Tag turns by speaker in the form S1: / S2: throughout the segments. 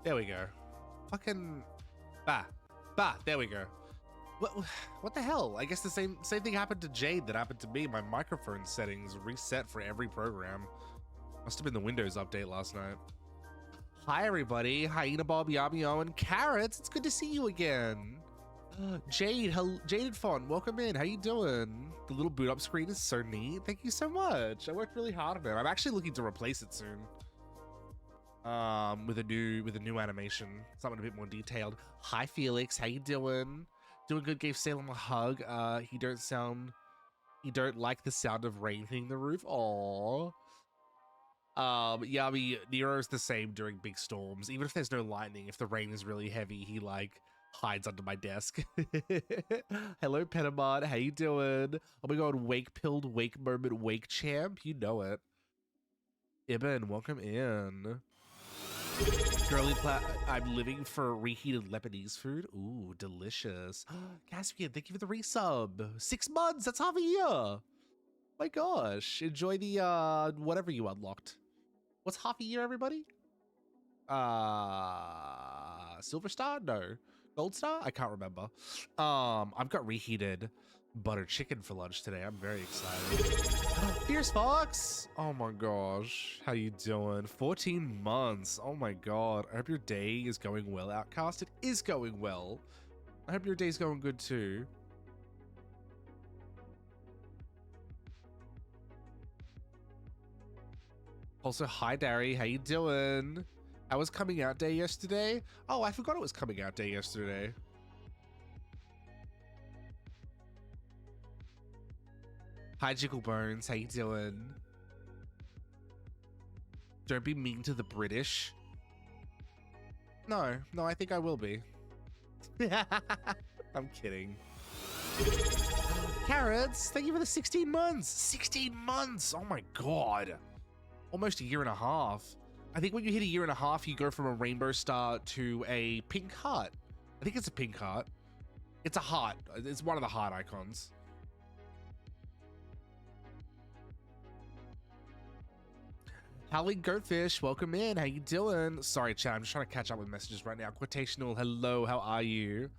S1: There we go. Fucking there we go. What the hell? I guess the same thing happened to Jade that happened to me. My microphone settings reset for every program. Must have been the Windows update last night. Hi everybody, Hyena Bob, Yamio, and Carrots. It's good to see you again. Jaded Font, welcome in. How you doing? The little boot up screen is so neat. Thank you so much. I worked really hard on it. I'm actually looking to replace it soon. With a new animation, something a bit more detailed. Hi Felix, how you doing? Doing good. Gave Salem a hug. He don't like the sound of rain hitting the roof. Aww. Yeah, I mean, Nero's the same during big storms. Even if there's no lightning, if the rain is really heavy, he like hides under my desk. Hello, Penamon. How you doing? Oh my god, wake pilled, wake moment, wake champ. You know it. Ibn, welcome in. Girly I'm living for reheated Lebanese food. Ooh, delicious. Caspian, thank you for the resub. 6 months, that's half a year. My gosh, enjoy the whatever you unlocked. What's half a year, everybody? Silver Star? No. Gold Star? I can't remember. I've got reheated butter chicken for lunch today. I'm very excited. Fierce Fox! Oh my gosh. How you doing? 14 months. Oh my god. I hope your day is going well, Outcast. It is going well. I hope your day's going good too. Also, hi Dari, how you doing? How was coming out day yesterday? Oh, I forgot it was coming out day yesterday. Hi Jiggle Bones, how you doing? Don't be mean to the British. No, I think I will be. I'm kidding. Carrots, thank you for the 16 months. 16 months, oh my god. Almost a year and a half. I think when you hit a year and a half, you go from a rainbow star to a pink heart. I think it's a pink heart. It's a heart. It's one of the heart icons. Howling Goatfish, welcome in. How you doing? Sorry, chat. I'm just trying to catch up with messages right now. Quotational, hello, how are you?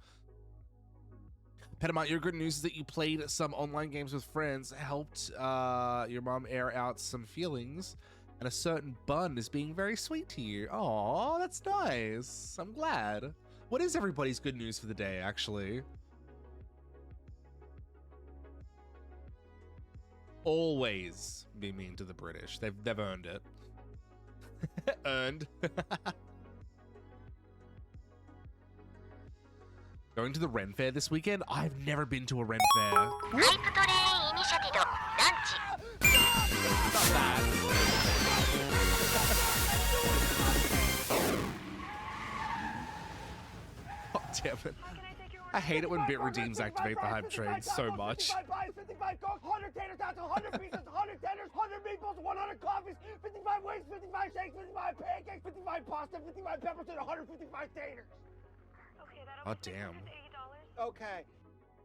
S1: Pedamart, your good news is that you played some online games with friends, helped your mom air out some feelings, and a certain bun is being very sweet to you. Aw, that's nice. I'm glad. What is everybody's good news for the day, actually? Always be mean to the British. They've earned it. Earned. Going to the Ren Fair this weekend? I've never been to a Ren Fair. Not bad. Oh, damn it. I hate it when Bit Redeems activate the hype train so much.
S2: 55 Coke, 100 tater tots, 100 pizzas, 100 tenders, 100 meatballs, 100 coffees, 55 wings, 55 shakes, 55 pancakes, 55 pasta, 55 peppers, and 155 taters.
S3: Okay,
S1: Oh, damn.
S3: $80.
S2: Okay.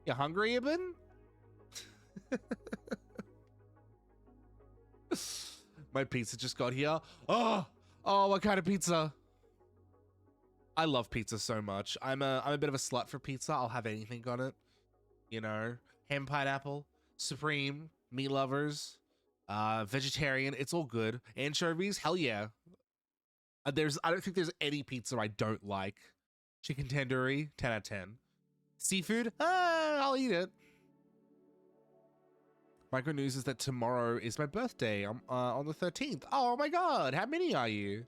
S1: You hungry, Ibn? My pizza just got here. Oh, what kind of pizza? I love pizza so much. I'm a bit of a slut for pizza. I'll have anything on it. You know, ham, pineapple, supreme, meat lovers, vegetarian. It's all good. Anchovies, hell yeah. I don't think there's any pizza I don't like. Chicken tandoori, 10 out of 10. Seafood, I'll eat it. My good news is that tomorrow is my birthday. I'm on the 13th. Oh my god, how many are you?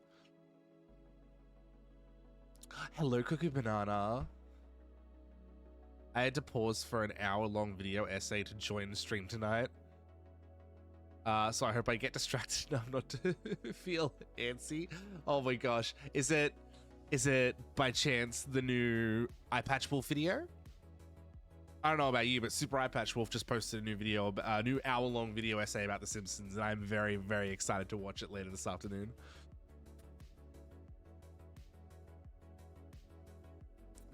S1: Hello, Cookie Banana. I had to pause for an hour-long video essay to join the stream tonight. So I hope I get distracted enough not to feel antsy. Oh my gosh. Is it by chance the new Eye Patch Wolf video? I don't know about you, but Super Eye Patch Wolf just posted a new video, a new hour-long video essay about The Simpsons, and I'm very, very excited to watch it later this afternoon.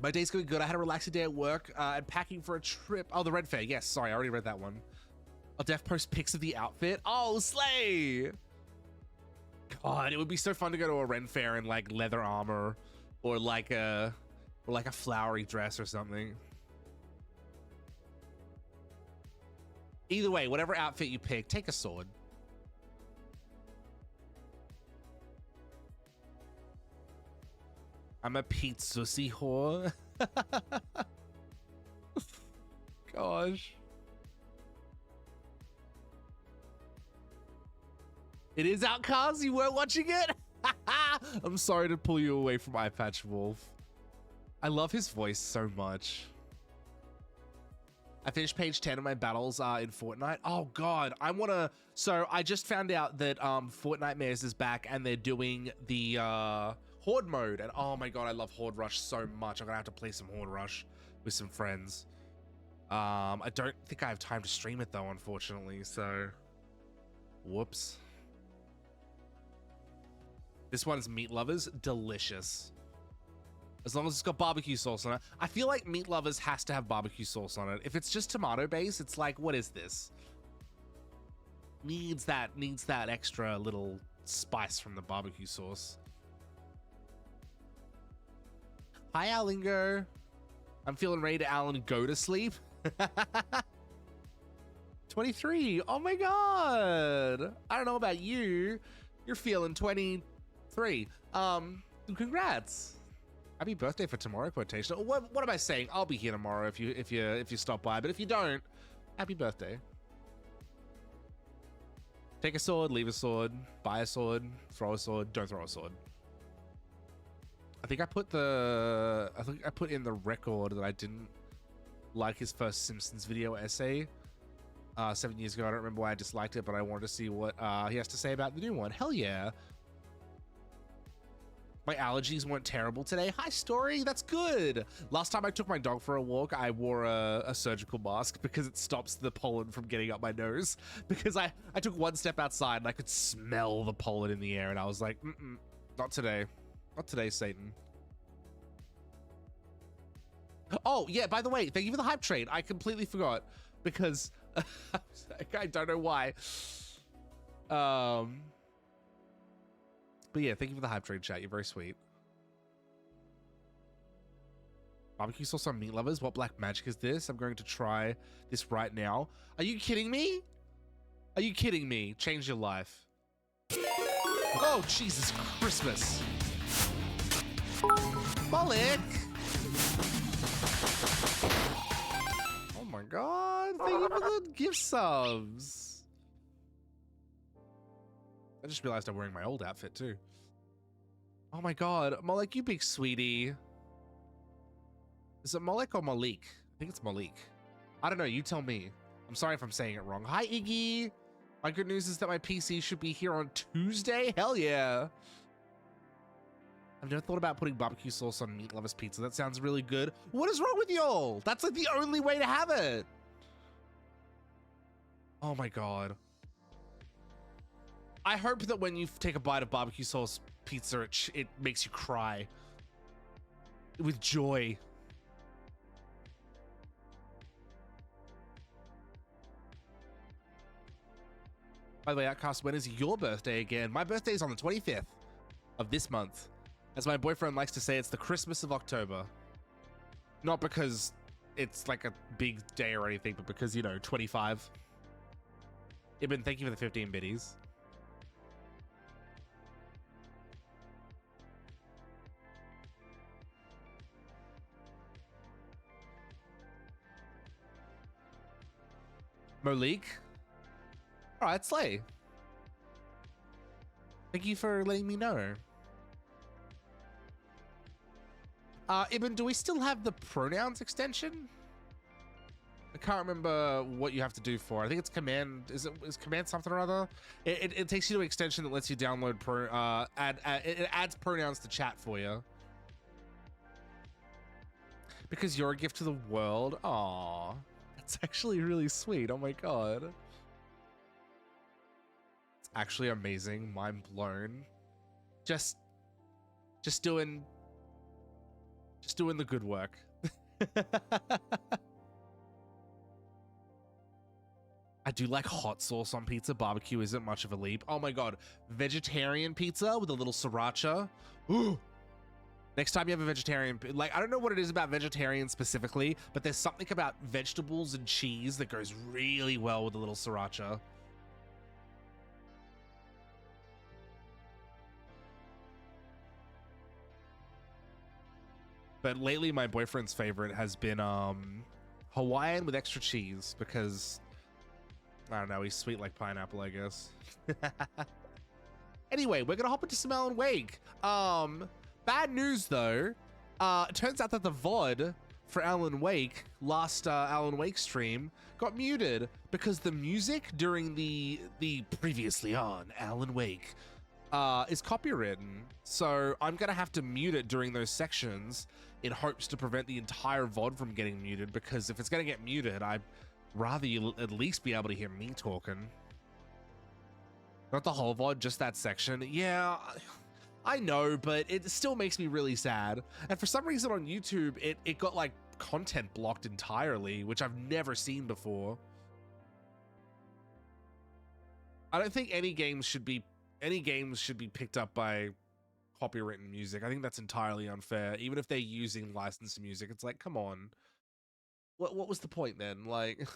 S1: My day's going good. I had a relaxing day at work and packing for a trip. Oh, the Red Fair. Yes, sorry, I already read that one. I'll def post pics of the outfit. Oh, slay! God, it would be so fun to go to a Ren Fair in like leather armor or like a flowery dress or something. Either way, whatever outfit you pick, take a sword. I'm a pizzussy whore. Gosh. It is Outcast? You weren't watching it? I'm sorry to pull you away from Eye Patch Wolf. I love his voice so much. I finished page 10 of my battles in Fortnite. Oh god, I wanna... So I just found out that Fortnite Mares is back and they're doing the Horde mode. And oh my god, I love Horde Rush so much. I'm gonna have to play some Horde Rush with some friends. I don't think I have time to stream it though, unfortunately, so... Whoops. This one's Meat Lovers. Delicious. As long as it's got barbecue sauce on it. I feel like Meat Lovers has to have barbecue sauce on it. If it's just tomato base, it's like, what is this? Needs that extra little spice from the barbecue sauce. Hi, Alingo. I'm feeling ready to, Alan, go to sleep. 23. Oh my god. I don't know about you. You're feeling 23. Congrats. Happy birthday for tomorrow quotation. What am I saying? I'll be here tomorrow if you stop by, but if you don't, happy birthday. Take a sword, leave a sword, buy a sword, throw a sword, don't throw a sword. I think I put in the record that I didn't like his first Simpsons video essay 7 years ago. I don't remember why I disliked it, but I wanted to see what he has to say about the new one. Hell yeah. My allergies weren't terrible today. Hi, Story. That's good. Last time I took my dog for a walk, I wore a surgical mask because it stops the pollen from getting up my nose. Because I took one step outside and I could smell the pollen in the air, and I was like, not today. Not today, Satan. Oh, yeah, by the way, thank you for the hype train. I completely forgot because I don't know why. But yeah, thank you for the hype train, chat. You're very sweet. Barbecue sauce on Meat Lovers. What black magic is this? I'm going to try this right now. Are you kidding me? Are you kidding me? Change your life. Oh, Jesus Christmas. Bollock. Oh my god. Thank you for the gift subs. I just realized I'm wearing my old outfit too. Oh my god, Molek, you big sweetie. Is it Molek or Malik? I think it's Malik. I don't know, you tell me. I'm sorry if I'm saying it wrong. Hi, Iggy. My good news is that my PC should be here on Tuesday. Hell yeah. I've never thought about putting barbecue sauce on Meat Lovers pizza. That sounds really good. What is wrong with y'all? That's like the only way to have it. Oh my god. I hope that when you take a bite of barbecue sauce pizza, it makes you cry with joy. By the way, Outcast, when is your birthday again? My birthday is on the 25th of this month. As my boyfriend likes to say, it's the Christmas of October. Not because it's like a big day or anything, but because, you know, 25. Ibn, thank you for the 15 biddies. Malik. All right, Slay. Thank you for letting me know. Ibn, do we still have the pronouns extension? I can't remember what you have to do for. I think it's command. Is command something or other? It takes you to an extension that lets you download it adds pronouns to chat for you. Because you're a gift to the world. Aww. That's actually really sweet. Oh my god. It's actually amazing. Mind blown. Just doing the good work. I do like hot sauce on pizza. Barbecue isn't much of a leap. Oh my god. Vegetarian pizza with a little sriracha. Ooh. Next time you have a vegetarian, like, I don't know what it is about vegetarians specifically, but there's something about vegetables and cheese that goes really well with a little sriracha. But lately my boyfriend's favorite has been Hawaiian with extra cheese because, I don't know, he's sweet like pineapple, I guess. Anyway, we're gonna hop into some Alan Wake. Bad news though. It turns out that the VOD for Alan Wake, last Alan Wake stream, got muted because the music during the previously on Alan Wake is copywritten. So I'm gonna have to mute it during those sections in hopes to prevent the entire VOD from getting muted, because if it's gonna get muted, I'd rather you at least be able to hear me talking. Not the whole VOD, just that section. Yeah, I know, but it still makes me really sad. And for some reason on YouTube, it got like content blocked entirely, which I've never seen before. I don't think any games should be picked up by copywritten music. I think that's entirely unfair. Even if they're using licensed music, it's like, come on. What was the point then? Like,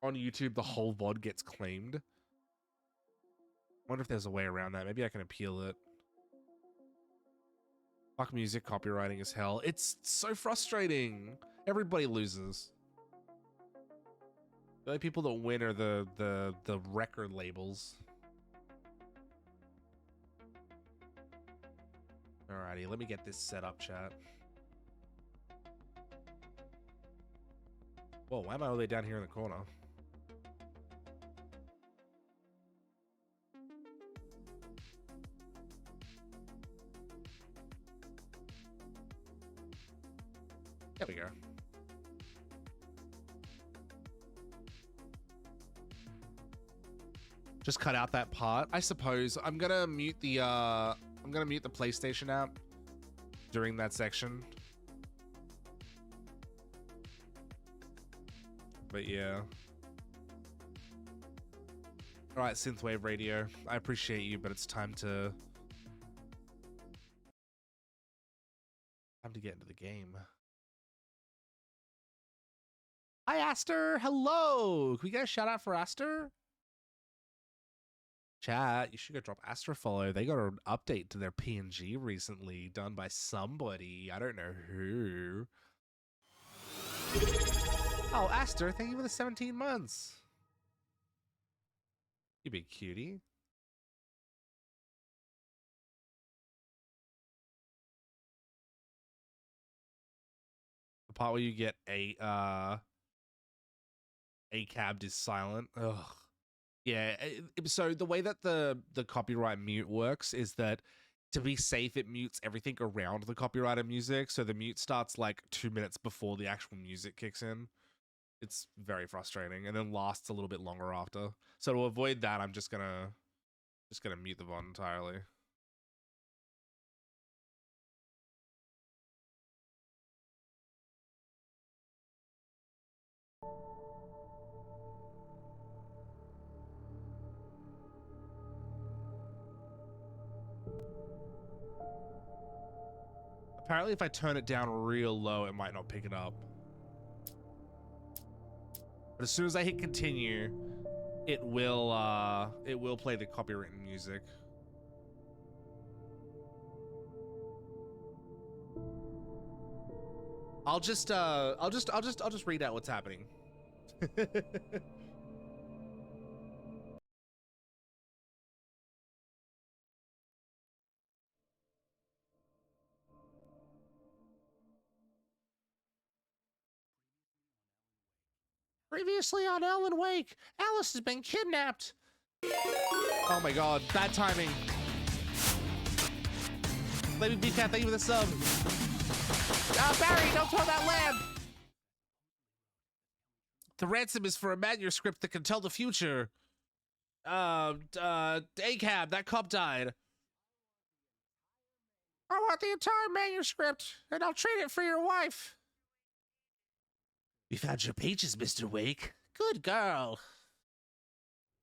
S1: on YouTube, the whole VOD gets claimed. I wonder if there's a way around that. Maybe I can appeal it. Fuck music copywriting is hell. It's so frustrating. Everybody loses. The only people that win are the record labels. Alrighty, let me get this set up, chat. Whoa, why am I all the way down here in the corner? There we go. Just cut out that part. I suppose I'm gonna mute the PlayStation app during that section. But yeah. All right, Synthwave Radio. I appreciate you, but it's time to get into the game. Hi, Aster. Hello. Can we get a shout out for Aster? Chat, you should go drop Aster a follow. They got an update to their PNG recently done by somebody. I don't know who. Oh, Aster, thank you for the 17 months. You big cutie. The part where you get ACAB'd is silent. Ugh. Yeah, so the way that the copyright mute works is that to be safe, it mutes everything around the copyrighted music. So the mute starts like 2 minutes before the actual music kicks in. It's very frustrating, and then lasts a little bit longer after. So to avoid that, I'm just gonna mute the VOD entirely. Apparently, if I turn it down real low, it might not pick it up. But as soon as I hit continue, it will play the copywritten music. I'll just read out what's happening. Previously on Alan Wake, Alice has been kidnapped. Oh my god, bad timing. Lady BCat, thank you for the sub. Barry, don't throw that lamp! The ransom is for a manuscript that can tell the future. ACAB, that cop died. I want the entire manuscript, and I'll trade it for your wife. We found your pages, Mr. Wake. Good girl.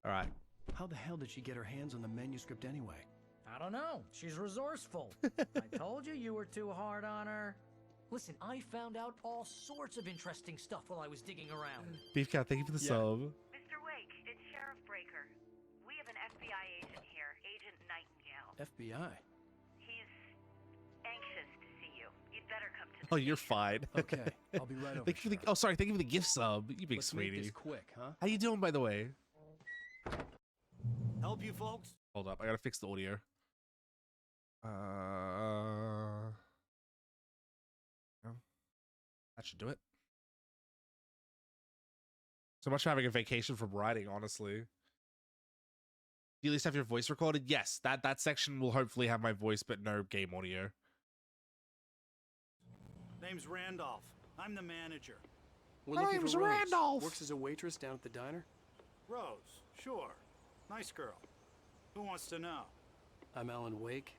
S1: All right.
S4: How the hell did she get her hands on the manuscript anyway? I don't know. She's resourceful. I told you were too hard on her. Listen, I found out all sorts of interesting stuff while I was digging around.
S1: Beef Cat, thank you for the sub.
S3: Mr. Wake, it's Sheriff Breaker. We have an FBI agent here, Agent Nightingale.
S5: FBI.
S3: He's anxious to see you. You'd better come to the
S1: Oh, you're
S3: station.
S1: fine.
S5: Okay, I'll be right over.
S1: Thank you for the,
S5: Sheriff.
S1: oh, sorry. Thank you for the gift sub. You big
S5: Let's make
S1: sweetie.
S5: this quick, huh?
S1: How you doing, by the way?
S6: Help you folks?
S1: Hold up. I gotta fix the audio. No. That should do it. So much for having a vacation from writing, honestly. Do you at least have your voice recorded? Yes, that section will hopefully have my voice, but no game audio.
S6: Name's Randolph. I'm the manager.
S5: We're
S1: My
S5: looking
S1: name's
S5: for Rose.
S1: Randolph.
S5: Works as a waitress down at the diner.
S6: Rose, sure. Nice girl. Who wants to know?
S5: I'm Alan Wake.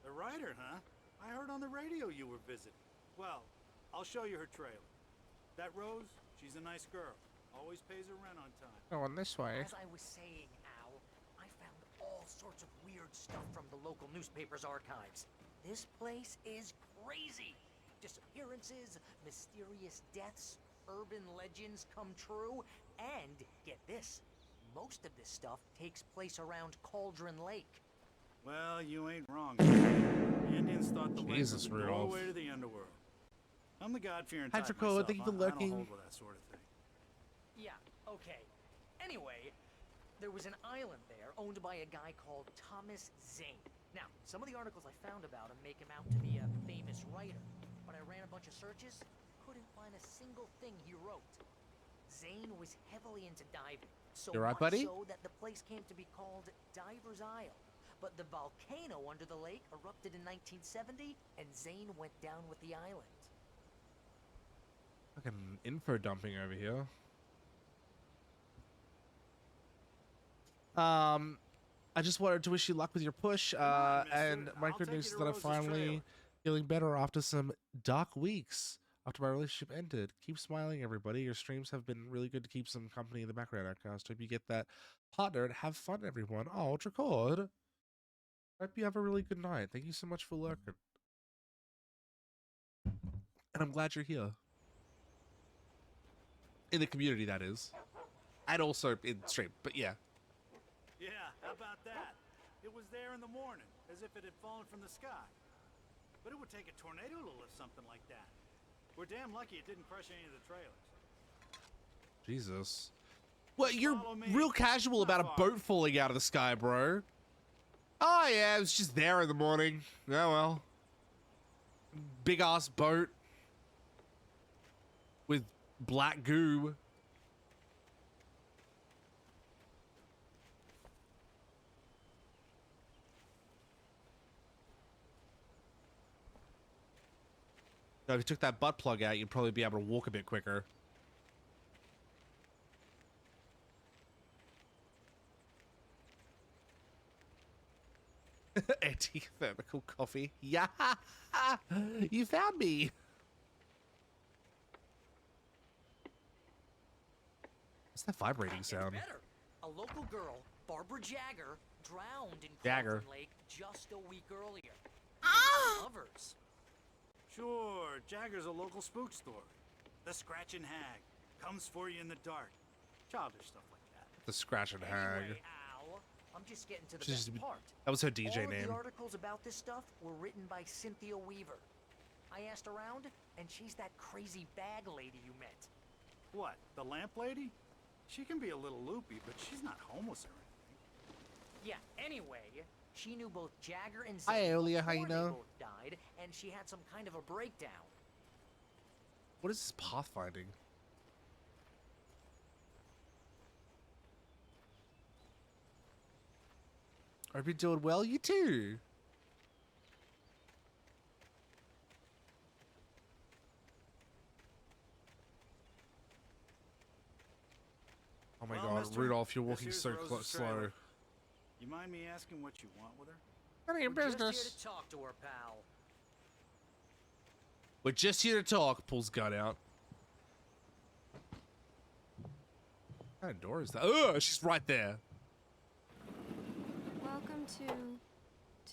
S6: The writer, huh? I heard on the radio you were visiting. Well, I'll show you her trailer. That Rose, she's a nice girl. Always pays her rent on time.
S1: Going this way.
S4: As I was saying, Al, I found all sorts of weird stuff from the local newspaper's archives. This place is crazy. Disappearances, mysterious deaths, urban legends come true, and get this, most of this stuff takes place around Cauldron Lake.
S6: Well, you ain't wrong. The Indians thought the lake was
S1: Jesus,
S6: the
S1: Rudolph.
S6: doorway to the underworld. I'm the God-fearing
S1: Hi,
S6: type
S1: Draco.
S6: myself.
S1: Thank you for
S6: I don't
S1: lurking.
S6: hold with that sort of thing.
S4: Yeah, okay. Anyway, there was an island there owned by a guy called Thomas Zane. Now, some of the articles I found about him make him out to be a famous writer, but I ran a bunch of searches, couldn't find a single thing he wrote. Zane was heavily into diving, so
S1: You right,
S4: much
S1: buddy?
S4: so that the place came to be called Diver's Isle. But the volcano under the lake erupted in 1970, and Zane went down with the island.
S1: Fucking info dumping over here. I just wanted to wish you luck with your push.
S6: on, mister.
S1: And my
S6: I'll
S1: good
S6: take
S1: news
S6: you
S1: is
S6: to
S1: that I'm
S6: Rose's
S1: finally
S6: trailer.
S1: feeling better after some dark weeks after my relationship ended. Keep smiling, everybody. Your streams have been really good to keep some company in the background. Outcast. Hope you get that partner and have fun, everyone. Oh, Dracord. Hope you have a really good night. Thank you so much for lurking. And I'm glad you're here. In the community, that is. And also in stream, but yeah.
S6: Yeah, how about that? It was there in the morning, as if it had fallen from the sky. But it would take a tornado to lift something like that. We're damn lucky it didn't crush any of the trailers.
S1: Jesus. What, you're
S6: Follow me.
S1: real casual
S6: Not
S1: about a
S6: far.
S1: boat falling out of the sky, bro. Oh, yeah, it was just there in the morning. Oh, well. Big ass boat. With black goo. Now, if you took that butt plug out, you'd probably be able to walk a bit quicker. Anti-thermical coffee. Yeah, you found me. What's that vibrating
S4: It's
S1: sound?
S4: better. A local girl, Barbara Jagger, drowned in
S1: Jagger.
S4: Cauldron Lake just a week earlier. Lovers.
S6: Sure, Jagger's a local spook store. The Scratchin' Hag. Comes for you in the dark. Childish stuff like that.
S1: The Scratch and Hag.
S4: Anyway, Al, I'm just getting to the
S1: She's-
S4: best part.
S1: That was her DJ
S4: All of
S1: name.
S4: the articles about this stuff were written by Cynthia Weaver. I asked around, and she's that crazy bag lady you met.
S6: What, the lamp lady? She can be a little loopy, but she's not homeless or anything.
S4: Yeah, anyway, she knew both Jagger and
S1: Hi,
S4: Zane
S1: Aeolia, how you
S4: before they
S1: know?
S4: both died, and she had some kind of a breakdown.
S1: What is this pathfinding? Hope you're doing well. You too. Oh my
S6: Well,
S1: god,
S6: mister,
S1: Rudolph, you're
S6: this
S1: walking
S6: here's
S1: so
S6: Rose's
S1: slow.
S6: trailer. You mind me asking what you want with her?
S1: None of your
S4: We're just here
S1: business.
S4: to talk to her, pal.
S1: We're just here to talk. Pulls gun out. What kind of door is that? Oh, she's right there.
S7: Welcome to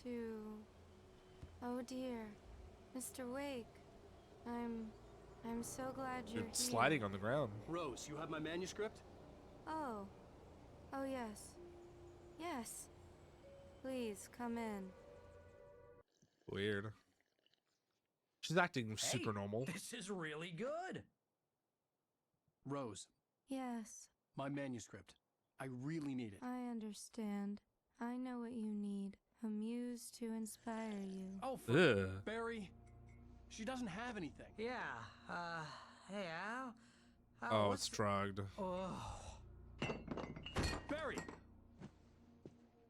S7: to... Oh dear, Mr. Wake. I'm so glad you're
S1: It's
S7: here.
S1: sliding on the ground.
S5: Rose, you have my manuscript?
S7: Oh. Oh yes. Yes. Please, come in.
S1: Weird. She's acting super normal.
S4: This is really good.
S5: Rose,
S7: Yes,
S5: my manuscript. I really need it.
S7: I understand. I know what you need. A muse to inspire you.
S5: Oh,
S1: Ugh.
S5: Barry, she doesn't have anything.
S4: Yeah. Hey, Al.
S1: Oh,
S4: what's
S1: it's drugged.
S4: Oh.
S5: Barry!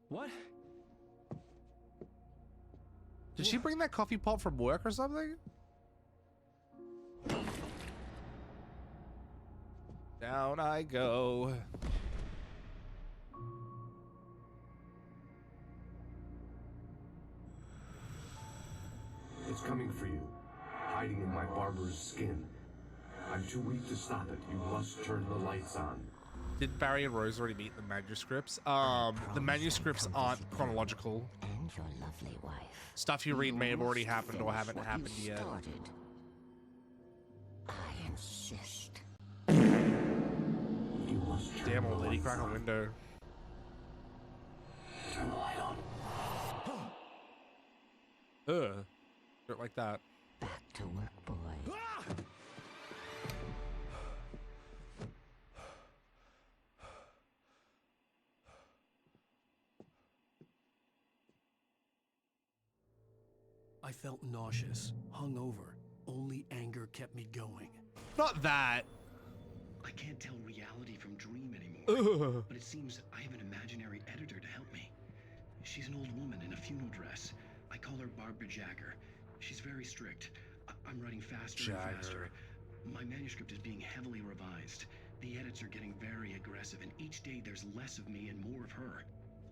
S5: What?
S1: Did she bring that coffee pot from work or something? Down I go.
S8: It's coming for you, hiding in my barber's skin. I'm too weak to stop it. You must turn the lights on.
S1: Did Barry and Rose already meet the manuscripts? The manuscripts aren't chronological.
S9: And your lovely wife.
S1: Stuff you read may have already
S9: must
S1: happened or
S9: finish
S1: haven't
S9: what
S1: happened
S9: you
S1: yet.
S9: started. I insist.
S8: You must turn
S1: Damn
S8: the
S1: old lady,
S8: lights
S1: crack a
S8: on.
S1: window.
S8: Turn the light on.
S1: Ugh. Don't like that.
S9: Back to work, boy.
S5: I felt nauseous, hungover. Only anger kept me going.
S1: Not that.
S10: I can't tell reality from dream anymore.
S1: Ugh.
S10: But it seems I have an imaginary editor to help me. She's an old woman in a funeral dress. I call her Barbara Jagger. She's very strict. I'm writing faster and faster. My manuscript is being heavily revised. The edits are getting very aggressive, and each day there's less of me and more of her.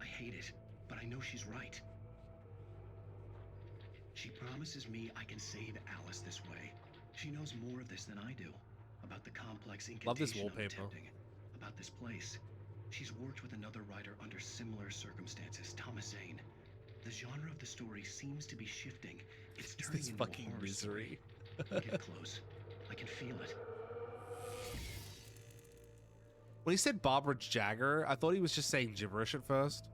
S10: I hate it, but I know she's right. She promises me I can save Alice this way. She knows more of this than I do. About the complex incantation
S1: Love this
S10: I'm
S1: wallpaper.
S10: attempting. About this place. She's worked with another writer under similar circumstances, Thomas Zane. The genre of the story seems to be shifting. It's
S1: It's
S10: turning
S1: this
S10: into a
S1: fucking
S10: horror
S1: misery.
S10: story. Get close. I can feel it.
S1: When he said Barbara Jagger, I thought he was just saying gibberish at first.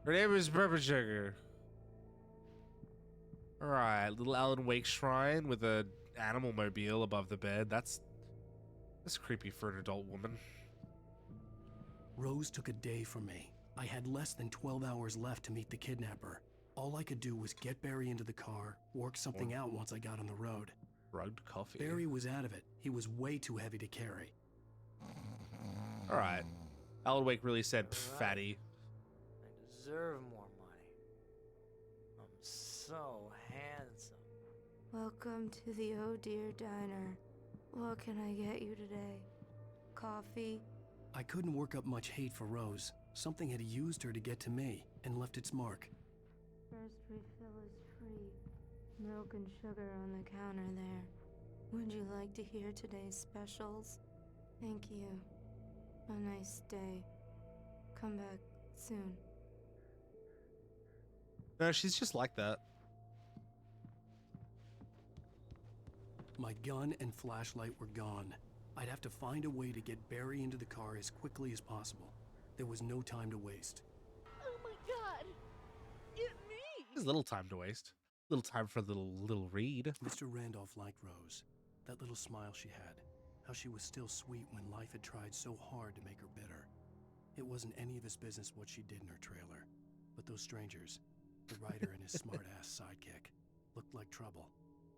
S1: Her name is Barbara Jagger. Alright, little Alan Wake shrine with a animal mobile above the bed. That's creepy for an adult woman.
S5: Rose took a day from me. I had less than 12 hours left to meet the kidnapper. All I could do was get Barry into the car, work something out once I got on the road.
S1: Drugged coffee.
S5: Barry was out of it. He was way too heavy to carry.
S1: Alright. Alan Wake really said, "Pff, fatty."
S4: I deserve more money. I'm so handsome.
S7: Welcome to the Oh Dear Diner. What can I get you today? Coffee?
S5: I couldn't work up much hate for Rose. Something had used her to get to me and left its mark.
S7: First refill is free. Milk and sugar on the counter there. Would you like to hear today's specials? Thank you. A nice day. Come back soon.
S1: No, she's just like that.
S5: My gun and flashlight were gone. I'd have to find a way to get Barry into the car as quickly as possible. There was no time to waste.
S11: Oh my god! It's me!
S1: There's little time to waste. Little time for a little read.
S5: Mr. Randolph liked Rose. That little smile she had. How she was still sweet when life had tried so hard to make her bitter. It wasn't any of his business what she did in her trailer. But those strangers, the writer and his smart-ass sidekick, looked like trouble.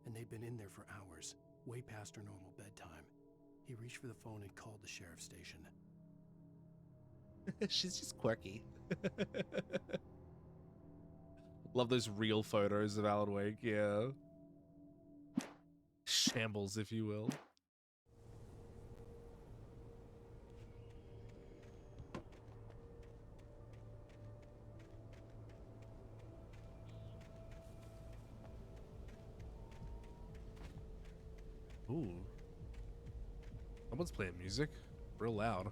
S5: And they'd been in there for hours, way past her normal bedtime. He reached for the phone and called the sheriff's station.
S1: She's just quirky. Love those real photos of Alan Wake, yeah. Shambles, if you will. Ooh. Someone's playing music. Real loud.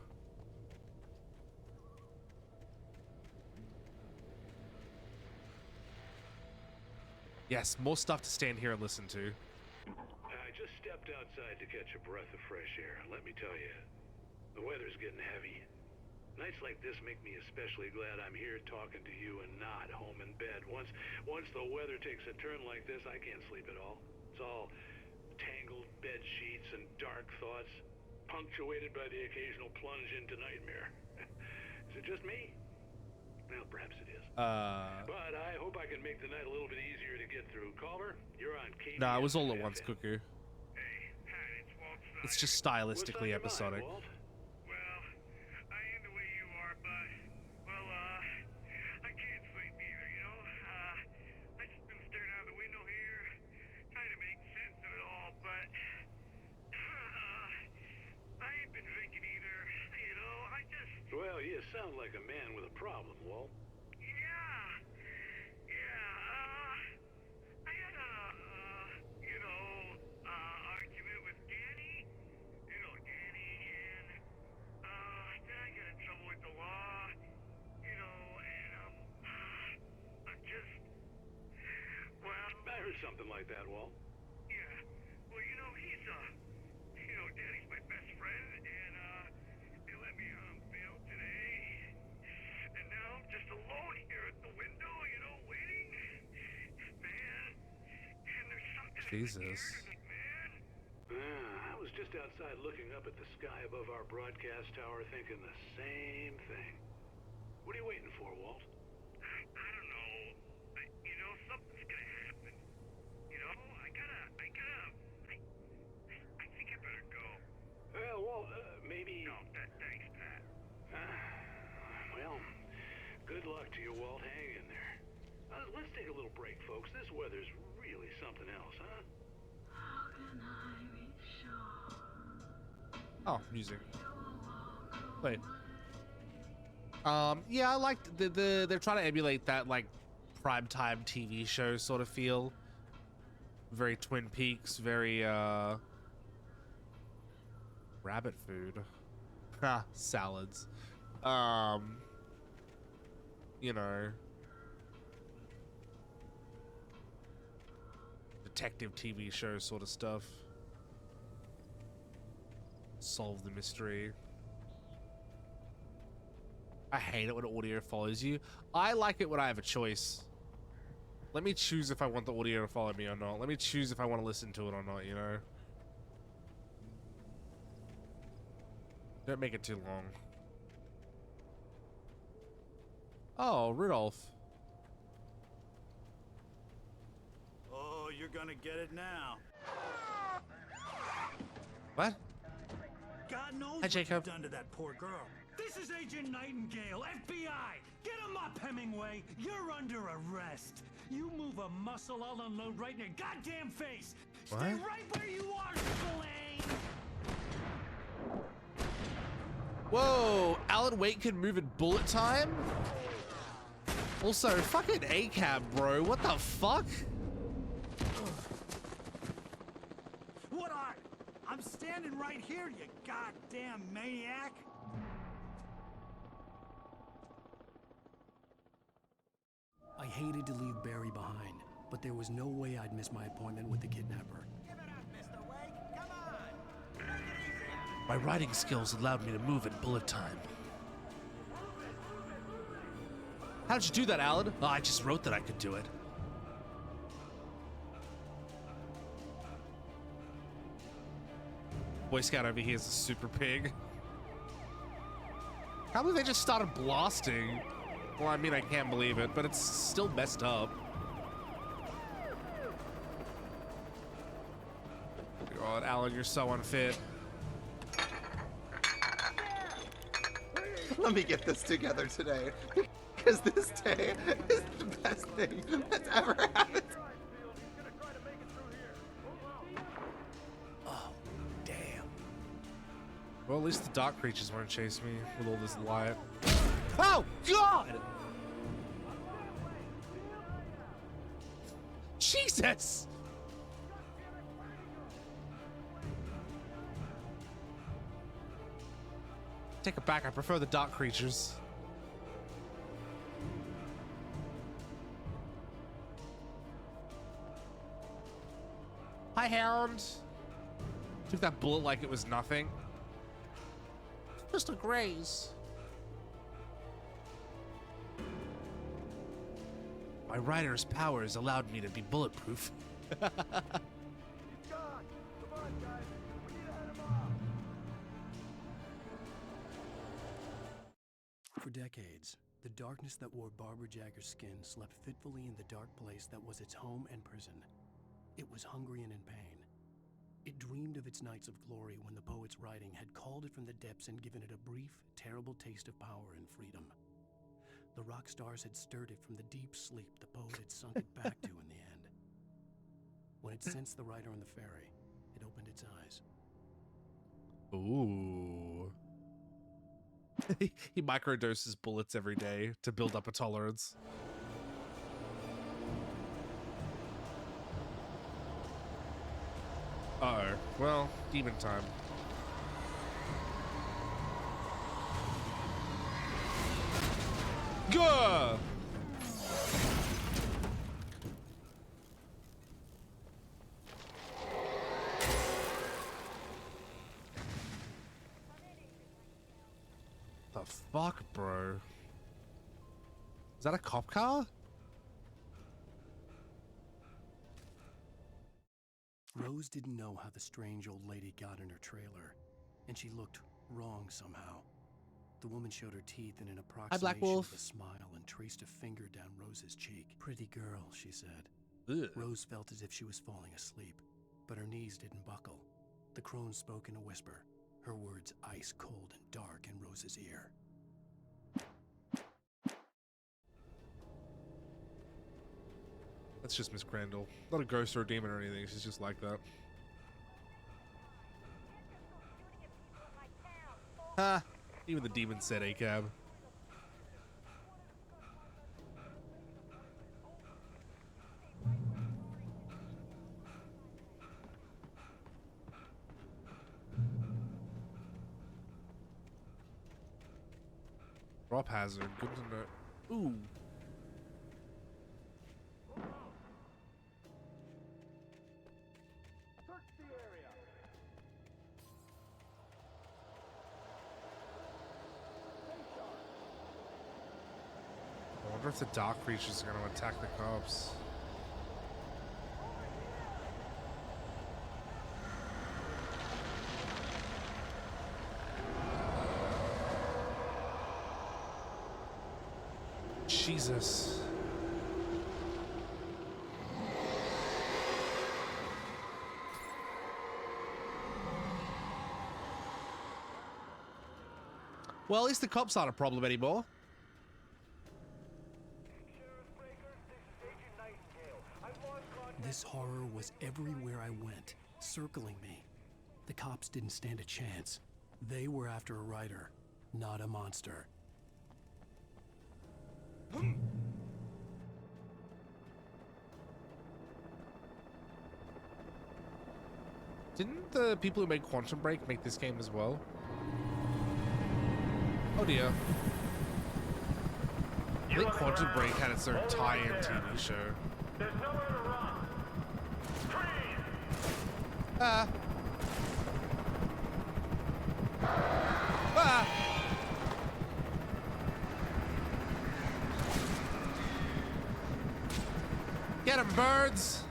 S1: Yes, more stuff to stand here and listen to.
S12: I just stepped outside to catch a breath of fresh air. Let me tell you, the weather's getting heavy. Nights like this make me especially glad I'm here talking to you and not home in bed. Once the weather takes a turn like this, I can't sleep at all. It's all tangled bed sheets and dark thoughts, punctuated by the occasional plunge into nightmare. Is it just me? Well, perhaps it is. But I hope I can make the night a little bit easier to get through. Caller, you're on KBS.
S1: Nah, it was all at once, Cuckoo.
S12: Hey, it's Walt Snyder.
S1: It's just stylistically episodic.
S12: Walt? Well, I am the way you are, but, well, I can't sleep either, you know? I just been staring out the window here, trying to make sense of it all, but, I ain't been thinking either, you know? Well, you sound like a man with a problem, Walt. I had a, argument with Danny. You know, Danny, and, then I got in trouble with the law. You know, and, I'm just, well... I heard something like that, Walt. Yeah. Well, you know, he's, Danny's my best friend, and, they let me on bail today. And now I'm just alone here at the window, you know, waiting. Man, and there's something
S1: Jesus.
S12: I was just outside looking up at the sky above our broadcast tower thinking the same thing. What are you waiting for, Walt? I don't know. You know, something's gonna happen. You know, I think I better go. Well, maybe... No, thanks, Pat. Well, good luck to you, Walt. Hang in there. Let's take a little break, folks. This weather's really something else, huh?
S1: Oh, music. Wait. Yeah, I liked they're trying to emulate that like primetime TV show sort of feel. Very Twin Peaks, very rabbit food. Ha, salads. You know, detective TV show sort of stuff. Solve the mystery. I hate it when audio follows you. I like it when I have a choice. Let me choose if I want the audio to follow me or not. Let me choose if I want to listen to it or not, you know? Don't make it too long. Oh, Rudolph.
S6: Oh, you're gonna get it now.
S1: What?
S6: God knows
S1: Hi,
S6: what
S1: Jacob.
S6: you've done to that poor girl. This is Agent Nightingale, FBI. Get him up, Hemingway. You're under arrest. You move a muscle, I'll unload right in your goddamn face. Stay
S1: What?
S6: right where you are, Spillane.
S1: Whoa, Alan Wake can move in bullet time? Also, fucking ACAB, bro. What the fuck?
S6: What are? I'm standing right here, you goddamn maniac.
S5: I hated to leave Barry behind, but there was no way I'd miss my appointment with the kidnapper.
S1: My writing skills allowed me to move in bullet time. How did you do that, Alan? Oh, I just wrote that I could do it. Boy Scout over here is a super pig. How about they just started blasting? Well, I mean, I can't believe it, but it's still messed up. God, Alan, you're so unfit.
S13: Let me get this together today, because this day is the best thing that's ever happened.
S5: Oh, damn.
S1: Well, at least the dark creatures won't chase me with all this light. Oh, God! Jesus! Take it back, I prefer the dark creatures. Hi, Hound. Took that bullet like it was nothing. Just a graze. My rider's powers allowed me to be bulletproof.
S5: For decades, the darkness that wore Barbara Jagger's skin slept fitfully in the dark place that was its home and prison. It was hungry and in pain. It dreamed of its nights of glory when the poet's writing had called it from the depths and given it a brief, terrible taste of power and freedom. The rock stars had stirred it from the deep sleep the poet had sunk it back to in the end. When it sensed the rider on the ferry, it opened its eyes.
S1: Ooh. He microdoses bullets every day to build up a tolerance. Uh-oh. Well, demon time. Gah! The fuck, bro? Is that a cop car?
S5: Rose didn't know how the strange old lady got in her trailer, and she looked wrong somehow. The woman showed her teeth in an approximation of a smile and traced a finger down Rose's cheek. Pretty girl, she said.
S1: Ugh.
S5: Rose felt as if she was falling asleep, but her knees didn't buckle. The crone spoke in a whisper, her words ice cold and dark in Rose's ear.
S1: That's just Miss Crandall. Not a ghost or a demon or anything. She's just like that. Ha! Even the demon said ACAB. Drop hazard. Good to know. Ooh. I wonder if the dark creatures are going to attack the cops. Jesus. Well, at least the cops aren't a problem anymore.
S5: This horror was everywhere I went, circling me. The cops didn't stand a chance. They were after a rider, not a monster.
S1: Didn't the people who made Quantum Break make this game as well? Oh dear. I think Quantum Break had its own tie-in TV show.
S2: There's nowhere to run.
S1: Ah. Ah. Get 'em, birds.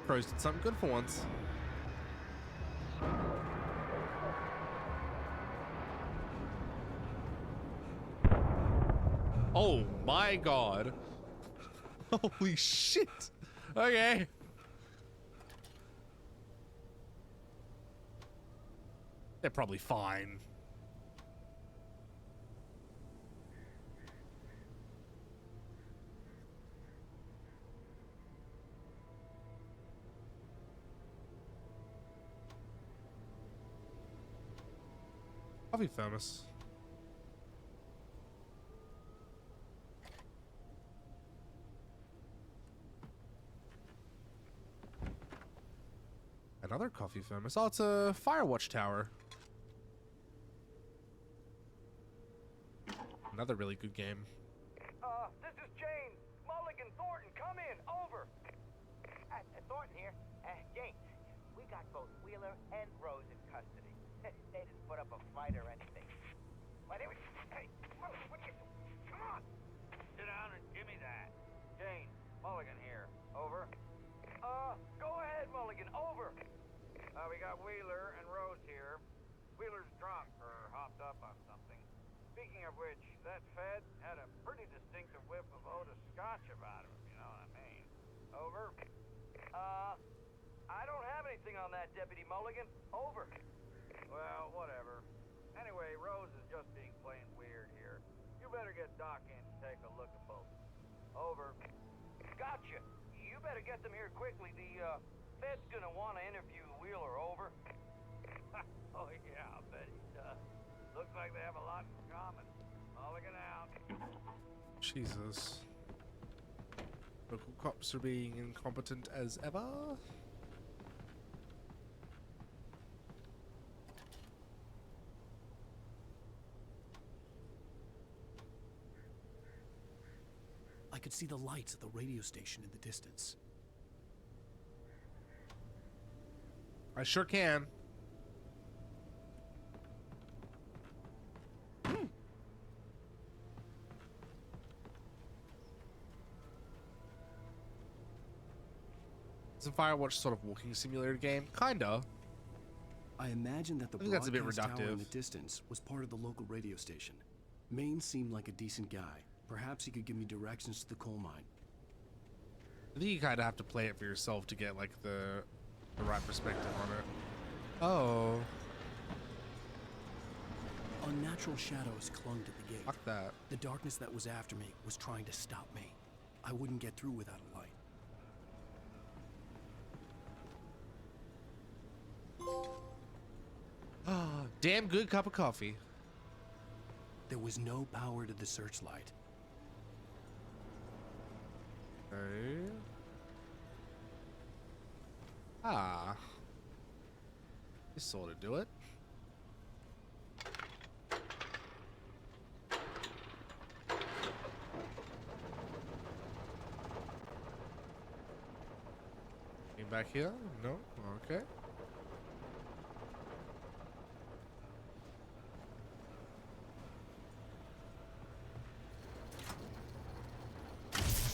S1: Crows did something good for once. Oh my god. Holy shit. Okay. They're probably fine. Coffee thermos. Another coffee thermos. Oh, it's a Firewatch tower. Another really good game.
S2: This is James. Mulligan, Thornton, come in. Over.
S14: Thornton here. James, we got both Wheeler and Rose in custody. They didn't put up a fight or anything. Why, they were... Hey, Mulligan, what you... Come on! Sit down and give me that.
S2: James, Mulligan here. Over. Go ahead, Mulligan. Over. We got Wheeler and Rose here. Wheeler's drunk or hopped up on something. Speaking of which, that Fed had a pretty distinctive whiff of Otis Scotch about him, if you know what I mean. Over. I don't have anything on that, Deputy Mulligan. Over. Well, whatever. Anyway, Rose is just being plain weird here. You better get Doc in to take a look at both. Over. Gotcha. You better get them here quickly. The, Fed's gonna want to interview Wheeler. Over. Oh, yeah, I bet he does. Looks like they have a lot in common. Mulligan out.
S1: Jesus. Local cops are being incompetent as ever.
S5: I could see the lights of the radio station in the distance.
S1: I sure can. Isn't Firewatch sort of walking simulator game? Kinda.
S5: I imagine that the
S1: I think that's a bit
S5: broadcast tower in
S1: reductive.
S5: the distance was part of the local radio station. Maine seemed like a decent guy. Perhaps he could give me directions to the coal mine.
S1: I think you kind of have to play it for yourself to get like the right perspective on it. Oh.
S5: Unnatural shadows clung to the gate.
S1: Fuck that.
S5: The darkness that was after me was trying to stop me. I wouldn't get through without a light.
S1: Damn good cup of coffee.
S5: There was no power to the searchlight.
S1: Okay. Ah. This sort of do it. Came back here? No? Okay.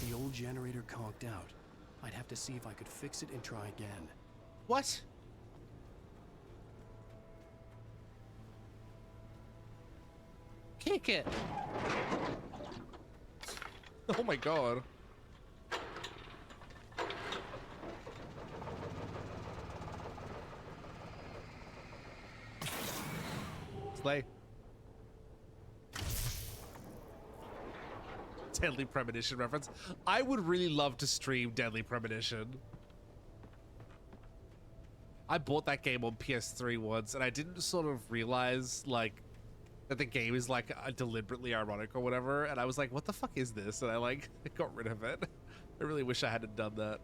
S5: The old generator conked out. I'd have to see if I could fix it and try again.
S1: What? Kick it. Oh my god. Slay. Deadly Premonition reference. I would really love to stream Deadly Premonition. I bought that game on PS3 once, and I didn't sort of realize, like, that the game is, like, deliberately ironic or whatever, and I was like, what the fuck is this? And I, like, got rid of it. I really wish I hadn't done that.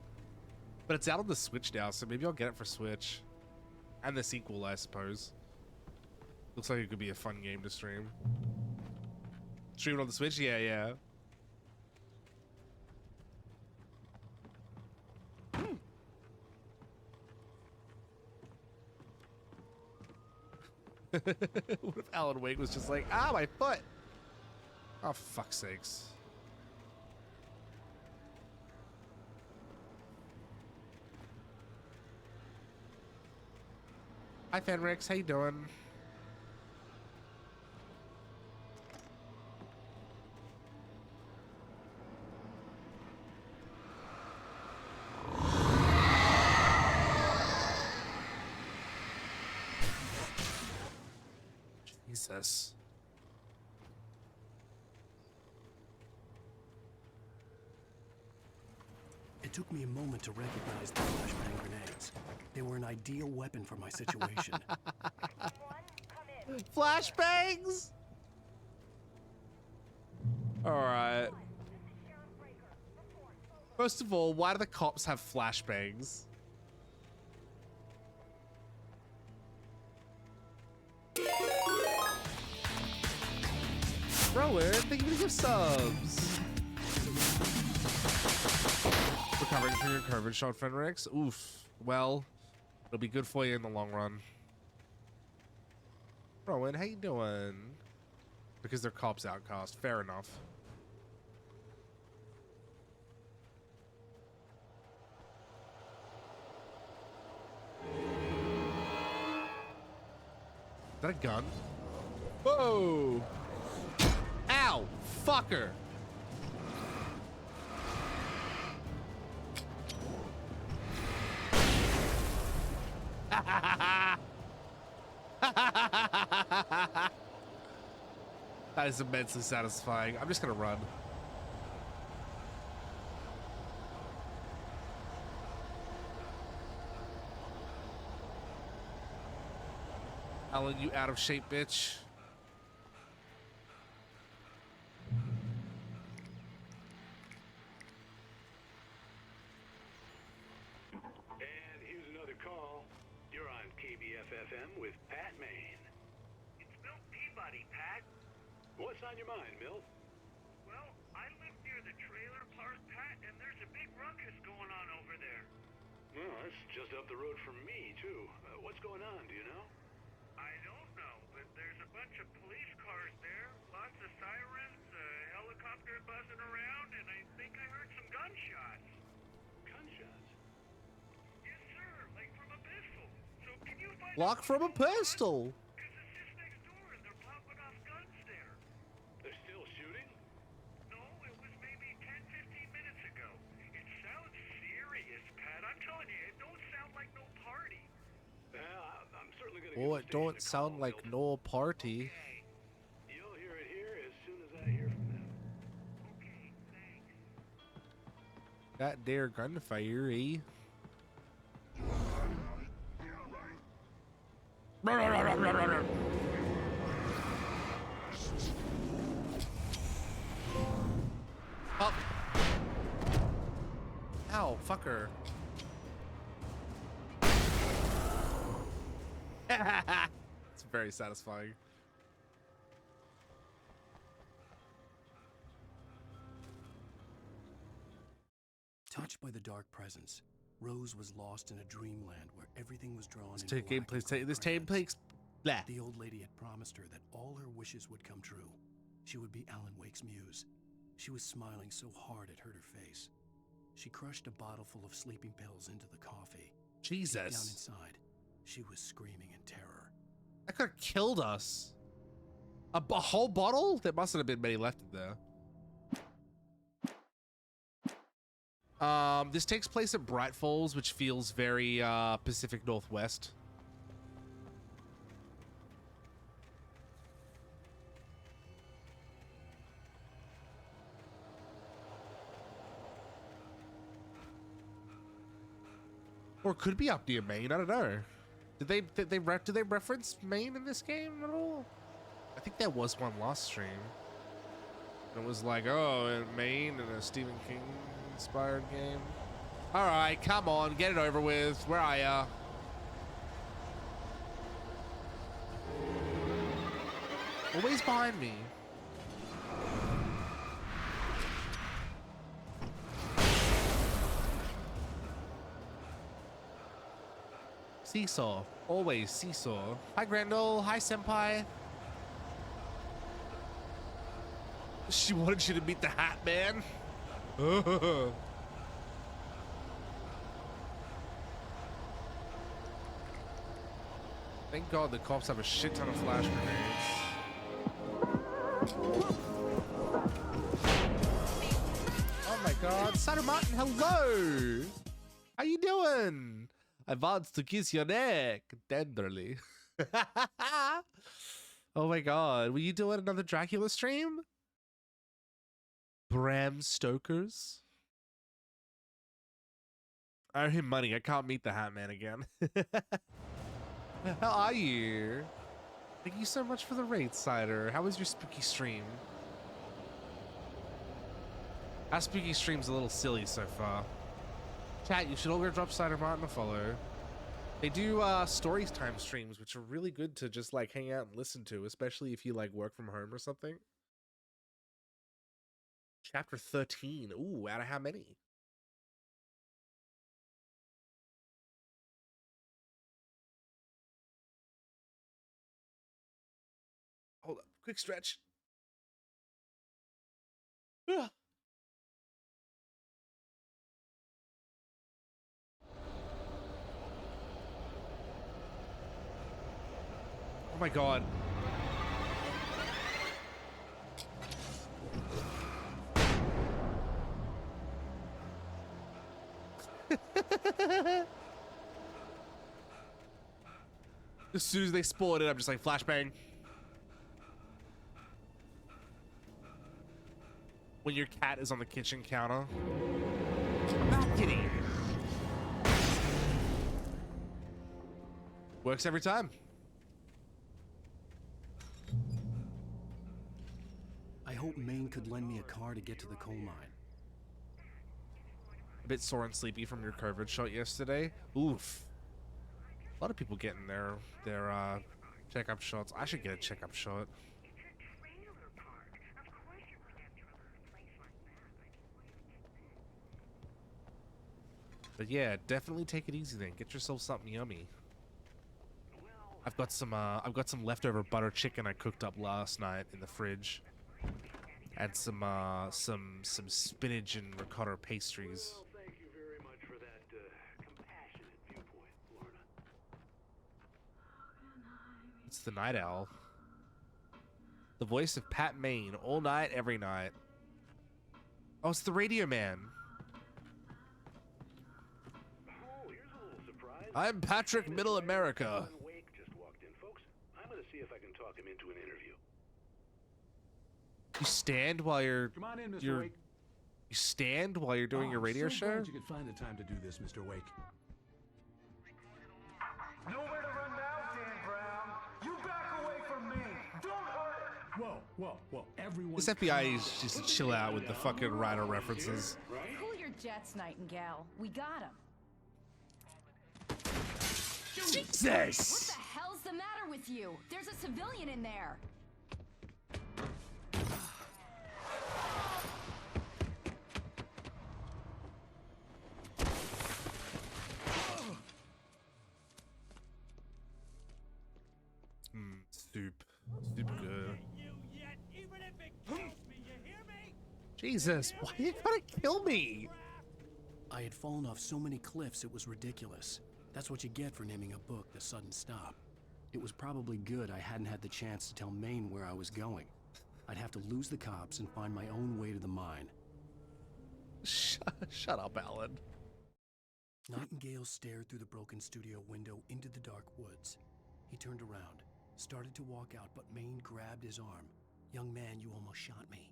S1: But it's out on the Switch now, so maybe I'll get it for Switch. And the sequel, I suppose. Looks like it could be a fun game to stream. Stream it on the Switch? Yeah, yeah. What if Alan Wake was just like, ah, my foot? Oh, for fuck's sakes. Hi, Fenrix. How you doing? Jesus.
S5: It took me a moment to recognize the flashbang grenades. They were an ideal weapon for my situation.
S1: Flashbangs? Alright. First of all, why do the cops have flashbangs? Rowan, thank you for the gift subs. Recovering from your COVID shot, Fenrix. Oof. Well, it'll be good for you in the long run. Rowan, how you doing? Because they're cops outcast. Fair enough. Is that a gun? Whoa! Ow! Fucker! That is immensely satisfying. I'm just gonna run. Alan, you out of shape, bitch.
S12: And here's another call. You're on KBFFM with Pat Maine.
S15: It's Milt Peabody, Pat.
S12: What's on your mind, Milt?
S15: Well, I live near the trailer park, Pat, and there's a big ruckus going on over there.
S12: Well, that's just up the road from me, too. What's going on, do you know?
S15: I don't know, but there's a bunch of police cars there, lots of sirens, a helicopter buzzing around, and I think I heard some gunshots.
S12: Gunshots?
S15: Yes, sir, like from a pistol. So can you find
S1: Lock from a pistol.
S15: Because it's just next door and they're popping off guns there.
S12: They're still shooting?
S15: No, it was maybe 10, 15 minutes ago. It sounds serious, Pat. I'm telling you, it don't sound like no party.
S12: I'm certainly gonna
S1: Oh, it don't sound like no party.
S12: You'll hear it here as soon as I hear from them.
S15: Okay, thanks.
S1: That dare gunfire, eh? Oh. Ow, fucker. It's very satisfying.
S5: Touched by the dark presence, Rose was lost in a dreamland where everything was drawn
S1: This
S5: into
S1: game
S5: black
S1: plays.
S5: and white
S1: This game
S5: crayons.
S1: plays. Blah.
S5: The old lady had promised her that all her wishes would come true. She would be Alan Wake's muse. She was smiling so hard it hurt her face. She crushed a bottle full of sleeping pills into the coffee.
S1: Jesus.
S5: Deep down inside, she was screaming in terror.
S1: That could have killed us. A whole bottle? There mustn't have been many left in there. This takes place at Bright Falls, which feels very Pacific Northwest. Or it could be up near Maine. I don't know. Did they reference Maine in this game at all? I think there was one last stream. It was like, oh, in Maine in a Stephen King inspired game. All right, come on, get it over with. Where are ya? Always behind me. Seesaw. Always seesaw. Hi, Grendel. Hi, Senpai. She wanted you to meet the Hat Man. Thank God the cops have a shit ton of flash grenades. Oh my God. Cider Martin, hello. How you doing? I want to kiss your neck tenderly. Oh my God. Were you doing another Dracula stream? Bram Stoker's? I owe him money. I can't meet the Hat Man again. How are you? Thank you so much for the raid, Cider. How was your spooky stream? Our spooky stream's a little silly so far. Chat, you should all go drop Cider Martin a follow. They do story time streams, which are really good to just like hang out and listen to, especially if you like work from home or something. Chapter 13. Ooh, out of how many? Hold up. Quick stretch. Ah. Oh my god. As soon as they spawn it, I'm just like flashbang. When your cat is on the kitchen counter. Not kidding. Works every time.
S5: I hope Maine could lend me a car to get to the coal mine.
S1: A bit sore and sleepy from your COVID shot yesterday. Oof. A lot of people getting their checkup shots. I should get a checkup shot. But yeah, definitely take it easy then. Get yourself something yummy. I've got some leftover butter chicken I cooked up last night in the fridge. And some spinach and ricotta pastries.
S12: Well, thank you very much for that compassionate viewpoint, Lorna.
S1: It's the Night Owl. The voice of Pat Maine, all night, every night. Oh, it's the Radio Man.
S12: Oh, here's a little surprise.
S1: I'm Patrick, Middle America.
S12: Alan Wake just walked in, folks. I'm gonna see if I can talk him into an interview.
S1: You stand while you're
S16: Come on in, Mr. Wake.
S1: You stand while you're doing your radio
S16: so
S1: show?
S16: glad you could find the time to do this, Mr. Wake.
S2: Nowhere to run now, Dan Brown. You back away from me. Don't hurt.
S16: Whoa, everyone.
S1: This FBI is just to chill out with the fucking Rhino references.
S11: Cool your jets, Nightingale. We got him.
S1: Jesus!
S11: What the hell's the matter with you? There's a civilian in there.
S1: Soup good. Jesus, why are you trying to kill me?
S5: I had fallen off so many cliffs it was ridiculous. That's what you get for naming a book The Sudden Stop. It was probably good I hadn't had the chance to tell Maine where I was going. I'd have to lose the cops and find my own way to the mine.
S1: Shut up, Alan.
S5: Nightingale stared through the broken studio window into the dark woods. He turned around, started to walk out, but Maine grabbed his arm. Young man, you almost shot me.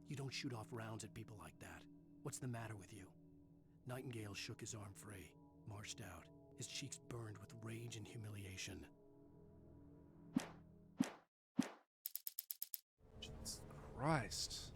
S5: You don't shoot off rounds at people like that. What's the matter with you? Nightingale shook his arm free, marched out. His cheeks burned with rage and humiliation.
S1: Jesus Christ.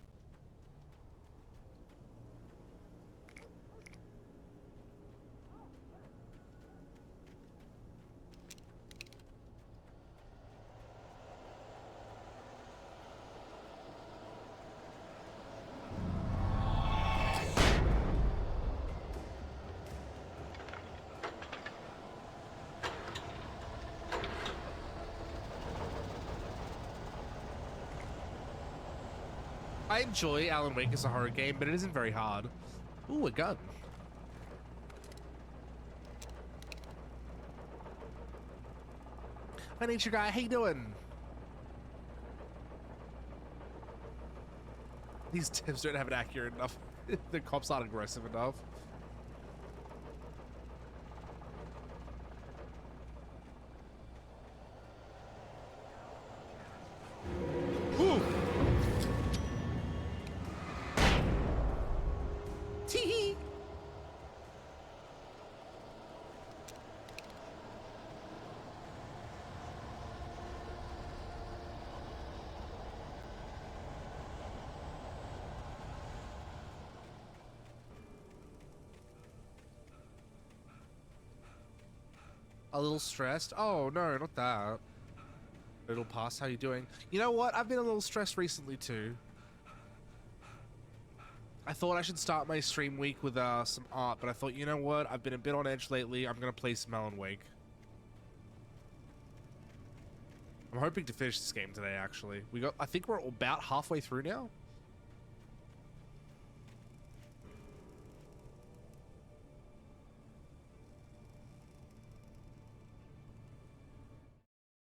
S1: I enjoy Alan Wake as a horror game, but it isn't very hard. Ooh, a gun. Hi, Nature Guy. How you doing? These tips don't have it accurate enough. The cops aren't aggressive enough. Ooh. Tee. A little stressed? Oh no, not that. Little pass, how you doing? You know what? I've been a little stressed recently too. I thought I should start my stream week with some art, but I thought, you know what? I've been a bit on edge lately. I'm gonna play some Alan Wake. I'm hoping to finish this game today, actually. I think we're about halfway through now.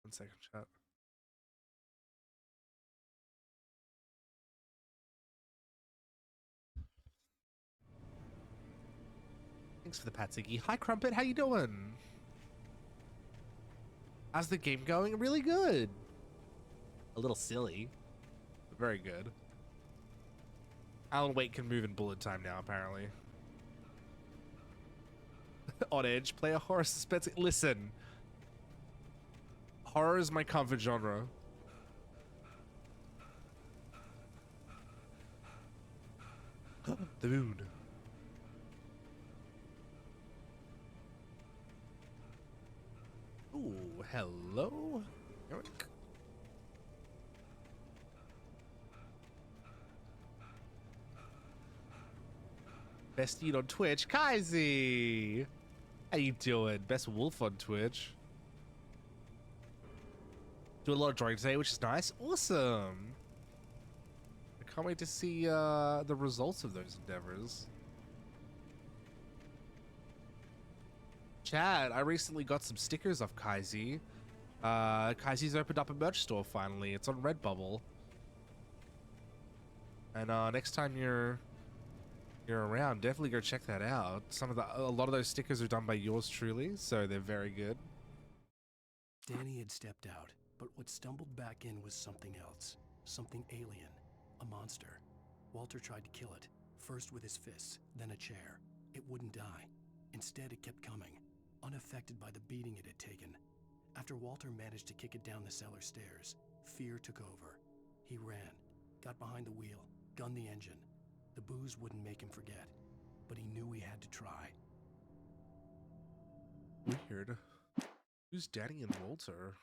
S1: One second, chat. Thanks for the pat, Ziggy. Hi, Crumpet. How you doing? How's the game going? Really good. A little silly, but very good. Alan Wake can move in bullet time now, apparently. On edge. Play a horror suspense. Listen. Horror is my comfort genre. The moon. Ooh, hello, Eric. Best eat on Twitch, Kaizy. How you doing? Best wolf on Twitch. Doing a lot of drawing today, which is nice. Awesome. I can't wait to see the results of those endeavors. Chad, I recently got some stickers off Kaizy. Kaizy's opened up a merch store finally. It's on Redbubble. And next time you're around, definitely go check that out. A lot of those stickers are done by yours truly, so they're very good.
S5: Danny had stepped out, but what stumbled back in was something else. Something alien. A monster. Walter tried to kill it, first with his fists, then a chair. It wouldn't die. Instead, it kept coming, unaffected by the beating it had taken. After Walter managed to kick it down the cellar stairs, fear took over. He ran, got behind the wheel, gunned the engine. The booze wouldn't make him forget, but he knew he had to try.
S1: Weird. Who's Danny and Walter?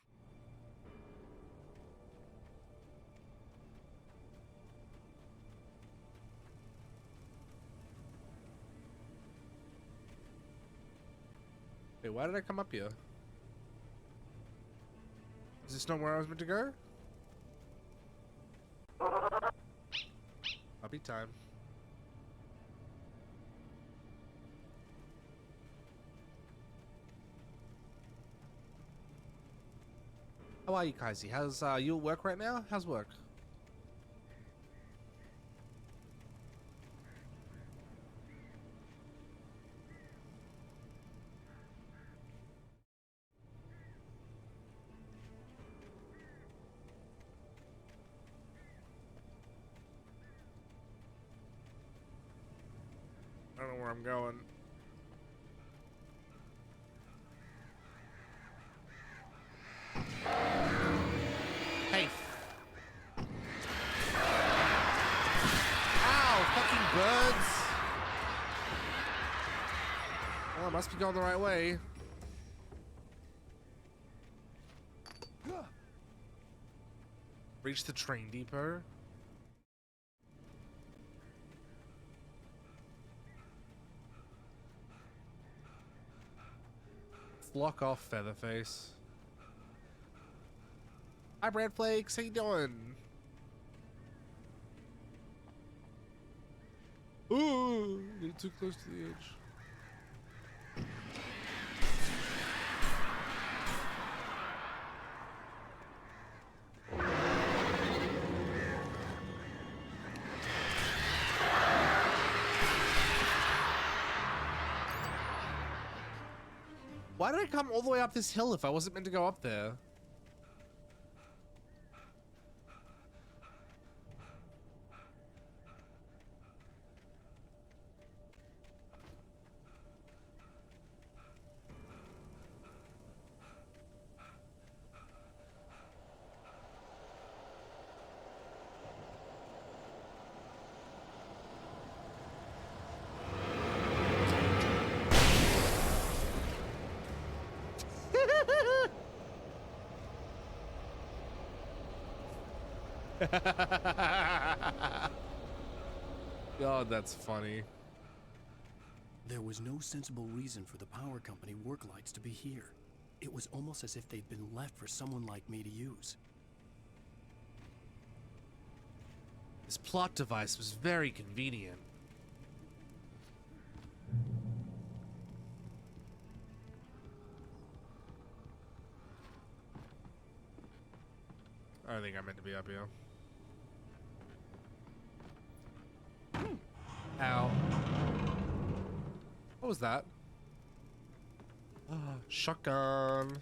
S1: Wait, why did I come up here? Is this not where I was meant to go? Puppy time. How are you, Kaizy? How's you at work right now? How's work? I don't know where I'm going. Hey. Ow, fucking birds. Well, I must be going the right way. Reach the train depot. Flock off, Featherface. Hi, Brad Flakes. How you doing? Ooh, you're too close to the edge. Why did I come all the way up this hill if I wasn't meant to go up there? God, that's funny.
S5: There was no sensible reason for the power company work lights to be here. It was almost as if they'd been left for someone like me to use.
S1: This plot device was very convenient. I don't think I meant to be up here. Ow. What was that? Shotgun.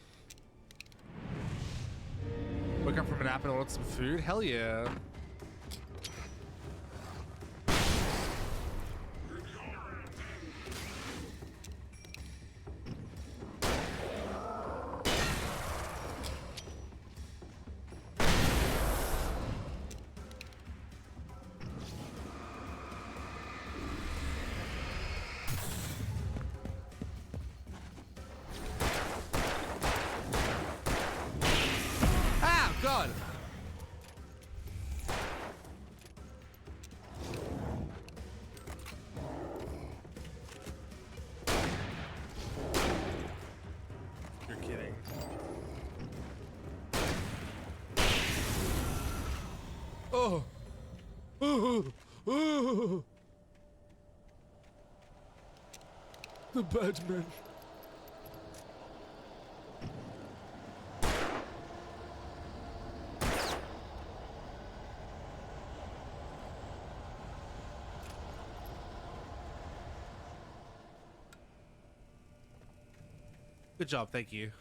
S1: Wake up from a nap and order some food? Hell yeah. God. You're kidding. Oh. Oh. Oh. The Batman. Good job, thank you.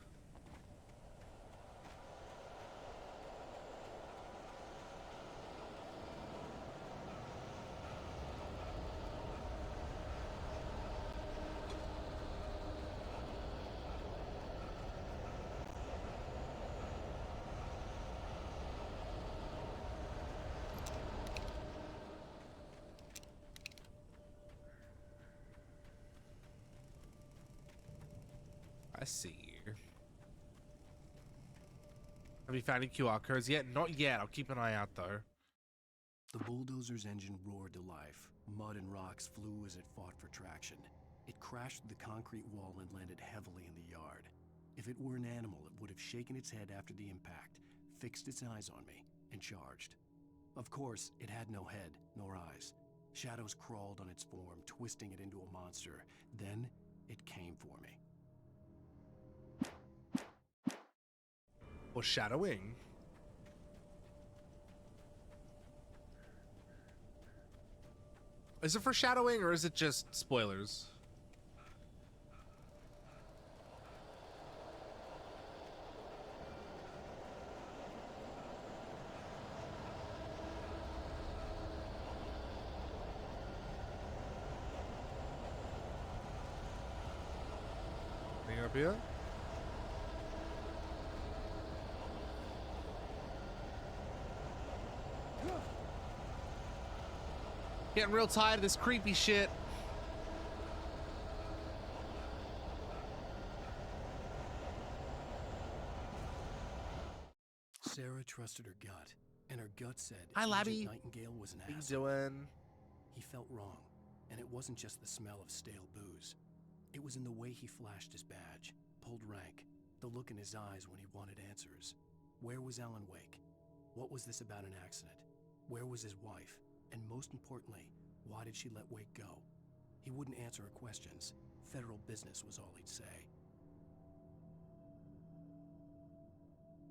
S1: I see you. Have you found any QR codes yet? Not yet. I'll keep an eye out though.
S5: The bulldozer's engine roared to life. Mud and rocks flew as it fought for traction. It crashed through the concrete wall and landed heavily in the yard. If it were an animal, it would have shaken its head after the impact, fixed its eyes on me, and charged. Of course, it had no head, nor eyes. Shadows crawled on its form, twisting it into a monster. Then, it came for me.
S1: Or shadowing. Is it foreshadowing or is it just spoilers? Anything up here? Getting real tired of this creepy shit.
S5: Sarah trusted her gut, and her gut said
S1: Hi, Labby.
S5: Agent Nightingale was an
S1: How you
S5: asshole.
S1: doing?
S5: He felt wrong, and it wasn't just the smell of stale booze. It was in the way he flashed his badge, pulled rank, the look in his eyes when he wanted answers. Where was Alan Wake? What was this about an accident? Where was his wife? And most importantly, why did she let Wake go? He wouldn't answer her questions. Federal business was all he'd say.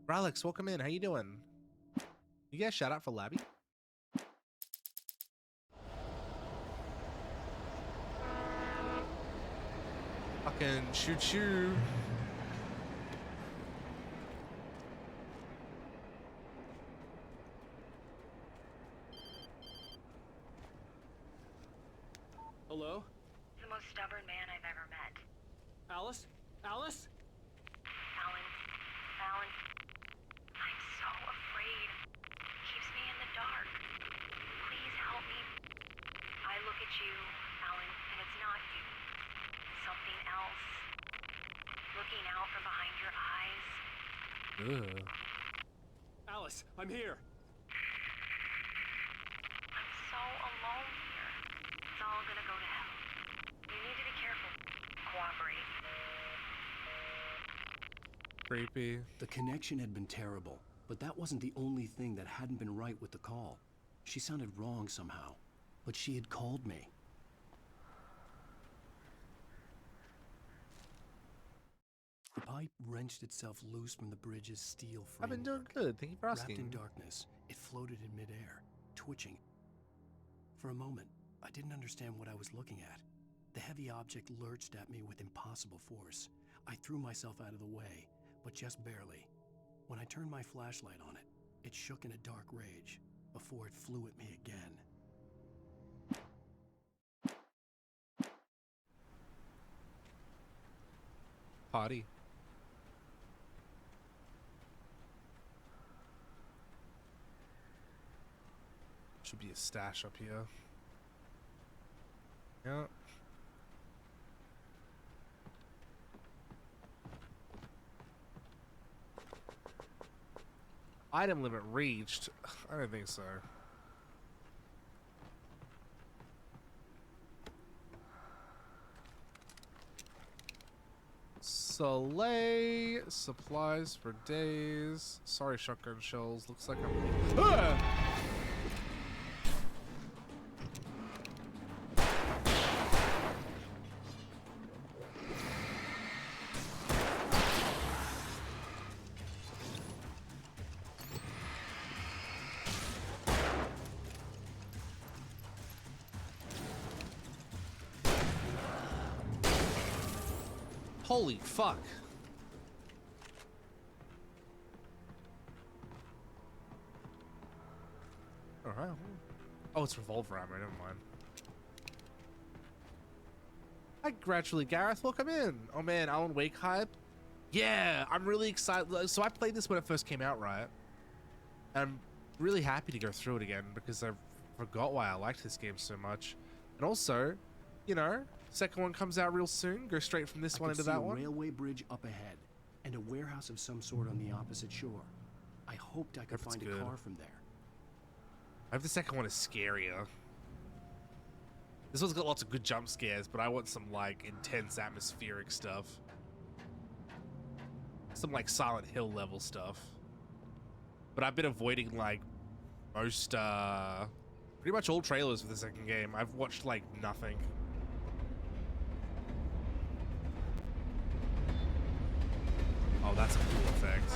S1: Alex, welcome in. How you doing? You guys shout out for Labby? Fucking choo-choo.
S17: Hello?
S3: The most stubborn man I've ever met.
S17: Alice? Alice?
S3: Alan, I'm so afraid. It keeps me in the dark. Please help me. I look at you, Alan, and it's not you. Something else. Looking out from behind your eyes.
S1: Ugh.
S17: Alice, I'm here.
S3: I'm so alone here.
S1: Creepy.
S5: The connection had been terrible, but that wasn't the only thing that hadn't been right with the call. She sounded wrong somehow, but she had called me. The pipe wrenched itself loose from the bridge's steel framework.
S1: I've been doing good. Thank you for asking.
S5: Wrapped in darkness, it floated in midair, twitching. For a moment, I didn't understand what I was looking at. The heavy object lurched at me with impossible force. I threw myself out of the way, but just barely. When I turned my flashlight on it, it shook in a dark rage before it flew at me again.
S1: Party. Should be a stash up here. Yeah. Item limit reached. I don't think so. Soleil, supplies for days. Sorry, shotgun shells. Looks like I'm. Ah! Holy fuck. Alright. Oh, it's revolver ammo, never mind. Hi, gradually, Gareth. Welcome in. Oh man, Alan Wake hype. Yeah, I'm really excited. So I played this when it first came out, right? And I'm really happy to go through it again because I forgot why I liked this game so much. And also, you know, second one comes out real soon. Go straight from this one into that one.
S5: A railway bridge up ahead and a warehouse of some sort on the opposite shore. I hoped I could find a car from there.
S1: I hope the second one is scarier. This one's got lots of good jump scares, but I want some like intense atmospheric stuff. Some like Silent Hill level stuff. But I've been avoiding like most pretty much all trailers for the second game. I've watched like nothing. Oh, that's a cool effect.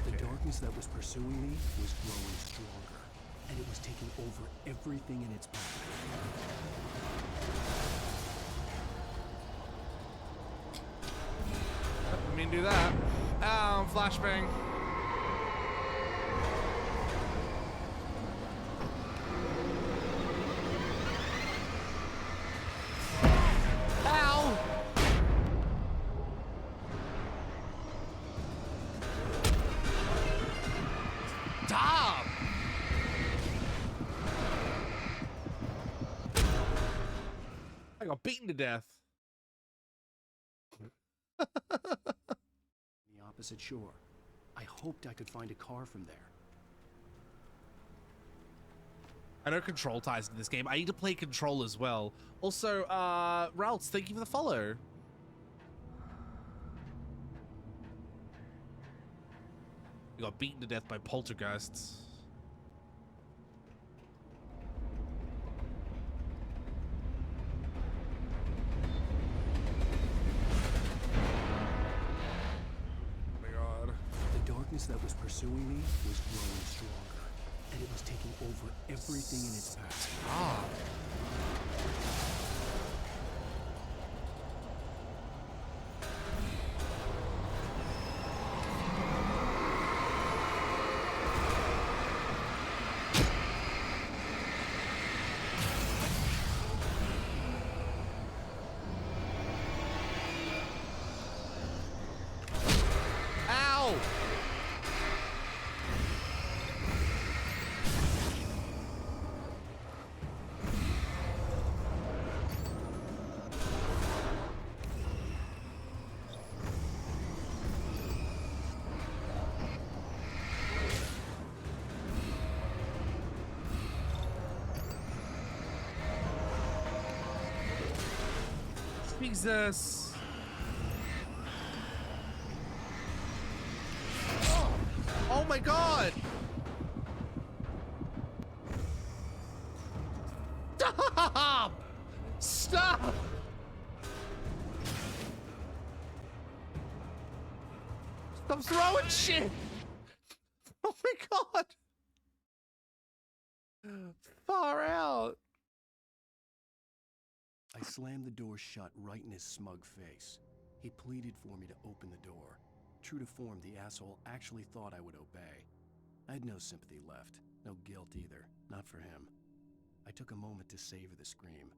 S5: The darkness that was pursuing me was growing stronger, and it was taking over everything in its path.
S1: Let me do that. Oh, flashbang. Ow! Stop! I got beaten to death.
S5: The opposite shore. I hoped I could find a car from there.
S1: I know Control ties into this game. I need to play Control as well. Also, Ralts, thank you for the follow. We got beaten to death by poltergeists. Oh my god.
S5: The darkness that was pursuing me was growing stronger, and it was taking over everything in its path.
S1: Ah. Ow! Jesus. Oh my God. Stop! Stop! Stop throwing shit! Oh my God! Far out.
S5: I slammed the door shut right in his smug face. He pleaded for me to open the door. True to form, the asshole actually thought I would obey. I had no sympathy left, no guilt either, not for him. I took a moment to savor the scream.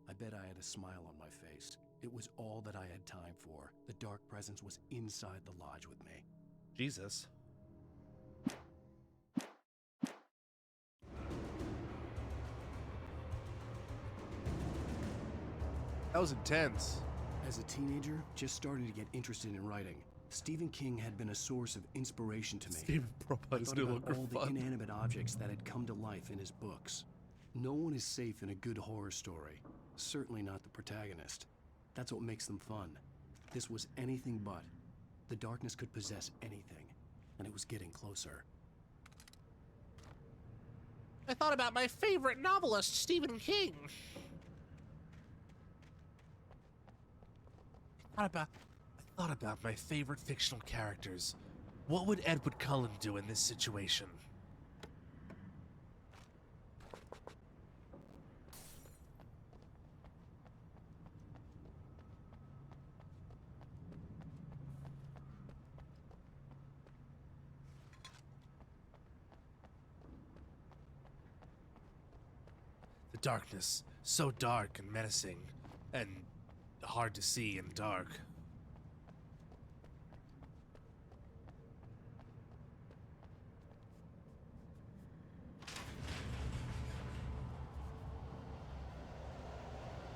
S5: I bet I had a smile on my face. It was all that I had time for. The dark presence was inside the lodge with me.
S1: Jesus. That was intense.
S5: As a teenager, just starting to get interested in writing. Stephen King had been a source of inspiration to me.
S1: Stephen
S5: I
S1: Propose
S5: thought
S1: no
S5: about
S1: longer
S5: all the
S1: fun.
S5: inanimate objects that had come to life in his books. No one is safe in a good horror story. Certainly not the protagonist. That's what makes them fun. This was anything but. The darkness could possess anything, and it was getting closer.
S1: I thought about my favorite novelist, Stephen King. I thought about my favorite fictional characters. What would Edward Cullen do in this situation? The darkness, so dark and menacing, and hard to see in dark.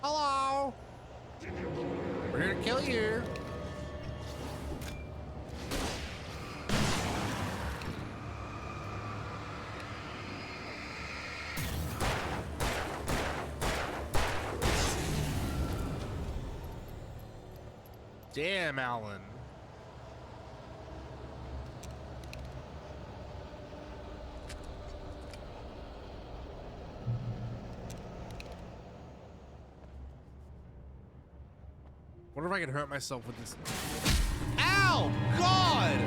S1: Hello! We're here to kill you! Damn, Alan. Wonder if I can hurt myself with this. Ow! God!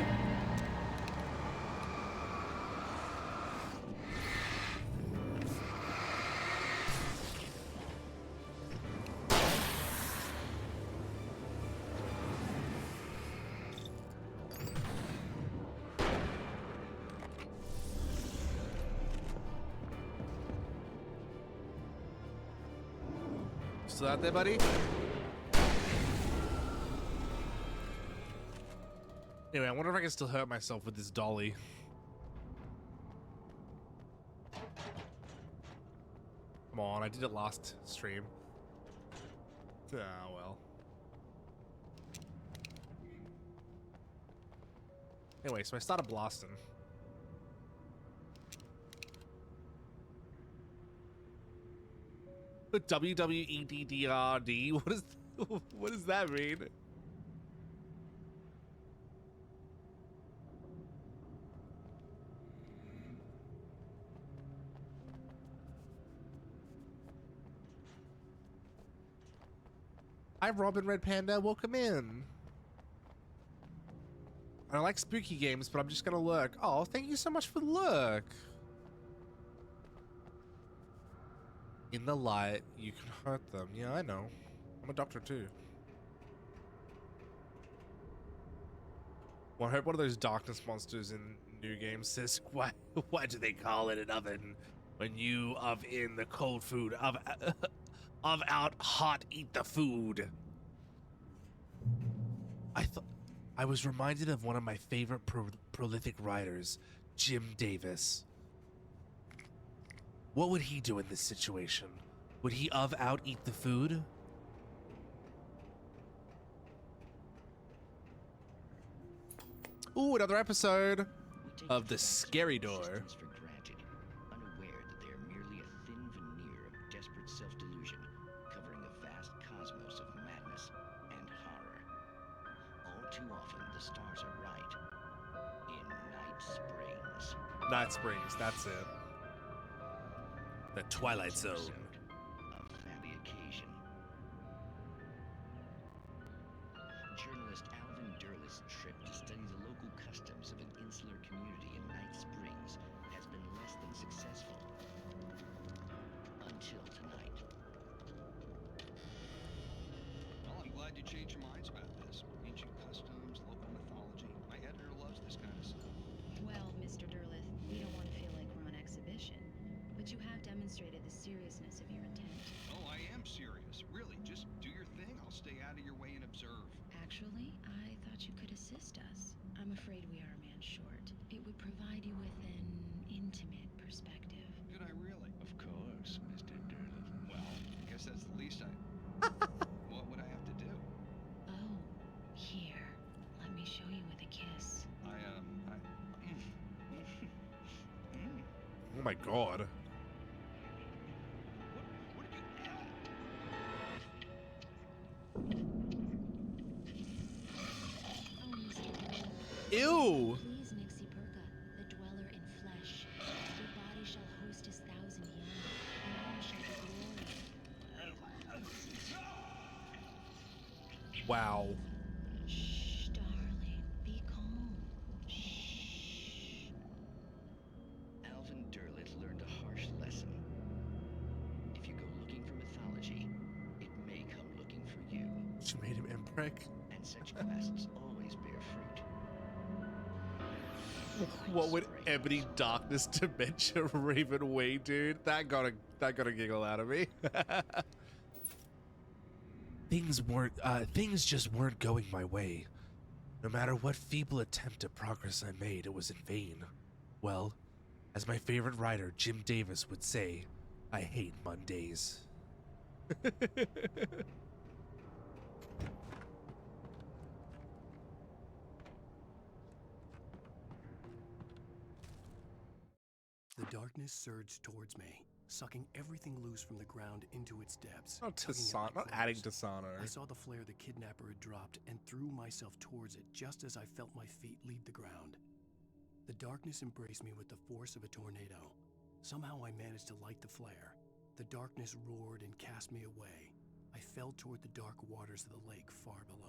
S1: Still out there, buddy? Anyway, I wonder if I can still hurt myself with this dolly. Come on, I did it last stream. Ah, well. Anyway, so I started blasting. WWEDDRD? What does that mean? Hi, Robin Red Panda. Welcome in. I like spooky games, but I'm just gonna lurk. Oh, thank you so much for the lurk. In the light, you can hurt them. Yeah, I know. I'm a doctor too. Well, I hope one of those darkness monsters in new games says, why do they call it an oven when you of in the cold food of out hot eat the food? I was reminded of one of my favorite prolific writers, Jim Davis. What would he do in this situation? Would he of out eat the food? Ooh, another episode of The Scary Door.
S10: For granted, unaware that they are merely a thin veneer of desperate self-delusion, covering a vast cosmos of madness. the stars are right. In Night Springs.
S1: Night Springs, that's it. The Twilight Zone.
S10: A family occasion. Journalist Alvin Derlis' trip to study the local customs of an insular community in Night Springs has been less than successful. Until tonight.
S18: Well, I'm glad you changed your minds about this. Ancient customs, local mythology. My editor loves this kind of stuff.
S19: Well, Mr. Derlith, we don't want to feel like we're on exhibition, but you have demonstrated the seriousness of your intent.
S18: Oh, I am serious. Really, just do your thing. I'll stay out of your way and observe.
S19: Actually, I thought you could assist us. I'm afraid we are a man short. It would provide you with an intimate perspective.
S18: Could I really?
S10: Of course, Mr. Derlith.
S18: Well, I guess that's the least I... What would I have to do?
S19: Oh, here. Let me show you with a kiss.
S1: Oh my god. Ew!
S19: Please, Nixie Perka, the dweller in flesh. Your body shall host his 1,000 young, and all shall be glory.
S1: Wow.
S19: Shh, darling, be calm. Shh.
S10: Alvin Derlith learned a harsh lesson. If you go looking for mythology, it may come looking for you.
S1: She made him imprick.
S10: And such quests always bear fruit.
S1: What would Ebony Darkness Dementia Raven weigh, dude? That got a giggle out of me. Things just weren't going my way. No matter what feeble attempt at progress I made, it was in vain. Well, as my favorite writer Jim Davis would say, I hate Mondays.
S5: The darkness surged towards me, sucking everything loose from the ground into its depths.
S1: Not
S5: tugging at
S1: Tasano,
S5: my
S1: not adding
S5: clothes.
S1: Tasano.
S5: I saw the flare the kidnapper had dropped and threw myself towards it just as I felt my feet leave the ground. The darkness embraced me with the force of a tornado. Somehow I managed to light the flare. The darkness roared and cast me away. I fell toward the dark waters of the lake far below.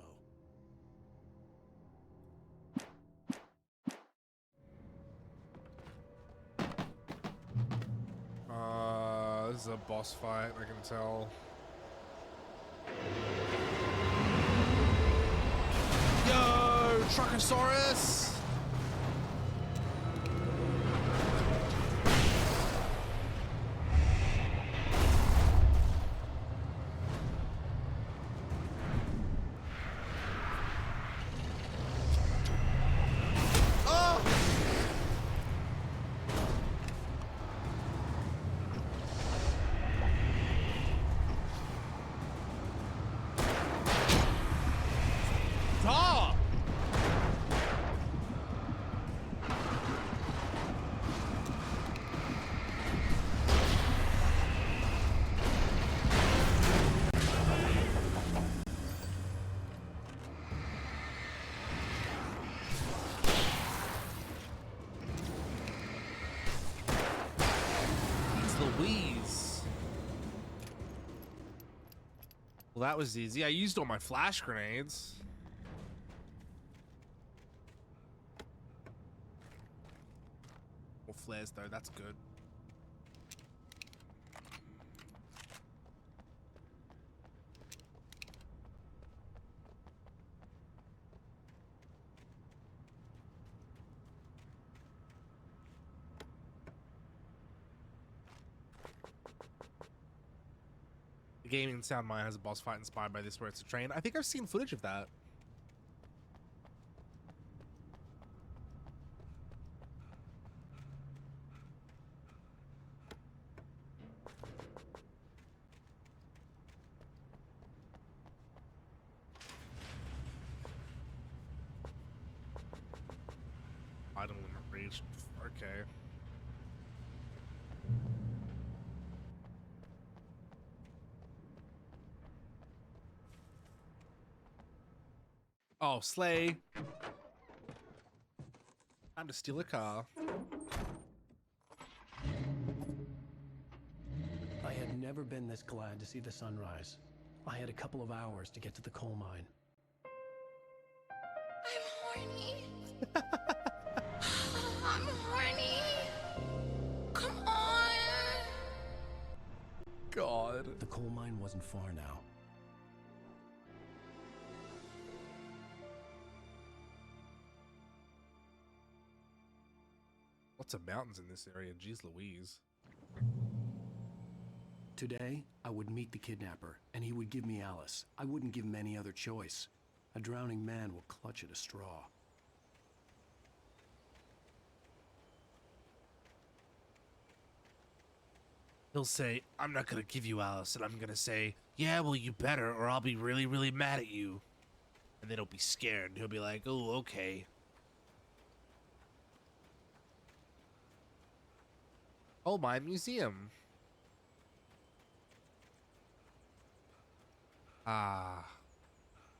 S1: This is a boss fight, I can tell. Yo, Truckosaurus! Louise. Well, that was easy. I used all my flash grenades. Well, flares though, that's good. The Gaming Sound Mine has a boss fight inspired by this where it's a train. I think I've seen footage of that. Item limit reached. Okay. Oh, Slay. Time to steal a car.
S5: I had never been this glad to see the sunrise. I had a couple of hours to get to the coal mine.
S20: I'm horny. I'm horny. Come on.
S1: God.
S5: The coal mine wasn't far now.
S1: Lots of mountains in this area. Jeez Louise.
S5: Today, I would meet the kidnapper, and he would give me Alice. I wouldn't give him any other choice. A drowning man will clutch at a straw.
S1: He'll say, I'm not gonna give you Alice, and I'm gonna say, yeah, well, you better, or I'll be really, really mad at you. And then he'll be scared, and he'll be like, oh, okay. Oh, my museum. Ah.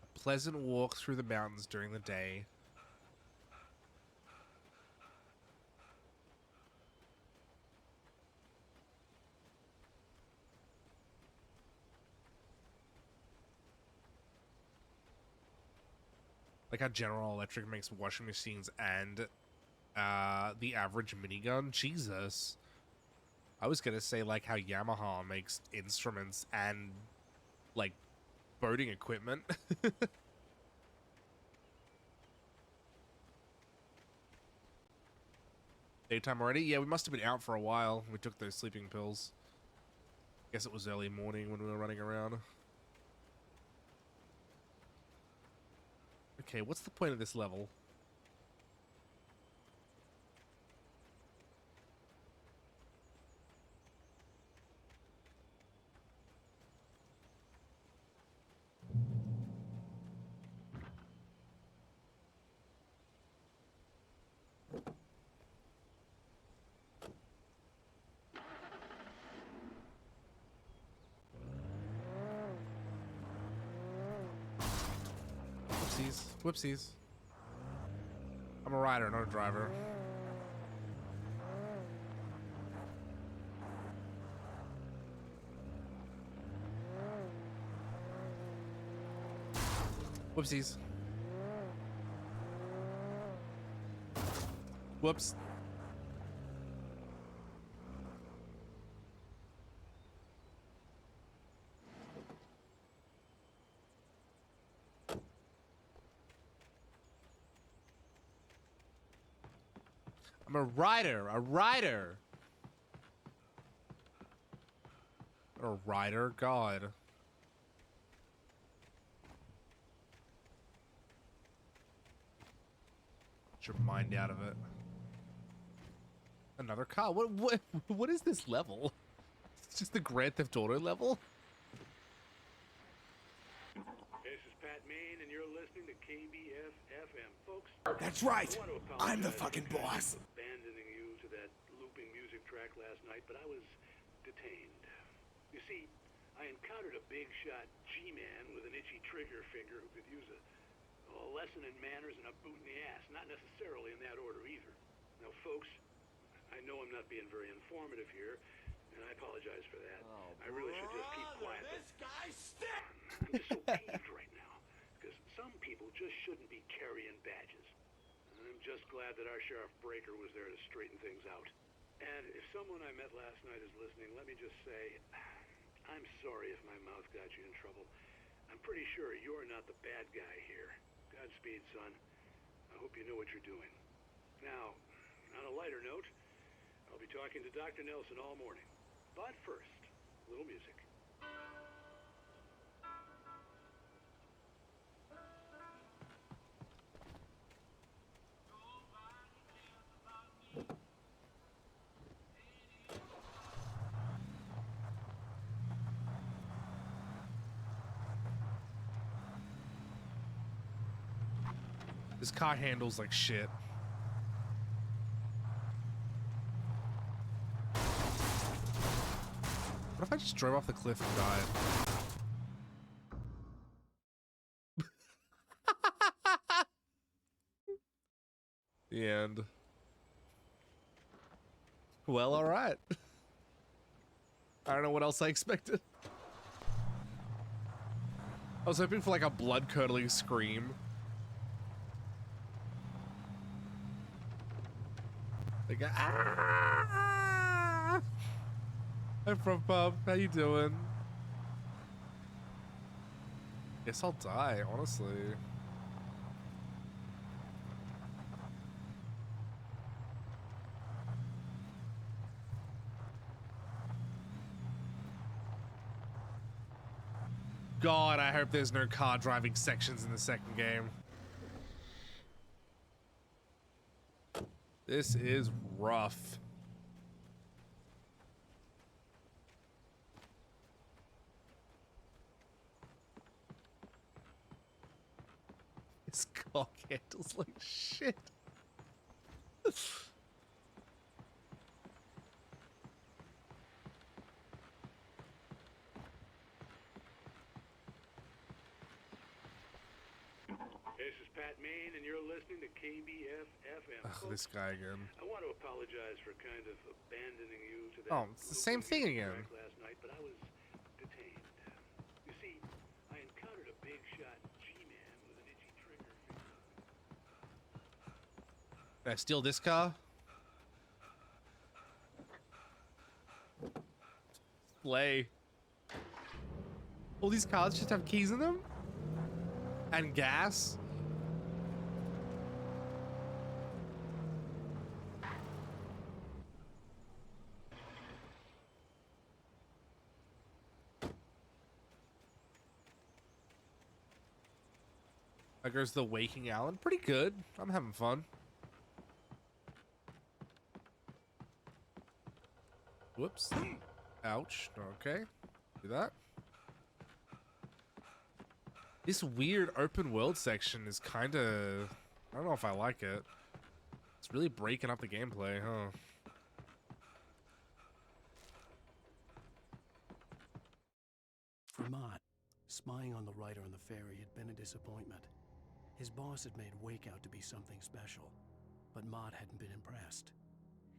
S1: A pleasant walk through the mountains during the day. Like how General Electric makes washing machines and the average minigun. Jesus. I was gonna say like how Yamaha makes instruments and like boating equipment. Daytime already? Yeah, we must have been out for a while. We took those sleeping pills. Guess it was early morning when we were running around. Okay, what's the point of this level? Whoopsies. Whoopsies. I'm a rider, not a driver. Whoopsies. Whoops. I'm a rider, a rider. A rider, God. Get your mind out of it. Another car. What is this level? It's just the Grand Theft Auto level?
S12: This is Pat Main, and you're listening to KBF-FM, folks.
S16: That's right.
S12: I want to
S16: I'm the
S12: apologize
S16: fucking
S12: for
S16: boss.
S12: abandoning you to that looping music track last night, but I was detained. You see, I encountered a big shot G-man with an itchy trigger finger who could use a lesson in manners and a boot in the ass. Not necessarily in that order either. Now, folks, I know I'm not being very informative here, and I apologize for that. I really should just keep quiet.
S16: This guy stinks!
S12: I'm just so peeved right now, because some people just shouldn't be carrying badges. And I'm just glad that our Sheriff Breaker was there to straighten things out. And if someone I met last night is listening, let me just say, I'm sorry if my mouth got you in trouble. I'm pretty sure you're not the bad guy here. Godspeed, son. I hope you know what you're doing. Now, on a lighter note, I'll be talking to Dr. Nelson all morning. But first, a little music.
S1: This car handles like shit. What if I just drove off the cliff and died? The end. Well, all right. I don't know what else I expected. I was hoping for like a blood-curdling scream. Like, ah! Hi, Frog Pub. How you doing? Guess I'll die, honestly. God, I hope there's no car driving sections in the second game. This is rough. This car handles like shit.
S12: This is Pat Main, and you're listening to KBF-FM.
S1: Ugh, this guy again.
S12: I want to apologize for kind of abandoning you to that.
S1: Oh, it's the same thing again.
S12: Last night, but I was detained. You see, I encountered a big shot G-man with an itchy trigger.
S1: Did I steal this car? Slay. All these cars just have keys in them? And gas? There goes the Waking Alan. Pretty good. I'm having fun. Whoops. Ouch. Okay. Do that. This weird open world section is kind of... I don't know if I like it. It's really breaking up the gameplay, huh?
S5: For Mott, spying on the writer on the ferry had been a disappointment. His boss had made Wake out to be something special, but Mott hadn't been impressed.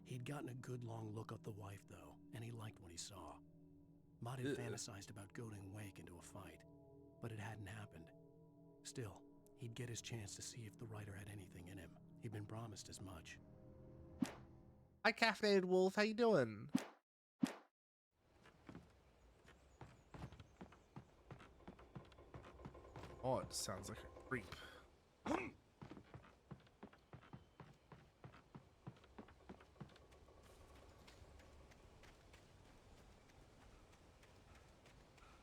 S5: He'd gotten a good long look at the wife, though, and he liked what he saw. Mott had fantasized about goading Wake into a fight, but it hadn't happened. Still, he'd get his chance to see if the writer had anything in him. He'd been promised as much.
S1: Hi, Caffeinated Wolf. How you doing? Oh, it sounds like a creep.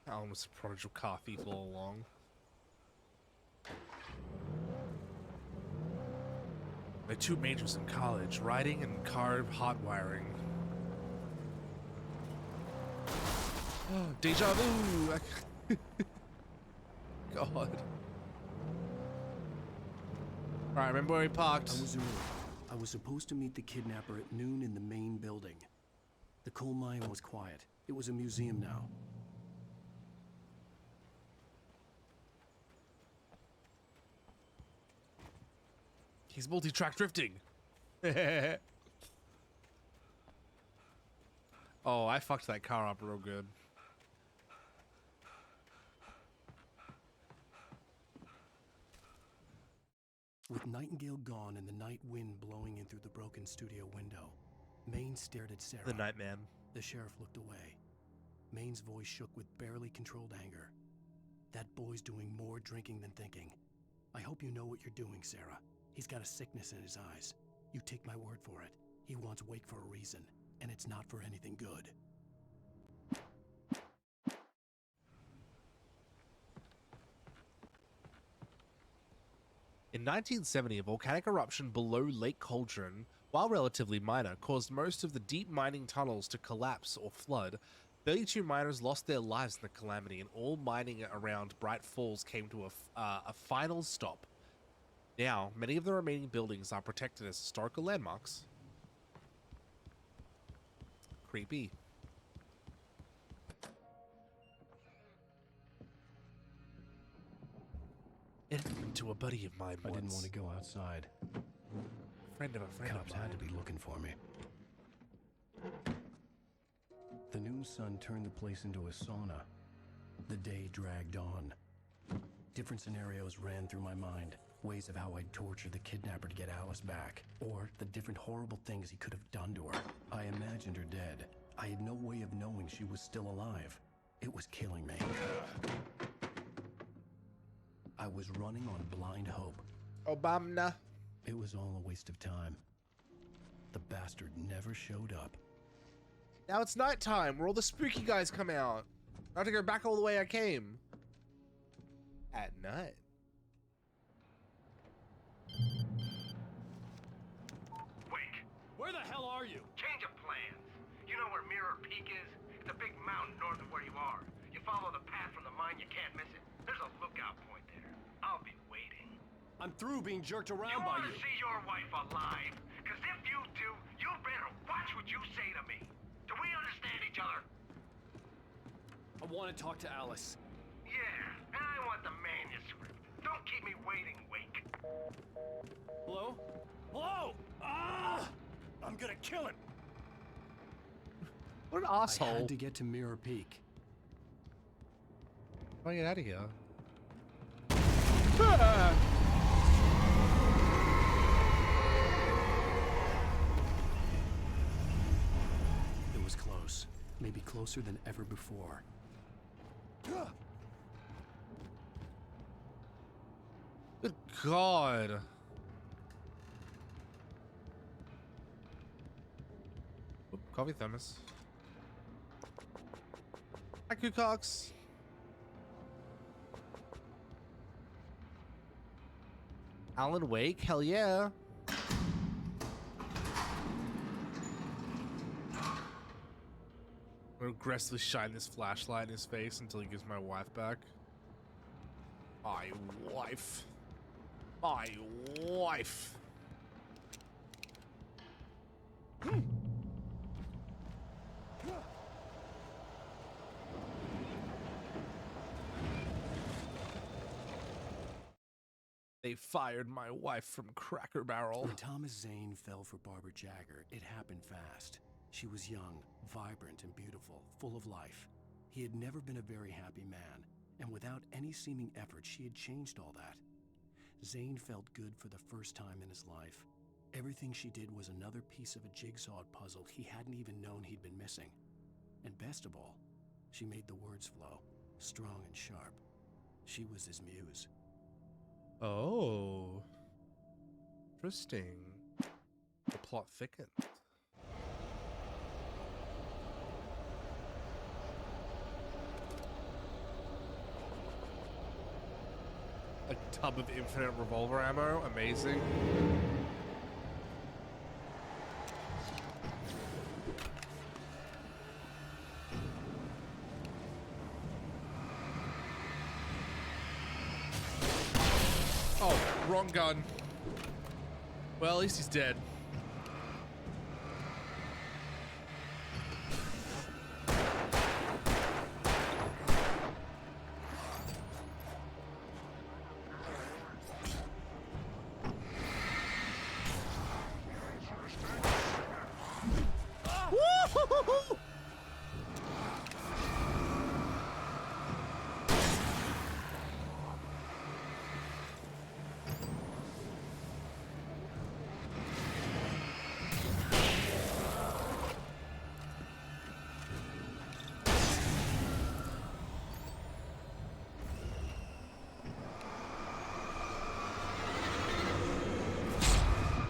S1: Alan was a prodigal car thief all along. My two majors in college, writing and car hot wiring. Deja vu! God. Alright, remember where we parked?
S5: I was early. I was supposed to meet the kidnapper at noon in the main building. The coal mine was quiet. It was a museum now.
S1: He's multi-track drifting. Oh, I fucked that car up real good.
S5: With Nightingale gone and the night wind blowing in through the broken studio window, Maine stared at Sarah.
S1: The Nightman.
S5: The sheriff looked away. Maine's voice shook with barely controlled anger. That boy's doing more drinking than thinking. I hope you know what you're doing, Sarah. He's got a sickness in his eyes. You take my word for it. He wants Wake for a reason, and it's not for anything good.
S1: In 1970, a volcanic eruption below Lake Cauldron, while relatively minor, caused most of the deep mining tunnels to collapse or flood. 32 miners lost their lives in the calamity, and all mining around Bright Falls came to a final stop. Now, many of the remaining buildings are protected as historical landmarks. Creepy. It happened to a buddy of mine once.
S5: I didn't want to go outside.
S1: Friend of a friend
S5: Cops
S1: of mine.
S5: had to be looking for me. The noon sun turned the place into a sauna. The day dragged on. Different scenarios ran through my mind. Ways of how I'd torture the kidnapper to get Alice back. Or the different horrible things he could have done to her. I imagined her dead. I had no way of knowing she was still alive. It was killing me. I was running on blind hope.
S1: Obama.
S5: It was all a waste of time. The bastard never showed up.
S1: Now it's nighttime where all the spooky guys come out. I have to go back all the way I came. At night.
S15: Wake, where the hell are you? Change of plans. You know where Mirror Peak is? It's a big mountain north of where you are. You follow the path from the mine, you can't miss it. There's a lookout point there. I'll be waiting.
S17: I'm through being jerked around by
S15: wanna
S17: you.
S15: see your wife alive? Because if you do, you better watch what you say to me. Do we understand each other?
S17: I want to talk to Alice.
S15: Yeah, and I want the manuscript. Don't keep me waiting, Wake.
S17: Hello? Hello? Ah! I'm gonna kill him.
S1: What an asshole.
S5: I had to get to Mirror Peak.
S1: How do I get out of here?
S5: It was close. Maybe closer than ever before.
S1: Good God. Oop, coffee thermos. Hi, Cox. Alan Wake, hell yeah. I'm gonna aggressively shine this flashlight in his face until he gives my wife back. My wife. My wife. They fired my wife from Cracker Barrel.
S5: When Thomas Zane fell for Barbara Jagger, it happened fast. She was young, vibrant, and beautiful, full of life. He had never been a very happy man, and without any seeming effort, she had changed all that. Zane felt good for the first time in his life. Everything she did was another piece of a jigsaw puzzle he hadn't even known he'd been missing. And best of all, she made the words flow, strong and sharp. She was his muse.
S1: Oh. Interesting. The plot thickens. A tub of infinite revolver ammo. Amazing. Oh, wrong gun. Well, at least he's dead. Woo-hoo-hoo-hoo!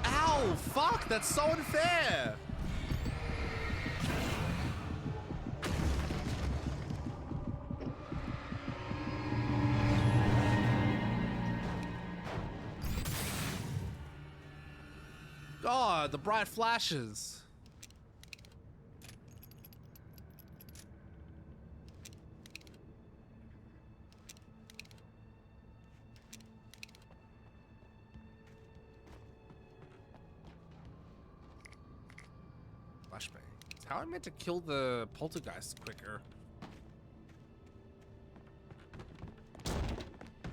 S1: Ow, fuck, that's so unfair. God, the bright flashes. Flashbang. How am I meant to kill the poltergeist quicker?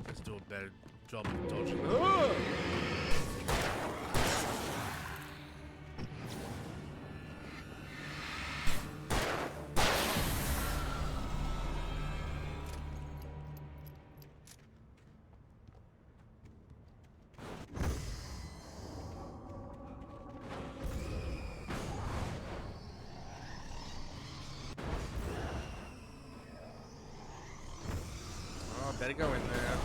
S1: Let's do a better job of dodging. Ah! Better go in there.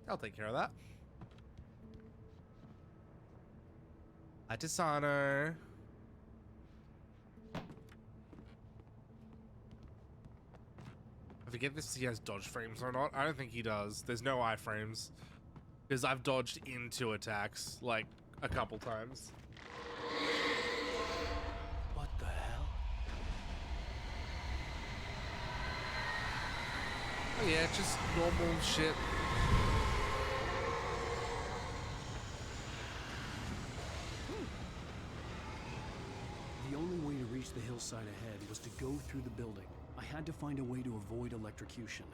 S1: I'll take care of that. A dishonor. I forget if he has dodge frames or not. I don't think he does. There's no iframes. Because I've dodged into attacks like a couple times.
S5: What the hell?
S1: Oh yeah, just normal shit.
S5: The only way to reach the hillside ahead was to go through the building. I had to find a way to avoid electrocution.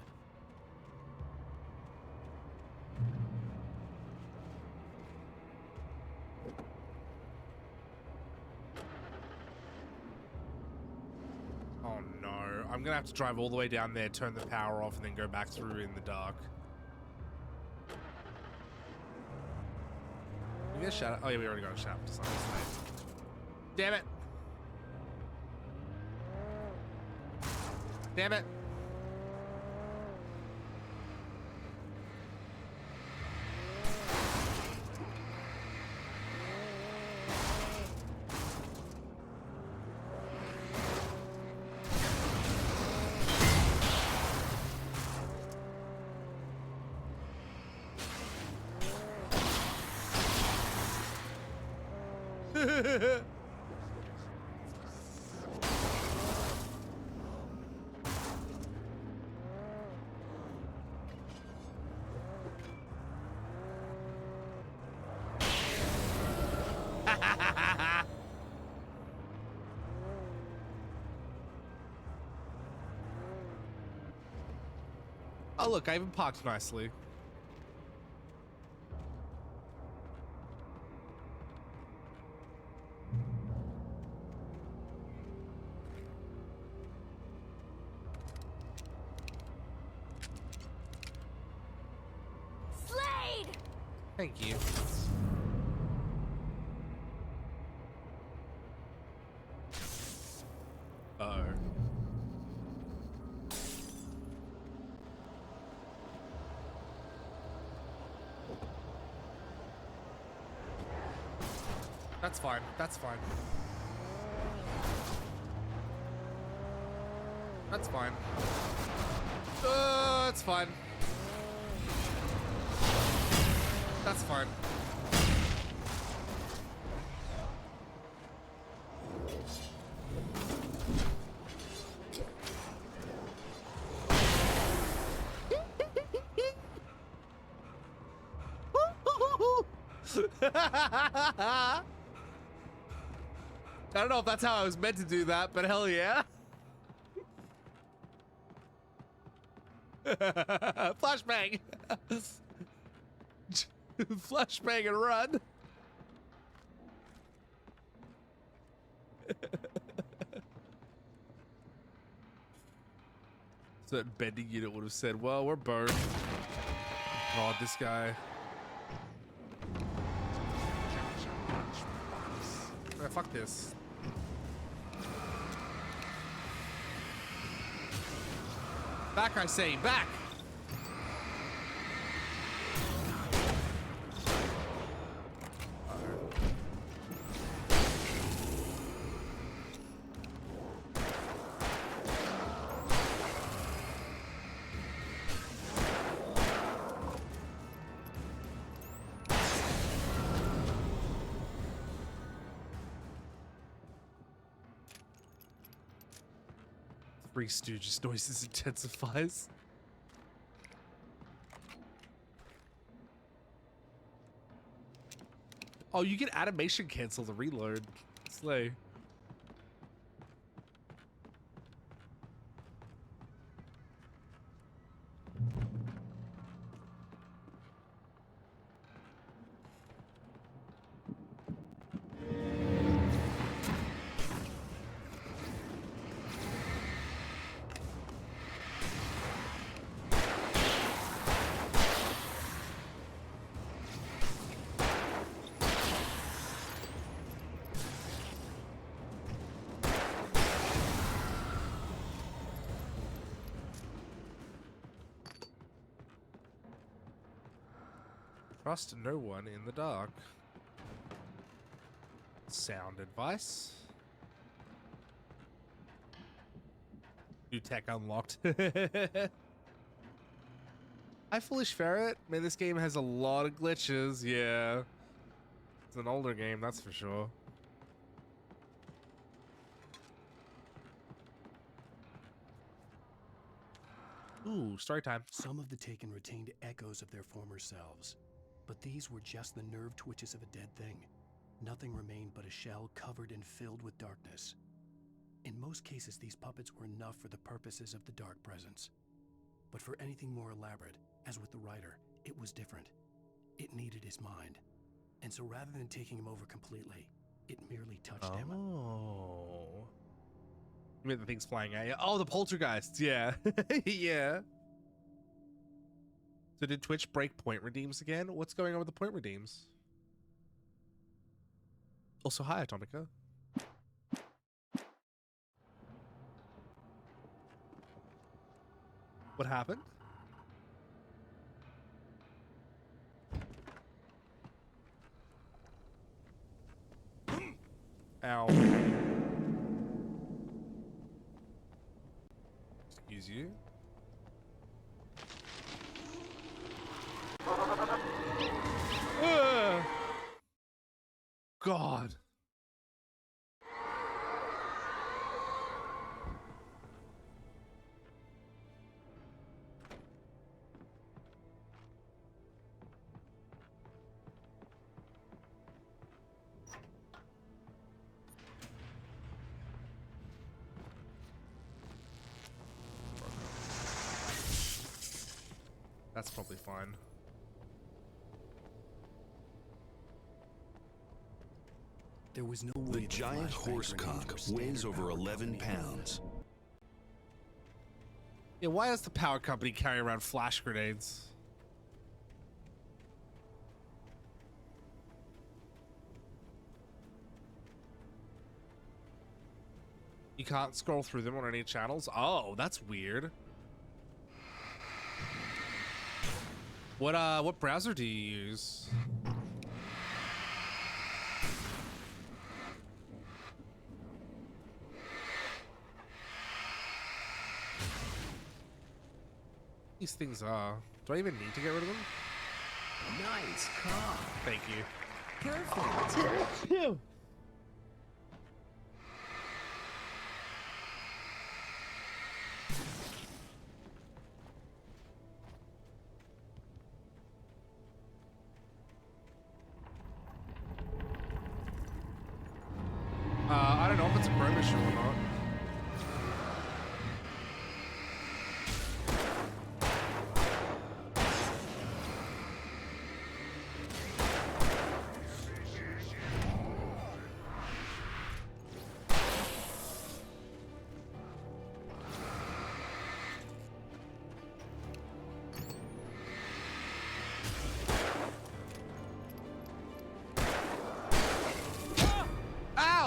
S1: Oh no, I'm gonna have to drive all the way down there, turn the power off, and then go back through in the dark. You get a shout out? Oh yeah, we already got a shout out. Damn it! Damn it! Oh look, I even parked nicely.
S20: Slade!
S1: Thank you. Uh-oh. That's fine. That's fine. That's fine. That's fine. That's fine. I don't know if that's how I was meant to do that, but hell yeah. Flashbang. Flashbang and run. So that bending unit would have said, well, we're burned. God, this guy. Fuck this. Back, I say, back. Three Stooges noises intensifies. Oh, you get animation cancel to reload. Slay. Trust no one in the dark. Sound advice. New tech unlocked. Hi, Foolish Ferret. Man, this game has a lot of glitches. Yeah. It's an older game, that's for sure. Ooh, story time.
S5: Some of the Taken retained echoes of their former selves, but these were just the nerve twitches of a dead thing. Nothing remained but a shell covered and filled with darkness. In most cases, these puppets were enough for the purposes of the Dark Presence. But for anything more elaborate, as with the writer, it was different. It needed his mind. And so rather than taking him over completely, it merely touched him.
S1: Oh. You mean the things flying at you? Oh, the poltergeists. Yeah. Yeah. So did Twitch break point redeems again? What's going on with the point redeems? Also, hi, Atomica. What happened? Ow. Excuse you. God. That's probably fine.
S5: There was no
S21: The
S5: way
S21: giant horse cock weighs over 11 pounds.
S1: Yeah, why does the power company carry around flash grenades? You can't scroll through them on any channels? Oh, that's weird. What browser do you use? These things are. Do I even need to get rid of them?
S4: Nice car.
S1: Thank you.
S4: Perfect.
S1: I don't know if it's a Chrome issue or not.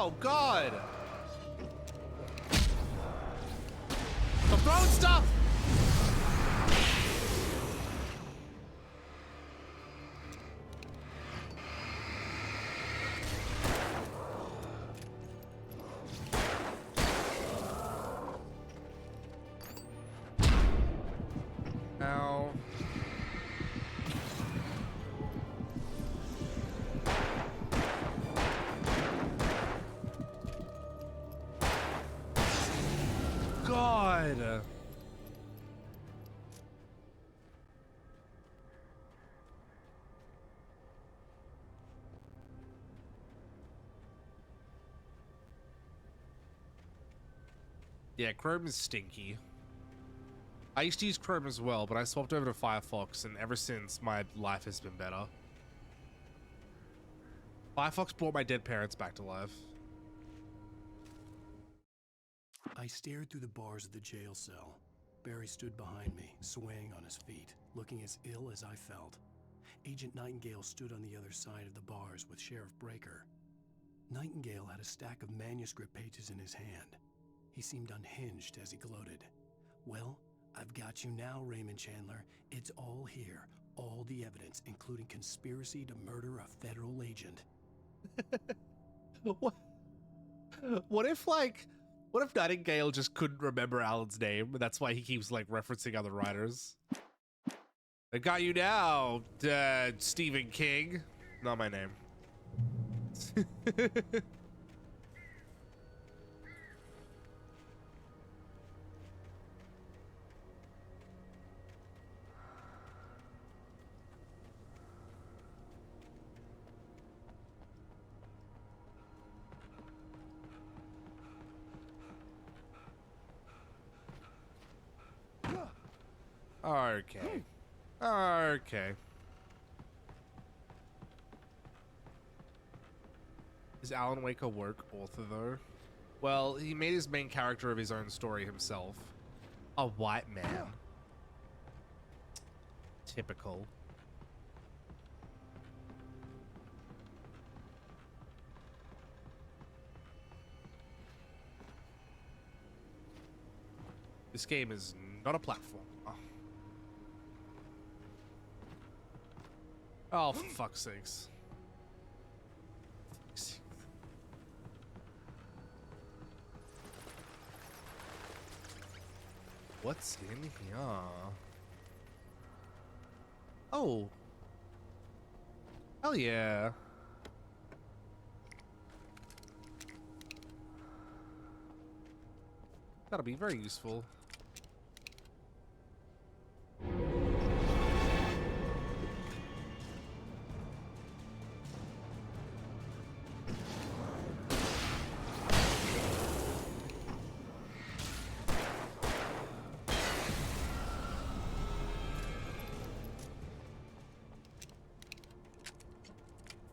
S1: Oh God! I'm throwing stuff! Ow. God. Yeah, Chrome is stinky. I used to use Chrome as well, but I swapped over to Firefox, and ever since, my life has been better. Firefox brought my dead parents back to life.
S5: I stared through the bars of the jail cell. Barry stood behind me, swaying on his feet, looking as ill as I felt. Agent Nightingale stood on the other side of the bars with Sheriff Breaker. Nightingale had a stack of manuscript pages in his hand. He seemed unhinged as he gloated. Well, I've got you now, Raymond Chandler. It's all here. all the evidence, including conspiracy to murder a federal agent.
S1: What if Nightingale just couldn't remember Alan's name, and that's why he keeps like referencing other writers? I got you now, Stephen King. Not my name. Okay. Okay. Is Alan Wake a work author, though? Well, he made his main character of his own story himself. A white man. Typical. This game is not a platform. Oh, for fuck's sakes. What's in here? Oh. Hell yeah. That'll be very useful.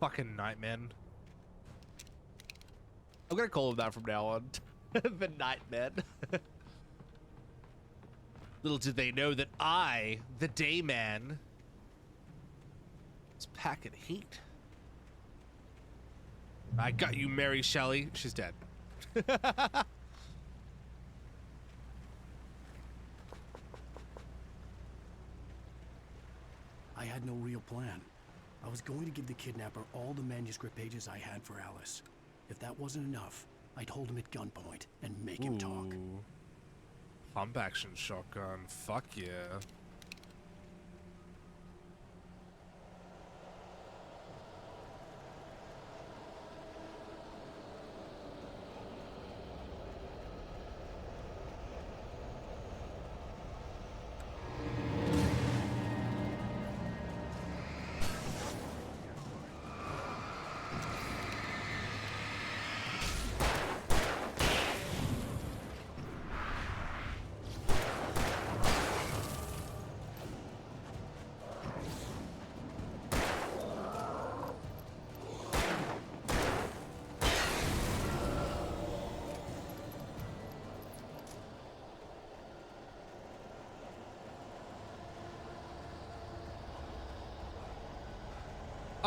S1: Fucking Nightman. I'm gonna call him that from now on. The Nightman. Little did they know that I, the Dayman, was packing heat. I got you, Mary Shelley. She's dead.
S5: I had no real plan. I was going to give the kidnapper all the manuscript pages I had for Alice. If that wasn't enough, I'd hold him at gunpoint and make him talk.
S1: Pump action shotgun. Fuck yeah.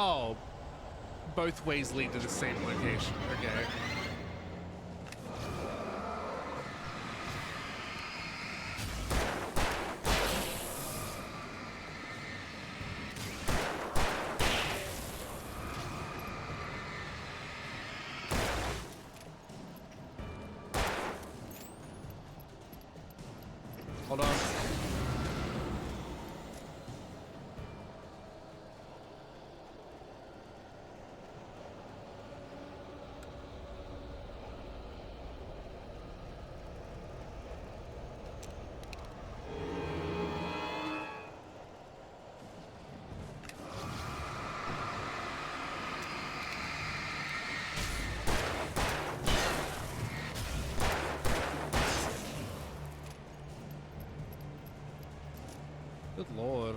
S1: Oh, both ways lead to the same location. Okay. Hold on. Good lord.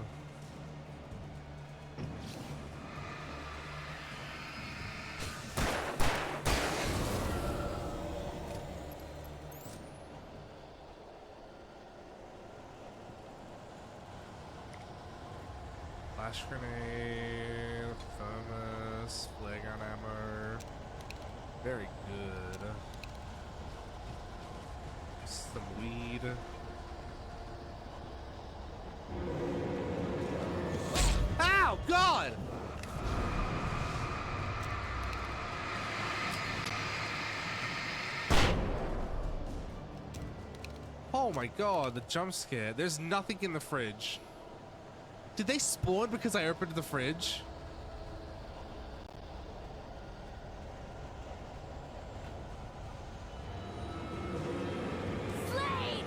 S1: Flash grenade, thermos, flare gun ammo. Very good. Some weed. God! Oh my God, the jump scare. There's nothing in the fridge. Did they spawn because I opened the fridge?
S20: Slade!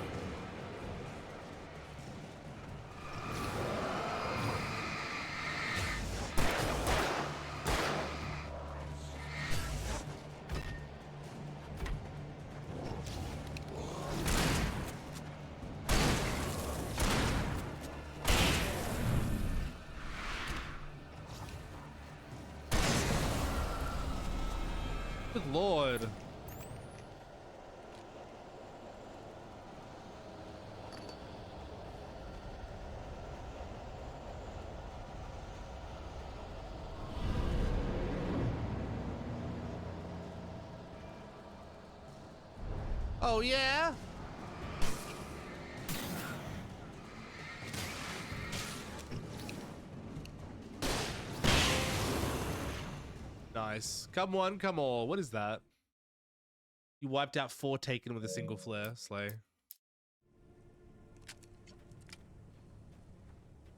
S1: Good Lord. Oh, yeah? Nice. Come on, come on. What is that? You wiped out 4 taken with a single flare. Slay.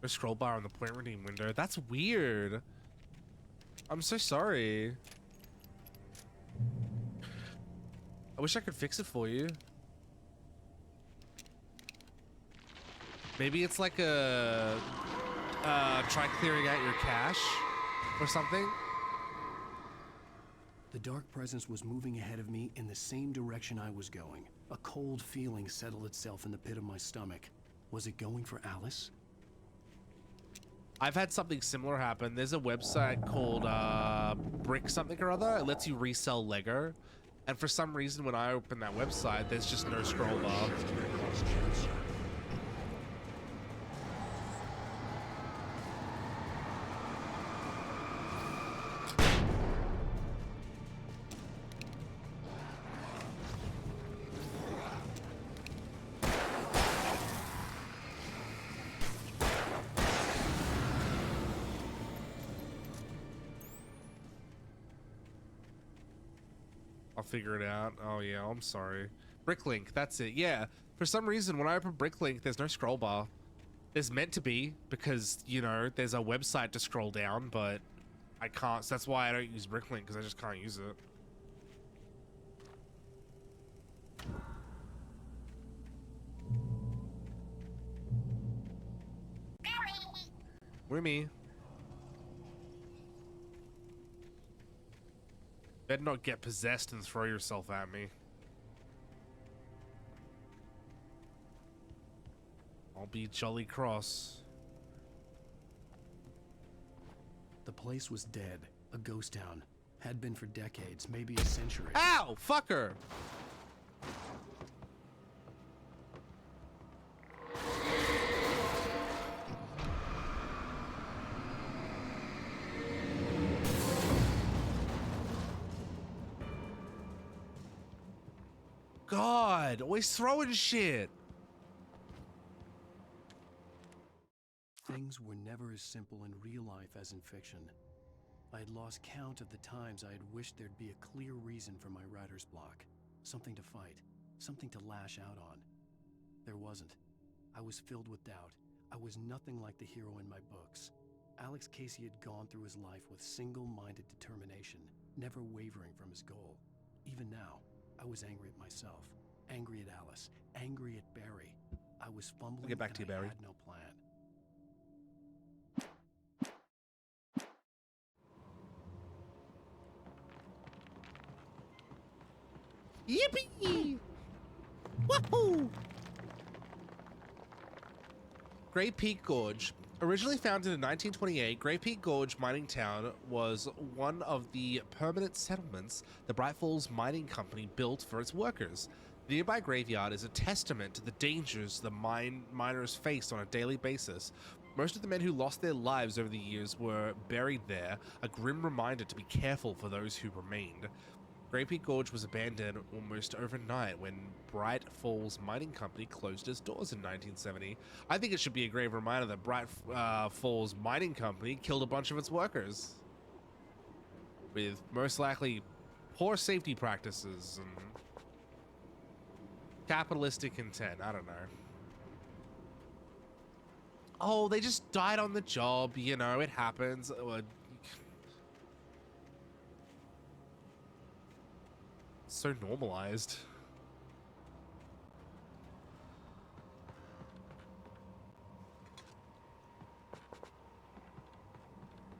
S1: There's scroll bar on the point redeem window. That's weird. I'm so sorry. I wish I could fix it for you. Maybe it's like a try clearing out your cache or something.
S5: The dark presence was moving ahead of me in the same direction I was going. A cold feeling settled itself in the pit of my stomach. Was it going for Alice?
S1: I've had something similar happen. There's a website called Brick something or other. It lets you resell Lego. And for some reason, when I open that website, there's just no scroll bar. I'll figure it out. Oh yeah, I'm sorry. Bricklink, that's it. Yeah, for some reason when I open Bricklink, there's no scroll bar. There's meant to be because, you know, there's a website to scroll down, but I can't. So that's why I don't use Bricklink, because I just can't use it. Wimmy. Better not get possessed and throw yourself at me. I'll be jolly cross.
S5: The place was dead. A ghost town. Had been for decades, maybe a century.
S1: Ow! Fucker! God, always throwing shit.
S5: Things were never as simple in real life as in fiction. I had lost count of the times I had wished there'd be a clear reason for my writer's block. Something to fight, something to lash out on. There wasn't. I was filled with doubt. I was nothing like the hero in my books. Alex Casey had gone through his life with single-minded determination, never wavering from his goal. Even now, I was angry at myself, angry at Alice, angry at Barry. I was fumbling.
S1: I'll get back to you, Barry.
S5: I had no plan.
S1: Yippee! Woohoo! Grey Peak Gorge. Originally founded in 1928, Grey Peak Gorge mining town was one of the permanent settlements the Bright Falls Mining Company built for its workers. The nearby graveyard is a testament to the dangers the miners face on a daily basis. Most of the men who lost their lives over the years were buried there, a grim reminder to be careful for those who remained. Great Peak Gorge was abandoned almost overnight when Bright Falls Mining Company closed its doors in 1970. I think it should be a grave reminder that Bright Falls Mining Company killed a bunch of its workers with most likely poor safety practices and capitalistic intent. I don't know. Oh, they just died on the job, you know, it happens. So normalized.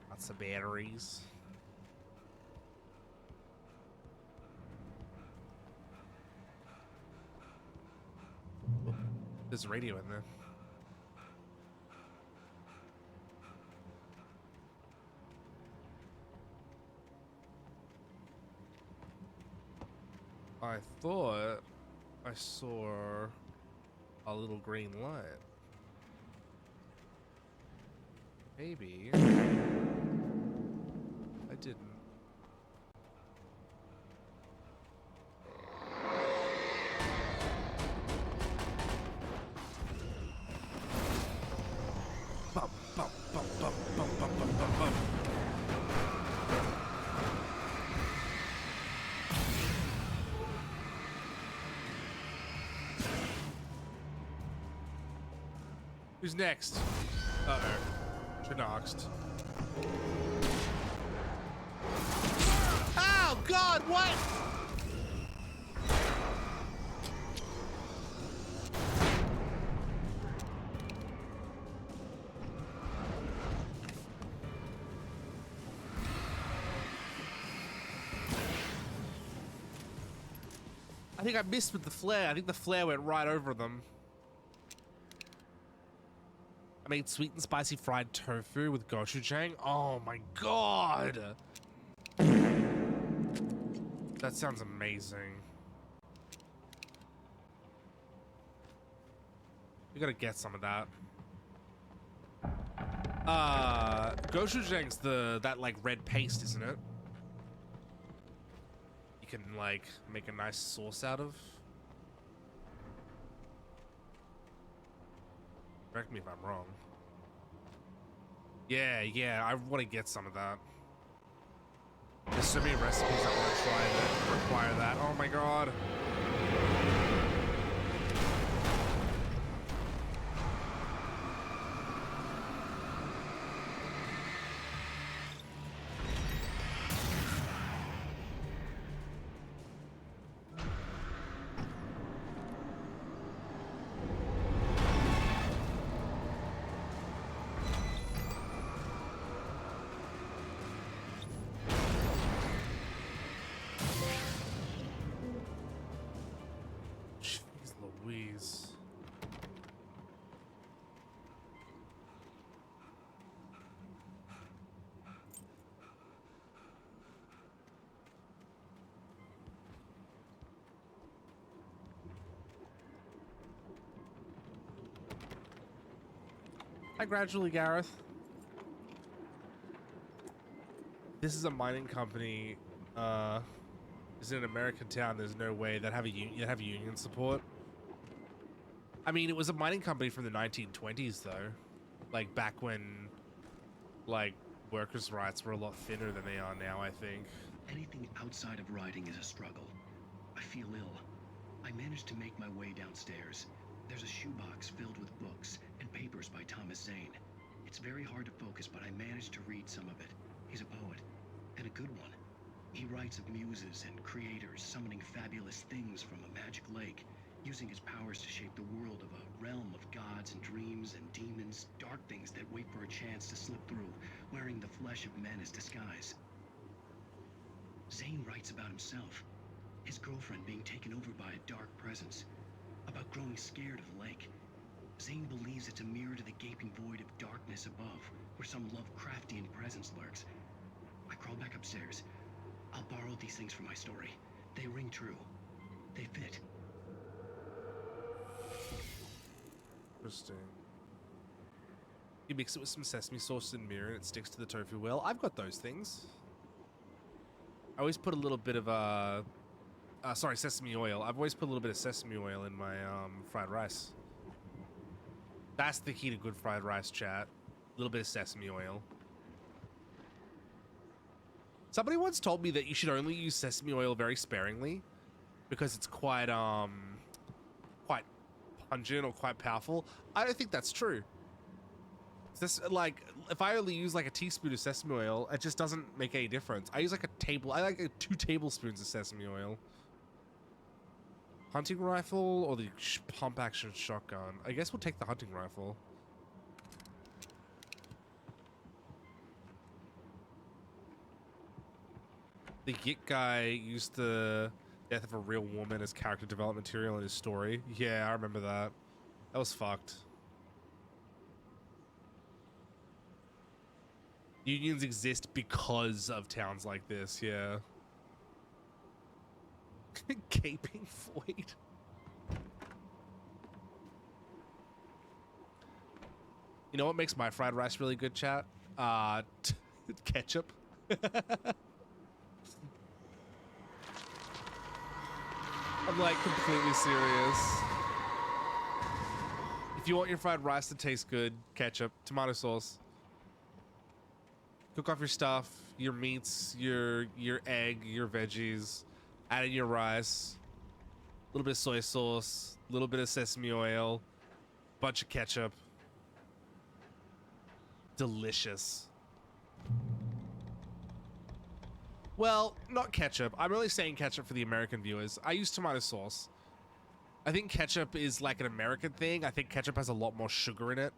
S1: Lots of batteries. Oh, there's a radio in there. I thought I saw a little green light. Maybe I didn't. Bum, bum, bum, bum, bum, bum, bum, bum, bum. Who's next? Uh-oh. Chinoxed. Oh, God, what? I think I missed with the flare. I think the flare went right over them. I made sweet and spicy fried tofu with gochujang. Oh my god! That sounds amazing. We gotta get some of that. Gochujang's that like red paste, isn't it? You can like make a nice sauce out of. Correct me if I'm wrong. Yeah, I want to get some of that. There's so many recipes I want to try that require that. Oh my god. Louise. Hi, gradually, Gareth. This is a mining company. Is in an American town. There's no way that have union support. I mean, it was a mining company from the 1920s, though. Like, back when, like, workers' rights were a lot thinner than they are now, I think.
S10: Anything outside of writing is a struggle. I feel ill. I managed to make my way downstairs. There's a shoebox filled with books and papers by Thomas Zane. It's very hard to focus, but I managed to read some of it. He's a poet, and a good one. He writes of muses and creators summoning fabulous things from a magic lake, using his powers to shape the world of a realm of gods and dreams and demons, dark things that wait for a chance to slip through, wearing the flesh of men as disguise. Zane writes about himself, his girlfriend being taken over by a dark presence, about growing scared of the lake. Zane believes it's a mirror to the gaping void of darkness above, where some Lovecraftian presence lurks. I crawl back upstairs. I'll borrow these things for my story. They ring true. They fit.
S1: Interesting. You mix it with some sesame sauce and mirror and it sticks to the tofu well. I've got those things. I always put a little bit of sorry, sesame oil. I've always put a little bit of sesame oil in my fried rice. That's the key to good fried rice, chat. A little bit of sesame oil. Somebody once told me that you should only use sesame oil very sparingly because it's quite pungent or quite powerful. I don't think that's true. This, like, if I only use like a teaspoon of sesame oil, it just doesn't make any difference. I use like I like 2 tablespoons of sesame oil. Hunting rifle or the pump action shotgun? I guess we'll take the hunting rifle. The Git guy used the death of a real woman as character development material in his story. Yeah, I remember that. That was fucked. Unions exist because of towns like this, yeah. Gaping void. You know what makes my fried rice really good, chat? Ketchup. I'm like completely serious. If you want your fried rice to taste good, ketchup, tomato sauce. Cook off your stuff, your meats, your egg, your veggies, add in your rice, a little bit of soy sauce, a little bit of sesame oil, bunch of ketchup. Delicious. Well, not ketchup. I'm really saying ketchup for the American viewers. I use tomato sauce. I think ketchup is like an American thing. I think ketchup has a lot more sugar in it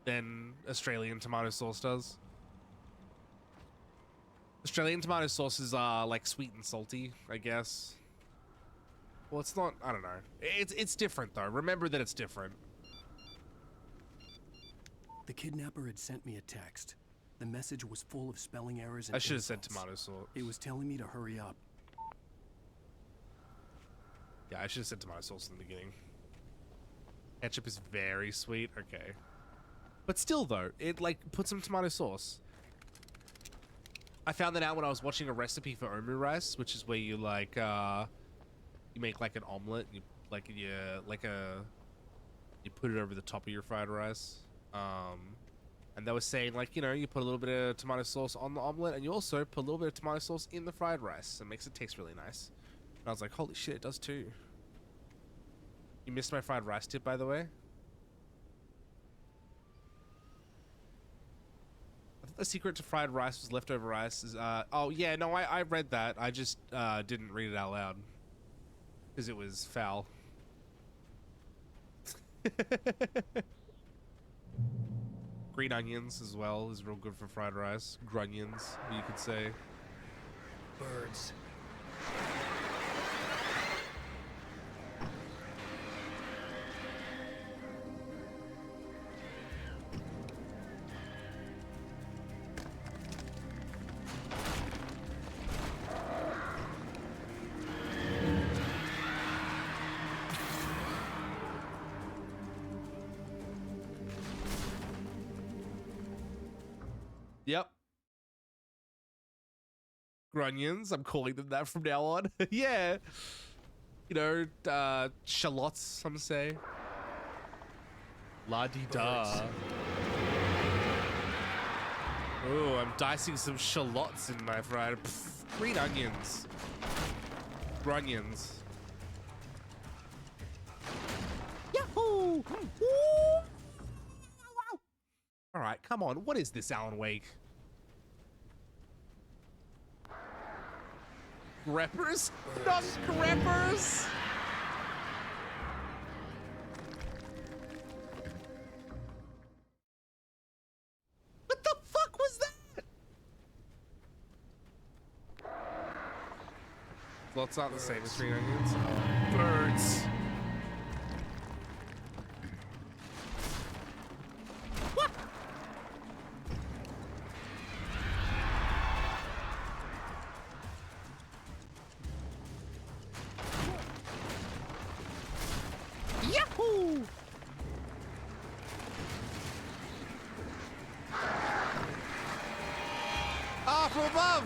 S1: than Australian tomato sauce does. Australian tomato sauce is like sweet and salty, I guess. Well, it's not, I don't know. It's different though. Remember that it's different.
S5: The kidnapper had sent me a text. The message was full of spelling errors and
S1: I should have said
S5: insults.
S1: tomato sauce.
S5: It was telling me to hurry up.
S1: Yeah, I should have said tomato sauce in the beginning. Ketchup is very sweet. Okay. But still though, it like put some tomato sauce. I found that out when I was watching a recipe for omu rice, which is where you like you make like an omelet, you put it over the top of your fried rice. And they were saying like, you know, you put a little bit of tomato sauce on the omelet and you also put a little bit of tomato sauce in the fried rice. It makes it taste really nice. And I was like, holy shit, it does too. You missed my fried rice tip, by the way. The secret to fried rice was leftover rice. Is oh yeah, no, I read that. I just didn't read it out loud because it was foul. Green onions as well is real good for fried rice. Grunions, you could say.
S4: Birds.
S1: Yep. Grunions, I'm calling them that from now on. Yeah. You know, shallots, some say. La-di-da. Oh, I'm dicing some shallots in my fried. Pff, green onions. Grunions. Yahoo! All right, come on. What is this, Alan Wake? Greppers? Not greppers! What the fuck was that? Lots aren't the same as green onions. Oh, birds. Yahoo! Ah, from above!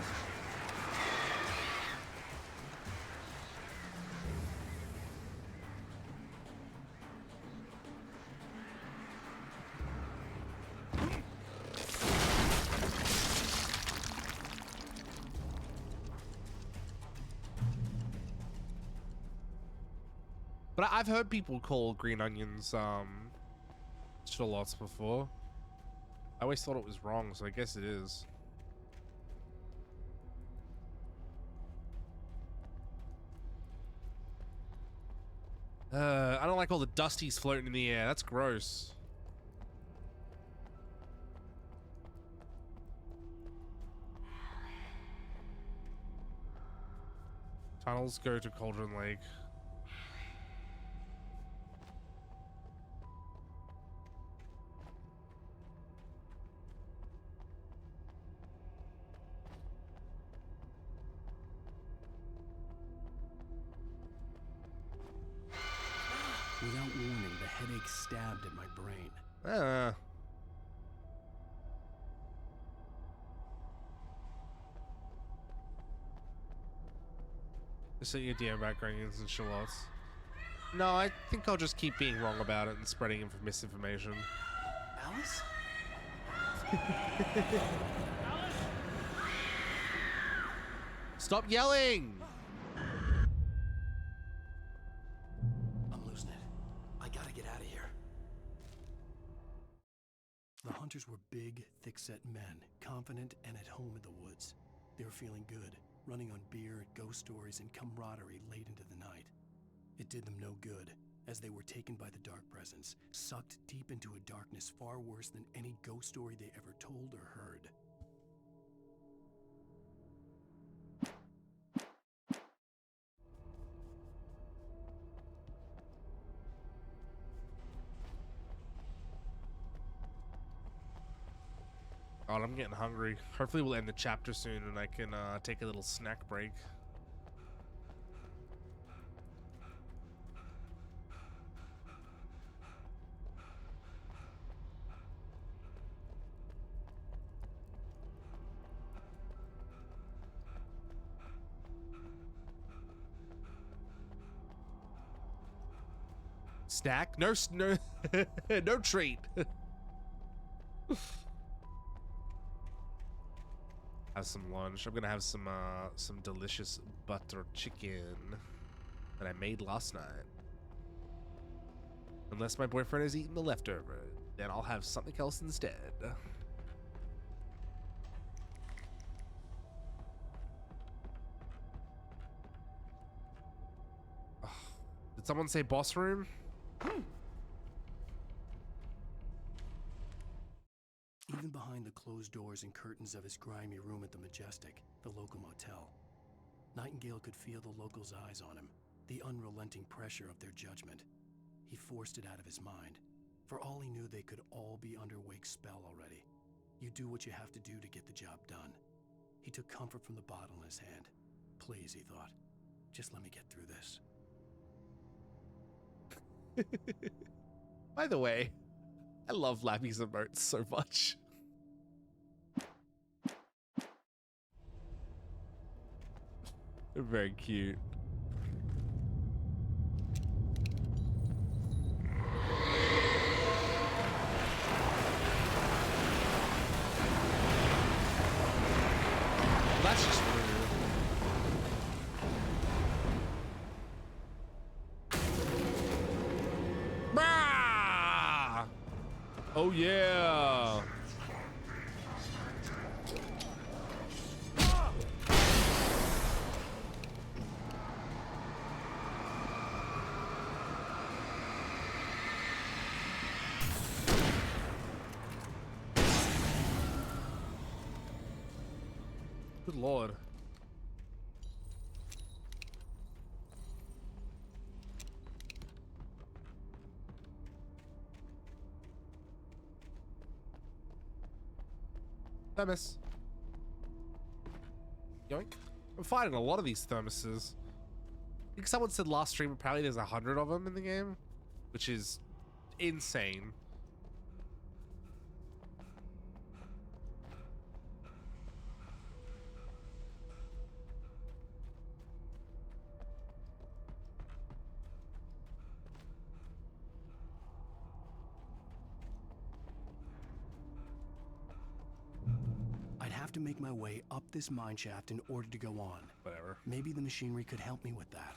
S1: But I've heard people call green onions shallots before. I always thought it was wrong, so I guess it is. I don't like all the dusties floating in the air. That's gross. Tunnels go to Cauldron Lake.
S5: Without warning, the headache stabbed at my brain.
S1: Just say your DM about onions and shallots. No, I think I'll just keep being wrong about it and spreading misinformation.
S5: Alice?
S1: Stop yelling!
S5: I'm losing it. I gotta get out of here. The hunters were big, thick-set men, confident and at home in the woods. They were feeling good, running on beer, ghost stories, and camaraderie late into the night. It did them no good, as they were taken by the dark presence, sucked deep into a darkness far worse than any ghost story they ever told or heard.
S1: God, I'm getting hungry. Hopefully we'll end the chapter soon and I can take a little snack break. Snack? No, no treat. Have some lunch. I'm gonna have some delicious butter chicken that I made last night. Unless my boyfriend has eaten the leftover, then I'll have something else instead. Did someone say boss room?
S5: Even behind the closed doors and curtains of his grimy room at the Majestic, the local motel, Nightingale could feel the locals' eyes on him, the unrelenting pressure of their judgment. He forced it out of his mind. For all he knew, they could all be under Wake's spell already. You do what you have to do to get the job done. He took comfort from the bottle in his hand. Please, he thought, just let me get through this.
S1: By the way, I love Lappy's emotes so much. They're very cute. That's just rude. Bah! Oh yeah. Good lord. Thermos. Yoink. I'm finding a lot of these thermoses. I think someone said last stream apparently there's 100 of them in the game, which is insane.
S5: I'd have to make my way up this mine shaft in order to go on.
S1: Whatever.
S5: Maybe the machinery could help me with that.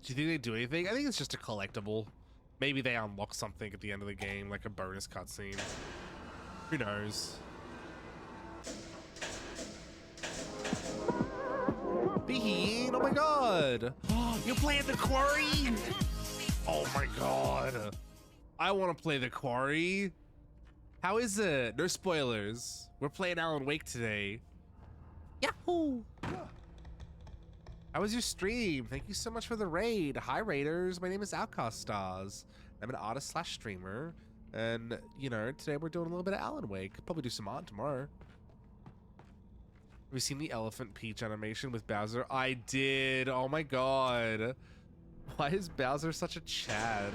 S1: you think they do anything? I think it's just a collectible. Maybe they unlock something at the end of the game, like a bonus cutscene. Who knows? Bean, oh my god! You're playing the Quarry? Oh my god. I want to play the Quarry. How is it? No spoilers. We're playing Alan Wake today. Yahoo! How was your stream? Thank you so much for the raid. Hi Raiders, my name is Outcast Stars. I'm an artist slash streamer. And, you know, today we're doing a little bit of Alan Wake. Probably do some art tomorrow. Have you seen the Elephant Peach animation with Bowser? I did. Oh my god. Why is Bowser such a Chad?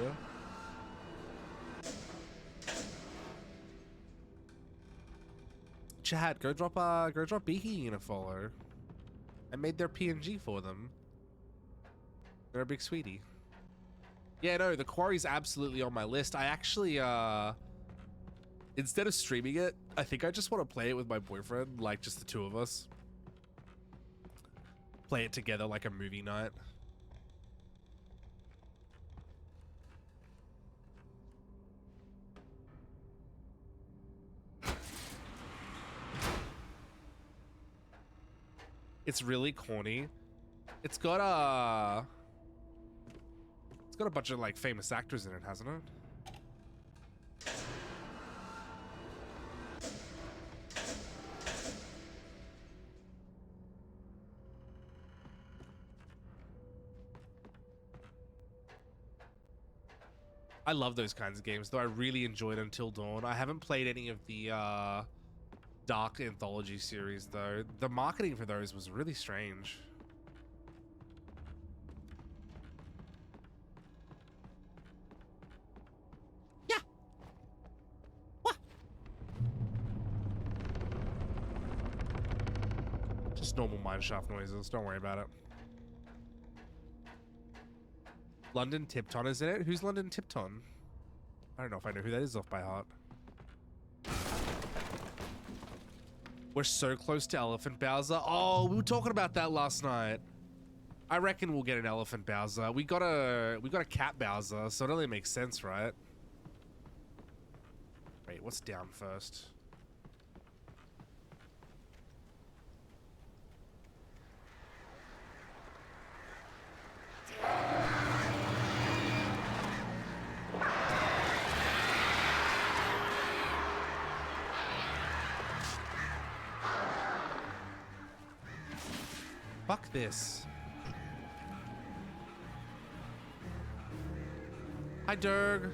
S1: Chad, go drop Beaky a follow. I made their PNG for them. They're a big sweetie. Yeah, no, the Quarry's absolutely on my list. I actually, instead of streaming it, I think I just want to play it with my boyfriend, like just the two of us. Play it together like a movie night. It's really corny. It's got a bunch of like famous actors in it, hasn't it? I love those kinds of games, though. I really enjoyed Until Dawn. I haven't played any of the Dark Anthology series, though. The marketing for those was really strange. Yeah. What? Just normal mineshaft noises. Don't worry about it. London Tipton is in it? Who's London Tipton? I don't know if I know who that is off by heart. We're so close to Elephant Bowser. Oh, we were talking about that last night. I reckon we'll get an Elephant Bowser. We got a Cat Bowser, so it only makes sense, right? Wait, what's down first? Fuck this. Hi, Durg.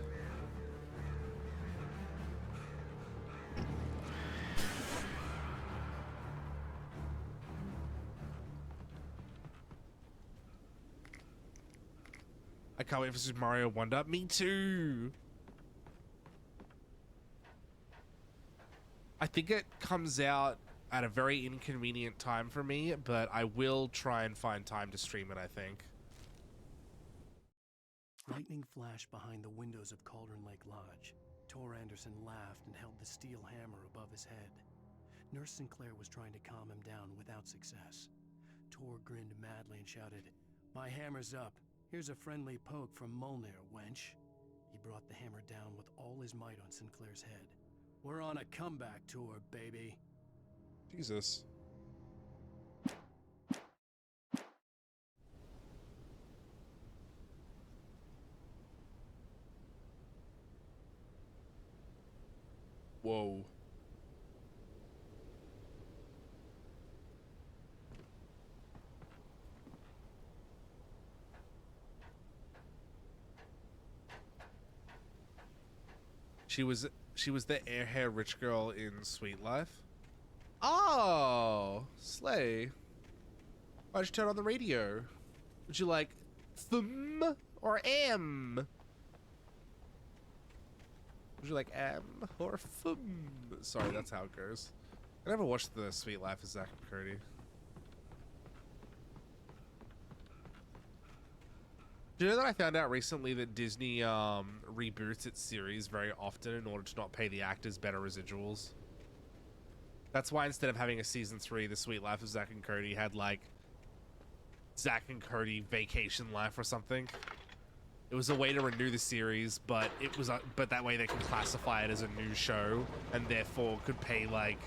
S1: I can't wait for Super Mario Wonder. Me too. I think it comes out at a very inconvenient time for me, but I will try and find time to stream it, I think.
S5: Lightning flashed behind the windows of Cauldron Lake Lodge. Tor Anderson laughed and held the steel hammer above his head. Nurse Sinclair was trying to calm him down without success. Tor grinned madly and shouted, "My hammer's up. Here's a friendly poke from Molnir, wench." He brought the hammer down with all his might on Sinclair's head. "We're on a comeback tour, baby."
S1: Jesus. Whoa. She was the airhair rich girl in Sweet Life. Oh, slay. Why'd you turn on the radio? Would you like thum or am? Would you like am or thum? Sorry, that's how it goes. I never watched The Sweet Life of Zack and Cody. Do you know that I found out recently that Disney reboots its series very often in order to not pay the actors better residuals? That's why instead of having a season 3, The Sweet Life of Zack and Cody had like Zack and Cody Vacation Life or something. It was a way to renew the series, but it was but that way they could classify it as a new show and therefore could pay like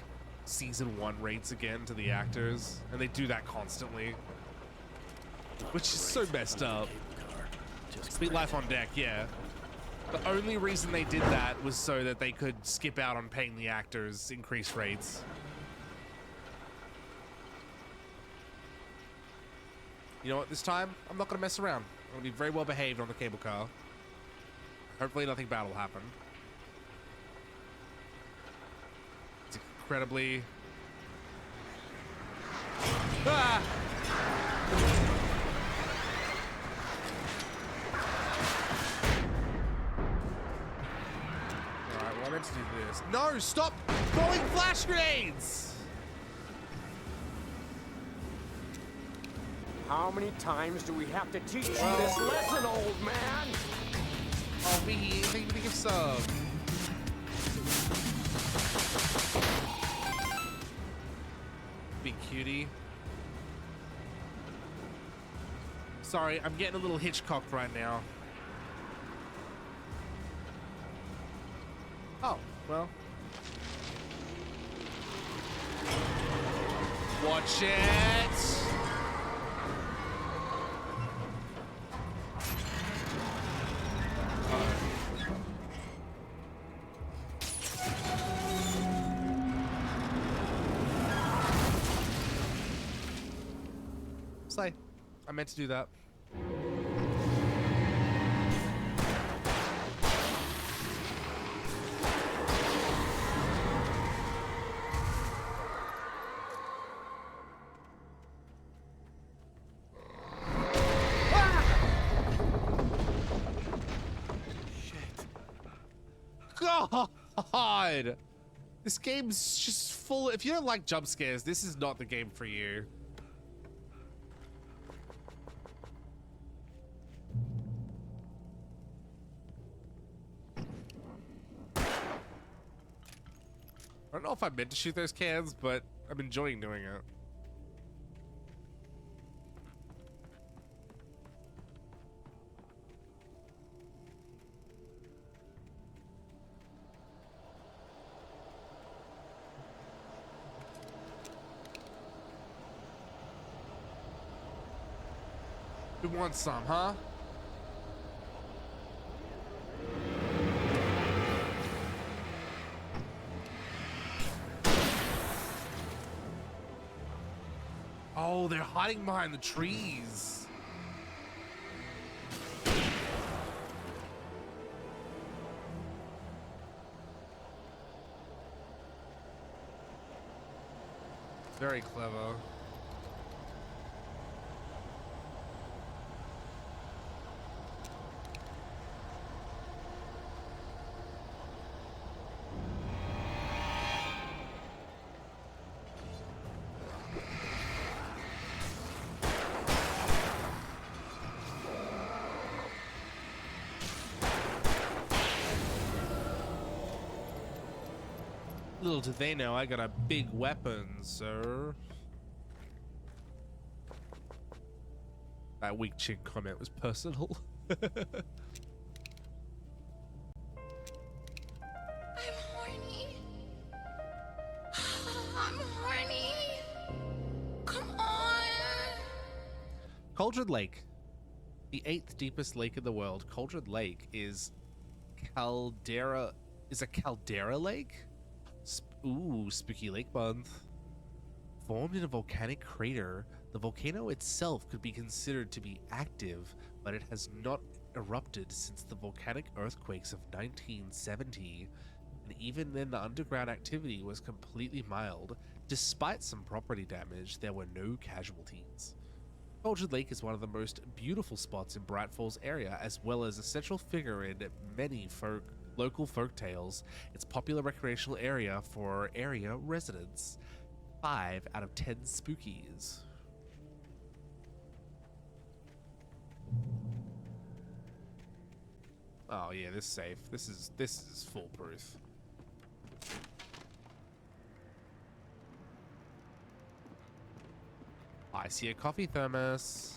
S1: season 1 rates again to the actors, and they do that constantly, which is so messed up. Speed Life on Deck, yeah. The only reason they did that was so that they could skip out on paying the actors increased rates. You know what, this time, I'm not gonna mess around. I'm gonna be very well behaved on the cable car. Hopefully nothing bad will happen. It's incredibly... Ah! Alright, well, I meant to do this. No, stop throwing flash grenades!
S8: How many times do we have to teach you this lesson, old man?
S1: Oh, me, thank you for the gift sub. Big cutie. Sorry, I'm getting a little Hitchcocked right now. Oh, well. Watch it! Slay. I meant to do that. God! This game's just full. If you don't like jump scares, this is not the game for you. I don't know if I meant to shoot those cans, but I'm enjoying doing it. Who wants some, huh? Oh, they're hiding behind the trees. Very clever. Little do they know, I got a big weapon, sir. That weak chick comment was personal.
S20: I'm horny. I'm horny. Come on.
S1: Cauldron Lake. The 8th deepest lake in the world. Cauldron Lake is Caldera. Is a caldera lake? Ooh, spooky lake month. Formed in a volcanic crater, the volcano itself could be considered to be active, but it has not erupted since the volcanic earthquakes of 1970, and even then the underground activity was completely mild. Despite some property damage, there were no casualties. Cauldron Lake is one of the most beautiful spots in Bright Falls area, as well as a central figure in many local folk tales. It's a popular recreational area for area residents. 5 out of 10 spookies. Oh yeah, this is safe. This is foolproof. I see a coffee thermos.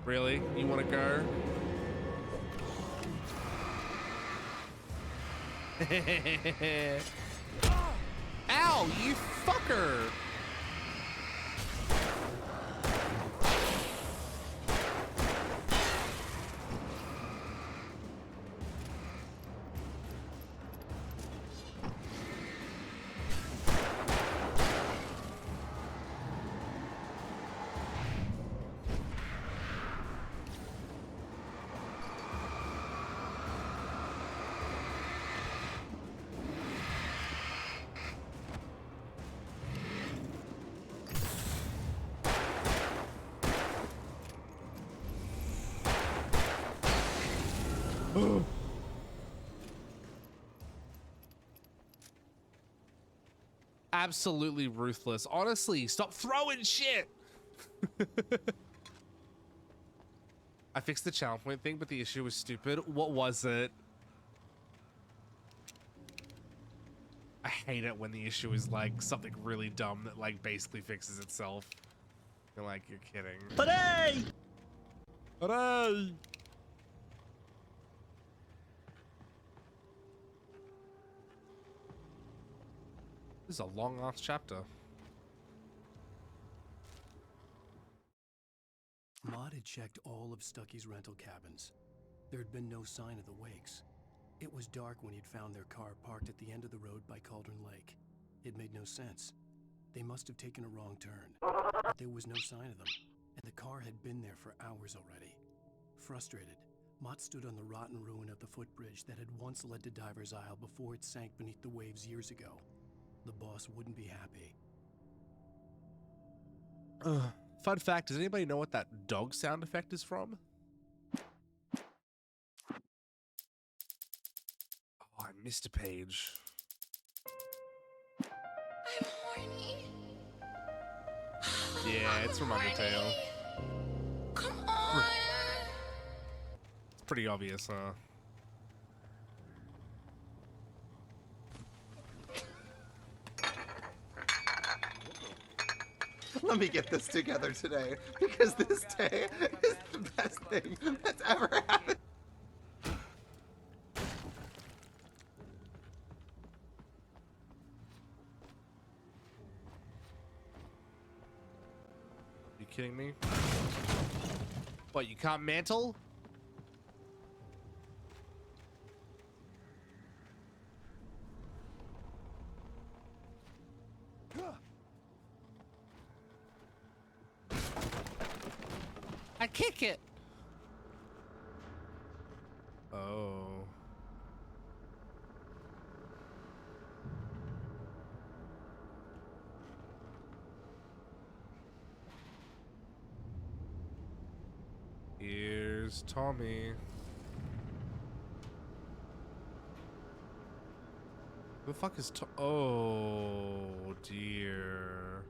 S1: Really? You want to go? Ow, you fucker! Absolutely ruthless. Honestly, stop throwing shit. I fixed the channel point thing, but the issue was stupid. What was it? I hate it when the issue is like something really dumb that like basically fixes itself. You're like, you're kidding.
S16: Hooray!
S1: Hooray! This is a long ass chapter.
S5: Maud had checked all of Stucky's rental cabins. There had been no sign of the Wakes. It was dark when he'd found their car parked at the end of the road by Cauldron Lake. It made no sense. They must have taken a wrong turn. But there was no sign of them, and the car had been there for hours already. Frustrated, Mott stood on the rotten ruin of the footbridge that had once led to Diver's Isle before it sank beneath the waves years ago. The boss wouldn't be happy.
S1: Fun fact, does anybody know what that dog sound effect is from? Oh, I missed a page.
S20: I'm horny.
S1: Yeah, it's from Undertale.
S20: Come on.
S1: It's pretty obvious, huh?
S13: Let me get this together today, because this day is the best thing that's ever happened.
S1: You kidding me? What, you can't mantle? I kick it. Oh. Here's Tommy. Who the fuck is Oh dear.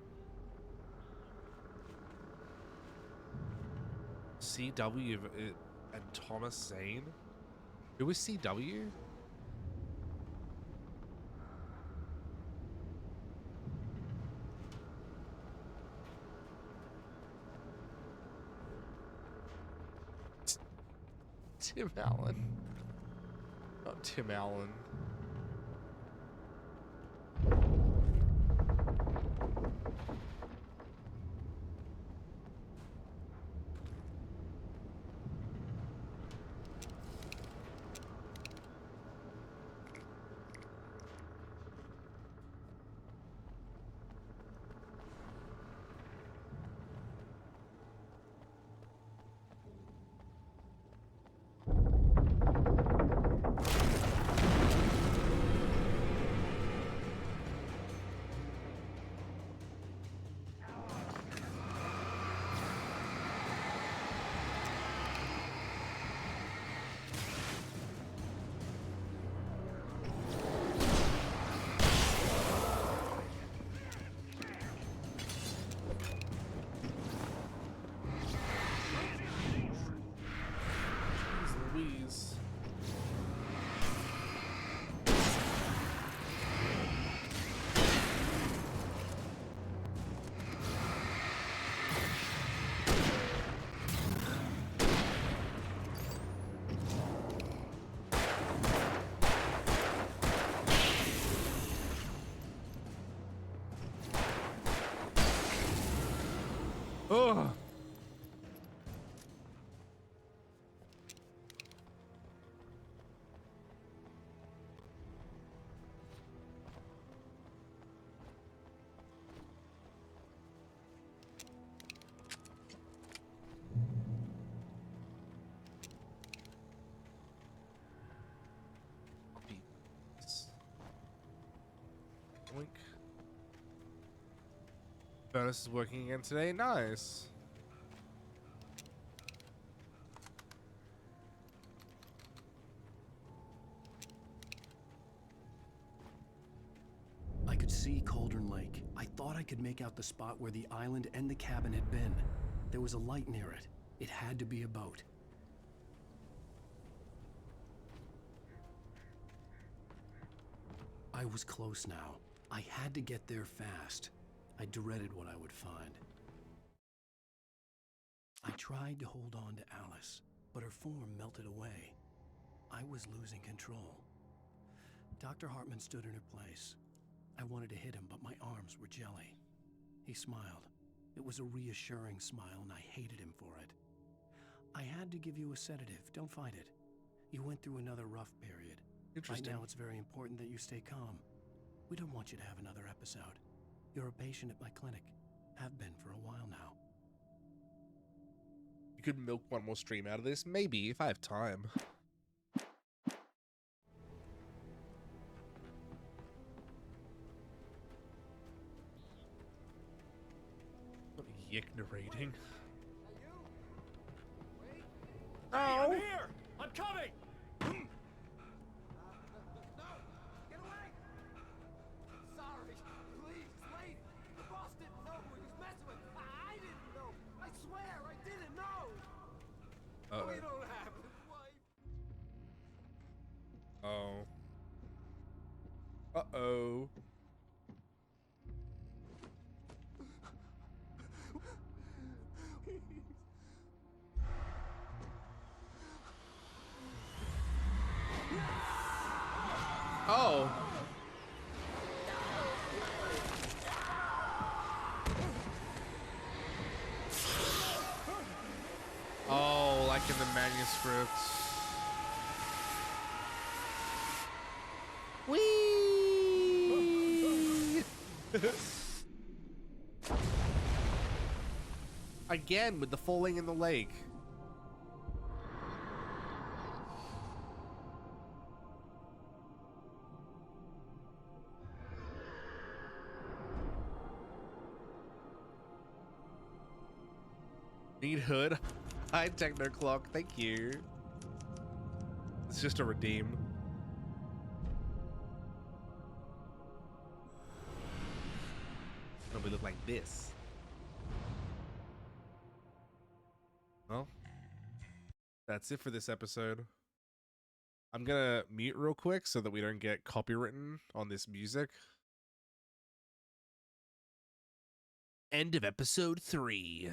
S1: CW and Thomas Zane? Who was CW? Tim Allen. Not Tim Allen. Oh. Boink. Furnace is working again today. Nice.
S5: I could see Cauldron Lake. I thought I could make out the spot where the island and the cabin had been. There was a light near it. It had to be a boat. I was close now. I had to get there fast. I dreaded what I would find. I tried to hold on to Alice, but her form melted away. I was losing control. Dr. Hartman stood in her place. I wanted to hit him, but my arms were jelly. He smiled. It was a reassuring smile, and I hated him for it. I had to give you a sedative. Don't fight it. You went through another rough period. Right now, it's very important that you stay calm. We don't want you to have another episode. You're a patient at my clinic. Have been for a while now.
S1: You could milk one more stream out of this? Maybe, if I have time. Yick narrating.
S17: Hey, I'm here! I'm coming!
S16: Sorry, please, lady. The boss didn't know who he was messing with. I didn't know. I swear, I didn't know.
S1: Uh-oh.
S16: We don't have a wife.
S1: Oh. Uh-oh. Oh. Oh, like in the manuscript. Whee! Again with the falling in the lake. Need hood. Hi, Techno Clock. Thank you. It's just a redeem. Nobody look like this. Well, that's it for this episode. I'm gonna mute real quick so that we don't get copywritten on this music. End of episode 3.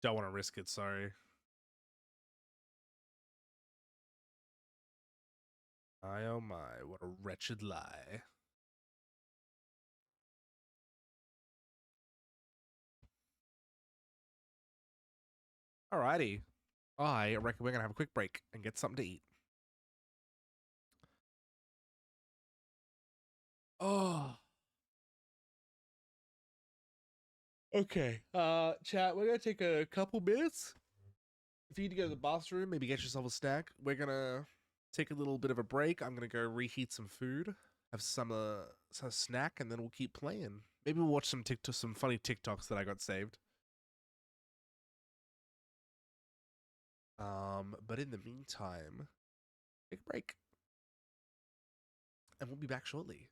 S1: Don't want to risk it, sorry. My oh my, what a wretched lie. Alrighty. I reckon we're gonna have a quick break and get something to eat. Oh. Okay. Chat, we're gonna take a couple minutes. If you need to go to the bathroom, maybe get yourself a snack. We're gonna take a little bit of a break. I'm gonna go reheat some food, have some snack, and then we'll keep playing. Maybe we'll watch some funny TikToks that I got saved. But in the meantime, take a break. And we'll be back shortly.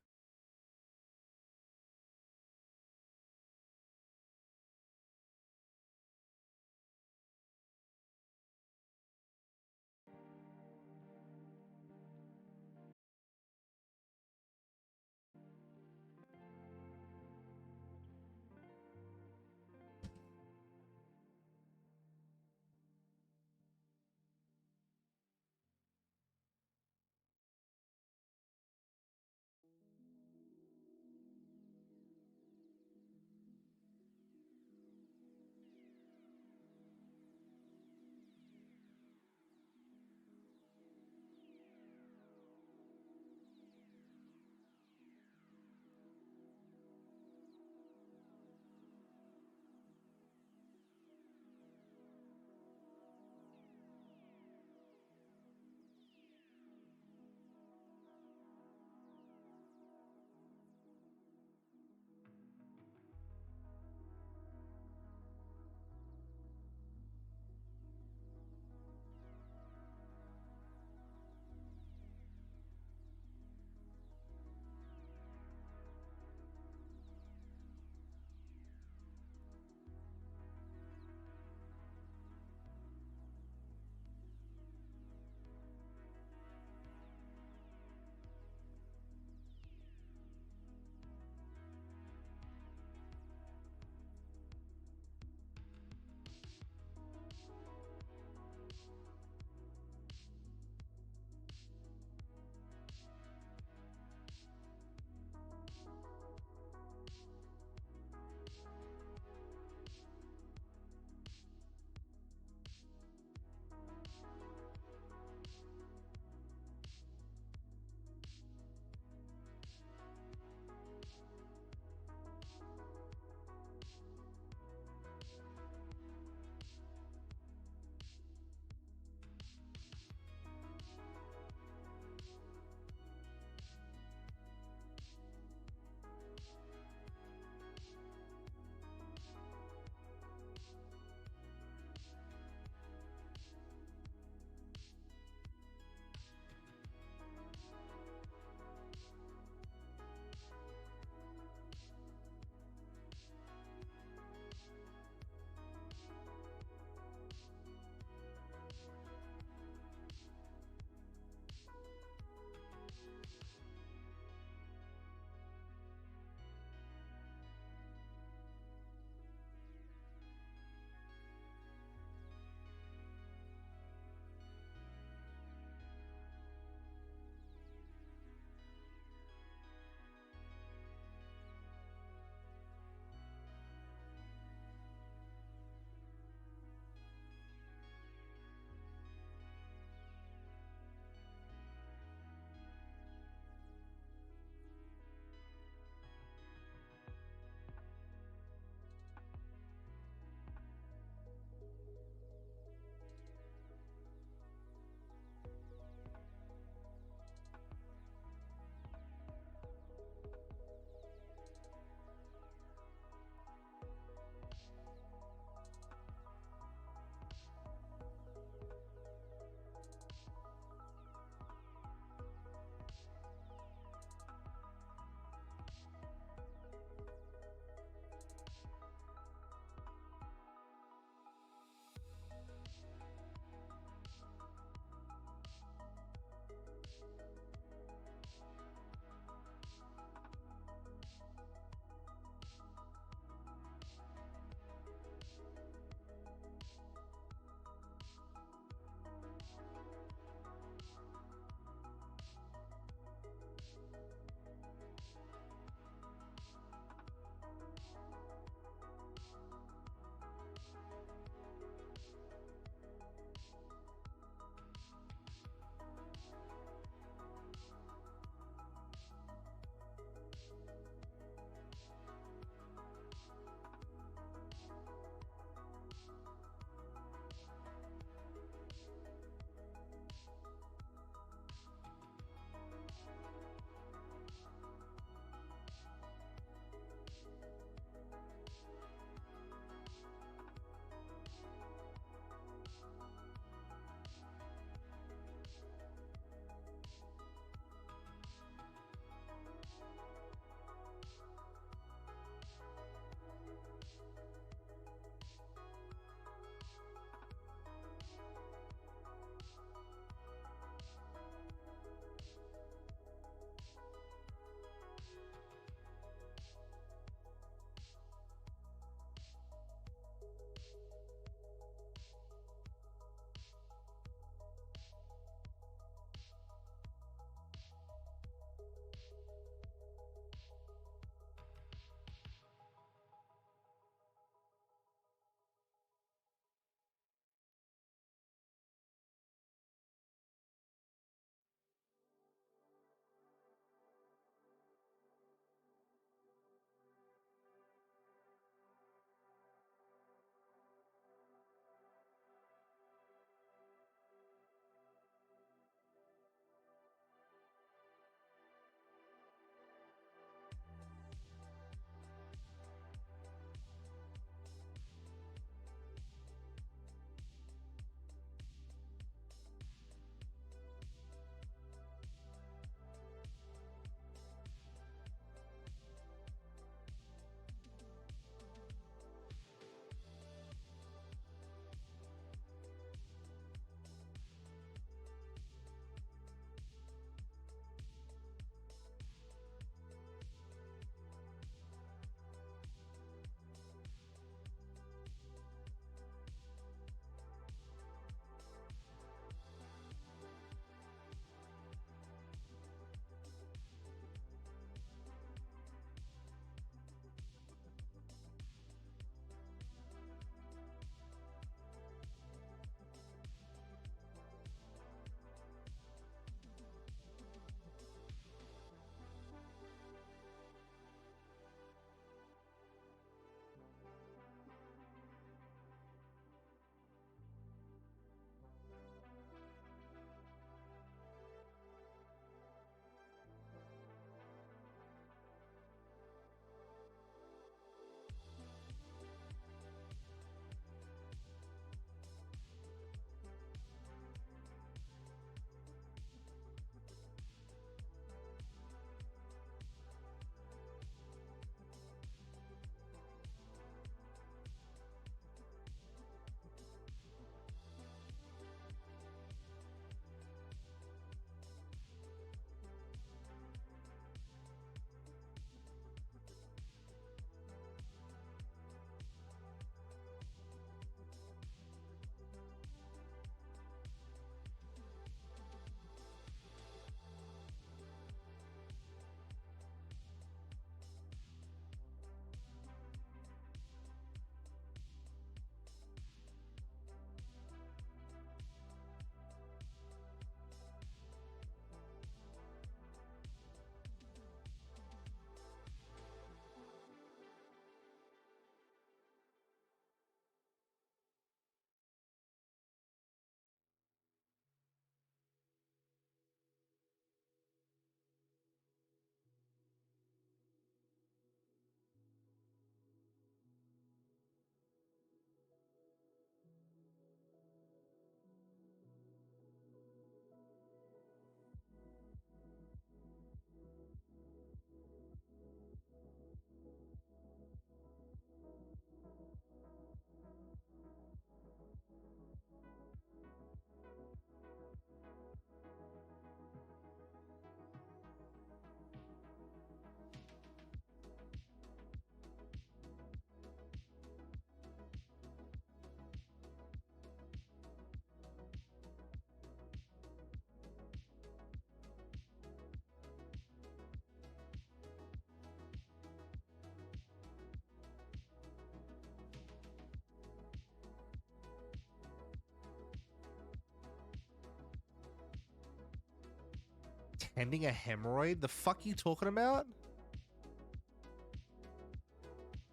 S1: Pending a hemorrhoid? The fuck you talking about?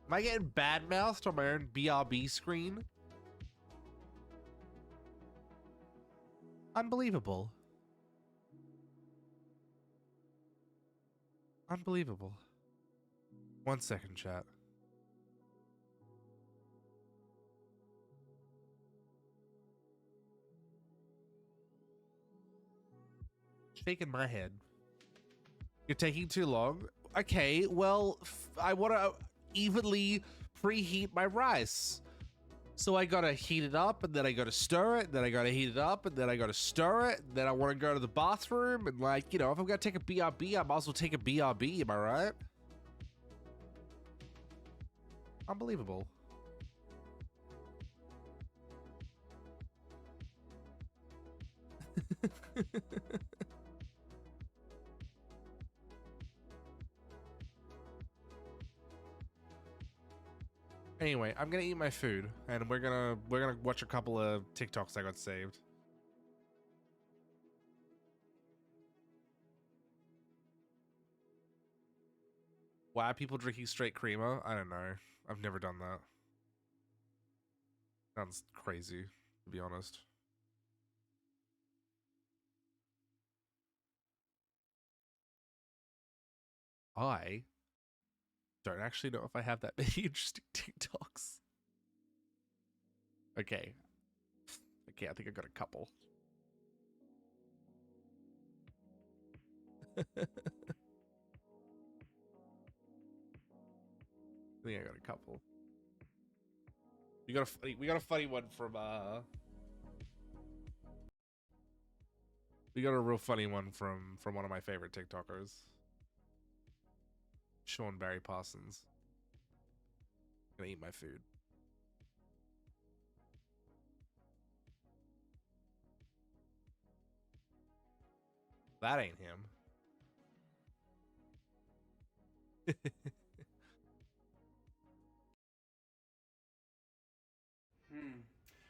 S1: Am I getting bad-mouthed on my own BRB screen? Unbelievable. Unbelievable. 1 second, chat. Shaking my head. You're taking too long. Okay, well, I want to evenly preheat my rice. So I gotta heat it up, and then I gotta stir it, then I gotta heat it up, and then I gotta stir it, then I want to go to the bathroom, and like, you know, if I'm gonna take a BRB, I might as well take a BRB, am I right? Unbelievable. Anyway, I'm gonna eat my food, and we're gonna watch a couple of TikToks I got saved. Why are people drinking straight creamer? I don't know. I've never done that. Sounds crazy, to be honest. I don't actually know if I have that many interesting TikToks. Okay. Okay, I think I got a couple. I think I got a couple. We got a funny one from we got a real funny one from one of my favorite TikTokers. Sean Barry Parsons. Gonna eat my food. That ain't him.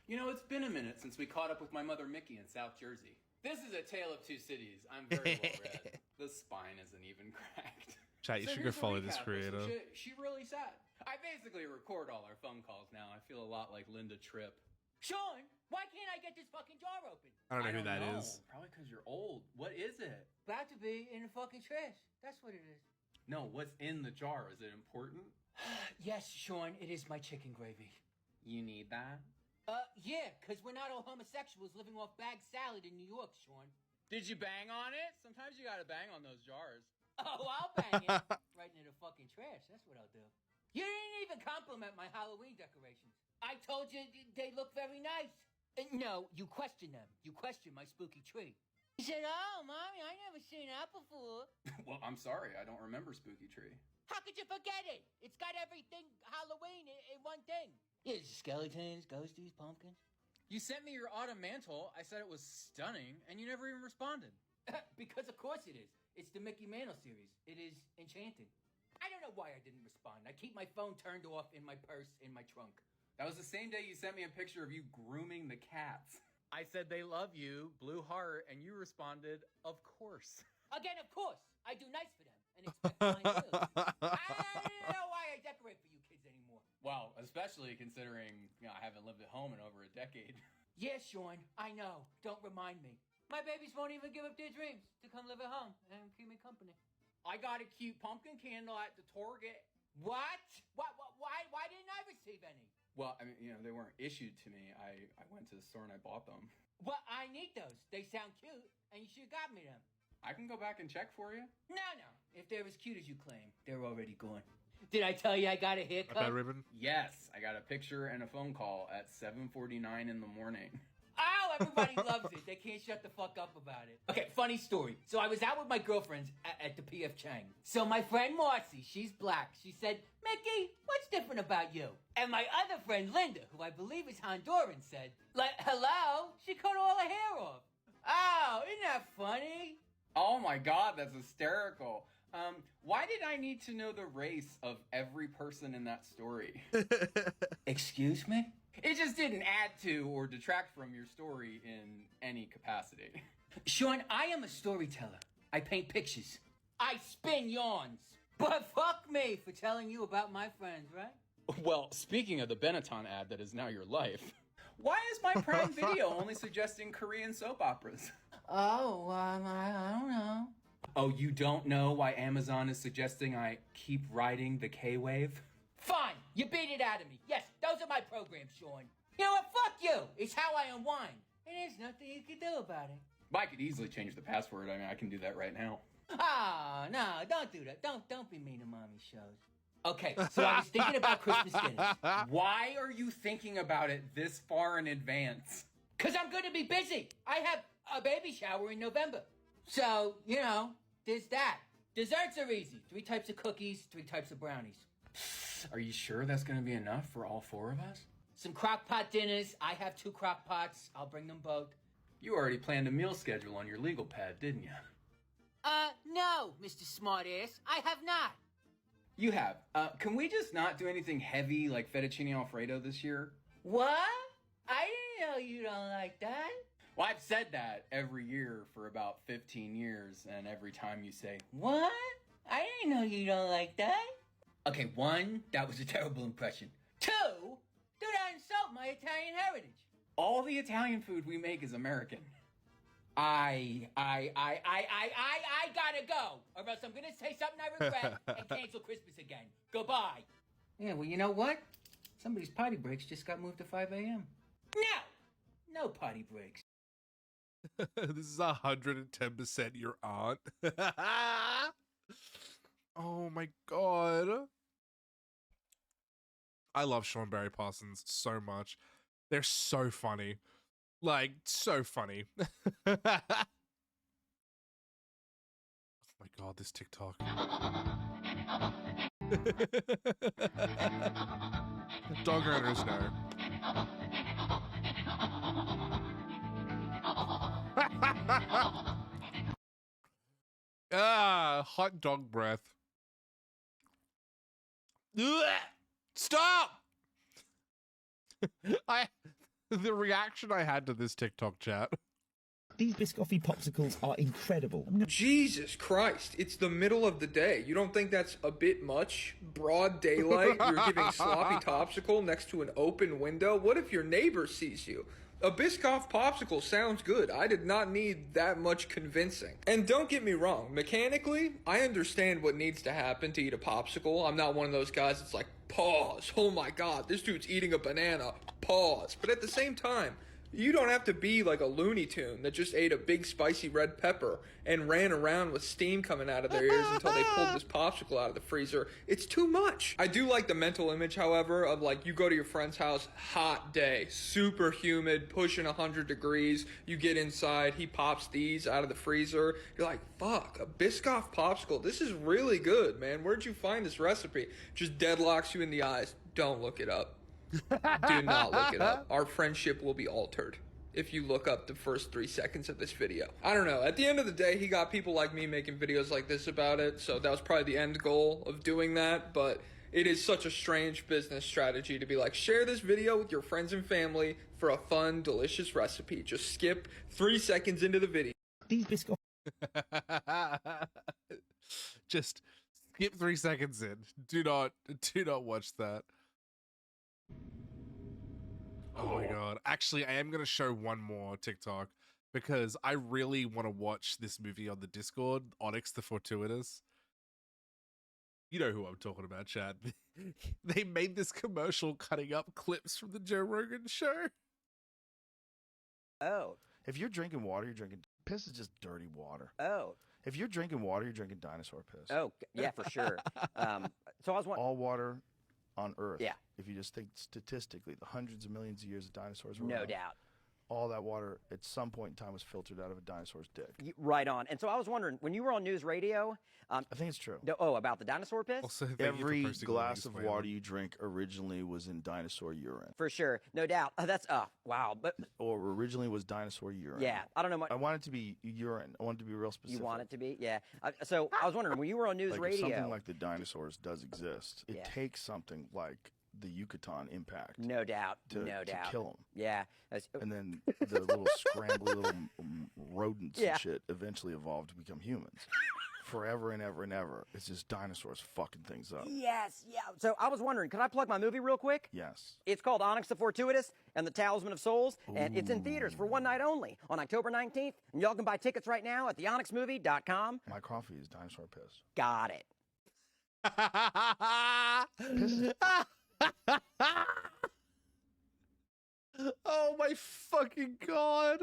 S9: You know, it's been a minute since we caught up with my mother Mickey in South Jersey. This is a tale of two cities. I'm very well read. The spine isn't even cracked.
S1: Chat, you should go follow this creator.
S9: She really sad. I basically record all our phone calls now. I feel a lot like Linda Tripp.
S4: Sean, why can't I get this fucking jar open?
S1: I don't know who that is.
S9: Probably because you're old. What is it?
S4: About to be in the fucking trash. That's what it is.
S9: No, what's in the jar? Is it important?
S4: Yes, Sean, it is my chicken gravy.
S9: You need that?
S4: Yeah, because we're not all homosexuals living off bag salad in New York, Sean.
S9: Did you bang on it? Sometimes you gotta bang on those jars.
S4: Oh, I'll bang it. Right into the fucking trash. That's what I'll do. You didn't even compliment my Halloween decorations. I told you they look very nice. No, you question them. You question my spooky tree. You said, oh, Mommy, I never seen that before.
S9: Well, I'm sorry. I don't remember Spooky Tree.
S4: How could you forget it? It's got everything Halloween in one thing. Yeah, skeletons, ghosties, pumpkins.
S9: You sent me your autumn mantle. I said it was stunning, and you never even responded.
S4: Because of course it is. It's the Mickey Mantle series. It is enchanting. I don't know why I didn't respond. I keep my phone turned off in my purse, in my trunk.
S9: That was the same day you sent me a picture of you grooming the cats. I said they love you, blue heart, and you responded, of course.
S4: Again, of course. I do nice for them and expect mine too. I don't know why I decorate for you kids anymore.
S9: Well, especially considering, you know, I haven't lived at home in over a decade.
S4: Yes, Sean, I know. Don't remind me. My babies won't even give up their dreams to come live at home and keep me company.
S9: I got a cute pumpkin candle at the Target.
S4: What? Why didn't I receive any?
S9: Well, I mean, you know, they weren't issued to me. I went to the store and I bought them.
S4: Well, I need those. They sound cute, and you should have got me them.
S9: I can go back and check for you.
S4: No. If they're as cute as you claim, they're already gone. Did I tell you I got a haircut?
S1: A ribbon?
S9: Yes, I got a picture and a phone call at 7:49 in the morning.
S4: Oh, everybody loves it. They can't shut the fuck up about it. Okay, funny story. So I was out with my girlfriends at the P.F. Chang. So my friend Marcy, she's black. She said, Mickey, what's different about you? And my other friend Linda, who I believe is Honduran, said, hello? She cut all her hair off. Oh, isn't that funny?
S9: Oh my God, that's hysterical. Why did I need to know the race of every person in that story?
S4: Excuse me?
S9: It just didn't add to or detract from your story in any capacity.
S4: Sean, I am a storyteller.
S9: I paint pictures. I spin yarns. But fuck me for telling you about my friends, right? Well, speaking of the Benetton ad that is now your life, why is my Prime Video only suggesting Korean soap operas?
S4: Oh, I don't know.
S9: Oh, you don't know why Amazon is suggesting I keep riding the K-Wave? Fine, you beat it out of me. Yes, those are my programs, Sean. You know what? Fuck you. It's how I unwind. And there's nothing you can do about it. I could easily change the password. I mean, I can do that right now.
S4: Ah, no, don't do that. Don't be mean to mommy's shows. Okay, so I was thinking about Christmas dinners.
S9: Why are you thinking about it this far in advance?
S4: Because I'm going to be busy. I have a baby shower in November. So, you know, there's that. Desserts are easy. 3 types of cookies, 3 types of brownies.
S9: Are you sure that's going to be enough for all 4 of us?
S4: Some crock pot dinners. I have 2 crock pots. I'll bring them both.
S9: You already planned a meal schedule on your legal pad, didn't you?
S4: No, Mr. Smartass. I have not.
S9: You have. Can we just not do anything heavy like fettuccine Alfredo this year?
S4: What? I didn't know you don't like that.
S9: Well, I've said that every year for about 15 years, and every time you say,
S4: What? I didn't know you don't like that.
S9: Okay, 1, that was a terrible impression.
S4: 2, do not insult my Italian heritage.
S9: All the Italian food we make is American.
S4: I gotta go, or else I'm gonna say something I regret and cancel Christmas again. Goodbye. Yeah, well, you know what? Somebody's potty breaks just got moved to 5 a.m. No potty breaks.
S1: This is 110% your aunt. Oh my god. I love Sean Barry Parsons so much. They're so funny. Like, so funny. Oh my god, this TikTok. Dog owners know. Hot dog breath. Ugh! Stop! The reaction I had to this TikTok chat.
S7: These Biscoffy popsicles are incredible.
S22: Jesus Christ, it's the middle of the day. You don't think that's a bit much? Broad daylight, you're giving sloppy topsicle next to an open window? What if your neighbor sees you? A Biscoff popsicle sounds good. I did not need that much convincing. And don't get me wrong, mechanically, I understand what needs to happen to eat a popsicle. I'm not one of those guys that's like, pause, oh my god, this dude's eating a banana, pause. But at the same time, you don't have to be like a Looney Tune that just ate a big spicy red pepper and ran around with steam coming out of their ears until they pulled this popsicle out of the freezer. It's too much. I do like the mental image, however, of like you go to your friend's house, hot day, super humid, pushing 100 degrees. You get inside, he pops these out of the freezer. You're like, fuck, a Biscoff popsicle. This is really good, man. Where'd you find this recipe? Just deadlocks you in the eyes. Don't look it up. Do not look it up. Our friendship will be altered if you look up the first 3 seconds of this video. I don't know. At the end of the day, he got people like me making videos like this about it, so that was probably the end goal of doing that, but it is such a strange business strategy to be like, share this video with your friends and family for a fun, delicious recipe. Just skip 3 seconds into the video.
S7: These Biscoff.
S1: Just skip 3 seconds in. Do not watch that. Oh my god. Actually, I am going to show one more TikTok because I really want to watch this movie on the Discord, Onyx the Fortuitous. You know who I'm talking about, Chad. They made this commercial cutting up clips from the Joe Rogan show.
S23: Oh.
S24: If you're drinking water, you're drinking piss is just dirty water.
S23: Oh.
S24: If you're drinking water, you're drinking dinosaur piss.
S23: Oh, yeah, for sure. So I was wondering.
S24: All water on Earth.
S23: Yeah.
S24: If you just think statistically, the hundreds of millions of years of dinosaurs were
S23: No
S24: around,
S23: doubt.
S24: all that water at some point in time was filtered out of a dinosaur's dick.
S23: Right on. And so I was wondering, when you were on news radio...
S24: I think it's true.
S23: About the dinosaur piss?
S1: Also,
S24: every glass of water you drink originally was in dinosaur urine.
S23: For sure. No doubt. That's, wow. But
S24: Or originally was dinosaur urine.
S23: Yeah. I don't know much.
S24: I want it to be urine. I want it to be real specific.
S23: You want it to be? Yeah. So I was wondering, when you were on news
S24: like
S23: radio...
S24: If something like the dinosaurs does exist, it takes something like the Yucatan impact.
S23: No doubt.
S24: To,
S23: no
S24: to
S23: doubt.
S24: kill them.
S23: Yeah.
S24: And then the little scrambly little rodents
S23: Yeah.
S24: and shit eventually evolved to become humans. Forever and ever and ever. It's just dinosaurs fucking things up.
S23: Yes, yeah. So I was wondering, could I plug my movie real quick?
S24: Yes.
S23: It's called Onyx the Fortuitous and the Talisman of Souls, and it's in theaters for one night only on October 19th. And y'all can buy tickets right now at theonyxmovie.com.
S24: My coffee is dinosaur piss.
S23: Got it.
S1: Oh my fucking god.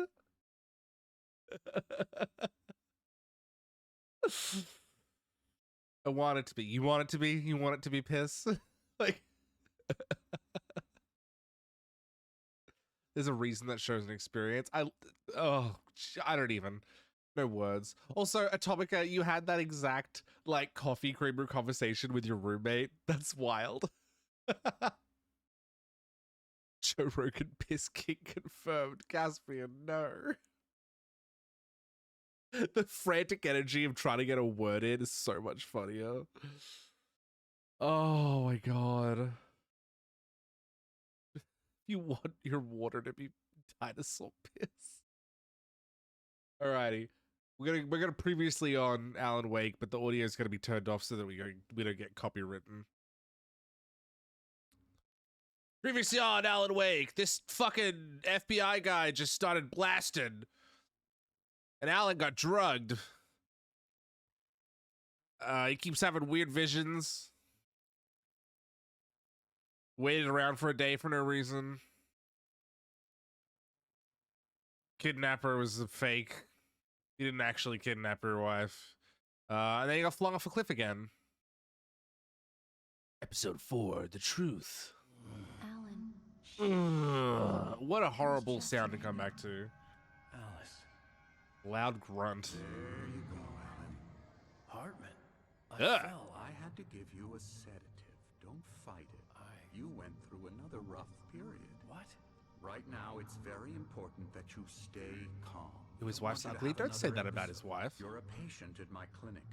S1: I want it to be. You want it to be? You want it to be piss? Like there's a reason that show's an experience. I don't even. No words. Also, Atomica, you had that exact like coffee creamer conversation with your roommate. That's wild. Joe Rogan piss kick confirmed. Caspian, no. The frantic energy of trying to get a word in is so much funnier. Oh my god. You want your water to be dinosaur piss. Alrighty. We're gonna previously on Alan Wake, but the audio is gonna be turned off so that we don't get copywritten. Previously on Alan Wake, this fucking FBI guy just started blasting. And Alan got drugged. He keeps having weird visions. Waited around for a day for no reason. Kidnapper was a fake. He didn't actually kidnap your wife. And then he got flung off a cliff again. Episode 4, The Truth.
S19: Alan.
S1: What a horrible sound to come back to.
S5: Alice.
S1: Loud grunt.
S2: There you go, Alan.
S5: Hartman.
S2: I had to give you a sedative. Don't fight it. You went through another rough period.
S5: What?
S2: Right now, it's very important that you stay calm.
S1: His
S2: I
S1: wife's
S2: want you to
S1: ugly.
S2: have
S1: Don't say
S2: another
S1: that about his
S2: episode.
S1: wife.
S2: You're a patient at my clinic.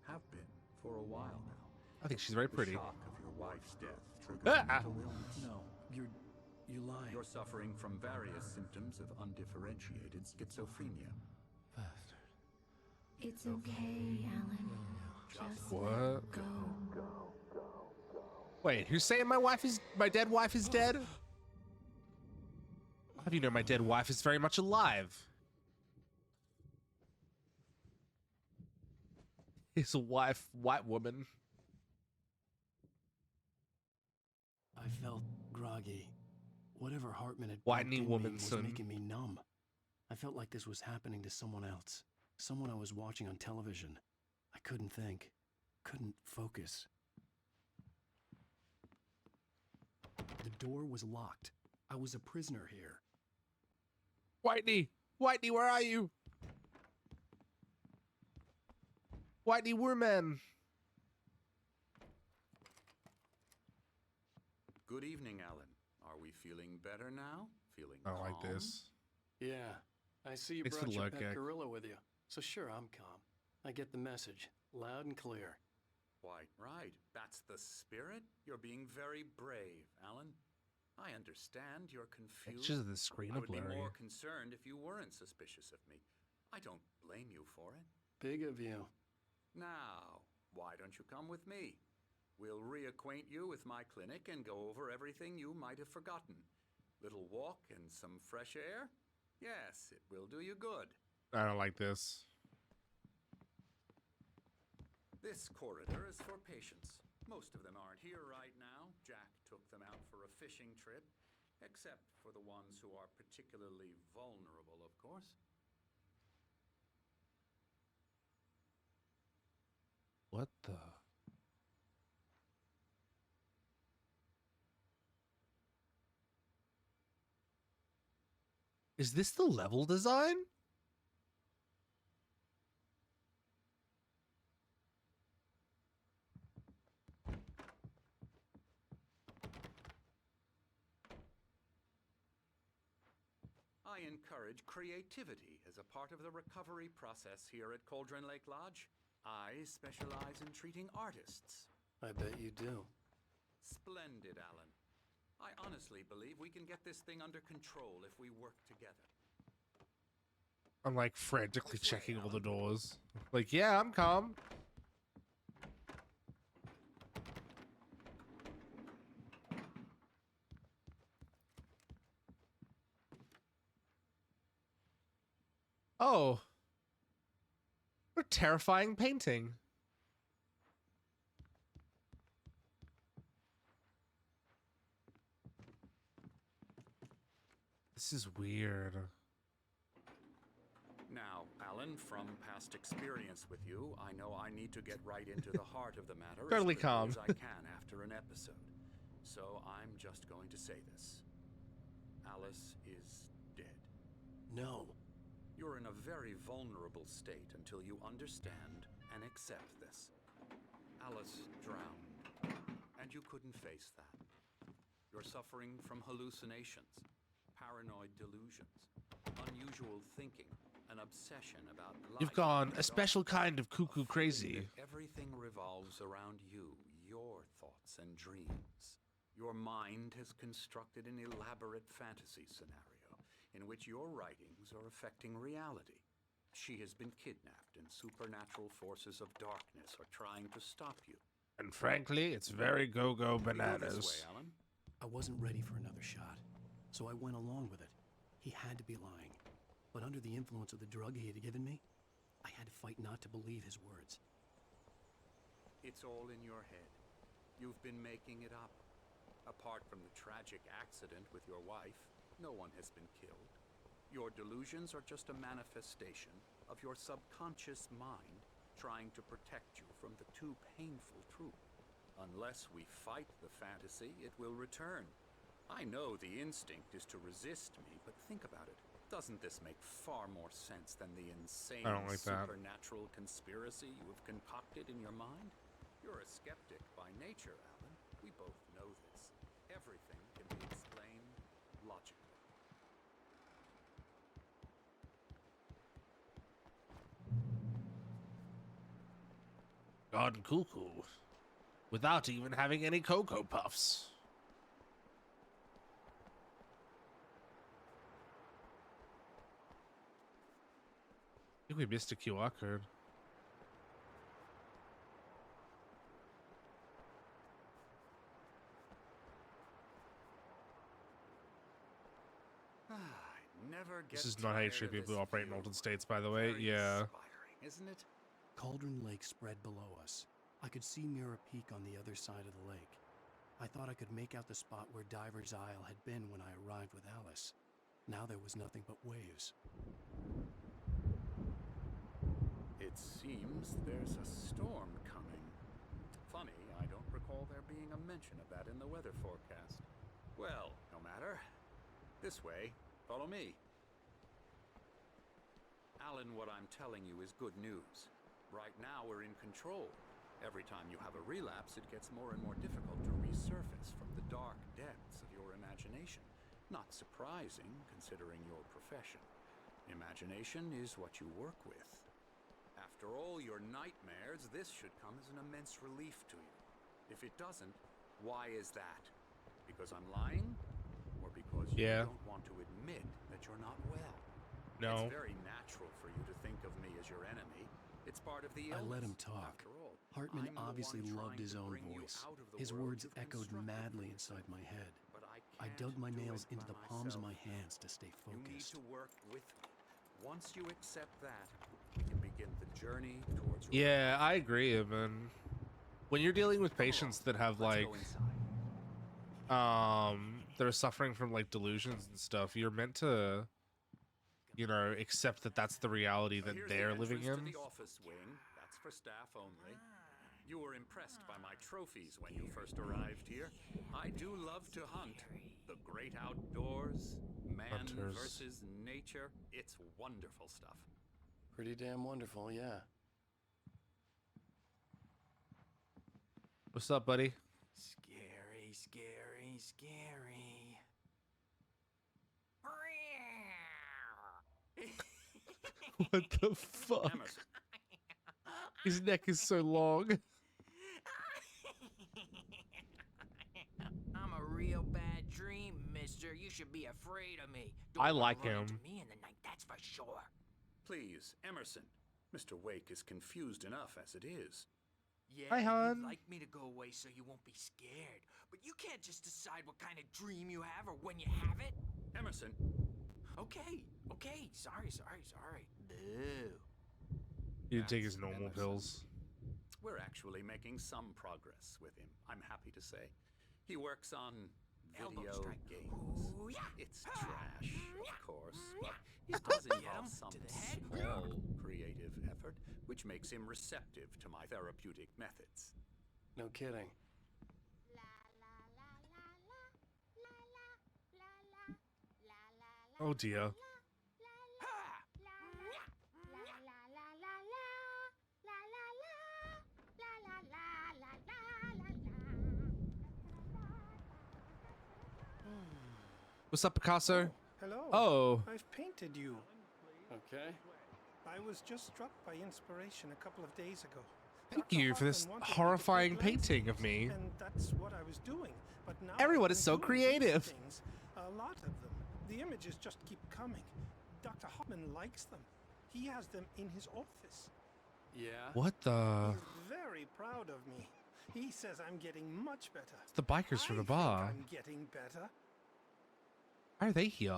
S2: Have been for a while now.
S1: I think she's very pretty.
S2: The shock of your wife's death triggered a mental illness.
S5: No, you're lying.
S2: You're suffering from various symptoms of undifferentiated schizophrenia.
S5: Bastard.
S19: It's okay, Alan. Just
S1: What?
S19: let go.
S1: Wait, who's saying my dead wife is dead? How do you know my dead wife is very much alive? His wife, white woman.
S5: I felt groggy. Whatever Hartman had
S1: Whitney
S5: pumped in me was
S1: womanson.
S5: making me numb. I felt like this was happening to someone else. Someone I was watching on television. I couldn't think. Couldn't focus. The door was locked. I was a prisoner here.
S1: Whitney! Whitney, where are you? Whitney Woorman.
S2: Good evening, Alan. Are we feeling better now? Feeling
S1: I like
S2: calm?
S1: this.
S5: Yeah, I see you
S1: Thanks for
S5: brought
S1: the
S5: your
S1: look,
S5: pet
S1: Gek.
S5: gorilla with you. So sure, I'm calm. I get the message, loud and clear.
S2: Quite right. That's the spirit. You're being very brave, Alan. I understand you're confused.
S1: Pictures of the screen
S2: I
S1: are
S2: would be
S1: blurry.
S2: more concerned if you weren't suspicious of me. I don't blame you for it.
S5: Big of you.
S2: Now, why don't you come with me? We'll reacquaint you with my clinic and go over everything you might have forgotten. Little walk and some fresh air? Yes, it will do you good.
S1: I don't like this.
S2: This corridor is for patients. Most of them aren't here right now. Jack took them out for a fishing trip, except for the ones who are particularly vulnerable, of course.
S1: What the? Is this the level design?
S2: I encourage creativity as a part of the recovery process here at Cauldron Lake Lodge. I specialize in treating artists.
S5: I bet you do.
S2: Splendid, Alan. I honestly believe we can get this thing under control if we work together.
S1: I'm like frantically checking all the doors. Like, yeah, I'm calm. Oh. What a terrifying painting. This is weird.
S2: Now, Alan, from past experience with you, I know I need to get right into the heart of the matter
S1: Totally
S2: as quickly
S1: calm.
S2: as I can after an episode. So I'm just going to say this. Alice is dead.
S5: No.
S2: You're in a very vulnerable state until you understand and accept this. Alice drowned, and you couldn't face that. You're suffering from hallucinations, paranoid delusions, unusual thinking, an obsession about life.
S1: You've gone a special kind of cuckoo crazy.
S2: Everything revolves around you, your thoughts and dreams. Your mind has constructed an elaborate fantasy scenario in which your writings are affecting reality. She has been kidnapped, and supernatural forces of darkness are trying to stop you.
S1: And frankly, it's very go-go
S2: We go this
S1: bananas.
S2: way, Alan.
S5: I wasn't ready for another shot, so I went along with it. He had to be lying. But under the influence of the drug he had given me, I had to fight not to believe his words.
S2: It's all in your head. You've been making it up. Apart from the tragic accident with your wife, no one has been killed. Your delusions are just a manifestation of your subconscious mind trying to protect you from the too painful truth. Unless we fight the fantasy, it will return. I know the instinct is to resist me, but think about it. Doesn't this make far more sense than the insane
S1: I don't like that.
S2: supernatural conspiracy you have concocted in your mind? You're a skeptic by nature, Alan. We both know this. Everything can be explained logically.
S1: Gone cuckoo. Without even having any Cocoa Puffs. I think we missed a QR code.
S2: Never
S1: This
S2: get
S1: is not how you
S2: tired
S1: treat
S2: of
S1: people
S2: this
S1: who operate in
S2: view.
S1: Alton States, by the way.
S2: Very
S1: Yeah.
S2: inspiring, isn't it?
S5: Cauldron Lake spread below us. I could see Mirror Peak on the other side of the lake. I thought I could make out the spot where Diver's Isle had been when I arrived with Alice. Now there was nothing but waves.
S2: It seems there's a storm coming. Funny, I don't recall there being a mention of that in the weather forecast. Well, no matter. This way. Follow me. Alan, what I'm telling you is good news. Right now we're in control. Every time you have a relapse, it gets more and more difficult to resurface from the dark depths of your imagination. Not surprising, considering your profession. Imagination is what you work with. After all your nightmares, this should come as an immense relief to you. If it doesn't, why is that? Because I'm lying? Or because you don't want to admit that you're not well?
S1: No.
S2: It's very natural for you to think of me as your enemy. It's part of the
S5: I
S2: illness.
S5: let him talk.
S2: After all,
S5: Hartman
S2: I'm the
S5: obviously
S2: one
S5: loved
S2: trying
S5: his
S2: to
S5: own
S2: bring you
S5: voice.
S2: out of the
S5: His
S2: world
S5: words
S2: you've
S5: echoed
S2: constructed
S5: madly
S2: for
S5: inside my head.
S2: But
S5: I dug my
S2: can't do
S5: nails
S2: it
S5: into
S2: by
S5: the palms of my
S2: myself.
S5: hands to stay
S2: You need
S5: focused.
S2: to work with me. Once you accept that, we can begin the journey towards your
S1: Yeah, I agree, man. When you're dealing with patients that have like that are suffering from like delusions and stuff, you're meant to, you know, accept that that's the reality that
S2: Here's
S1: they're
S2: the
S1: living
S2: entrance
S1: in.
S2: to the office wing. That's for staff only. You were impressed by my trophies when you first arrived here. I do love to hunt. The great outdoors, man
S1: Hunters.
S2: versus nature. It's wonderful stuff.
S5: Pretty damn wonderful, yeah.
S1: What's up, buddy?
S4: Scary, scary, scary.
S1: What the fuck? His neck is so long.
S4: I'm a real bad mister. You should be afraid of me.
S1: I
S4: Don't
S1: like
S4: run
S1: him.
S4: into me in the night, that's for sure.
S2: Please, Emerson. Mr. Wake is confused enough as it is.
S4: Yeah,
S1: Hi, hon.
S4: you'd like me to go away so you won't be scared. But you can't just decide what kind of dream you have or when you have it.
S2: Emerson.
S4: Okay. Sorry. Boo.
S1: He didn't take his normal pills.
S2: We're actually making some progress with him, I'm happy to say. He works on video games.
S4: Ooh, yeah.
S2: It's trash, of course, but it does involve some small creative effort, which makes him receptive to my therapeutic methods.
S5: No kidding.
S1: Oh dear. What's up, Picasso?
S3: Hello.
S1: Oh.
S3: I've painted you.
S5: Okay.
S3: I was just struck by inspiration a couple of days ago.
S1: Thank you for this horrifying painting of me.
S3: And that's what I was doing. But now
S1: Everyone
S3: I've
S1: is
S3: been
S1: so
S3: doing
S1: creative.
S3: these things, a lot of them. The images just keep coming. Dr. Hoffman likes them. He has them in his office.
S5: Yeah.
S1: What the?
S3: He's very proud of me. He says I'm getting much better.
S1: It's the bikers from the
S3: I think
S1: bar.
S3: I'm getting better.
S1: Why are they here?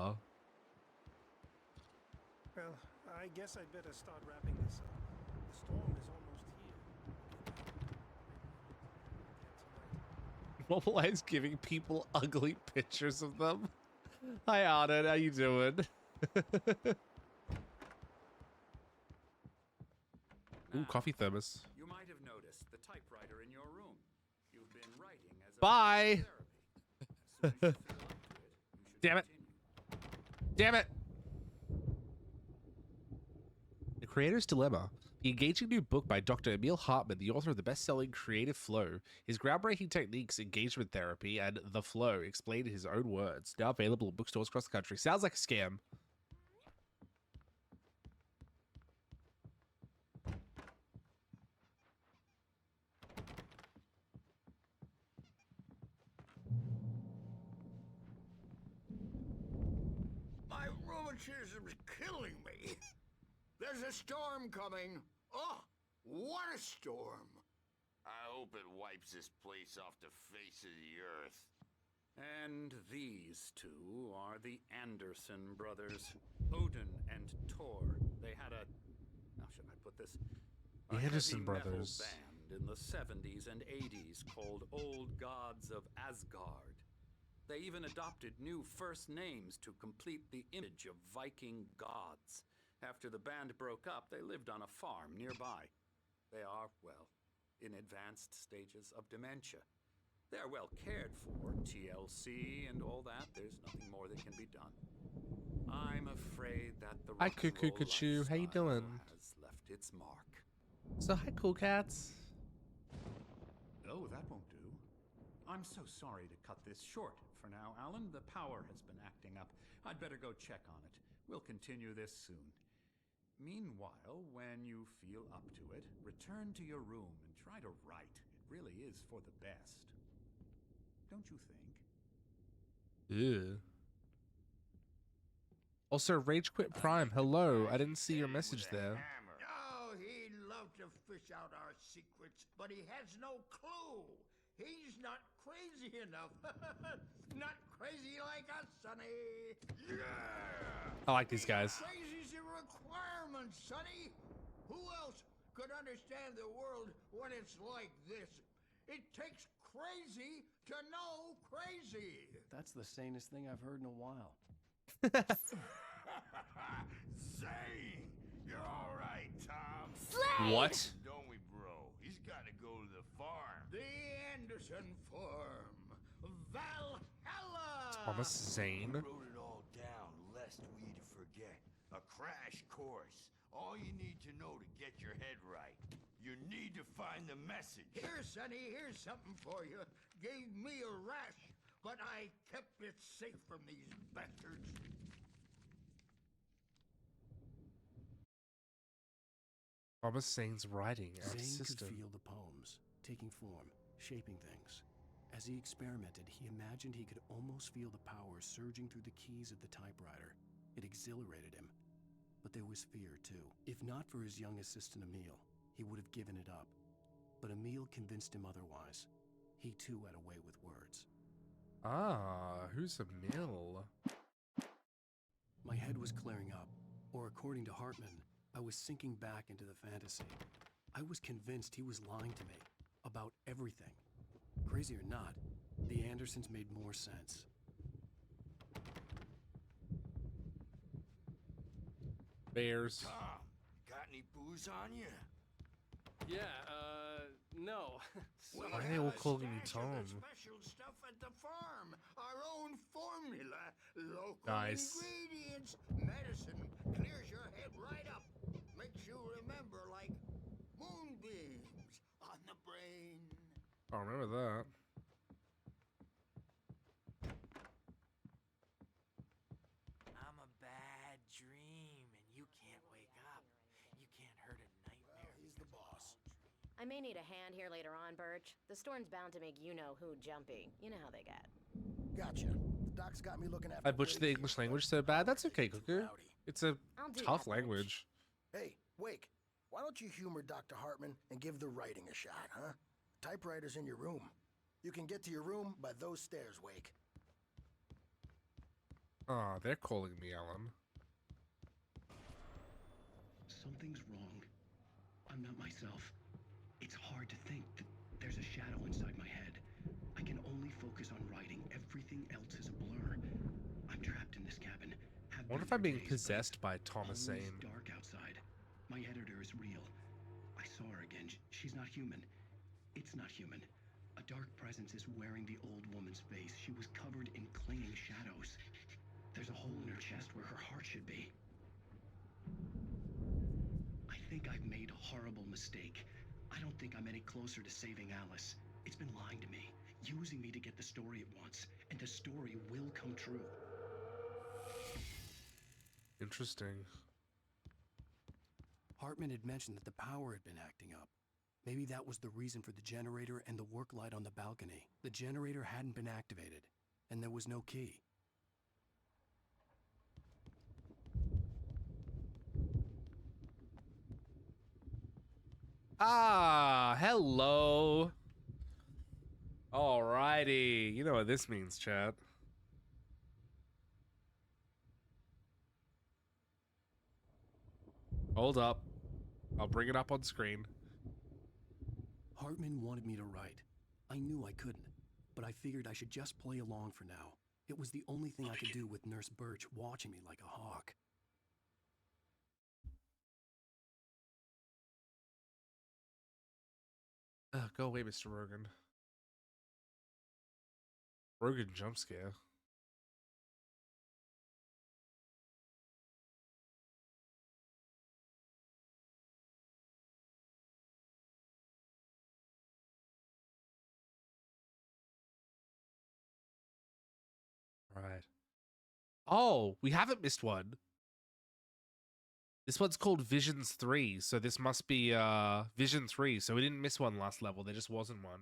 S3: Well, I guess I'd better start wrapping this up. The storm is almost here.
S1: Mobilize giving people ugly pictures of them. Hi, Arden. How you doing? Ooh, coffee thermos.
S2: You might have noticed the typewriter in your room. You've been writing as a
S1: Bye.
S2: therapy.
S1: Damn it. Damn it. The Creator's Dilemma. The engaging new book by Dr. Emil Hartman, the author of the best-selling Creative Flow, his groundbreaking techniques, engagement therapy, and the flow, explained in his own words. Now available in bookstores across the country. Sounds like a scam.
S15: My rheumatism's killing me. There's a storm coming. Oh, what a storm.
S6: I hope it wipes this place off the face of the earth.
S2: And these two are the Anderson brothers, Odin and Thor. They had a, how should I put this?
S1: The
S2: A
S1: Anderson
S2: heavy metal
S1: brothers.
S2: band in the 70s and 80s called Old Gods of Asgard. They even adopted new first names to complete the image of Viking gods. After the band broke up, they lived on a farm nearby. They are, well, in advanced stages of dementia. They're well cared for, TLC and all that. There's nothing more that can be done. I'm afraid that the
S1: Hi,
S2: rock and
S1: Cuckoo
S2: roll
S1: Cuckoo. How you
S2: lifestyle
S1: doing?
S2: has left its mark.
S1: So, hi, cool cats.
S2: Oh, that won't do. I'm so sorry to cut this short for now, Alan. The power has been acting up. I'd better go check on it. We'll continue this soon. Meanwhile, when you feel up to it, return to your room and try to write. It really is for the best. Don't you think?
S1: Ew. Also, Rage Quit Prime. Hello. I didn't see your message there.
S15: Oh, he'd love to fish out our secrets, but he has no clue. He's not crazy enough. Not crazy like us, Sonny. Yeah!
S1: I like these guys.
S15: Crazy's a requirement, Sonny. Who else could understand the world when it's like this? It takes crazy to know crazy.
S5: That's the sanest thing I've heard in a while.
S6: Zane! You're alright, Tom.
S1: What?
S6: Don't we, bro? He's gotta go to the farm.
S15: The Anderson Farm. Valhalla!
S1: Thomas Zane.
S6: Wrote it all down, lest we'd forget. A crash course. All you need to know to get your head right. You need to find the message.
S15: Here, Sonny, here's something for you. Gave me a rash, but I kept it safe from these bastards.
S1: Thomas Zane's writing and
S5: Zane
S1: system.
S5: could feel the poems, taking form, shaping things. As he experimented, he imagined he could almost feel the power surging through the keys of the typewriter. It exhilarated him. But there was fear, too. If not for his young assistant Emil, he would have given it up. But Emil convinced him otherwise. He too had a way with words.
S1: Ah, who's Emil?
S5: My head was clearing up, or according to Hartman, I was sinking back into the fantasy. I was convinced he was lying to me about everything. Crazy or not, the Andersons made more sense.
S1: Bears.
S6: Tom, got any booze on you?
S17: Yeah, no.
S1: Why are they all calling me Tom?
S6: Special stuff at the farm. Our own formula. Local
S1: Nice.
S6: ingredients. Medicine. Clears your head right up. Makes you remember like moonbeams on the brain.
S1: I remember that.
S4: I'm a bad dream, and you can't wake up. You can't hurt a nightmare.
S6: He's the boss.
S11: I may need a hand here later on, Birch. The storm's bound to make you-know-who jumpy. You know how they get.
S12: Gotcha. The doc's got me looking after.
S1: I butchered the English language so bad. That's okay, Cuckoo. It's a
S11: I'll do
S1: tough
S11: that,
S1: language.
S12: Hey, Wake, why don't you humor Dr. Hartman and give the writing a shot, huh? Typewriter's in your room. You can get to your room by those stairs, Wake.
S1: Ah, they're calling me Ellen.
S10: Something's wrong. I'm not myself. It's hard to think that there's a shadow inside my head. I can only focus on writing. Everything else is a blur. I'm trapped in this cabin.
S1: I wonder if I'm being possessed by Thomas
S10: Always
S1: Zane.
S10: dark outside. My editor is real. I saw her again. She's not human. It's not human. A dark presence is wearing the old woman's face. She was covered in clinging shadows. There's a hole in her chest where her heart should be. I think I've made a horrible mistake. I don't think I'm any closer to saving Alice. It's been lying to me, using me to get the story it wants, and the story will come true.
S1: Interesting.
S5: Hartman had mentioned that the power had been acting up. Maybe that was the reason for the generator and the work light on the balcony. The generator hadn't been activated, and there was no key.
S1: Ah, hello. Alrighty. You know what this means, chat. Hold up. I'll bring it up on screen.
S5: Hartman wanted me to write. I knew I couldn't, but I figured I should just play along for now. It was the only thing I could do with Nurse Birch watching me like a hawk.
S1: Go away, Mr. Rogan. Rogan jump scare. Right. Oh, we haven't missed one. This one's called Visions 3, so this must be Vision 3, so we didn't miss one last level, there just wasn't one.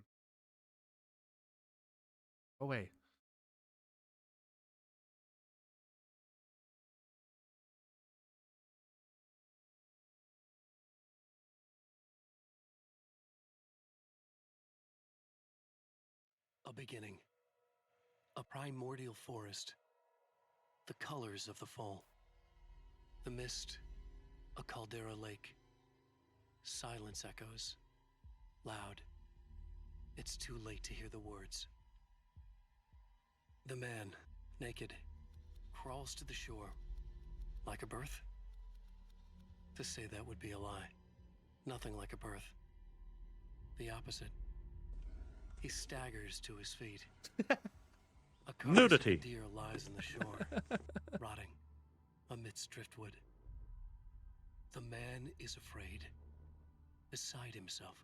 S1: Oh wait.
S5: A beginning. A primordial forest. The colors of the fall. The mist. A caldera lake. Silence echoes. Loud. It's too late to hear the words. The man, naked, crawls to the shore. Like a birth? To say that would be a lie. Nothing like a birth. The opposite. He staggers to his feet. A
S14: Nudity.
S5: deer lies on the shore, rotting amidst driftwood. The man is afraid, beside himself.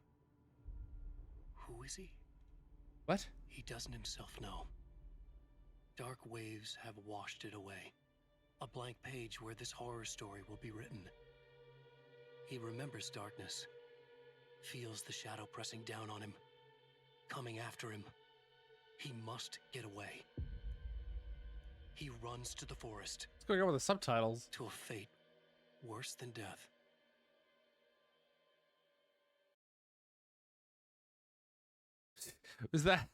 S5: Who is he?
S1: What?
S5: He doesn't himself know. Dark waves have washed it away. A blank page where this horror story will be written. He remembers darkness, feels the shadow pressing down on him, coming after him. He must get away. He runs to the forest.
S1: What's going on with the subtitles?
S5: To a fate worse than death.
S1: Was that?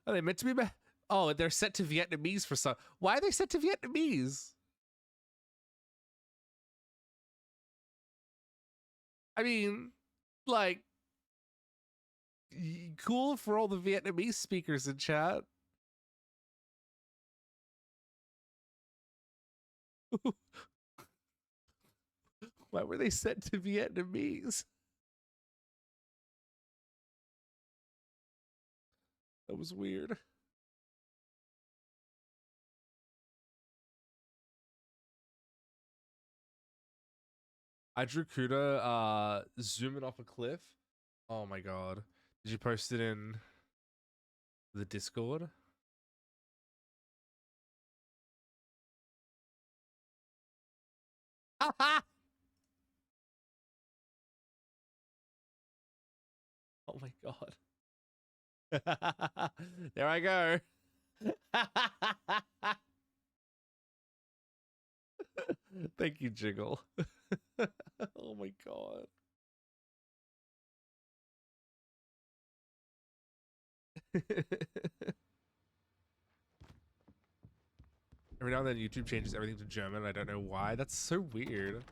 S1: Are they meant to be? Oh, they're set to Vietnamese for some. Why are they set to Vietnamese? I mean, like, cool for all the Vietnamese speakers in chat. Why were they set to Vietnamese? That was weird. I drew Kuda zooming off a cliff. Oh my god. Did you post it in the Discord? Oh my god. There I go. Thank you, Jiggle. Oh my god. Every now and then YouTube changes everything to German. I don't know why. That's so weird.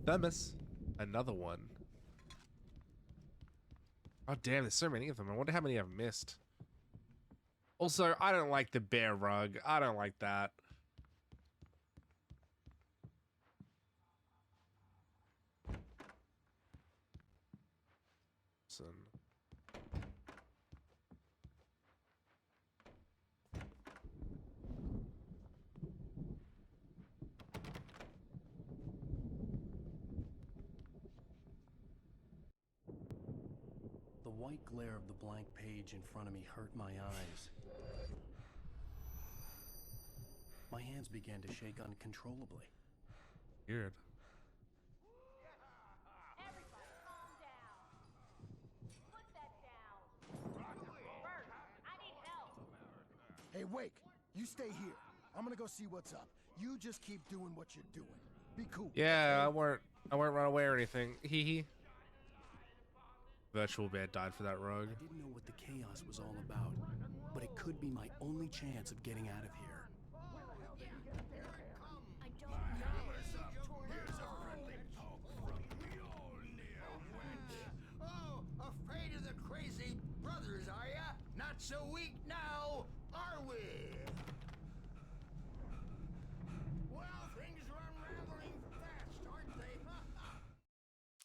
S1: Themis. Another one. Oh damn, there's so many of them. I wonder how many I've missed. Also, I don't like the bear rug. I don't like that. Listen.
S5: The white glare of the blank page in front of me hurt my eyes. My hands began to shake uncontrollably.
S1: Weird.
S12: Hey, Wake, you stay here. I'm gonna go see what's up. You just keep doing what you're doing. Be cool.
S1: Yeah, I won't run away or anything. Hee hee. Virtual Bear died for that rug.
S5: I didn't know what the chaos was all about, but it could be my only chance of getting out of here.
S6: Oh, afraid of the crazy brothers, are ya? Not so weak now, are we? Well, things are unraveling fast, aren't they?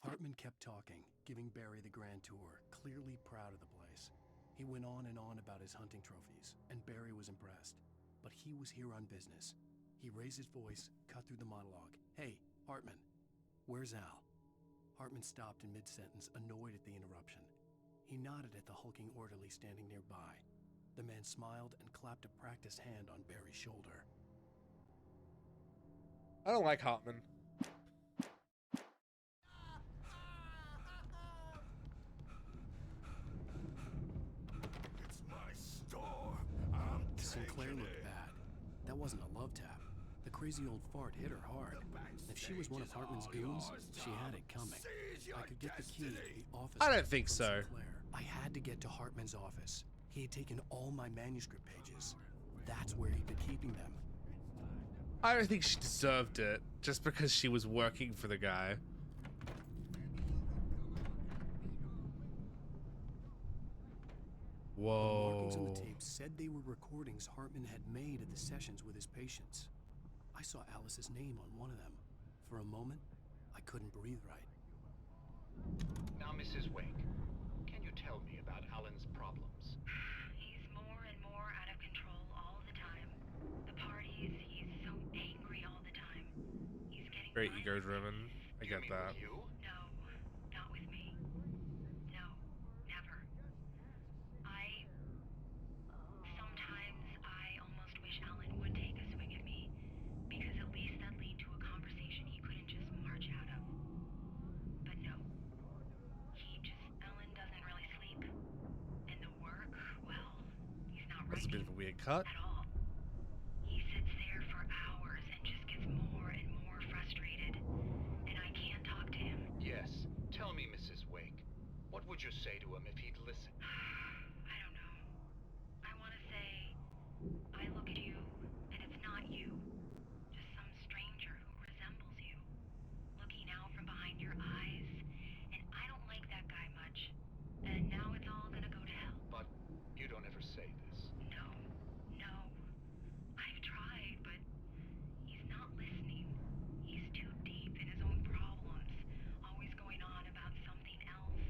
S5: Hartman kept talking, giving Barry the grand tour, clearly proud of the place. He went on and on about his hunting trophies, and Barry was impressed. But he was here on business. He raised his voice, cut through the monologue. Hey, Hartman, where's Al? Hartman stopped in mid-sentence, annoyed at the interruption. He nodded at the hulking orderly standing nearby. The man smiled and clapped a practiced hand on Barry's shoulder.
S1: I don't like Hartman.
S6: It's my store.
S5: Sinclair looked bad. That wasn't a love tap. The crazy old fart hit her hard. If she was one of Hartman's goons, she had it coming. I could get the key to the office.
S1: I don't think so.
S5: Sinclair. I had to get to Hartman's office. He had taken all my manuscript pages. That's where he'd been keeping them.
S1: I don't think she deserved it just because she was working for the guy. Whoa.
S5: The markings on the tape said they were recordings Hartman had made at the sessions with his patients. I saw Alice's name on one of them. For a moment, I couldn't breathe right.
S8: Now, Mrs. Wake, can you tell me about Alan's problems?
S19: He's more and more out of control all the time. The parties, he's so angry all the time. He's getting
S1: Very ego-driven. I get that.
S19: No, not with me. No, never. Sometimes I almost wish Alan would take a swing at me, because at least that'd lead to a conversation he couldn't just march out of. But no. Alan doesn't really sleep. And the worse
S1: get cut?
S19: At all. He sits there for hours and just gets more and more frustrated. And I can't talk to him.
S8: Yes. Tell me, Mrs. Wake. What would you say to him if he'd listen?
S19: I don't know. I want to say, I look at you, and it's not you. Just some stranger who resembles you. Looking out from behind your eyes. And I don't like that guy much. And now it's all gonna go to hell.
S8: But you don't ever say this.
S19: No. I've tried, but he's not listening. He's too deep in his own problems, always going on about something else.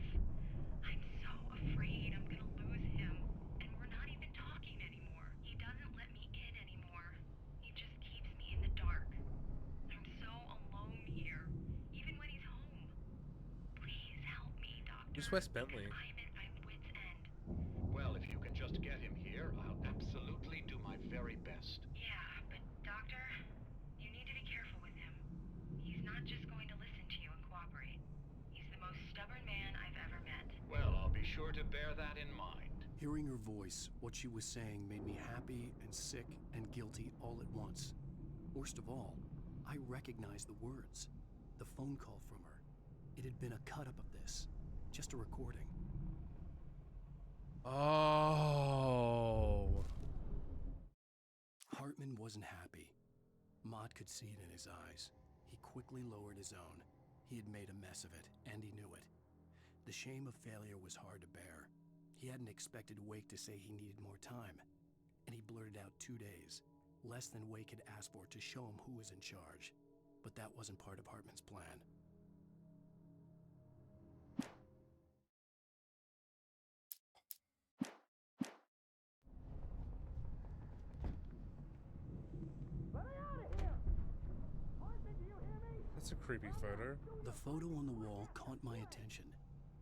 S19: I'm so afraid I'm gonna lose him, and we're not even talking anymore. He doesn't let me in anymore. He just keeps me in the dark. I'm so alone here, even when he's home. Please help me, Doctor.
S1: Who's Wes Bentley?
S19: I'm at my wit's end.
S8: Well, if you can just get him here, I'll absolutely do my very best.
S19: Yeah, but Doctor, you need to be careful with him. He's not just going to listen to you and cooperate. He's the most stubborn man I've ever met.
S8: Well, I'll be sure to bear that in mind.
S5: Hearing her voice, what she was saying made me happy and sick and guilty all at once. Worst of all, I recognized the words. The phone call from her. It had been a cut-up of this. Just a recording.
S1: Oh.
S5: Hartman wasn't happy. Mott could see it in his eyes. He quickly lowered his own. He had made a mess of it, and he knew it. The shame of failure was hard to bear. He hadn't expected Wake to say he needed more time, and he blurted out 2 days, less than Wake had asked for to show him who was in charge. But that wasn't part of Hartman's plan.
S1: That's a creepy photo.
S5: The photo on the wall caught my attention.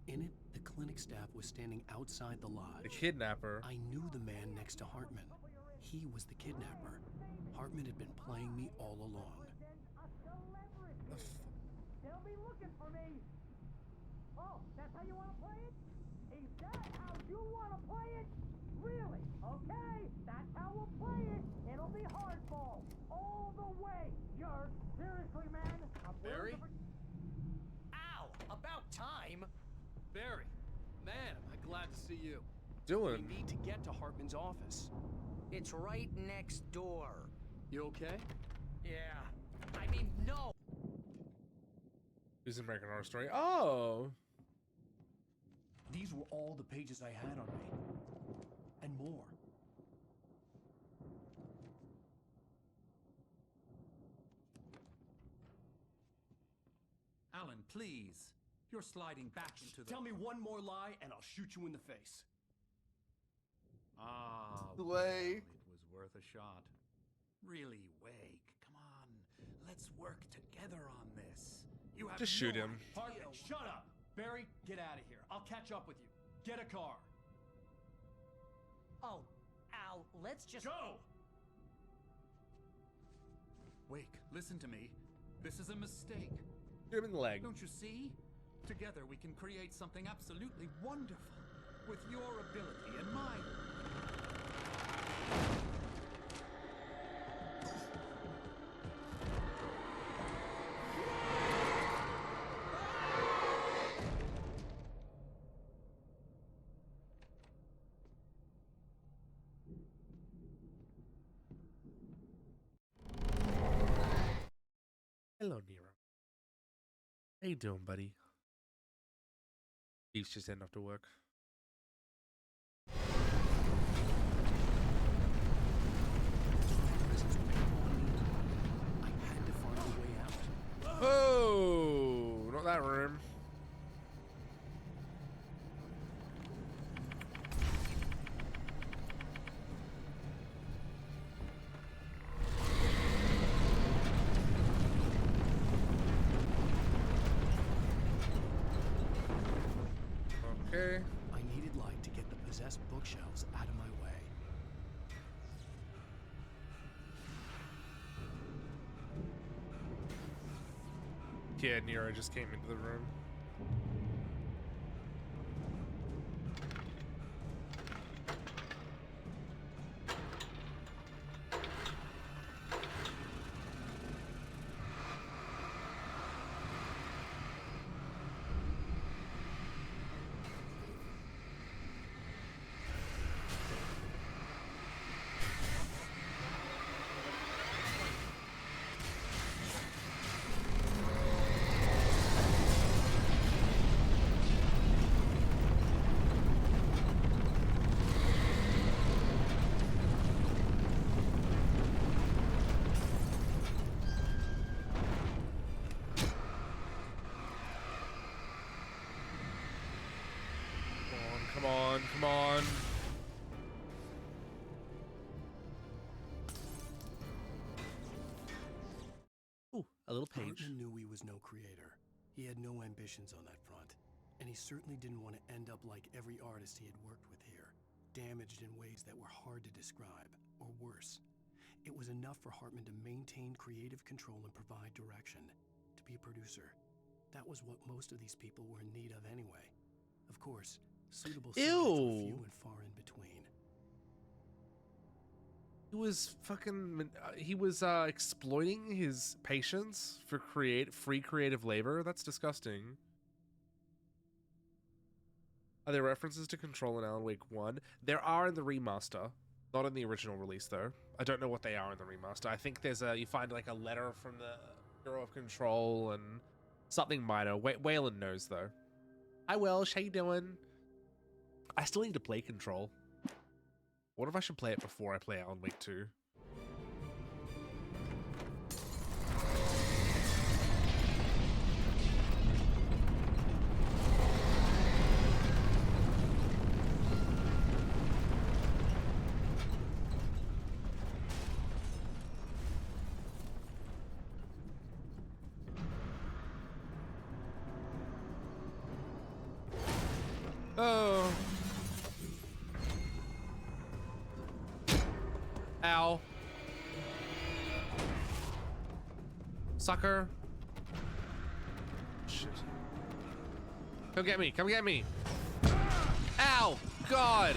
S5: In it, the clinic staff was standing outside the lodge.
S1: The kidnapper.
S5: I knew the man next to Hartman. He was the kidnapper. Hartman had been playing me all along.
S16: They'll be looking for me. Oh, that's how you want to play it? Is that how you want to play it? Really? Okay, that's how we'll play it. It'll be hardball all the way. You're seriously, man.
S17: Barry?
S4: Ow! About time!
S17: Barry, man, am I glad to see you.
S1: Doing.
S5: We need to get to Hartman's office.
S4: It's right next door.
S17: You okay?
S4: Yeah. I mean, no!
S1: Who's American Horror Story? Oh!
S5: These were all the pages I had on me. And more.
S2: Alan, please. You're sliding back into the...
S5: Tell me one more lie and I'll shoot you in the face.
S2: Ah,
S24: Way.
S2: It was worth a shot. Really, Wake, come on. Let's work together on this. You have
S1: Just
S2: no
S1: shoot him.
S2: idea
S5: Hartman, shut up! Barry, get out of here. I'll catch up with you. Get a car.
S4: Oh, Al, let's just...
S5: Go!
S2: Wake, listen to me. This is a mistake.
S1: Shoot him in the leg.
S2: Don't you see? Together we can create something absolutely wonderful. With your ability and mine.
S1: Hello, Nero. How you doing, buddy? Steve's just heading off to work.
S5: I had to find a way out.
S1: Oh, not that room. Okay.
S5: I needed light to get the possessed bookshelves out of my way.
S1: Yeah, Nero just came into the room. come on, come on. Ooh, a little page.
S5: Hartman knew he was no creator. He had no ambitions on that front. And he certainly didn't want to end up like every artist he had worked with here, damaged in ways that were hard to describe, or worse. It was enough for Hartman to maintain creative control and provide direction, to be a producer. That was what most of these people were in need of anyway. Of course, suitable subjects were few and far in between.
S1: He was fucking. He was exploiting his patients for free creative labor. That's disgusting. Are there references to Control in Alan Wake 1? There are in the remaster, not in the original release though. I don't know what they are in the remaster. I think there's you find like a letter from the hero of Control and something minor. Waylon knows though. Hi Welsh, how you doing? I still need to play Control. What if I should play it before I play Alan Wake 2? Oh. Ow. Sucker. Shit. Come get me. Come get me. Ow. God.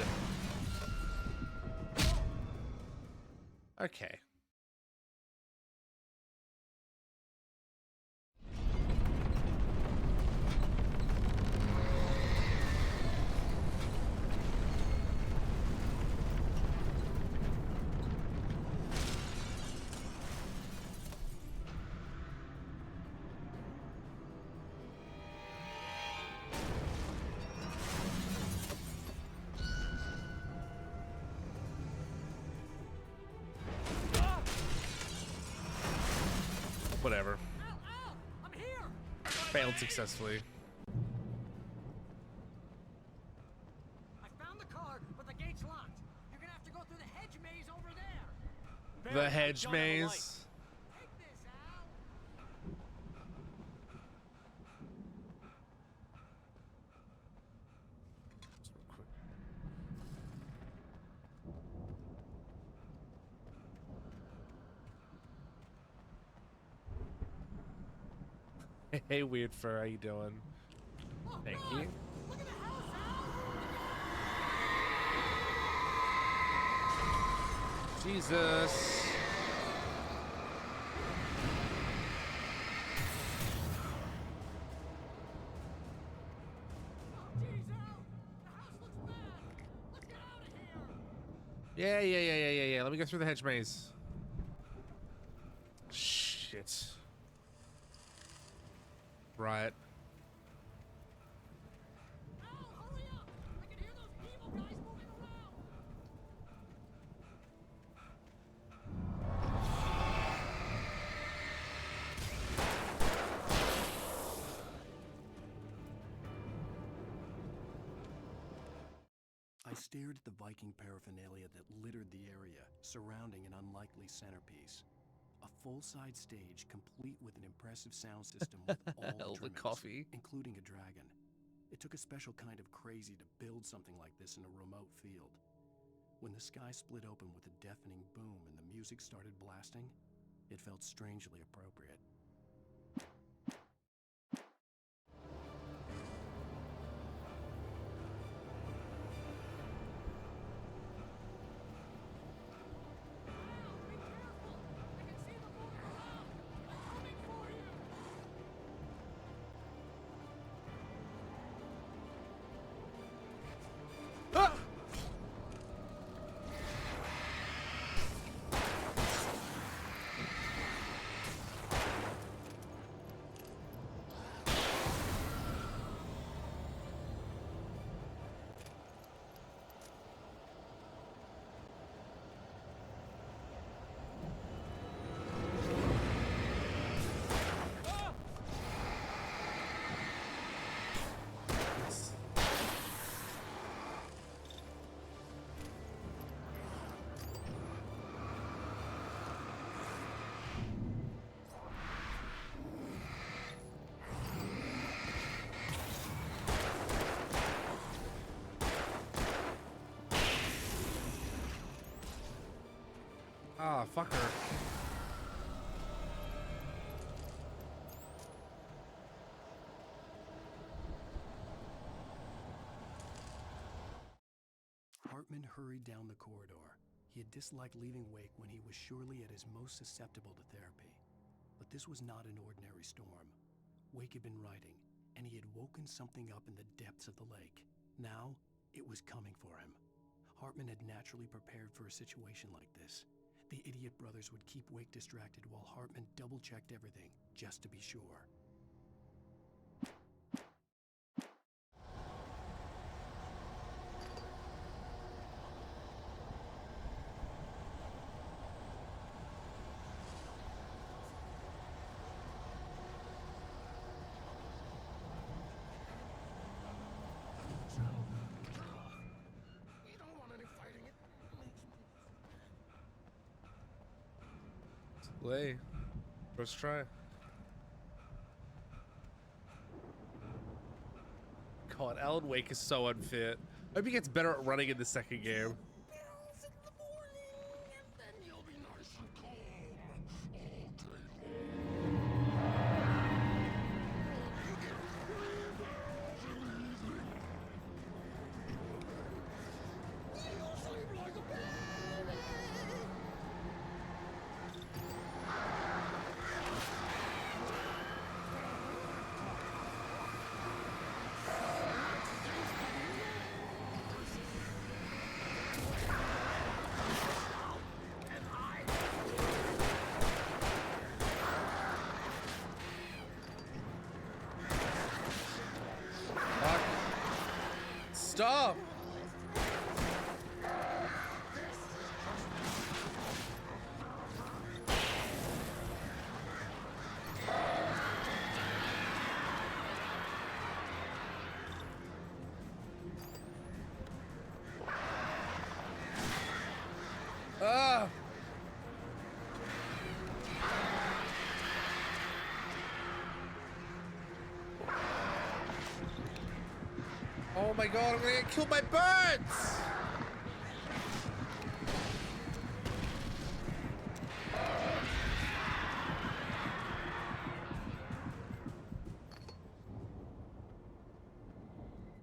S1: Okay. Whatever.
S16: I'm here.
S1: Failed successfully.
S16: I found the card, but the gate's locked. You're gonna have to go through the hedge maze over there.
S1: The hedge maze.
S16: Take this, Al.
S1: Hey, Weird Fur, how you doing? Thank you. Jesus. Yeah. Let me go through the hedge maze. Shit. Right.
S5: I stared at the Viking paraphernalia that littered the area, surrounding an unlikely centerpiece. A full-size stage complete with an impressive sound system with all
S1: the
S5: trimmings,
S1: coffee.
S5: including a dragon. It took a special kind of crazy to build something like this in a remote field. When the sky split open with a deafening boom and the music started blasting, it felt strangely appropriate.
S1: Ah, fuck her.
S5: Hartman hurried down the corridor. He had disliked leaving Wake when he was surely at his most susceptible to therapy. But this was not an ordinary storm. Wake had been writing, and he had woken something up in the depths of the lake. Now, it was coming for him. Hartman had naturally prepared for a situation like this. The idiot brothers would keep Wake distracted while Hartman double-checked everything, just to be sure.
S1: Play. First try. God, Alan Wake is so unfit. I hope he gets better at running in the second game. Stop! Ah! Oh my god, I'm gonna get killed by birds!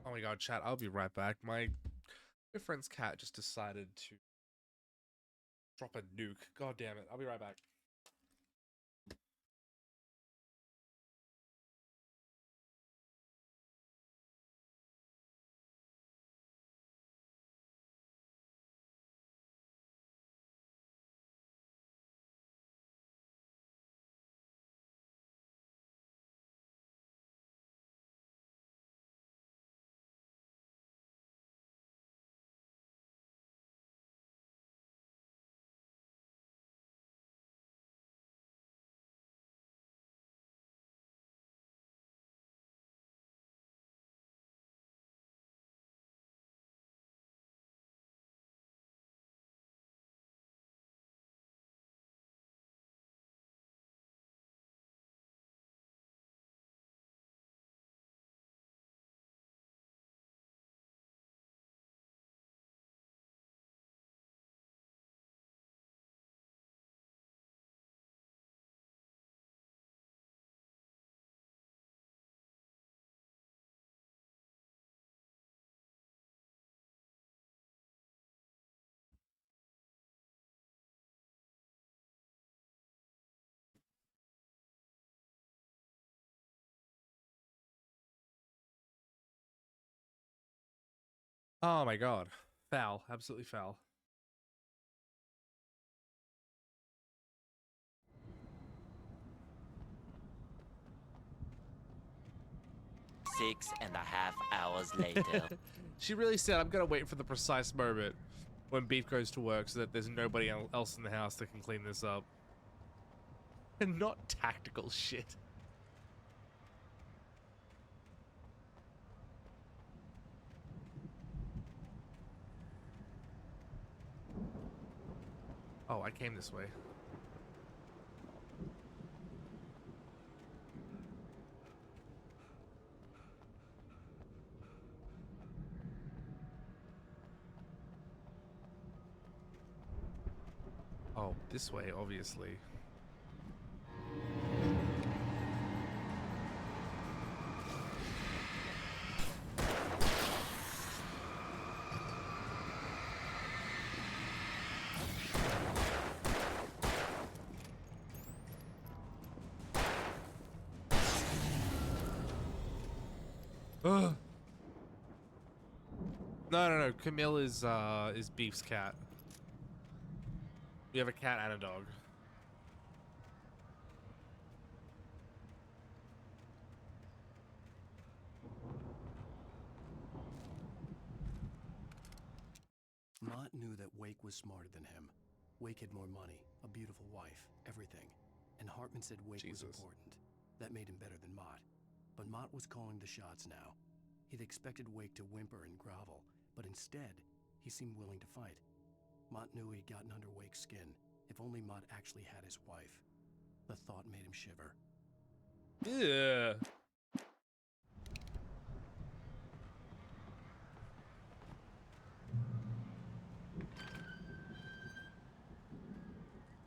S1: Oh my god, chat, I'll be right back. My friend's cat just decided to drop a nuke. God damn it, I'll be right back. Oh my god. Foul. Absolutely foul.
S14: Six and a half hours later.
S1: She really said, I'm gonna wait for the precise moment when Beef goes to work so that there's nobody else in the house that can clean this up. And not tactical shit. Oh, I came this way. Oh Well, this way, obviously. Ugh. No. Camille is Beef's cat. We have a cat and a dog.
S5: Mott knew that Wake was smarter than him. Wake had more money, a beautiful wife, everything. And Hartman said Wake was important. That made him better than Mott. But Mott was calling the shots now. He'd expected Wake to whimper and grovel, but instead, he seemed willing to fight. Mott knew he'd gotten under Wake's skin. If only Mott actually had his wife. The thought made him shiver.
S1: Yeah.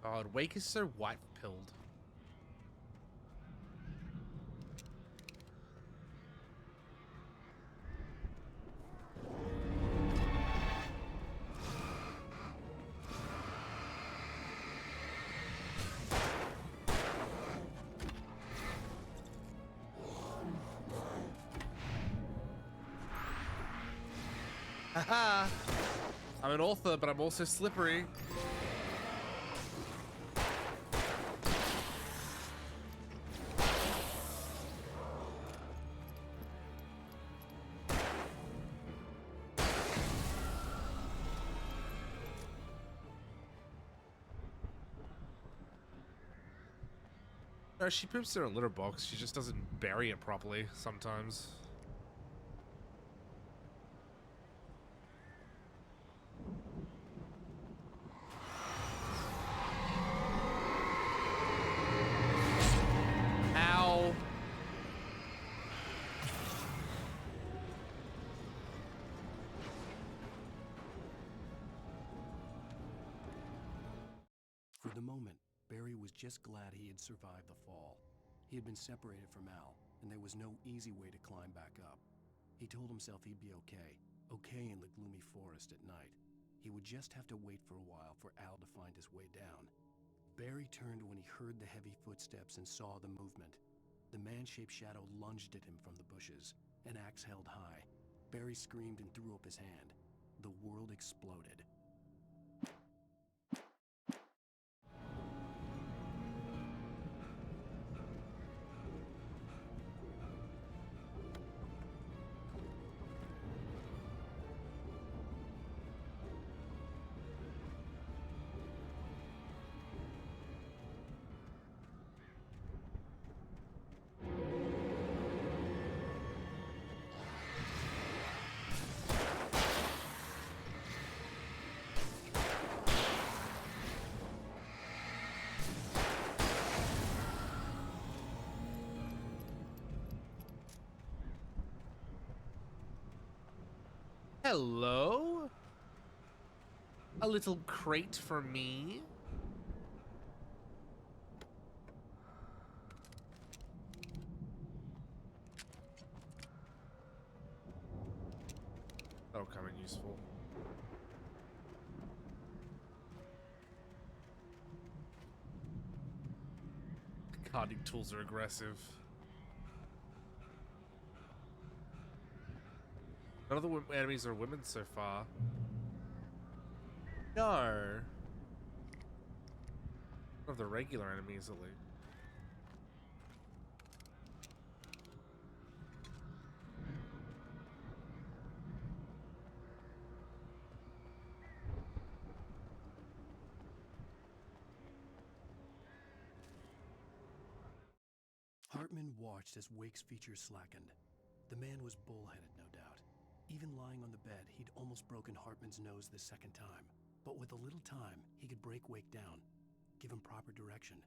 S1: God, Wake is so white-pilled. Haha! I'm an author, but I'm also slippery. No, she poops in a litter box. She just doesn't bury it properly sometimes. Ow.
S5: For the moment, Barry was just glad he had survived the fall. He had been separated from Al, and there was no easy way to climb back up. He told himself he'd be okay in the gloomy forest at night. He would just have to wait for a while for Al to find his way down. Barry turned when he heard the heavy footsteps and saw the movement. The man-shaped shadow lunged at him from the bushes, an axe held high. Barry screamed and threw up his hand. The world exploded.
S1: Hello? A little crate for me? That'll come in useful. Carding tools are aggressive. None of the enemies are women so far. No. None of the regular enemies, at least.
S5: Hartman watched as Wake's features slackened. The man was bullheaded, no doubt. Even lying on the bed, he'd almost broken Hartman's nose the second time. But with a little time, he could break Wake down, give him proper direction.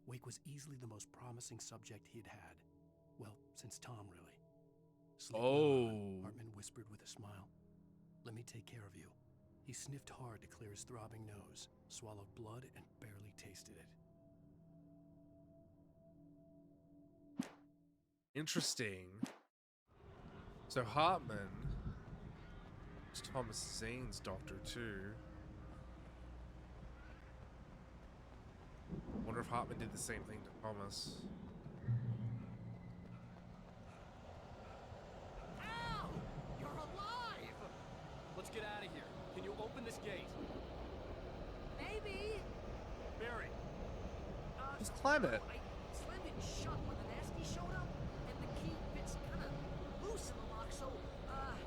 S5: Wake was easily the most promising subject he'd had. Well, since Tom, really. Sleep well on, Hartman whispered with a smile. Let me take care of you. He sniffed hard to clear his throbbing nose, swallowed blood, and barely tasted it.
S1: Interesting. So Hartman is Thomas Zane's doctor too. Wonder if Hartman did the same thing to Thomas.
S16: Al! You're alive!
S17: Let's get out of here. Can you open this gate?
S16: Maybe.
S17: Barry.
S1: Just climb it.
S16: I slammed it shut when the nasty showed up, and the key fits kind of loose in the lock, so, Barry!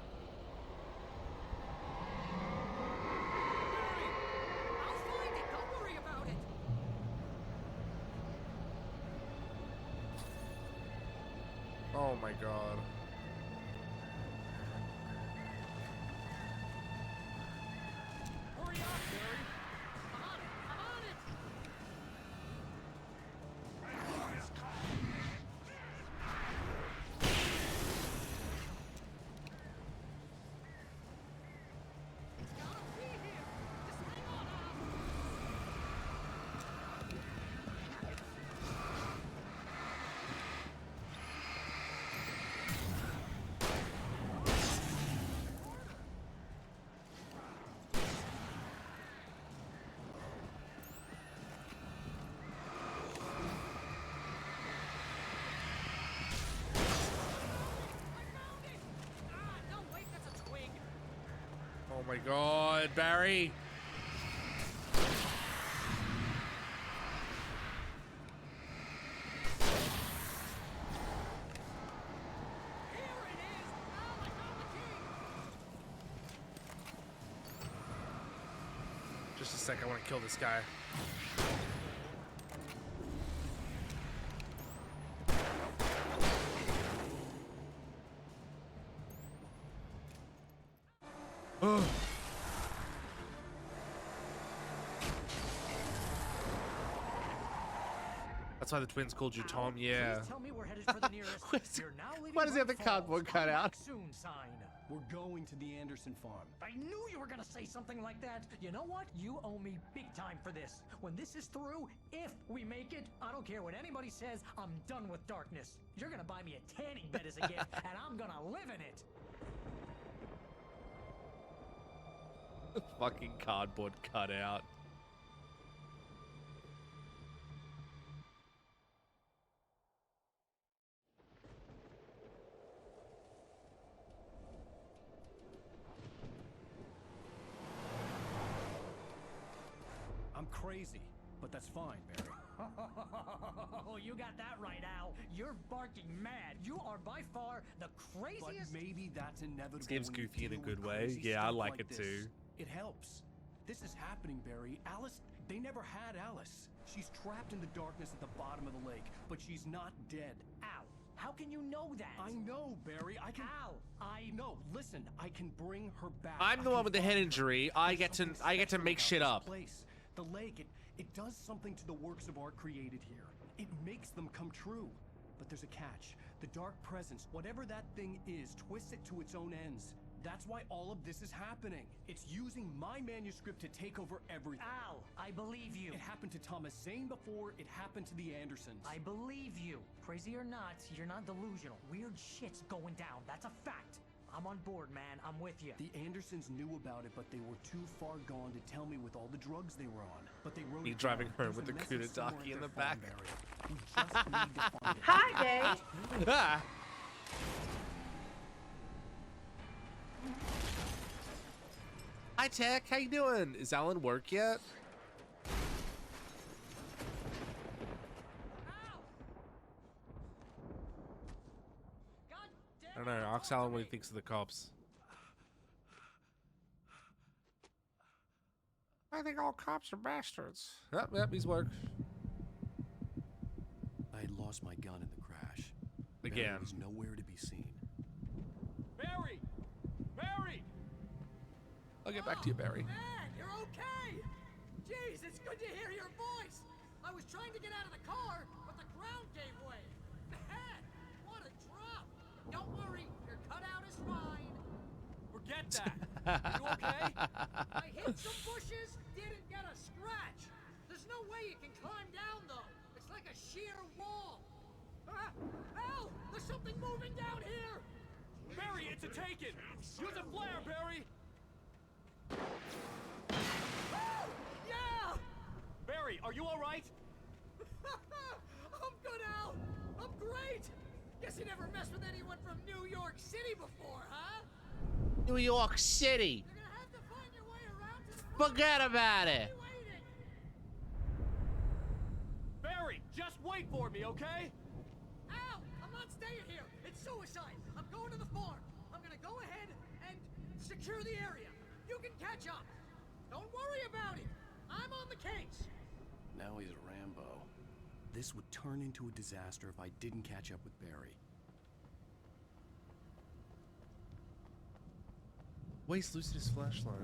S16: I'll find it, don't worry about it!
S1: Oh my god.
S16: Hurry up, Barry! I'm on it! I'm on it! It's gotta be here! Just hang on, Al! No, wait, that's a twig!
S1: Oh my god, Barry. Just a sec, I want to kill this guy. Ugh. That's why the twins called you Tom, yeah.
S4: Please tell me we're headed for the nearest. You're now leaving
S1: Why does he have the
S4: Brick Falls.
S1: cardboard cut
S4: Come
S1: out?
S4: back soon sign.
S5: We're going to the Anderson farm.
S4: I knew you were gonna say something like that. You know what? You owe me big time for this. When this is through, if we make it, I don't care what anybody says, I'm done with darkness. You're gonna buy me a tanning bed as a gift, and I'm gonna live in it.
S1: Fucking cardboard cut out.
S5: I'm crazy, but that's fine, Barry.
S4: Oh, you got that right, Al. You're barking mad. You are by far the craziest.
S5: But maybe that's inevitable.
S1: This game's
S5: when you
S1: goofy in a
S5: deal
S1: good
S5: with
S1: way.
S5: crazy
S1: Yeah, I
S5: stuff
S1: like it
S5: this.
S1: too.
S5: It helps. This is happening, Barry. Alice, they never had Alice. She's trapped in the darkness at the bottom of the lake, but she's not dead.
S4: Al, how can you know that?
S5: I know, Barry. I can.
S4: Al,
S5: No, listen. I can bring her back.
S1: I'm the one with the head injury. I get to make shit up.
S5: Place. The lake, it does something to the works of art created here. It makes them come true. But there's a catch. The dark presence, whatever that thing is, twists it to its own ends. That's why all of this is happening. It's using my manuscript to take over everything.
S4: Al, I believe you.
S5: It happened to Thomas Zane before it happened to the Andersons.
S4: I believe you. Crazy or not, you're not delusional. Weird shit's going down. That's a fact. I'm on board, man. I'm with you.
S5: The Andersons knew about it, but they were too far gone to tell me with all the drugs they were on. But they wrote
S1: Me
S5: it
S1: driving
S5: down.
S1: home with the
S5: There's a message somewhere
S1: Kunitaki in
S5: at
S1: the
S5: their farm,
S1: back.
S5: Barry. We just need to find it.
S13: Hi, Dave.
S1: Ah. Hi Tech, how you doing? Is Alan work yet? I don't know. Ask Alan what he thinks of the cops. I think all cops are bastards. Yep, he's worked.
S5: I had lost my gun in the crash.
S1: Again.
S5: Barry was nowhere to be seen.
S17: Barry! Barry!
S1: I'll get back to you, Barry.
S16: Man, you're okay! Jeez, it's good to hear your voice! I was trying to get out of the car, but the ground gave way. Man, what a drop! Don't worry, your cutout is fine.
S17: Forget that. You okay?
S16: I hit Hit some bushes, didn't get a scratch. There's no way you can climb down, though. It's like a sheer wall. Al! There's something moving down here!
S17: Barry, it's a taken! Use a flare, Barry!
S16: Yeah!
S17: Barry, are you alright?
S16: I'm good, Al! I'm great! Guess you never messed with anyone from New York City before, huh?
S1: New York City.
S16: You're gonna have to find your way around to the
S1: Forget about it.
S17: Barry, just wait for me, okay?
S16: Al! I'm not staying here! It's suicide! I'm going to the farm! I'm gonna go ahead and secure the area. You can catch up. Don't worry about it. I'm on the case.
S5: Now he's a Rambo. This would turn into a disaster if I didn't catch up with Barry.
S1: Waste losing his flashlight.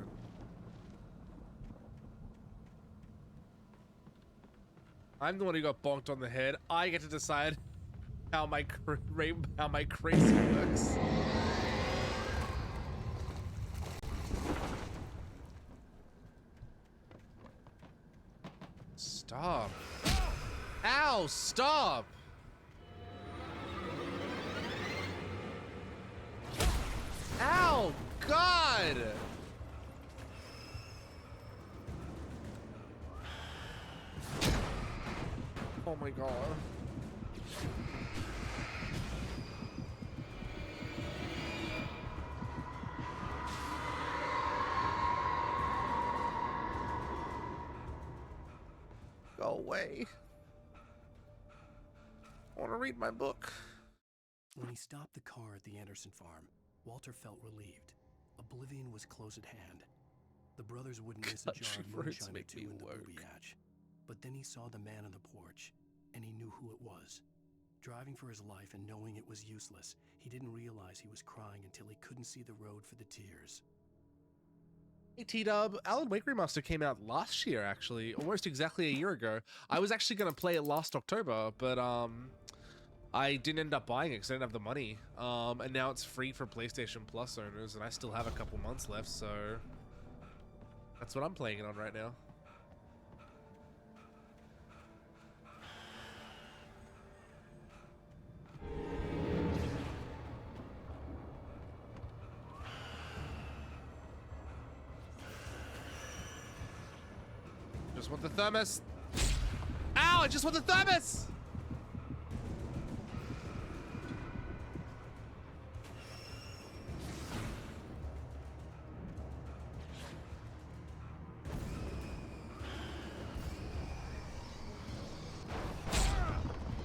S1: I'm the one who got bonked on the head. I get to decide how my crazy works. Stop. Ow, stop. Ow, God. Oh my God. Go away. I want to read my book.
S5: When he stopped the car at the Anderson farm, Walter felt relieved. Oblivion was close at hand. The brothers wouldn't miss a jar of moonshine or two in the booby hatch. But then he saw the man on the porch, and he knew who it was. Driving for his life and knowing it was useless, he didn't realize he was crying until he couldn't see the road for the tears.
S1: Hey T-Dub, Alan Wake Remaster came out last year, actually, almost exactly a year ago. I was actually going to play it last October, but I didn't end up buying it because I didn't have the money. And now it's free for PlayStation Plus owners, and I still have a couple months left, so that's what I'm playing it on right now. Just want the thermos. Ow, I just want the thermos!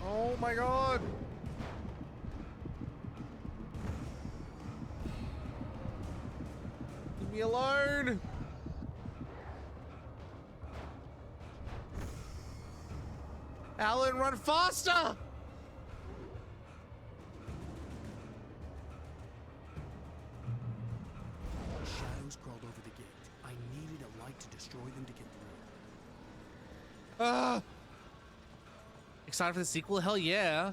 S1: Oh my God. Leave me alone. Alan, run faster!
S5: Shadows crawled over the gate. I needed a light to destroy them to get through.
S1: Excited for the sequel? Hell yeah.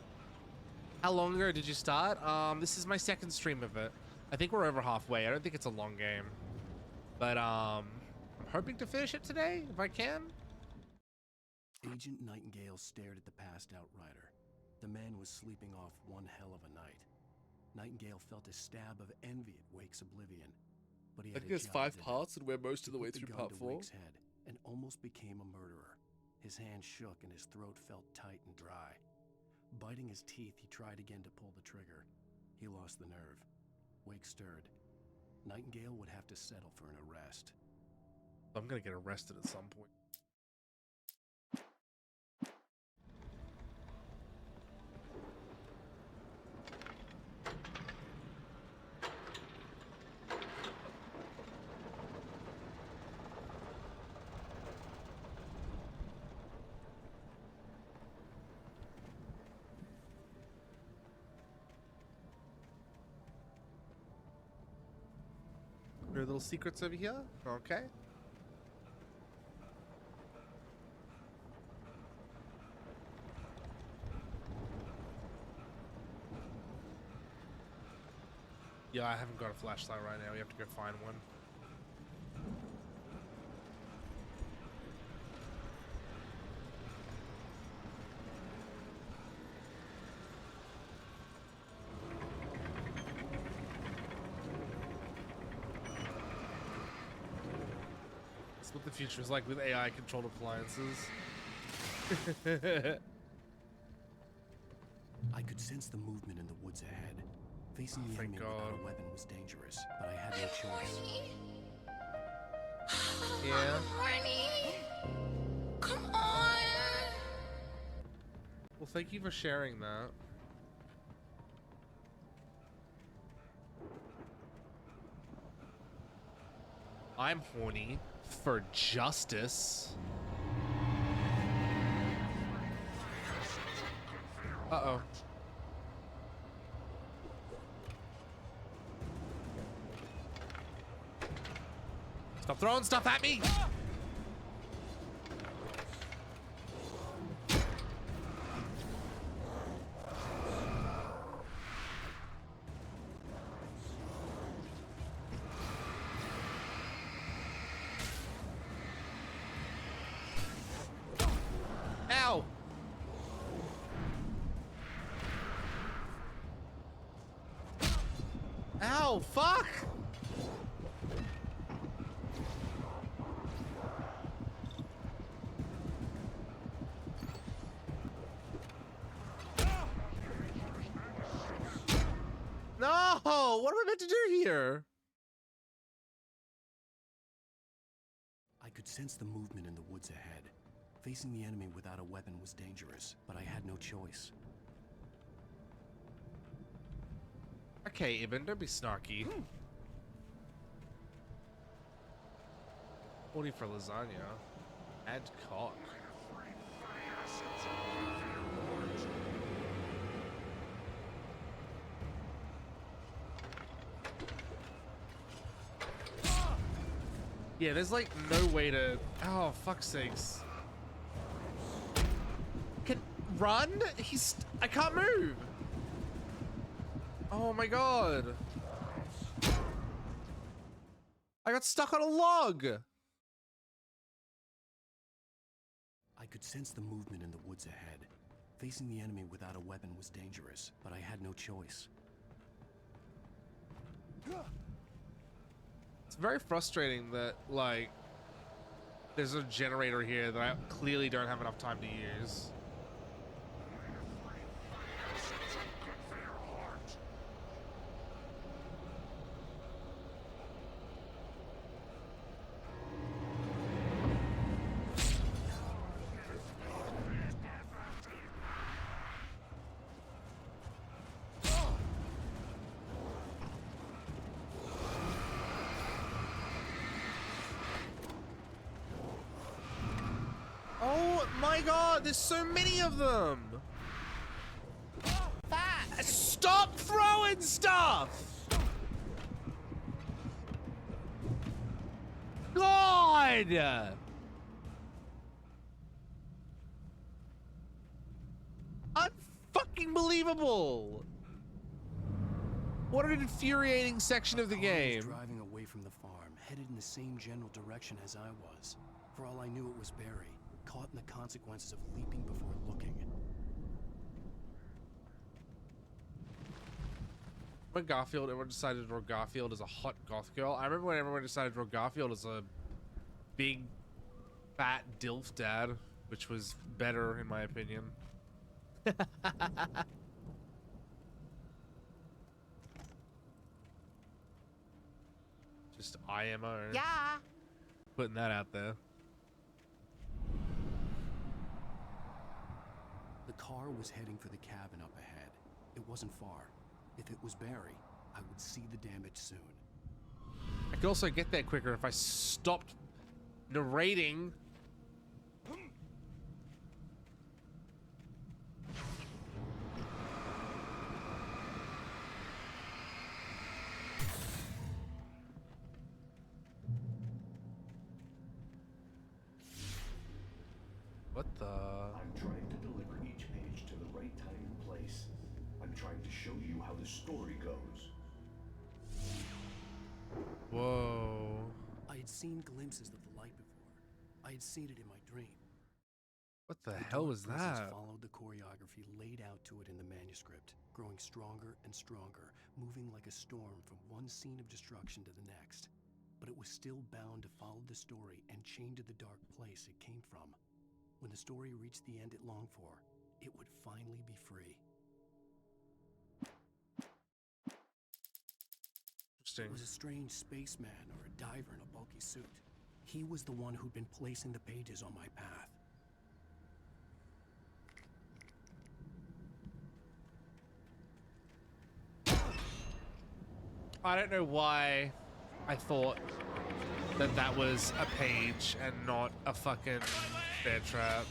S1: How long ago did you start? This is my second stream of it. I think we're over halfway. I don't think it's a long game. But I'm hoping to finish it today, if I can.
S5: Agent Nightingale stared at the passed-out rider. The man was sleeping off one hell of a night. Nightingale felt a stab of envy at Wake's oblivion, but he
S1: I
S5: had
S1: think
S5: a
S1: there's
S5: job
S1: 5
S5: to do.
S1: parts and we're most of the
S5: He
S1: way
S5: put
S1: through
S5: gun
S1: part
S5: to
S1: 4.
S5: Wake's head and almost became a murderer. His hand shook and his throat felt tight and dry. Biting his teeth, he tried again to pull the trigger. He lost the nerve. Wake stirred. Nightingale would have to settle for an arrest.
S1: I'm gonna get arrested at some point. There are little secrets over here. Okay. Yeah, I haven't got a flashlight right now. We have to go find one. That's what the future is like with AI controlled appliances.
S5: I could sense the movement in the woods ahead. Facing the enemy without a weapon was dangerous, but I had no choice.
S1: Yeah.
S16: Horny. Come on.
S1: Well, thank you for sharing that. I'm horny for justice. Uh-oh. Stop throwing stuff at me! Ow! Ow, fuck! No! What am I meant to do here?
S5: I could sense the movement in the woods ahead. Facing the enemy without a weapon was dangerous, but I had no choice.
S1: Okay, Ibn, don't be snarky. Horny for lasagna. Add cock. Yeah, there's like no way to... Oh, fuck's sakes. Run? I can't move. Oh my god. I got stuck on a log.
S5: I could sense the movement in the woods ahead. Facing the enemy without a weapon was dangerous, but I had no choice.
S1: It's very frustrating that, like, there's a generator here that I clearly don't have enough time to use. Oh my god, there's so many of them! Stop throwing stuff! God! Unfucking believable! What an infuriating section of the game.
S5: I was driving away from the farm, headed in the same general direction as I was. For all I knew, it was Barry, caught in the consequences of leaping before looking.
S1: When everyone decided Garfield is a hot goth girl. I remember when everyone decided Garfield is a big, fat DILF dad, which was better in my opinion. Just IMO.
S11: Yeah.
S1: Putting that out there.
S5: The car was heading for the cabin up ahead. It wasn't far. If it was Barry, I would see the damage soon.
S1: I could also get there quicker if I stopped narrating. What the?
S13: I'm trying to deliver each page to the right time and place. I'm trying to show you how the story goes.
S1: Whoa.
S5: I had seen glimpses of the light before. I had seen it in my dream.
S1: What the hell was that?
S5: Followed the choreography laid out to it in the manuscript, growing stronger and stronger, moving like a storm from one scene of destruction to the next. but it was still bound to follow the story and chained to the dark place it came from. When the story reached the end it longed for, it would finally be free. It was a strange spaceman or a diver in a bulky suit. He was the one who'd been placing the pages on my path.
S1: I don't know why I thought that that was a page and not a fucking bear trap.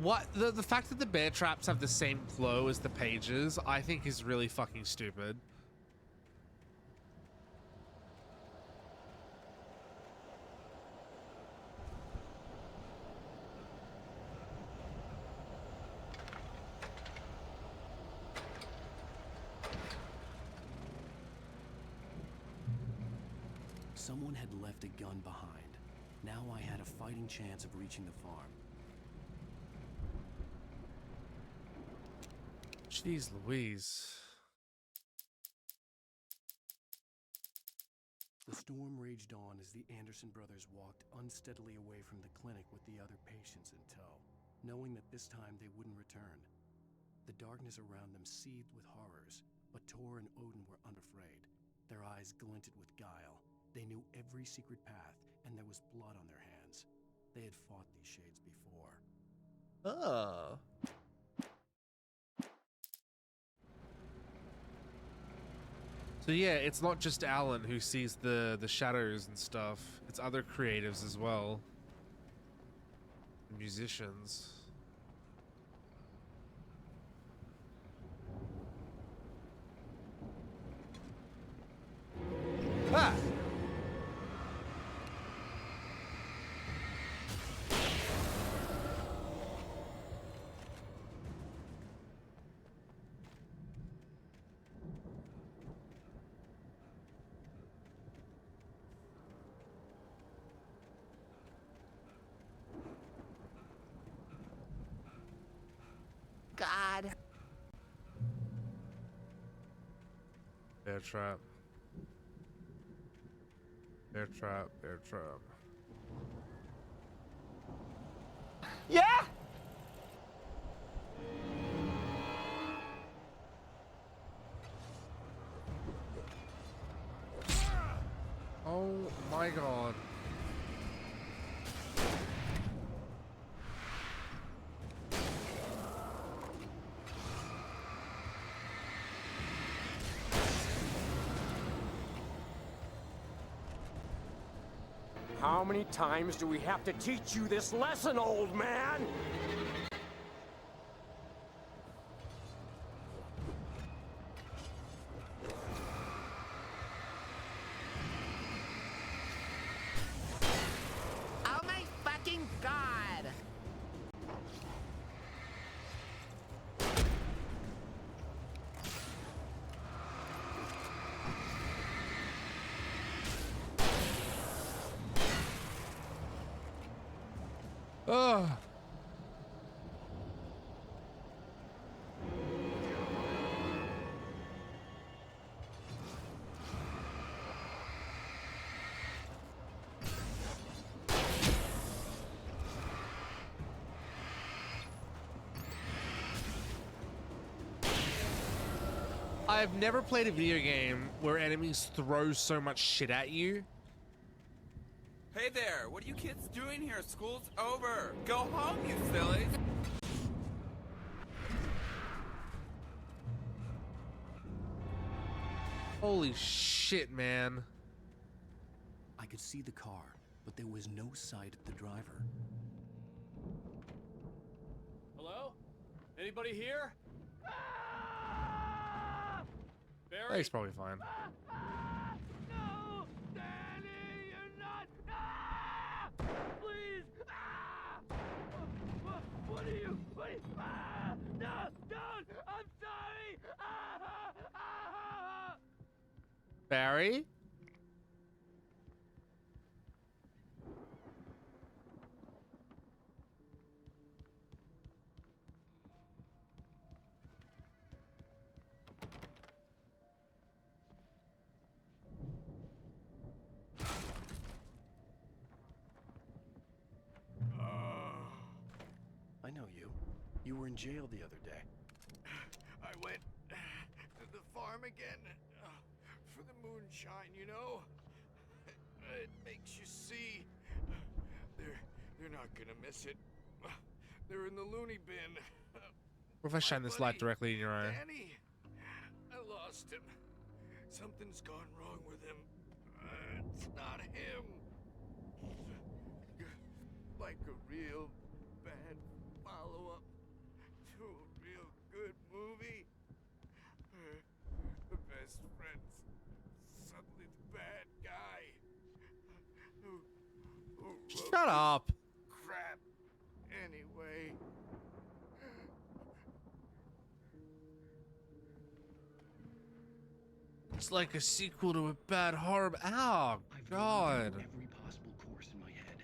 S1: What the fact that the bear traps have the same flow as the pages, I think is really fucking stupid.
S5: Someone had left a gun behind. Now I had a fighting chance of reaching the farm.
S1: Jeez Louise.
S5: The storm raged on as the Anderson brothers walked unsteadily away from the clinic with the other patients in tow, knowing that this time they wouldn't return. The darkness around them seethed with horrors, but Tor and Odin were unafraid. Their eyes glinted with guile. They knew every secret path, and there was blood on their hands. They had fought these shades before.
S1: Oh. So yeah, it's not just Alan who sees the shadows and stuff. It's other creatives as well. Musicians. Ah!
S9: God.
S1: Bear trap. Bear trap, bear trap.
S9: Yeah?
S1: Oh my god.
S9: How many times do we have to teach you this lesson, old man? Oh my fucking god!
S1: Ugh. I've never played a video game where enemies throw so much shit at you.
S18: Hey there, what are you kids doing here? School's over. Go home, you sillies.
S1: Holy shit, man.
S5: I could see the car, but there was no sight of the driver.
S17: Hello? Anybody here? Barry?
S1: He's probably fine.
S16: No! Danny, you're not! Ah! Please! Ah! What are you? Ah! No! Don't! I'm sorry! Ah! Ah!
S1: Barry?
S5: You were in jail the other day.
S6: I went to the farm again for the moonshine, you know? It makes you see. They're not gonna miss it. They're in the loony bin.
S1: What if I shine this light directly in your eye?
S6: Danny, I lost him. Something's gone wrong with him. It's not him. Like a real bad follow-up to a real good movie. The best friend's suddenly the bad guy. Who
S1: Shut up.
S6: Crap. Anyway.
S1: It's like a sequel to a bad horror. Oh, God.
S10: Every possible course in my head.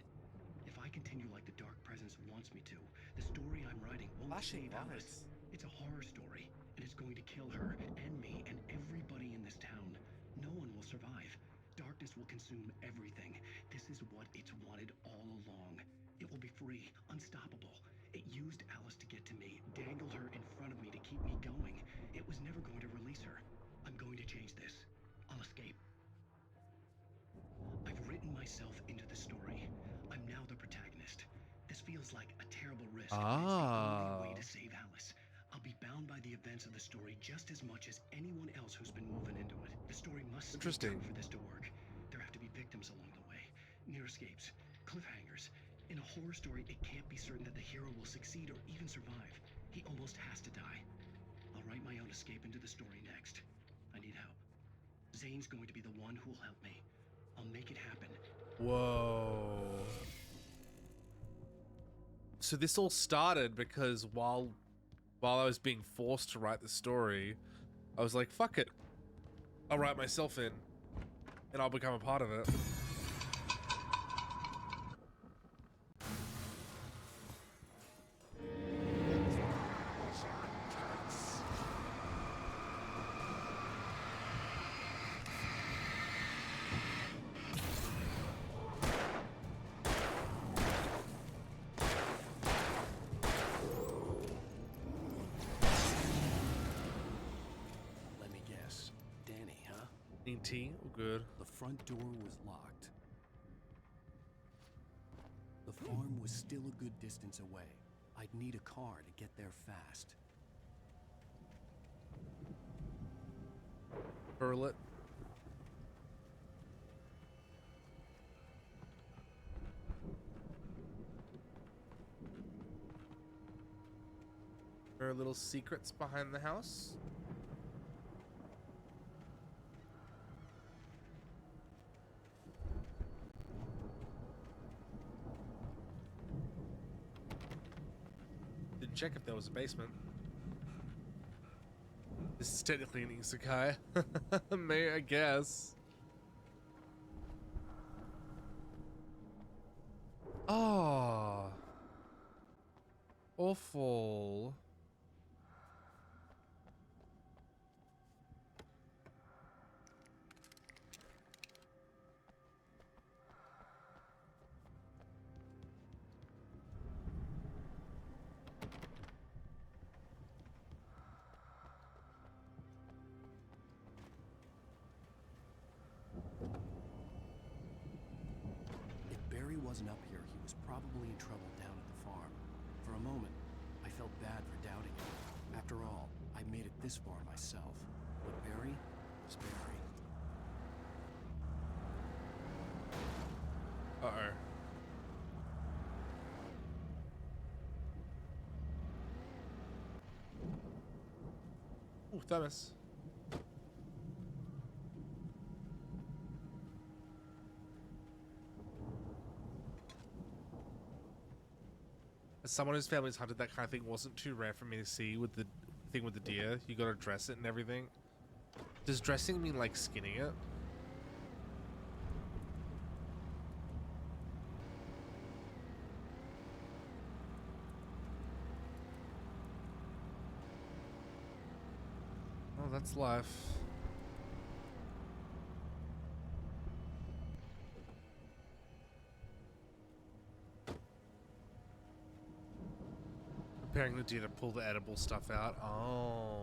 S10: If I continue like the Dark Presence wants me to, the story I'm writing won't save Alice. It's a horror story, and it's going to kill her and me and everybody in this town. No one will survive. Darkness will consume everything. This is what it's wanted all along. It will be free, unstoppable. It used Alice to get to me, dangled her in front of me to keep me going. It was never going to release her. I'm going to change this. I'll escape. I've written myself into the story. I'm now the protagonist. This feels like a terrible risk, but it's the only way to save Alice. I'll be bound by the events of the story just as much as anyone else who's been woven into it. The story must stay true for this to work. There have to be victims along the way, near escapes, cliffhangers. In a horror story, it can't be certain that the hero will succeed or even survive. He almost has to die. I'll write my own escape into the story next. I need help. Zane's going to be the one who'll help me. I'll make it happen.
S1: Whoa. So this all started because while I was being forced to write the story, I was like, fuck it. I'll write myself in and I'll become a part of it.
S5: Let me guess. Danny, huh?
S1: Need tea? Oh, good.
S5: The front door was locked. The farm was still a good distance away. I'd need a car to get there fast.
S1: Hurl it. There are little secrets behind the house. Didn't check if there was a basement. This is technically an isekai. May I guess. Oh. Awful.
S5: If Barry wasn't up here, he was probably in trouble down at the farm. For a moment, I felt bad for doubting him. After all, I made it this far myself. But Barry was Barry.
S1: Uh-oh. Ooh, thermos. As someone whose family's hunted, that kind of thing wasn't too rare for me to see with the thing with the deer. You gotta dress it and everything. Does dressing mean like skinning it? Oh, that's life. preparing the deer to pull the edible stuff out. Oh.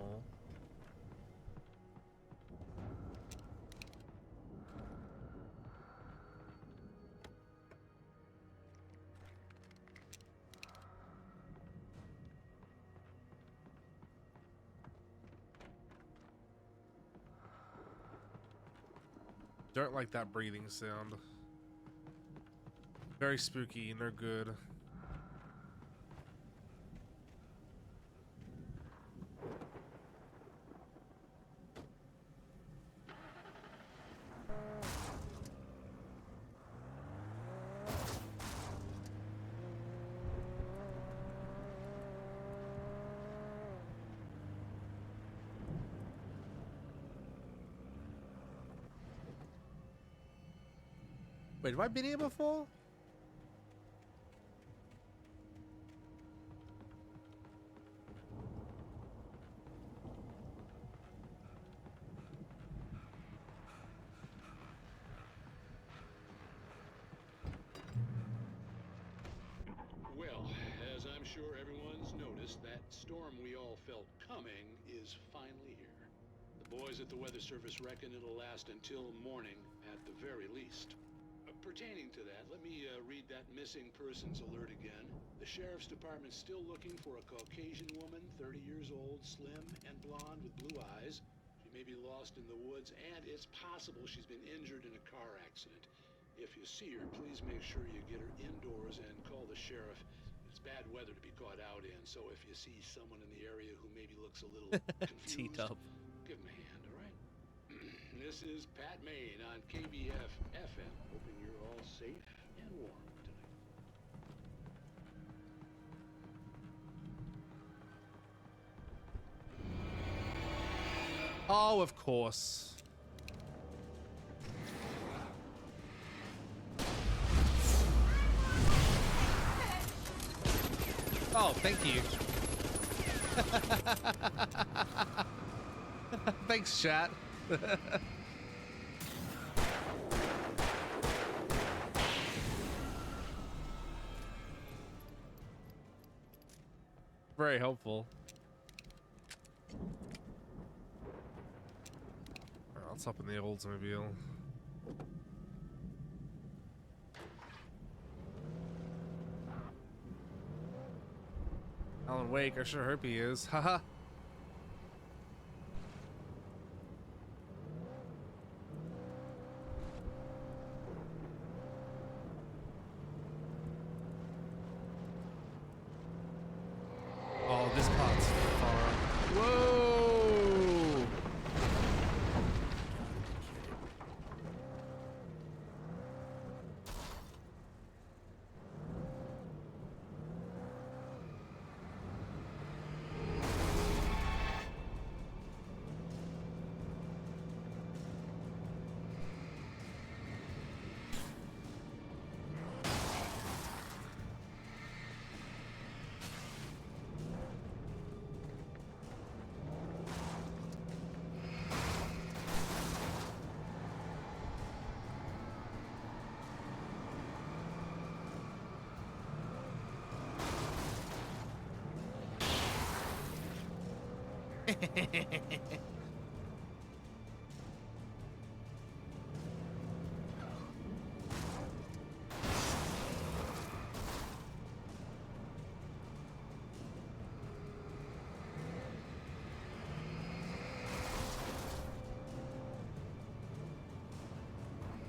S1: Don't like that breathing sound. Very spooky, no good. Wait, have I been here before?
S7: Well, as I'm sure everyone's noticed, that storm we all felt coming is finally here. The boys at the Weather Service reckon it'll last until morning at the very least. Pertaining to that, let me read that missing persons alert again. The Sheriff's Department's still looking for a Caucasian woman, 30 years old, slim and blonde with blue eyes. She may be lost in the woods, and it's possible she's been injured in a car accident. If you see her, please make sure you get her indoors and call the sheriff. It's bad weather to be caught out in, so if you see someone in the area who maybe looks a little confused, give him a hand, all right? This is Pat Maine on KBF FM, hoping you're all safe and warm tonight.
S1: Oh, of course. Oh, thank you. Thanks, chat. Very helpful. Alright, let's hop in the Oldsmobile. Alan Wake, I sure hope he is. Haha. Oh, this part's far. Whoa!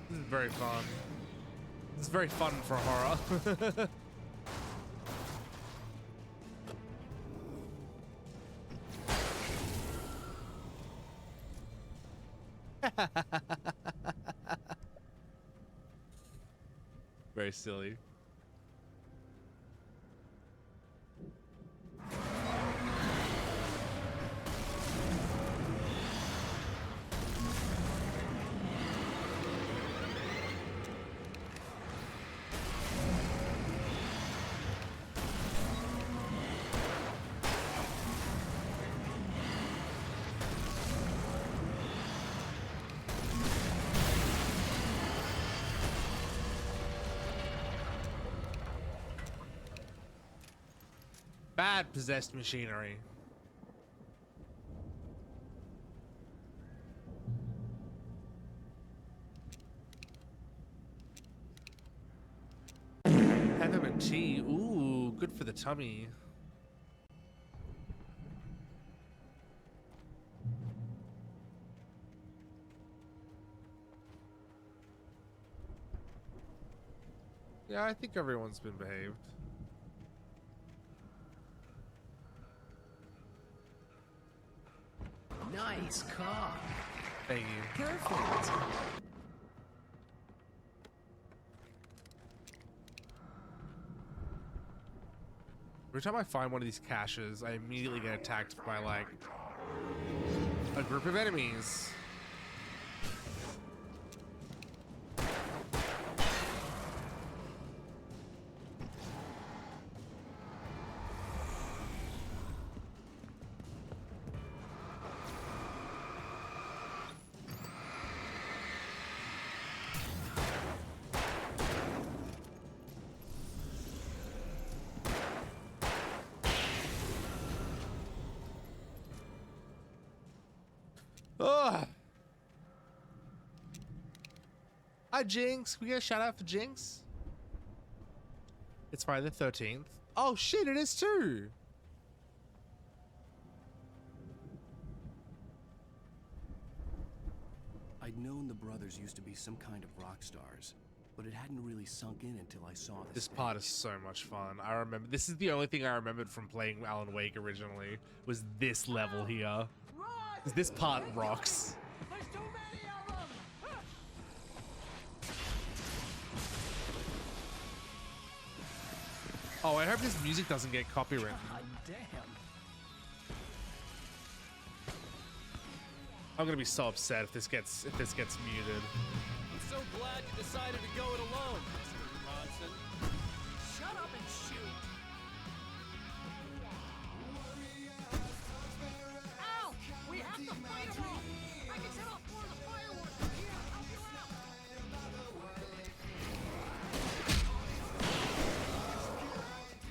S1: This is very fun. This is very fun for horror. Very silly. Bad possessed machinery. Peppermint tea. Ooh, good for the tummy. Yeah, I think everyone's been behaved.
S5: Nice car.
S1: Thank you.
S5: Perfect.
S1: Every time I find one of these caches, I immediately get attacked by like a group of enemies. Ugh. Hi, Jinx. We get a shout out for Jinx. It's Friday the 13th. Oh shit, it is too.
S5: I'd known the brothers used to be some kind of rock stars, but it hadn't really sunk in until I saw
S1: This part is so much fun. I remember this is the only thing I remembered from playing Alan Wake originally was this level here. This part rocks.
S16: There's too many of them!
S1: Oh, I hope this music doesn't get copyrighted.
S5: God damn.
S1: I'm gonna be so upset if this gets muted.
S17: I'm so glad you decided to go it alone, Mr. Bronson.
S16: Shut up and shoot! Ow! We have to fight them all! I can set off more of the fireworks from here! I'll help you out!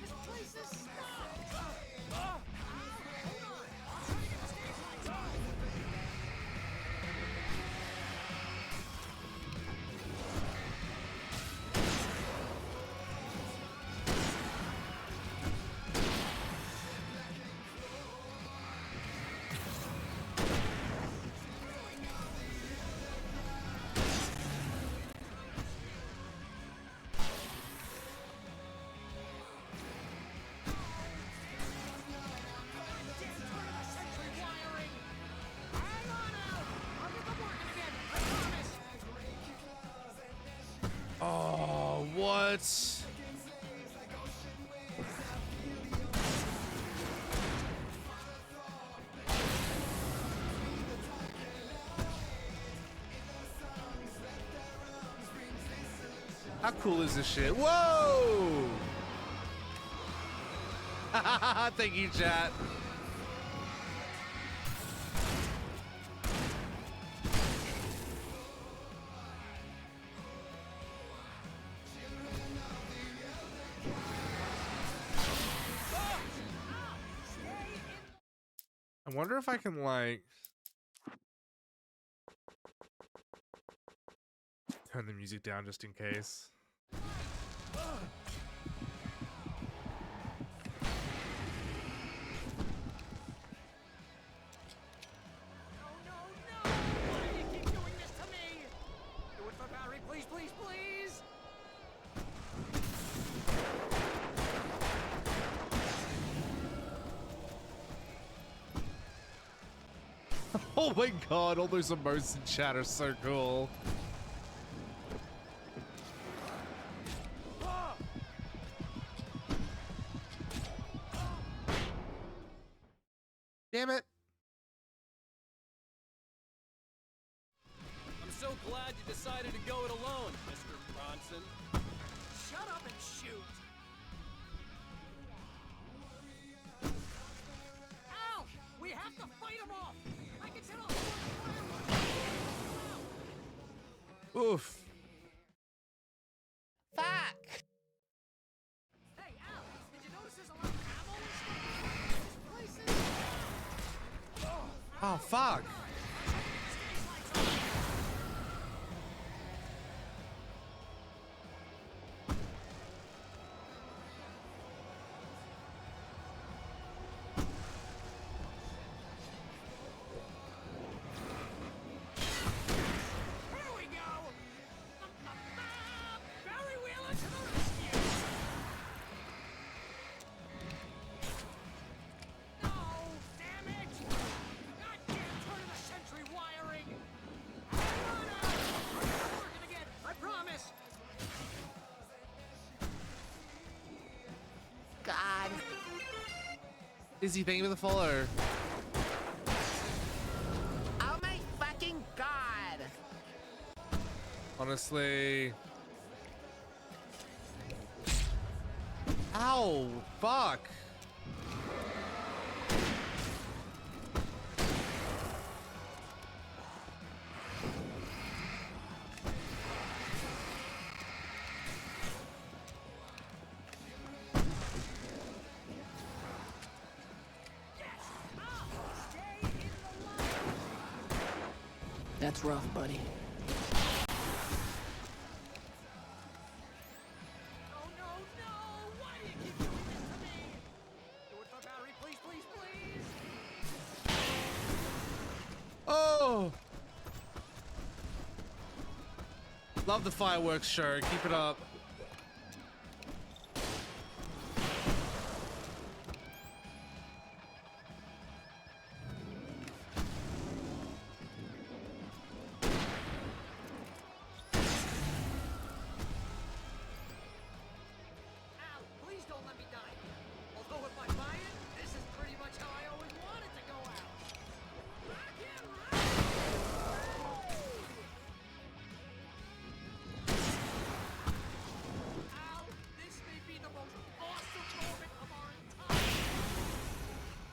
S16: This place is stopped! Hold on! I'll try to get the stage lights on!
S1: Oh, what? How cool is this shit? Whoa! Thank you, chat. I wonder if I can like turn the music down just in case.
S16: Please, please, please!
S1: Oh my god, all those emotes in chat are so cool. Damn it.
S17: I'm so glad you decided to go it alone, Mr. Bronson.
S16: Shut up and shoot! Ow! We have to fight them off! I can set off more fireworks!
S1: Oof.
S16: Fuck! Hey, Al! Did you notice there's a lot of ammo and stuff
S1: Oh, fuck.
S11: God.
S1: Izzy, thank you for the follow.
S11: Oh my fucking god.
S1: Honestly. Ow, fuck.
S5: That's rough, buddy.
S1: Oh! Love the fireworks show. Keep it up.
S16: Please don't let me die. Although if I buy it, this is pretty much how I always wanted to go out. Al, this may be the most awesome moment of our entire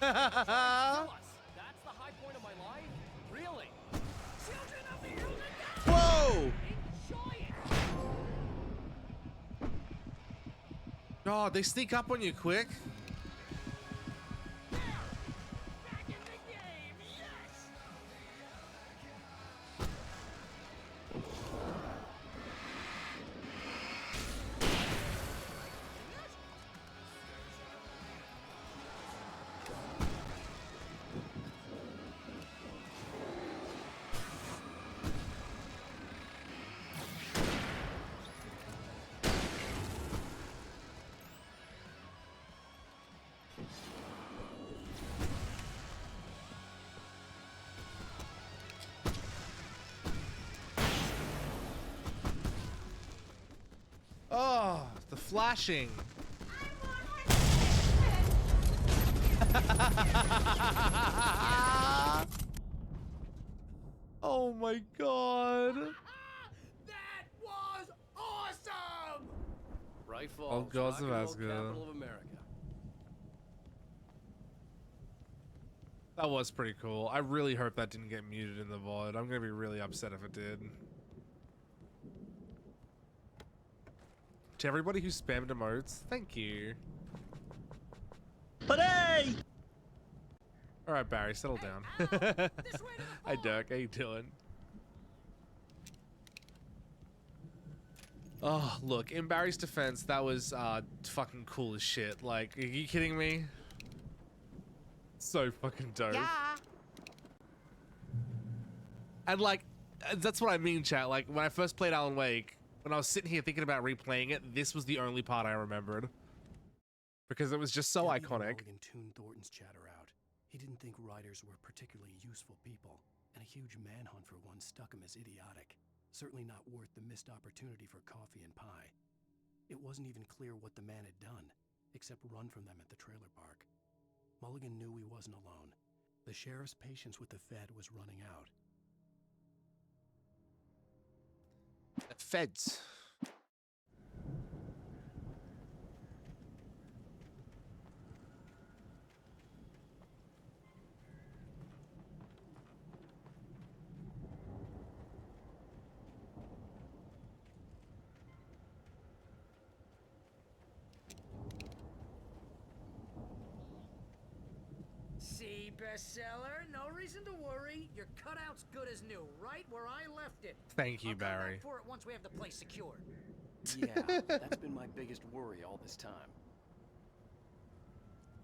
S16: Tell us, that's the high point of my life? Really? Children of the Elder God!
S1: Whoa!
S16: Enjoy it!
S1: God, they sneak up on you quick. Oh, the flashing. Oh my god.
S16: That was awesome!
S5: Right Falls,
S1: Oh, gods of
S5: rock and roll
S1: Asgard.
S5: capital of America.
S1: That was pretty cool. I really hope that didn't get muted in the VOD. I'm gonna be really upset if it did. To everybody who spammed emotes, thank you. But hey! Alright, Barry, settle down. Hi, Dirk. How you doing? Oh, look, in Barry's defense, that was fucking cool as shit. Like, are you kidding me? So fucking dope.
S11: Yeah.
S1: And like, that's what I mean, chat. Like, when I first played Alan Wake, when I was sitting here thinking about replaying it, this was the only part I remembered. Because it was just so iconic.
S5: Mulligan tuned Thornton's chatter out. He didn't think riders were particularly useful people, and a huge manhunt for one struck him as idiotic. Certainly not worth the missed opportunity for coffee and pie. It wasn't even clear what the man had done, except run from them at the trailer park. Mulligan knew he wasn't alone. The sheriff's patience with the Fed was running out.
S1: Feds.
S4: See, bestseller? No reason to worry. Your cutout's good as new, right where I left it.
S1: Thank you,
S4: I'll come
S1: Barry.
S4: back for it once we have the place secured.
S5: Yeah, that's been my biggest worry all this time.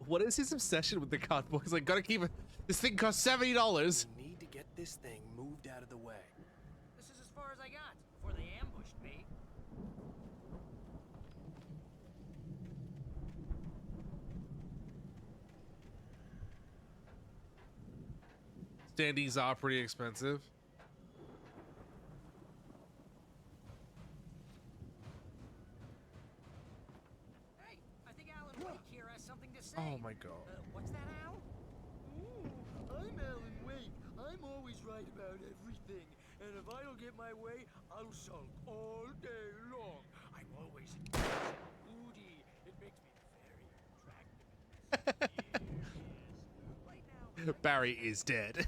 S1: What is his obsession with the cardboard? He's like, gotta keep it. This thing costs $70.
S5: We need to get this thing moved out of the way.
S4: This is as far as I got before they ambushed me.
S1: Standees are pretty expensive.
S4: Hey, I think Alan Wake here has something to say.
S1: Oh my god.
S4: What's that, Al?
S20: I'm Alan Wake. I'm always right about everything. And if I don't get my way, I'll sulk all day long. I'm always moody. It makes me very attractive. Right now,
S1: Barry is dead.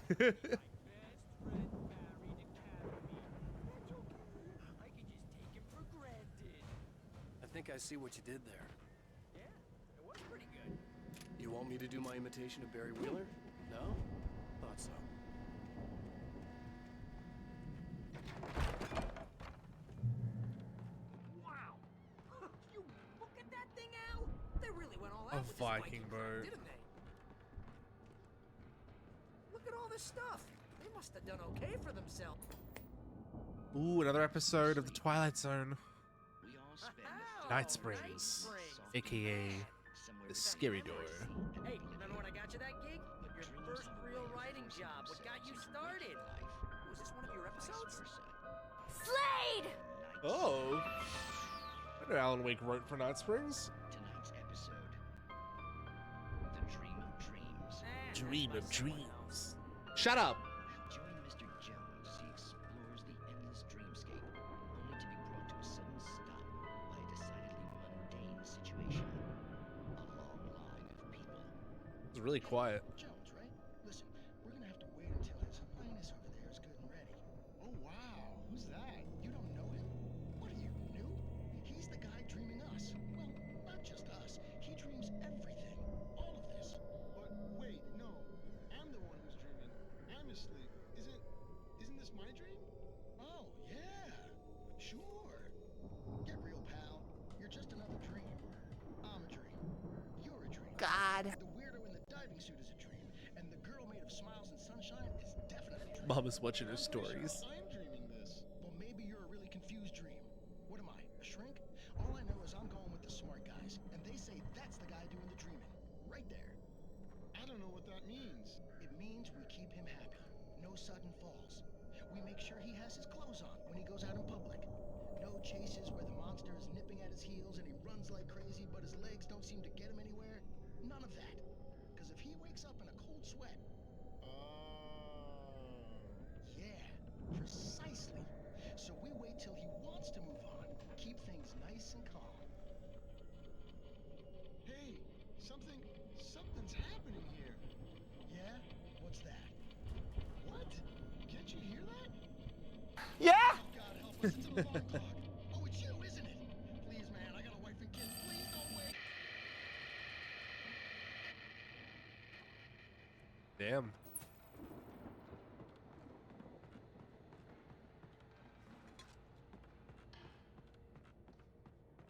S5: I think I see what you did there.
S4: Yeah, it was pretty good.
S5: You want me to do my imitation of Barry Wheeler? No? Thought so.
S4: Wow. You look at that thing, Al. They really went all
S1: A
S4: out with this
S1: Viking
S4: crap,
S1: boat.
S4: didn't they? Look at all this stuff. They must have done okay for themselves.
S1: Ooh, another episode of the Twilight Zone.
S4: Oh,
S1: Night Springs, aka the Scary Door.
S4: Hey, remember when I got you that gig? Your first real writing job. What got you started? Was this one of your episodes?
S11: Slade!
S1: Oh. I know Alan Wake wrote for Night Springs.
S10: Tonight's episode. The Dream of Dreams.
S1: Dream of Dreams. Shut up.
S10: Join Mr. Jones as he explores the endless dreamscape, only to be brought to a sudden stop by a decidedly mundane situation. A long line of people.
S1: It's really quiet.
S12: Jones, right? Listen, we're gonna have to wait until His Highness over there is good and ready. Oh, wow. Who's that? You don't know him? What are you, new? He's the guy dreaming us. Well, not just us. He dreams everything. All of this.
S21: But wait, no. I'm the one who's dreaming. I'm asleep. Isn't this my dream?
S12: Oh, yeah. Sure. Get real, pal. You're just another dream. I'm a dream. You're a dream.
S1: God.
S12: The weirdo in the diving suit is a dream, and the girl made of smiles and sunshine is definitely a dream.
S1: Mama's watching her stories.
S12: I'm dreaming this. Well, maybe you're a really confused dream. What am I, a shrink? All I know is I'm going with the smart guys, and they say that's the guy doing the dreaming. Right there.
S21: I don't know what that means.
S12: It means we keep him happy. No sudden falls. We make sure he has his clothes on when he goes out in public. No chases where the monster is nipping at his heels and he runs like crazy, but his legs don't seem to get him anywhere. None of that. Because if he wakes up in a cold sweat. Yeah, precisely. So we wait till he wants to move on. Keep things nice and calm.
S21: Hey, something's happening here.
S12: Yeah? What's that?
S21: What? Can't you hear that?
S1: Yeah?
S12: Oh, God help us, it's an alarm clock. Oh, it's you, isn't it? Please, man, I got a wife and kids. Please don't wait.
S1: Damn.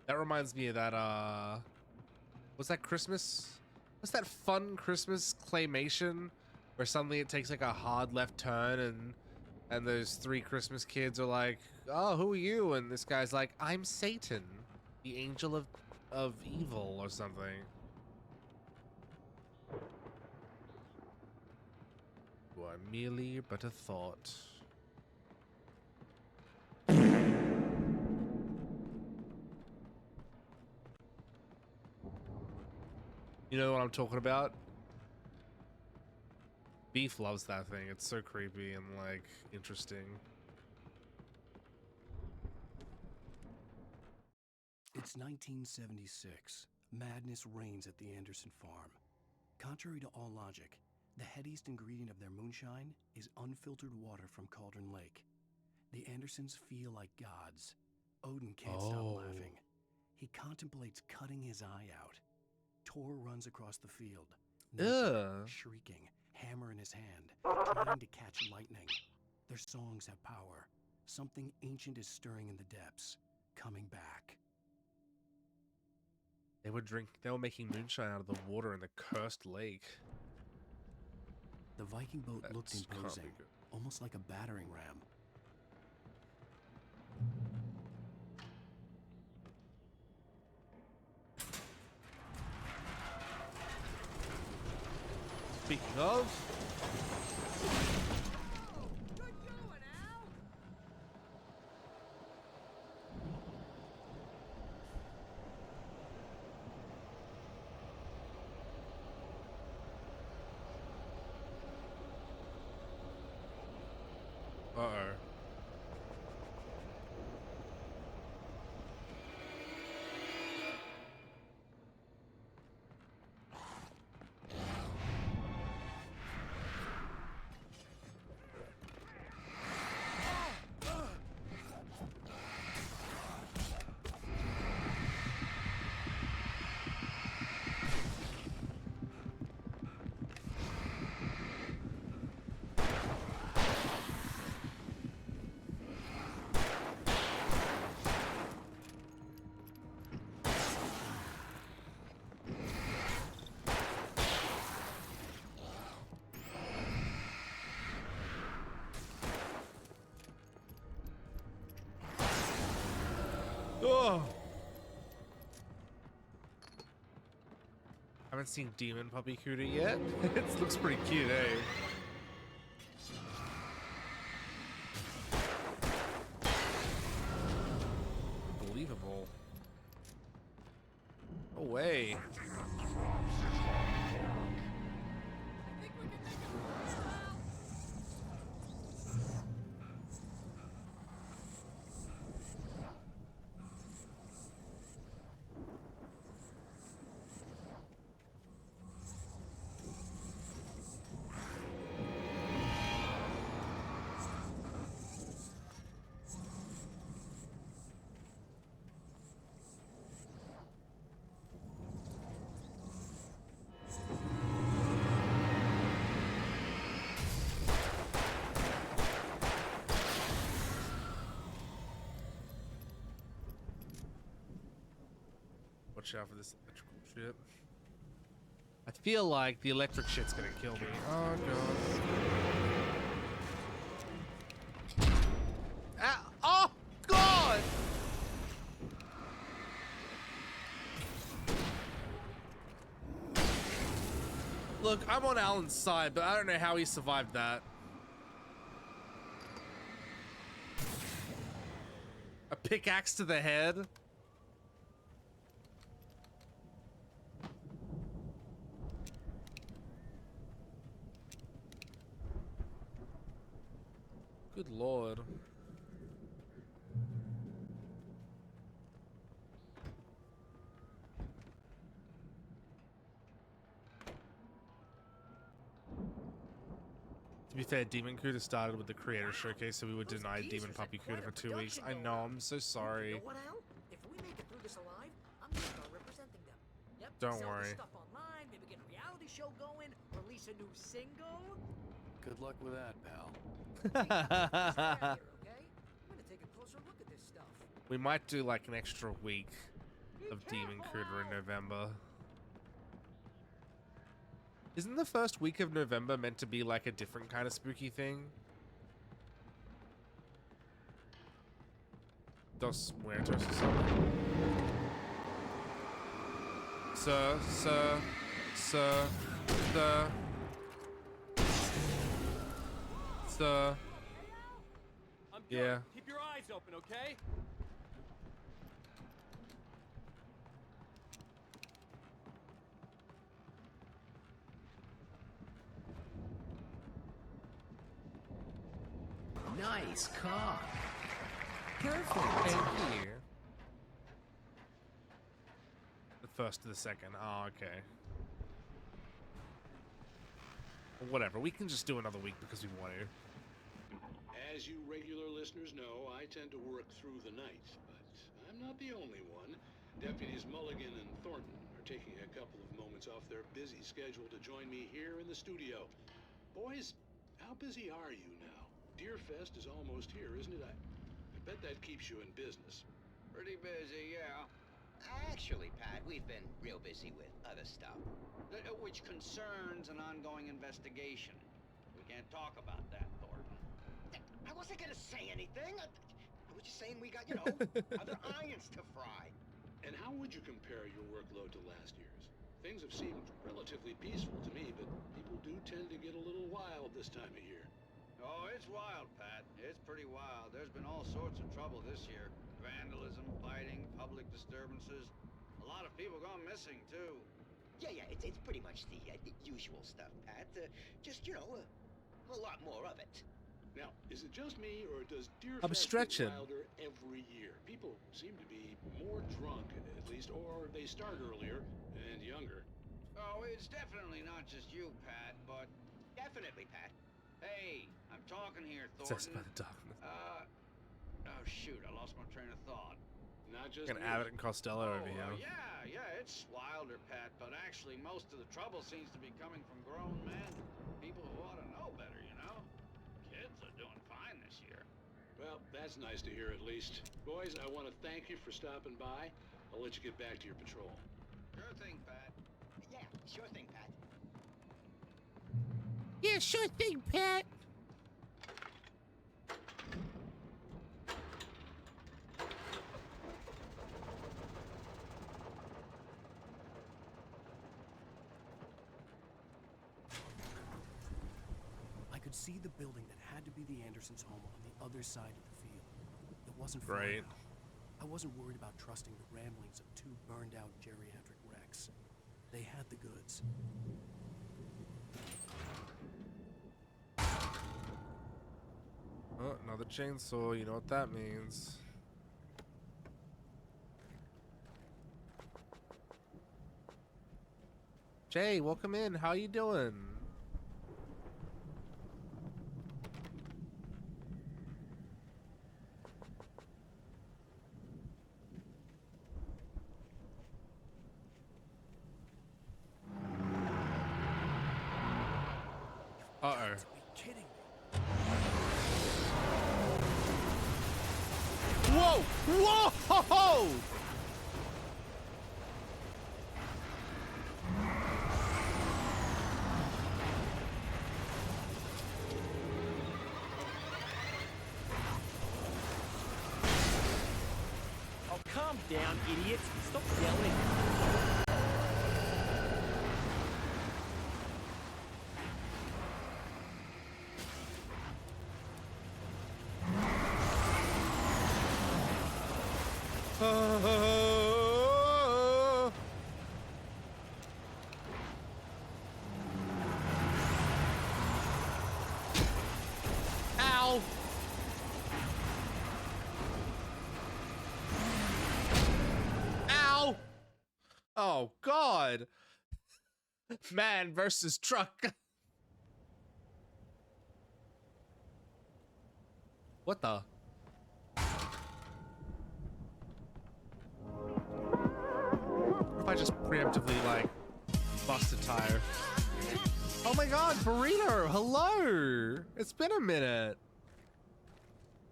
S1: That reminds me of that, what's that Christmas? What's that fun Christmas claymation where suddenly it takes like a hard left turn and those three Christmas kids are like, oh, who are you? And this guy's like, I'm Satan, the angel of evil or something. You are merely but a thought. You know what I'm talking about? Beef loves that thing. It's so creepy and like interesting.
S5: It's 1976. Madness reigns at the Anderson farm. Contrary to all logic, the headiest ingredient of their moonshine is unfiltered water from Cauldron Lake. The Andersons feel like gods. Odin can't stop laughing. He contemplates cutting his eye out. Tor runs across the field. naked, shrieking, hammer in his hand, trying to catch lightning. Their songs have power. Something ancient is stirring in the depths, coming back.
S1: They were making moonshine out of the water in the cursed lake.
S5: The Viking boat looked
S1: Can't be
S5: imposing,
S1: good.
S5: almost like a battering ram.
S1: Speaking of, uh-oh. Oh. Haven't seen Demon Puppy Cooter yet. It looks pretty cute, eh? Unbelievable. No way. Watch out for this electrical shit. I feel like the electric shit's gonna kill me. Oh god. Ah, oh god! Look, I'm on Alan's side, but I don't know how he survived that. A pickaxe to the head? Good lord. To be fair, Demon Cooter started with the creator showcase, so we were denied Demon Puppy Cooter for 2 weeks. I know, I'm so sorry.
S4: You know what, Al? If we make it through this alive, I'm gonna start representing them. Yep.
S1: Don't
S4: sell
S1: worry.
S4: the stuff online, maybe get a reality show going, release a new single.
S5: Good luck with that, pal.
S4: Okay? I'm gonna take a closer look at this stuff.
S1: We might do like an extra week of Demon Cooter in November. Isn't the first week of November meant to be like a different kind of spooky thing? Dos Muertos or something. Sir.
S17: I'm good.
S1: Yeah.
S17: Keep your eyes open, okay?
S3: Nice cock. Perfect.
S1: Thank you. The first to the second. Oh, okay. Whatever. We can just do another week because we want to.
S7: As you regular listeners know, I tend to work through the night, but I'm not the only one. Deputies Mulligan and Thornton are are taking a couple of moments off their busy schedule to join me here in the studio. Boys, how busy are you now? Deerfest is almost here, isn't it? I bet that keeps you in business.
S15: Pretty busy, yeah. Actually, Pat, we've been real busy with other stuff, which concerns an ongoing investigation. We can't talk about that, Thornton. I wasn't gonna say anything. I was just saying we got, you know, other irons to fry.
S7: And how would you compare your workload to last year's? Things have seemed relatively peaceful to me, but people do tend to get a little wild this time of year.
S15: Oh, it's wild, Pat. It's pretty wild. There's been all sorts of trouble this year. Vandalism, fighting, public disturbances. A lot of people gone missing, too. Yeah, it's pretty much the usual stuff, Pat. Just, you know, a lot more of it.
S7: Now, is it just me, or does
S1: I'm
S7: Deerfest
S1: stretching.
S7: get wilder every year? People seem to be more drunk, at least, or they start earlier and younger.
S15: Oh, it's definitely not just you, Pat, but... Definitely, Pat. Hey, I'm talking here,
S1: Obsessed
S15: Thornton.
S1: by the darkness.
S15: Oh, shoot, I lost my train of thought.
S7: Not just
S1: An Abbott and Costello over here.
S15: Yeah, it's wilder, Pat, but actually most of the trouble seems to be coming from grown men. People who ought to know better, you know? Kids are doing fine this year.
S7: Well, that's nice to hear at least. Boys, I want to thank you for stopping by. I'll let you get back to your patrol.
S15: Sure thing, Pat. Yeah, sure thing, Pat.
S1: Yeah, sure thing, Pat.
S5: I could see the building that had to be the Andersons' home on the other side of the field. It wasn't far
S1: Right.
S5: enough. I wasn't worried about trusting the ramblings of two burned-out geriatric wrecks. They had the goods.
S1: Oh, another chainsaw. You know what that means. Jay, welcome in. How you doing? Uh-oh.
S5: Kidding.
S1: Whoa! Whoa!
S19: Oh, calm down, idiots. Stop yelling.
S1: Ow! Ow! Oh, God! Man versus truck. What the? What if I just preemptively, like, bust a tire? Oh my God, Burrito! Hello! It's been a minute.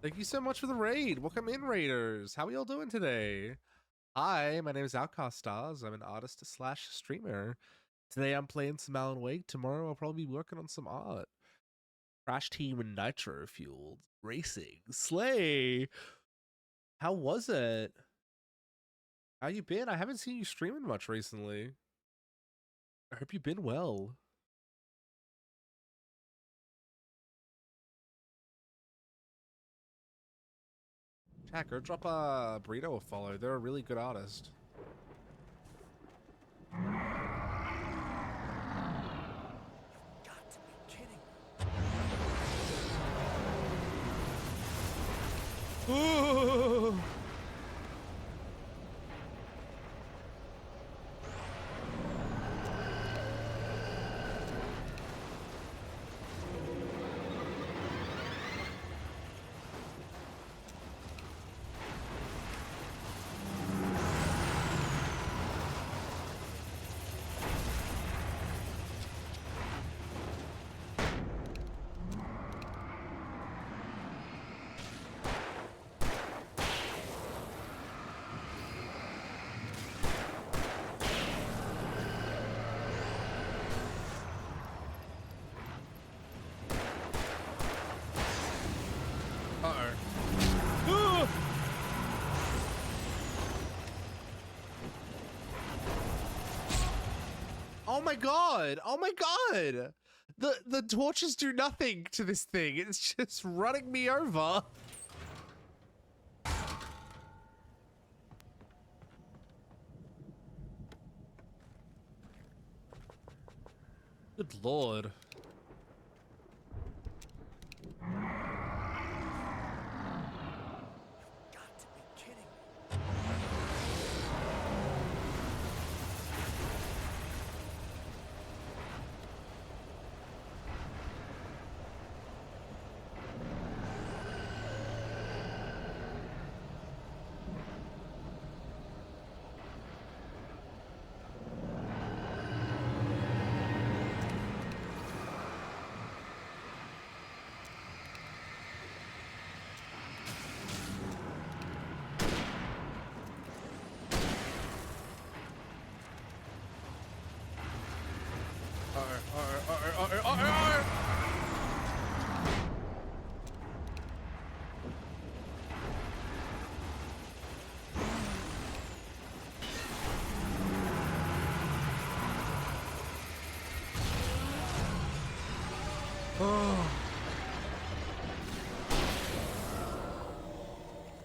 S1: Thank you so much for the raid. Welcome in, Raiders. How are y'all doing today? Hi, my name is Outcast Stars. I'm an artist slash streamer. Today I'm playing some Alan Wake. Tomorrow I'll probably be working on some art. Crash Team and Nitro Fueled Racing. Slay! How was it? How you been? I haven't seen you streaming much recently. I hope you've been well. Jack, go drop a Burrito a follow. They're a really good artist.
S5: Got to be kidding.
S1: Ooh. Oh my god! Oh my god! The torches do nothing to this thing. It's just running me over. Good lord.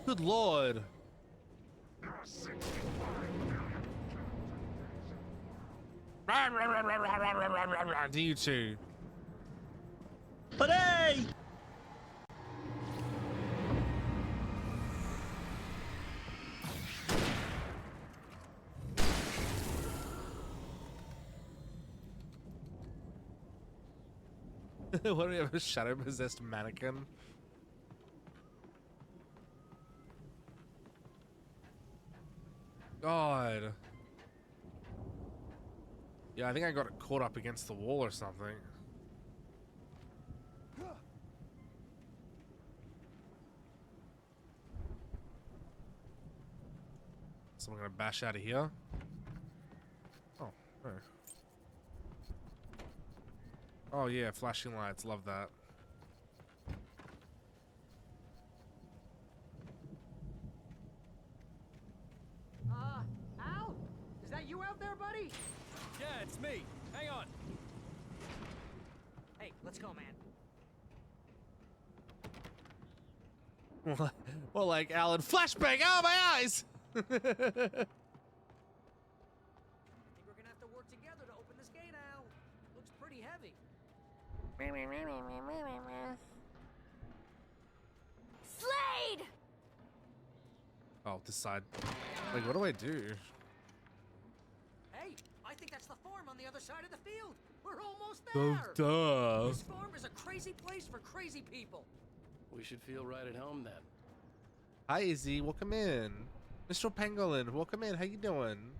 S1: Good lord. Do you two?
S19: But hey!
S1: What do we have? A shadow possessed mannequin? God. Yeah, I think I got it caught up against the wall or something. So I'm gonna bash out of here. Oh, no. Oh yeah, flashing lights, love that.
S16: Al? Is that you out there, buddy?
S17: Yeah, it's me. Hang on.
S4: Hey, let's go, man.
S1: Well, like Alan, flashbang! Oh, my eyes!
S4: I think we're gonna have to work together to open this gate, Al. Looks pretty heavy.
S11: Slade!
S1: Oh, this side. Like, what do I do?
S4: Hey, I think that's the farm on the other side of the field. We're almost
S1: Oh,
S4: there.
S1: duh.
S4: This farm is a crazy place for crazy people.
S5: We should feel right at home then.
S1: Hi, Izzy. Welcome in. Mr. Pangolin, welcome in. How you doing?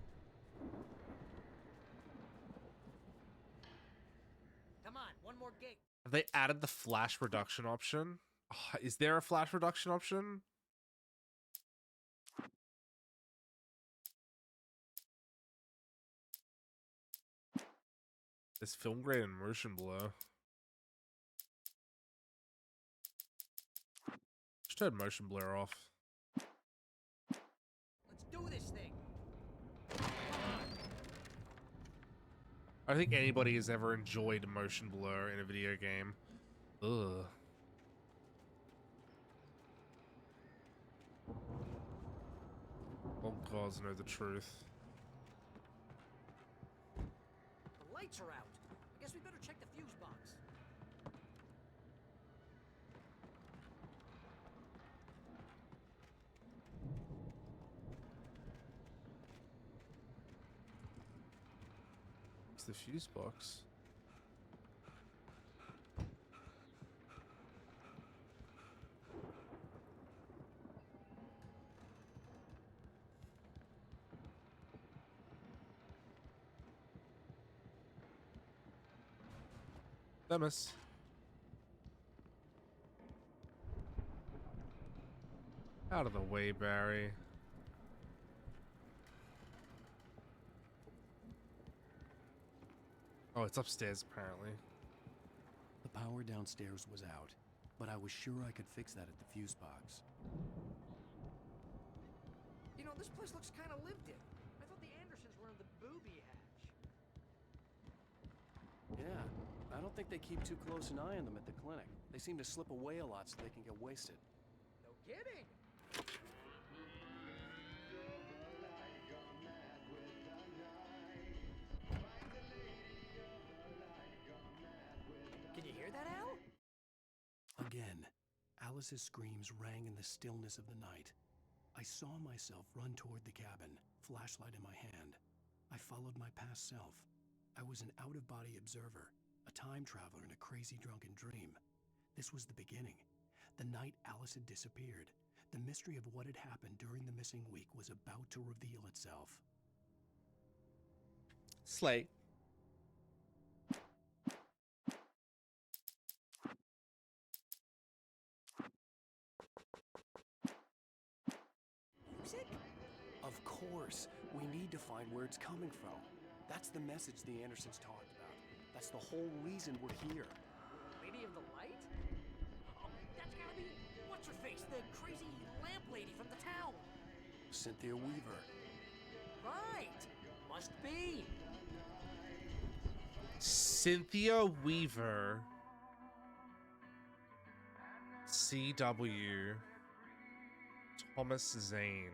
S4: Come on, one more gate.
S1: Have they added the flash reduction option? Oh, is there a flash reduction option? This film grade and motion blur. Just turn motion blur off.
S4: Let's do this thing.
S1: I don't think anybody has ever enjoyed motion blur in a video game. Ugh. All gods know the truth.
S4: The lights are out. I guess we better check the fuse box.
S1: It's the fuse box. Demis. Out of the way, Barry. Oh, it's upstairs, apparently.
S5: The power downstairs was out, but I was sure I could fix that at the fuse box.
S4: You know, this place looks kind of lived in. I thought the Andersons were in the booby hatch.
S5: Yeah, I don't think they keep too close an eye on them at the clinic. They seem to slip away a lot so they can get wasted.
S4: No kidding. Can you hear that, Al?
S5: Again, Alice's screams rang in the stillness of the night. I saw myself run toward the cabin, flashlight in my hand. I followed my past self. I was an out-of-body observer, a time traveler in a crazy drunken dream. This was the beginning. The night Alice had disappeared. The mystery of what had happened during the missing week was about to reveal itself.
S1: Slay.
S4: Music?
S5: Of course, we need to find where it's coming from. That's the message the Andersons talked about. That's the whole reason we're here.
S4: Lady of the Light? Oh, that's gotta be what's-her-face, the crazy lamp lady from the town.
S5: Cynthia Weaver.
S4: Right. Must be.
S1: Cynthia Weaver. CW. Thomas Zane.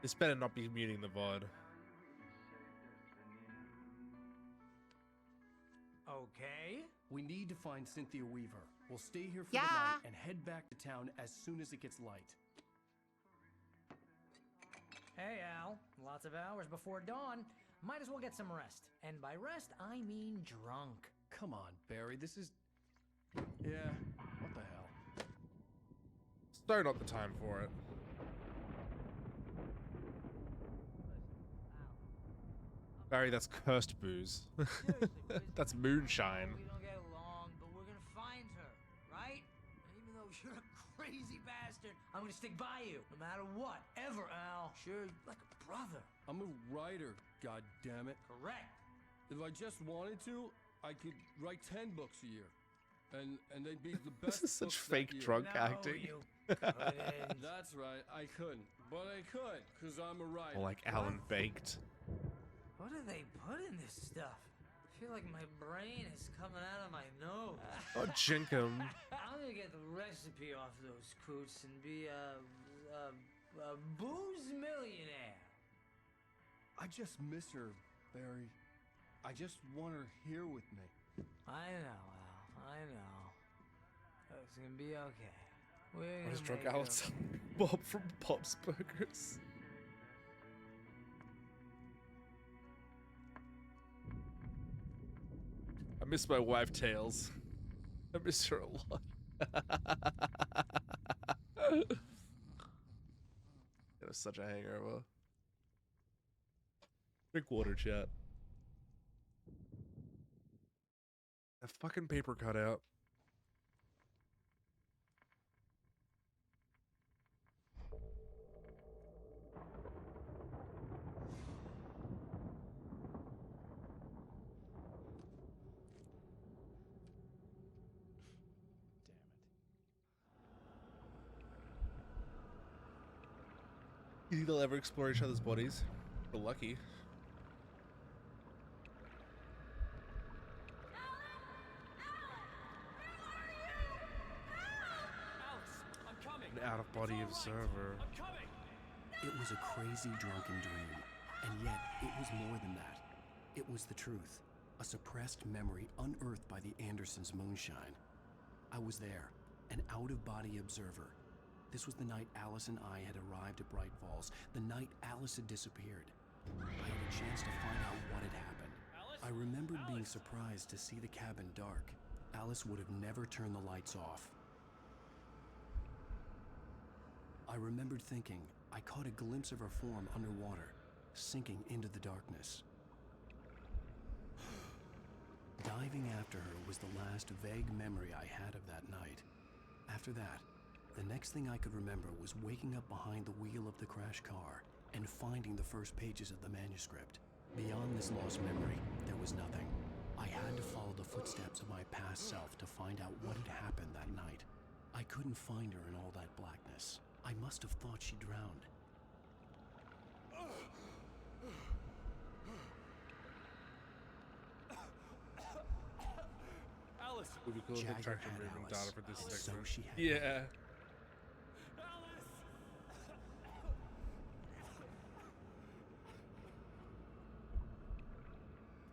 S1: This better not be muting the VOD.
S4: Okay.
S5: We need to find Cynthia Weaver. We'll stay here for the night and head back to town as soon as it gets light.
S4: Hey, Al. Lots of hours before dawn. Might as well get some rest. And by rest, I mean drunk.
S5: Come on, Barry, this is... Yeah, what the hell?
S1: So not the time for it. Barry, that's cursed booze. That's moonshine.
S16: We don't get along, but we're gonna find her, right? And even though you're a crazy bastard, I'm gonna stick by you, no matter what, ever, Al. Sure, like a brother.
S6: I'm a writer, goddammit.
S16: Correct.
S6: If I just wanted to, I could write 10 books a year. And they'd be the best.
S1: This is such
S6: books
S1: fake
S6: that year.
S1: drunk acting.
S6: That's right, I couldn't. But I could, because I'm a writer.
S1: Or like Alan Baked.
S16: What do they put in this stuff? I feel like my brain is coming out of my nose.
S1: Oh, Jinkum.
S16: I'm gonna get the recipe off those coots and be a booze millionaire.
S6: I just miss her, Barry. I just want her here with me.
S16: I know, Al. I know. It's gonna be okay. We're
S1: I just
S16: gonna
S1: drunk
S16: make it
S1: Alex
S16: okay.
S1: Bob from Bob's Burgers. I miss my wife, Tails. I miss her a lot. It was such a hangover. Drink water, chat. A fucking paper cutout. You think they'll ever explore each other's bodies? We're lucky. An out-of-body observer.
S5: It was a crazy drunken dream, and yet it was more than that. It was the truth, a suppressed memory unearthed by the Andersons' moonshine. I was there, an out-of-body observer. This was the night Alice and I had arrived at Bright Falls, the night Alice had disappeared. I had a chance to find out what had happened. I remembered being surprised to see the cabin dark. Alice would have never turned the lights off. I remembered thinking I caught a glimpse of her form underwater, sinking into the darkness. Diving after her was the last vague memory I had of that night. After that, the next thing I could remember was waking up behind the wheel of the crashed car and finding the first pages of the manuscript. Beyond this lost memory, there was nothing. I had to follow the footsteps of my past self to find out what had happened that night. I couldn't find her in all that blackness. I must have thought she drowned.
S17: Alice!
S1: It would be cool if they
S5: Jagger
S1: tracked her
S5: had
S1: moving
S5: Alice,
S1: data for this
S5: and so
S1: segment.
S5: she had
S1: Yeah.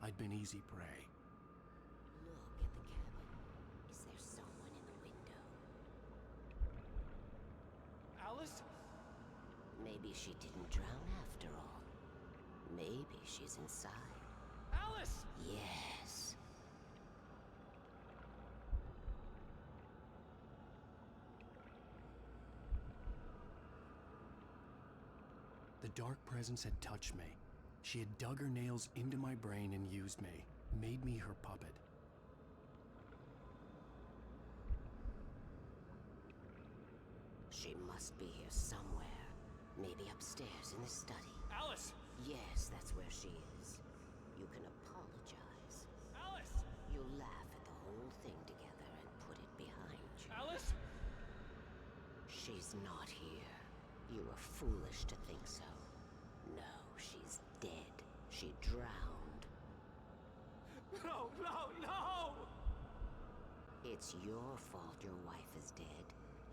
S5: I'd been easy prey.
S11: Look at the cabin. Is there someone in the window?
S17: Alice?
S11: Maybe she didn't drown after all. Maybe she's inside.
S17: Alice!
S11: Yes.
S5: The dark presence had touched me. She had dug her nails into my brain and used me, made me her puppet.
S11: She must be here somewhere. Maybe upstairs in the study.
S17: Alice!
S11: Yes, that's where she is. You can apologize.
S17: Alice!
S11: You'll laugh at the whole thing together and put it behind you.
S17: Alice!
S11: She's not here. You were foolish to think so. No, she's dead. She drowned.
S17: No, no, no!
S11: It's your fault your wife is dead.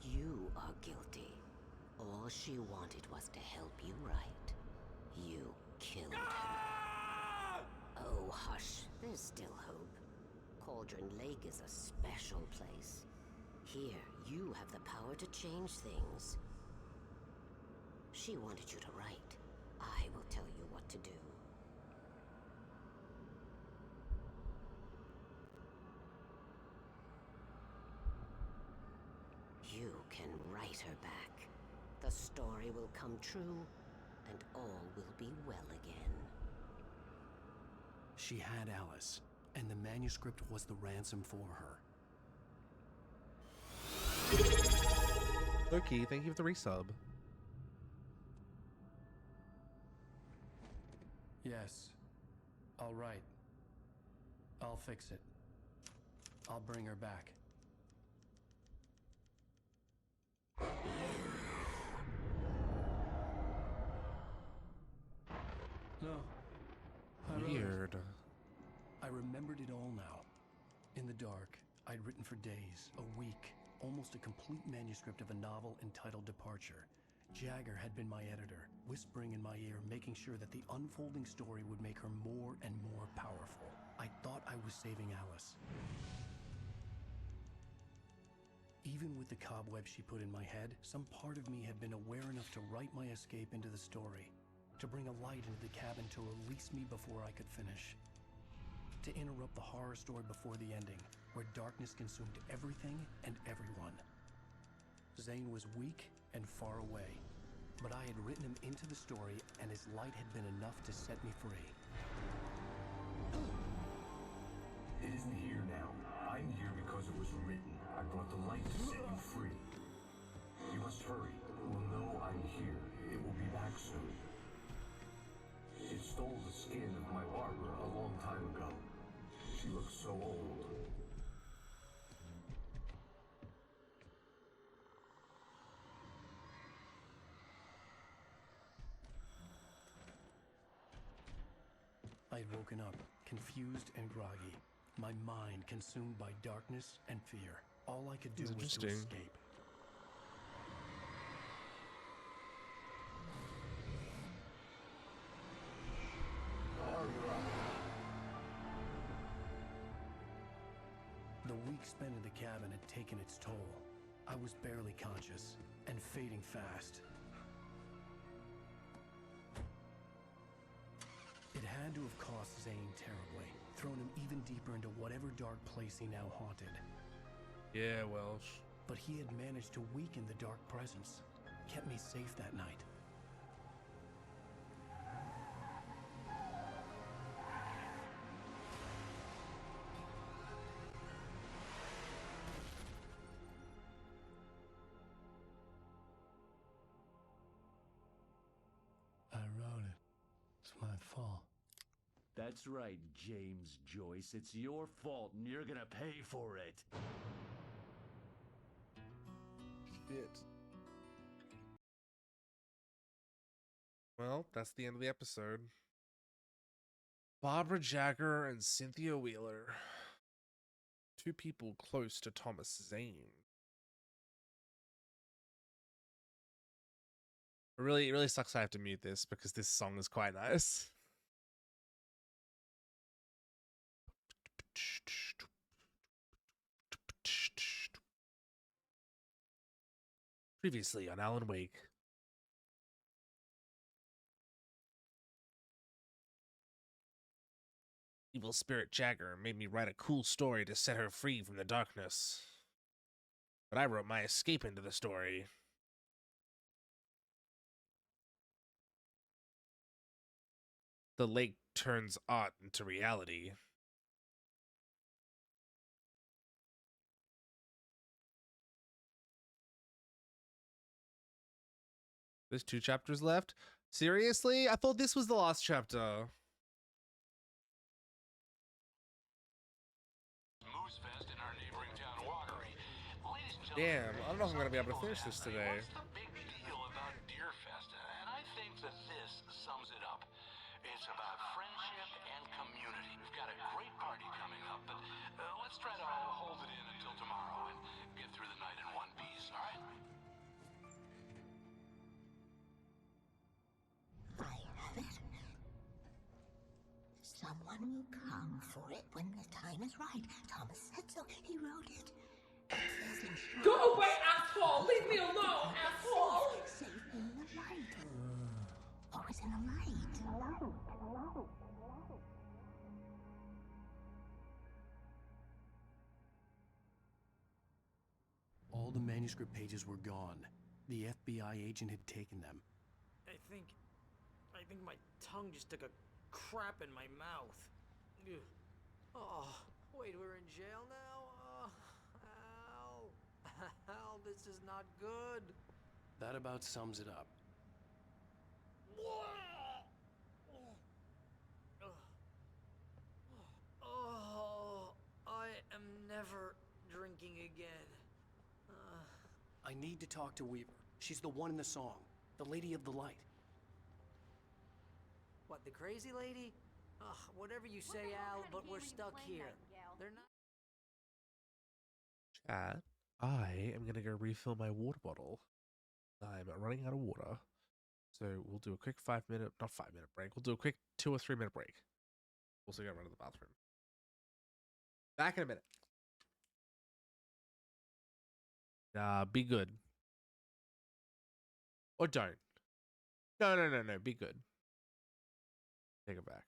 S11: You are guilty. All she wanted was to help you right. You killed her. Oh, hush. There's still hope. Cauldron Lake is a special place. Here, you have the power to change things. She wanted you to write. I will tell you what to do. You can write her back. The story will come true, and all will be well again.
S5: She had Alice, and the manuscript was the ransom for her.
S1: Loki, thank you for the resub.
S5: Yes. All right. I'll fix it. I'll bring her back. No. I wrote it.
S1: Weird.
S5: I remembered it all now. In the dark, I'd written for days, a week, almost a complete manuscript of a novel entitled Departure. Jagger had been my editor, whispering in my ear, making sure that the unfolding story would make her more and more powerful. I thought I was saving Alice. Even with the cobwebs she put in my head, some part of me had been aware enough to write my escape into the story, to bring a light into the cabin to release me before I could finish, to interrupt the horror story before the ending, where darkness consumed everything and everyone. Zane was weak and far away, but I had written him into the story, and his light had been enough to set me free.
S13: It isn't here now. I'm here because it was written. I brought the light to set you free. You must hurry. It will know I'm here. It will be back soon. It stole the skin of my barber a long time ago. She looks so old.
S5: I had woken up, confused and groggy, my mind consumed by darkness and fear. All I could do was to escape. The week spent in the cabin had taken its toll. I was barely conscious, and fading fast. It had to have cost Zane terribly, thrown him even deeper into whatever dark place he now haunted.
S1: Yeah, Welsh.
S5: But he had managed to weaken the dark presence, kept me safe that night. I wrote it. It's my fault.
S8: That's right, James Joyce. It's your fault, and you're gonna pay for it.
S1: bit. Well, that's the end of the episode. Barbara Jagger and Cynthia Wheeler. Two people close to Thomas Zane. It really sucks I have to mute this because this song is quite nice. Previously on Alan Wake. Evil Spirit Jagger made me write a cool story to set her free from the darkness. But I wrote my escape into the story. The lake turns art into reality. There's 2 chapters left? Seriously? I thought this was the last chapter. Damn, I don't know if I'm gonna be able to finish this today.
S7: What's the big deal about Deerfest? And I think that this sums it up. It's about friendship and community. We've got a great party coming up, but let's try to hold it in until tomorrow and get through the night in one piece, all right?
S11: I have it. Someone will come for it when the time is right. Thomas said so. He wrote it.
S16: Go away, asshole! Leave me alone, asshole!
S11: Safe in the light. Always in the light.
S5: All the manuscript pages were gone. The FBI agent had taken them.
S17: I think my tongue just took a crap in my mouth. Ugh.
S4: Oh, wait, we're in jail now? Al, this is not good.
S5: That about sums it up.
S4: Oh, I am never drinking again.
S5: I need to talk to Weaver. She's the one in the song. The Lady of the Light.
S4: What, the crazy lady? Ugh, whatever you say, Al, but we're stuck here. They're not...
S1: Chat, I am gonna go refill my water bottle. I'm running out of water. So we'll do a quick 5-minute, not 5-minute break. We'll do a quick 2 or 3 minute break. Also go run to the bathroom. Back in a minute. Be good. Or don't. No. Be good. Take it back.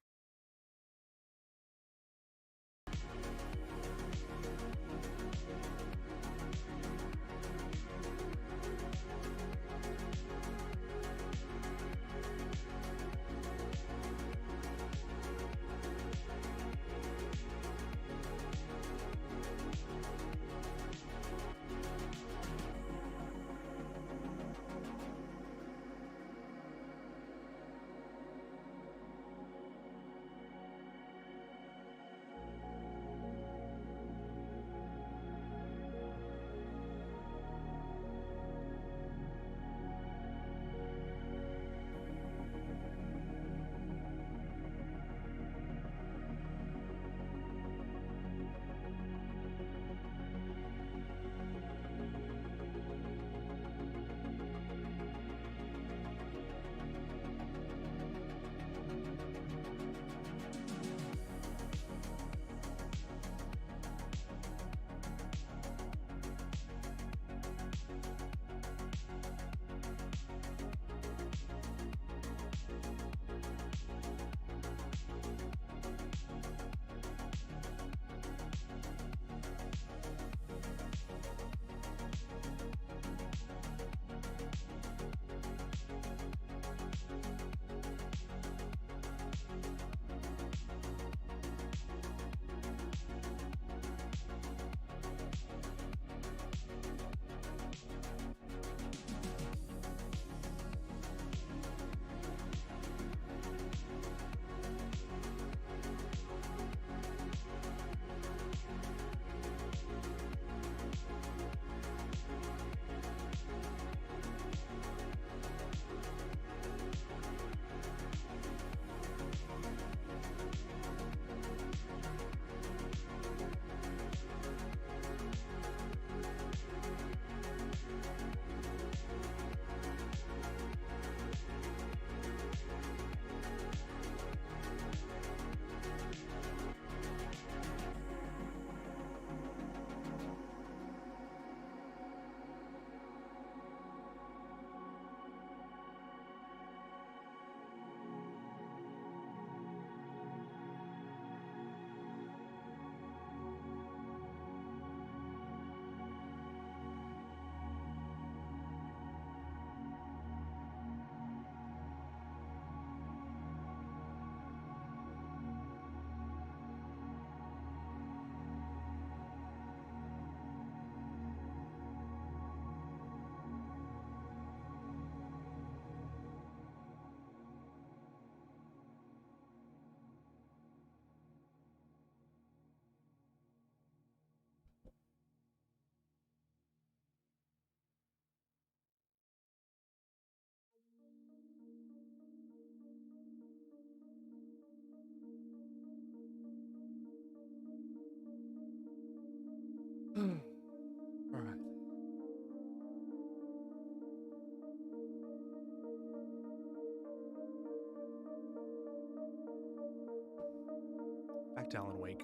S1: back to Alan Wake.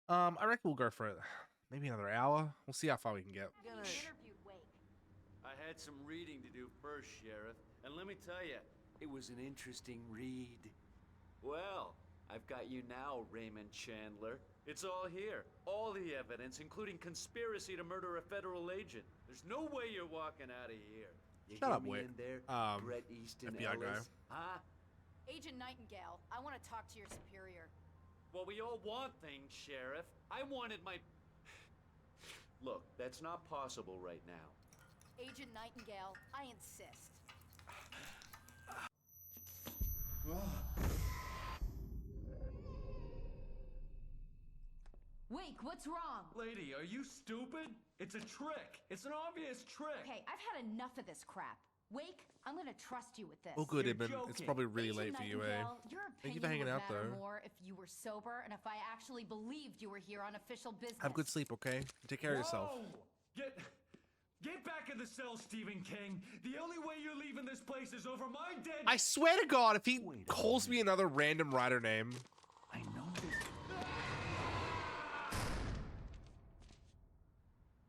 S1: I reckon we'll go for it. Maybe another hour. We'll see how far we can get.
S8: I had some reading to do first, Sheriff, and let me tell you, it was an interesting read. Well, I've got you now, Raymond Chandler. It's all here. All the evidence, including conspiracy to murder a federal agent. There's no way you're walking out of here. You
S1: Shut
S8: hear
S1: up,
S8: me
S1: Whit.
S8: in there, Bret Easton
S1: FBI guy.
S8: Ellis? Huh?
S2: Agent Nightingale, I want to talk to your superior.
S8: Well, we all want things, Sheriff. I wanted my... Look, that's not possible right now.
S2: Agent Nightingale, I insist. Wake, what's wrong?
S8: Lady, are you stupid? It's a trick. It's an obvious trick.
S2: Okay, I've had enough of this crap. Wake, I'm gonna trust you with this.
S1: Oh, good, Ibn. It's probably really late for you, eh?
S2: Your
S1: Thank you for hanging
S2: would
S1: out,
S2: matter
S1: though.
S2: more if you were sober and if I actually believed you were here on official business.
S1: Have good sleep, okay? Take care of yourself.
S8: Whoa! Get back in the cell, Stephen King. The only way you're leaving this place is over my dead...
S1: I swear to God, if he calls me another random writer name.
S8: I know this.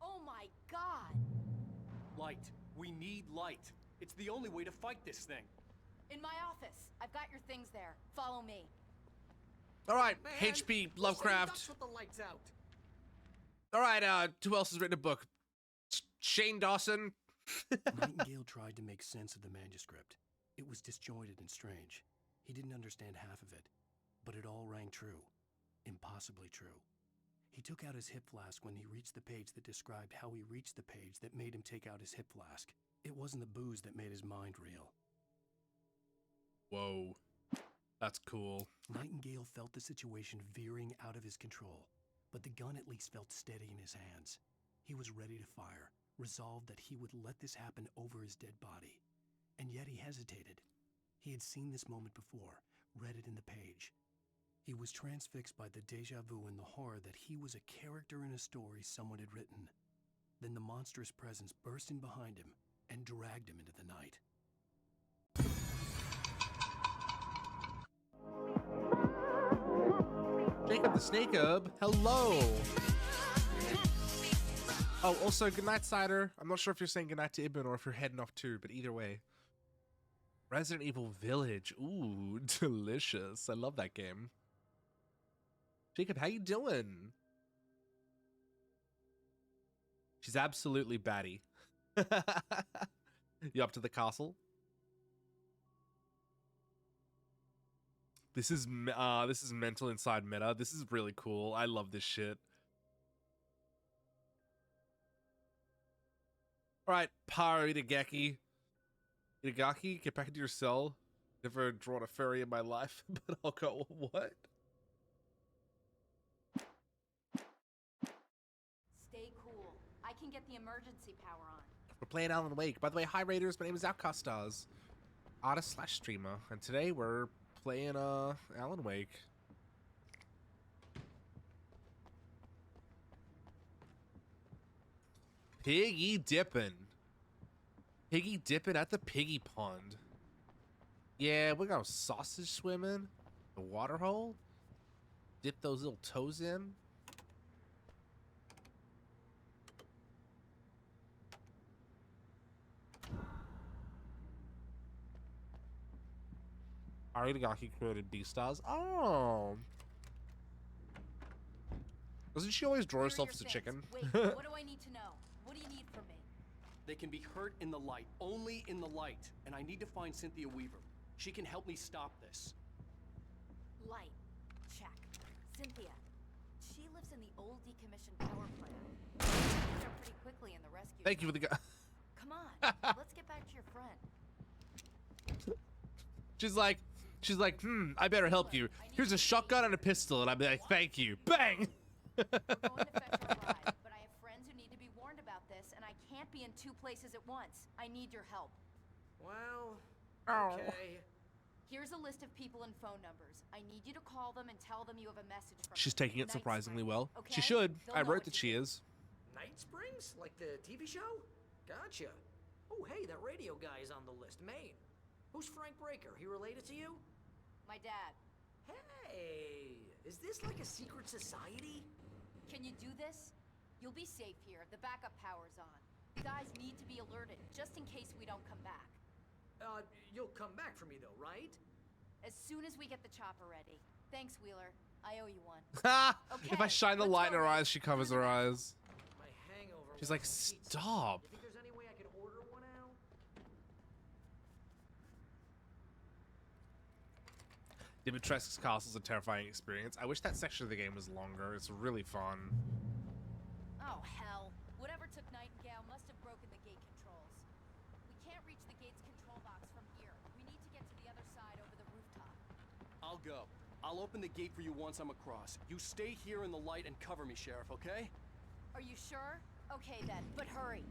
S2: Oh my God!
S5: Light. We need light. It's the only way to fight this thing.
S2: In my office. I've got your things there. Follow me.
S1: All right,
S17: Man,
S1: H.P.
S17: who
S1: Lovecraft.
S17: said ducks with the lights out?
S1: All right, who else has written a book? Shane Dawson.
S5: Nightingale tried to make sense of the manuscript. It was disjointed and strange. He didn't understand half of it, but it all rang true. Impossibly true. He took out his hip flask when he reached the page that described how he reached the page that made him take out his hip flask. It wasn't the booze that made his mind reel.
S1: Whoa. That's cool.
S5: Nightingale felt the situation veering out of his control, but the gun at least felt steady in his hands. He was ready to fire, resolved that he would let this happen over his dead body. And yet he hesitated. He had seen this moment before, read it in the page. He was transfixed by the déjà vu and the horror that he was a character in a story someone had written. Then the monstrous presence burst in behind him and dragged him into the night.
S1: Jacob the Snake Herb, hello. Oh, also, good night, Cider. I'm not sure if you're saying goodnight to Ibn or if you're heading off too, but either way. Resident Evil Village. Ooh, delicious. I love that game. Jacob, how you doing? She's absolutely batty. You up to the castle? This is mental inside meta. This is really cool. I love this shit. All right, Paro Itagaki. Itagaki, get back into your cell. Never drawn a furry in my life, but I'll go, what?
S2: Stay cool. I can get the emergency power on.
S1: We're playing Alan Wake. By the way, hi Raiders, my name is Outcast Stars, artist / streamer, and today we're playing Alan Wake. Piggy dipping. Piggy dipping at the piggy pond. Yeah, we're gonna sausage swimming. The water hole. Dip those little toes in. Aritagaki created Beastars. Oh. Doesn't she always draw herself as a chicken?
S2: Wait, what do I need to know? What do you need from me?
S5: They can be hurt in the light, only in the light. And I need to find Cynthia Weaver. She can help me stop this.
S2: Light. Check. Cynthia. She lives in the old decommissioned power plant. She's there pretty quickly in the rescue.
S1: Thank you for the guy.
S2: Come on. Let's get back to your friend.
S1: She's like, I better help you. Here's a shotgun and a pistol, and I'll be like, thank you. Bang!
S2: We're going to fetch our ride, but I have friends who need to be warned about this, and I can't be in 2 places at once. I need your help.
S17: Well,
S1: Oh.
S17: okay.
S2: Here's a list of people and phone numbers. I need you to call them and tell them you have a message from
S1: She's
S2: them.
S1: taking it
S2: Night
S1: surprisingly
S2: Springs,
S1: well.
S2: okay?
S1: She should.
S2: They'll
S1: I
S2: know
S1: wrote
S2: what
S1: that
S2: to
S1: she
S2: do.
S1: is.
S17: Night Springs? Like the TV show? Gotcha. Oh, hey, that radio guy is on the list. Maine. Who's Frank Breaker? He related to you?
S2: My dad.
S4: Hey, is this like a secret society?
S2: Can you do this? You'll be safe here. The backup power's on. The guys need to be alerted, just in case we don't come back.
S4: You'll come back for me though, right?
S2: As soon as we get the chopper ready. Thanks, Wheeler. I owe you one.
S1: If I shine the light in her eyes, she covers her eyes.
S4: My hangover.
S1: She's like, stop.
S4: You think there's any way I could order one out?
S1: Dimitrescu's Castle's a terrifying experience. I wish that section of the game was longer. It's really fun.
S2: Oh, hell. Whatever took Nightingale must have broken the gate controls. We can't reach the gate's control box from here. We need to get to the other side over the rooftop.
S5: I'll go. I'll open the gate for you once I'm across. You stay here in the light and cover me, Sheriff, okay?
S2: Are you sure? Okay then, but hurry.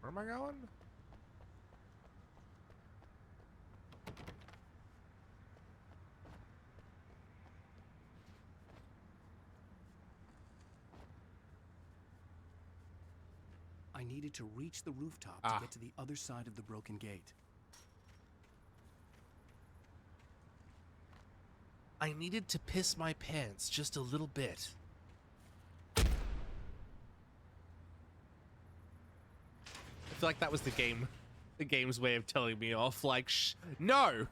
S1: Where am I going?
S5: I needed to reach the rooftop to get to the other side of the broken gate.
S1: I needed to piss my pants just a little bit. I feel like that was the game's way of telling me off. Like, no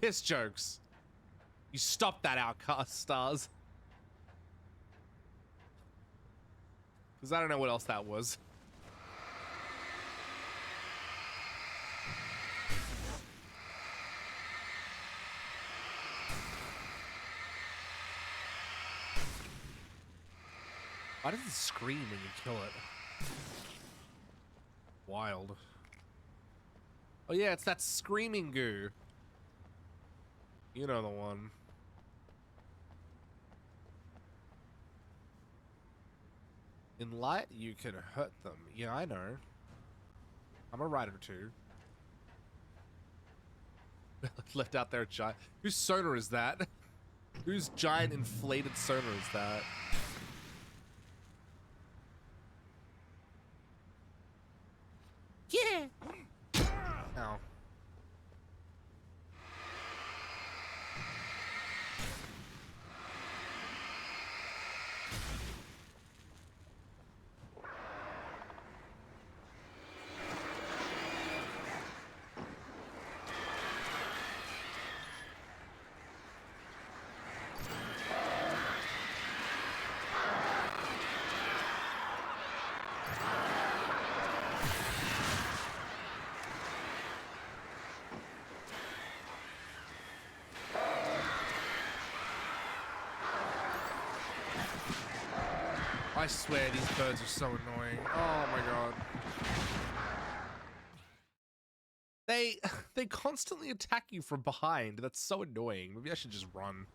S1: piss jokes. You stop that, Outcast Stars. Because I don't know what else that was. Why does it scream when you kill it? Wild. Oh yeah, it's that screaming goo. You know the one. In light, you can hurt them. Yeah, I know. I'm a writer too. Left out there, giant. Whose sonar is that? Whose giant inflated sonar is that? Yeah. Ow. I swear these birds are so annoying. Oh my god. They constantly attack you from behind. That's so annoying. Maybe I should just run.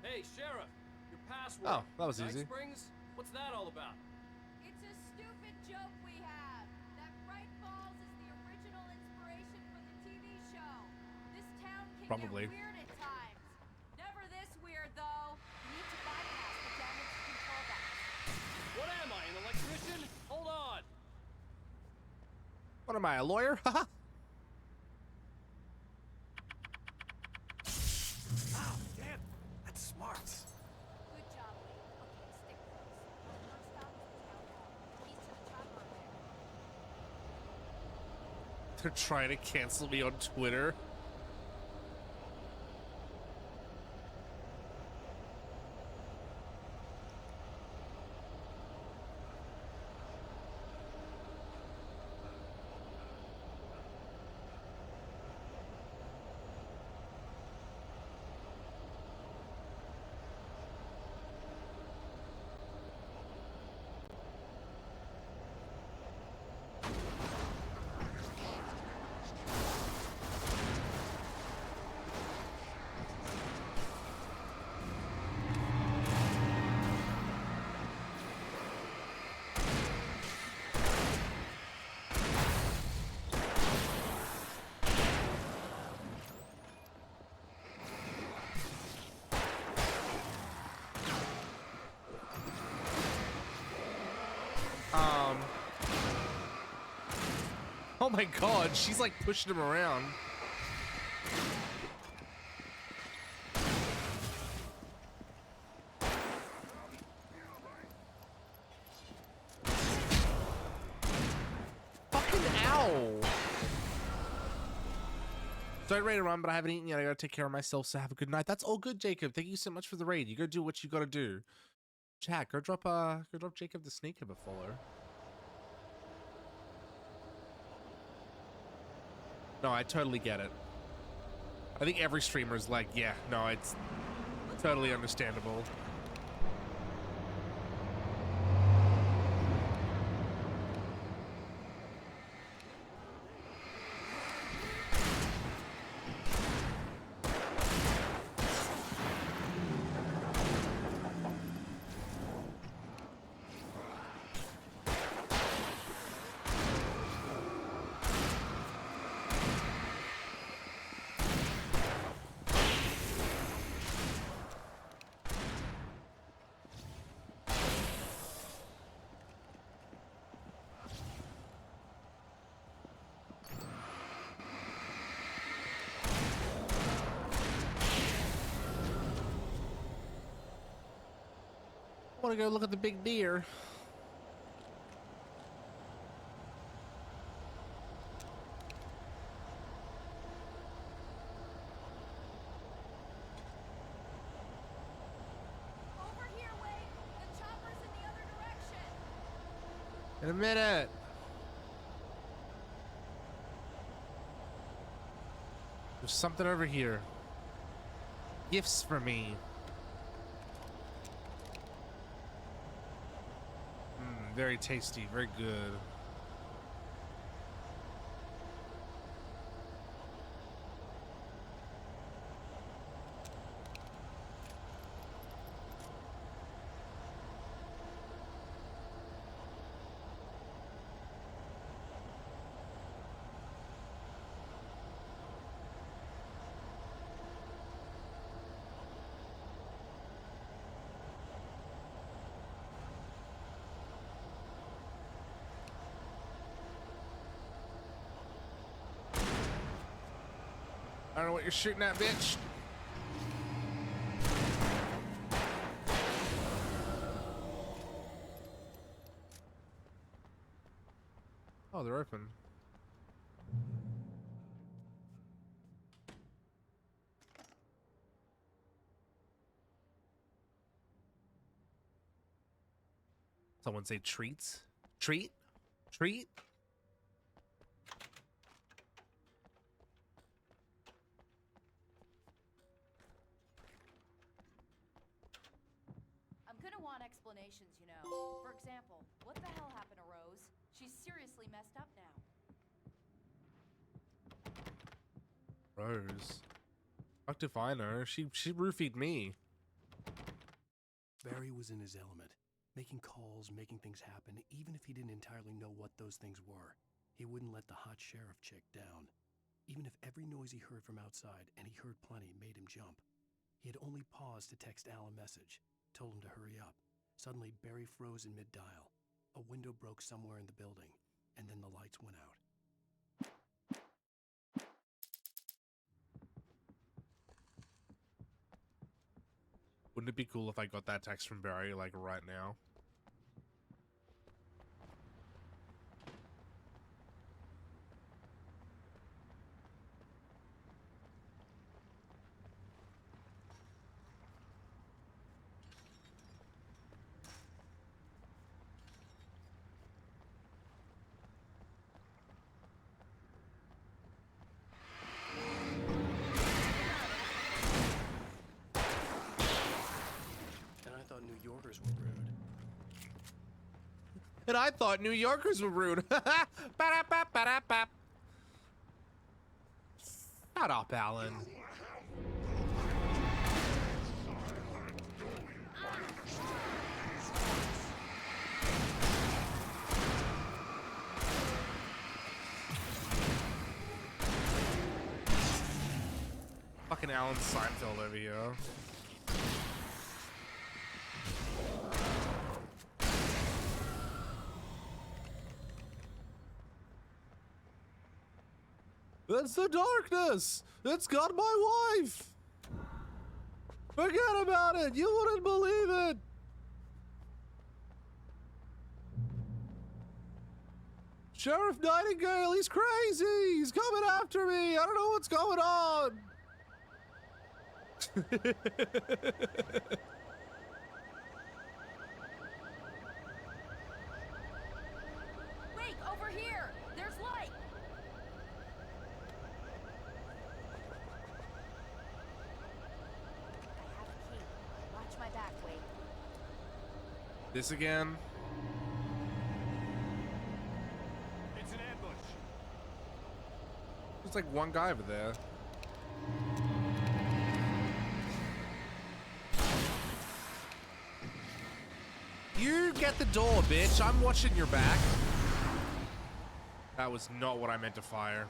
S5: Hey, Sheriff! Your password.
S1: Oh, that was
S5: Night
S1: easy.
S5: Springs? What's that all about?
S2: It's a stupid joke we have. That Bright Falls is the original inspiration for the TV show. This town can
S1: Probably.
S2: get weird at times. Never this weird, though. You need to bypass the damaged control box.
S5: What am I, an electrician? Hold on!
S1: What am I, a lawyer? Haha.
S5: Ow, damn! That's smart.
S2: Good job, Lee. Okay, stick close. First stop is the town hall. Keys to the chopper are there.
S1: They're trying to cancel me on Twitter. Oh my god, she's like pushing him around. Fucking ow. So I'm ready to run, but I haven't eaten yet. I gotta take care of myself, so have a good night. That's all good, Jacob. Thank you so much for the raid. You go do what you gotta do. Chat, go drop Jacob the Sneaker a follow. No, I totally get it. I think every streamer is like, yeah, no, it's totally understandable. I want to go look at the big deer.
S2: Over here, Wade. The chopper's in the other direction.
S1: In a minute. There's something over here. Gifts for me. Very tasty, very good. I don't know what you're shooting at, bitch. Oh, they're open. Someone say treats? Treat? Treat?
S2: Explanations, you know. For example, what the hell happened to Rose? She's seriously messed up now.
S1: Rose. Fucked if I know. She roofied me.
S5: Barry was in his element, making calls, making things happen, even if he didn't entirely know what those things were. He wouldn't let the hot sheriff chick down. Even if every noise he heard from outside, and he heard plenty, made him jump. He had only paused to text Al a message, told him to hurry up. Suddenly, Barry froze in mid-dial. A window broke somewhere in the building, and then the lights went out.
S1: Wouldn't it be cool if I got that text from Barry, like, right now? And I thought New Yorkers were rude. Ba-da-ba-ba-da-ba. Shut up, Alan. Fucking Alan Seinfeld over here. That's the darkness. It's got my wife. Forget about it. You wouldn't believe it. Sheriff Nightingale, he's crazy. He's coming after me. I don't know what's going on.
S2: Wait, over here! There's light! I have a key. Watch my back, Wade.
S1: This again?
S6: It's an ambush.
S1: There's like one guy over there. You get the door, bitch. I'm watching your back. That was not what I meant to fire.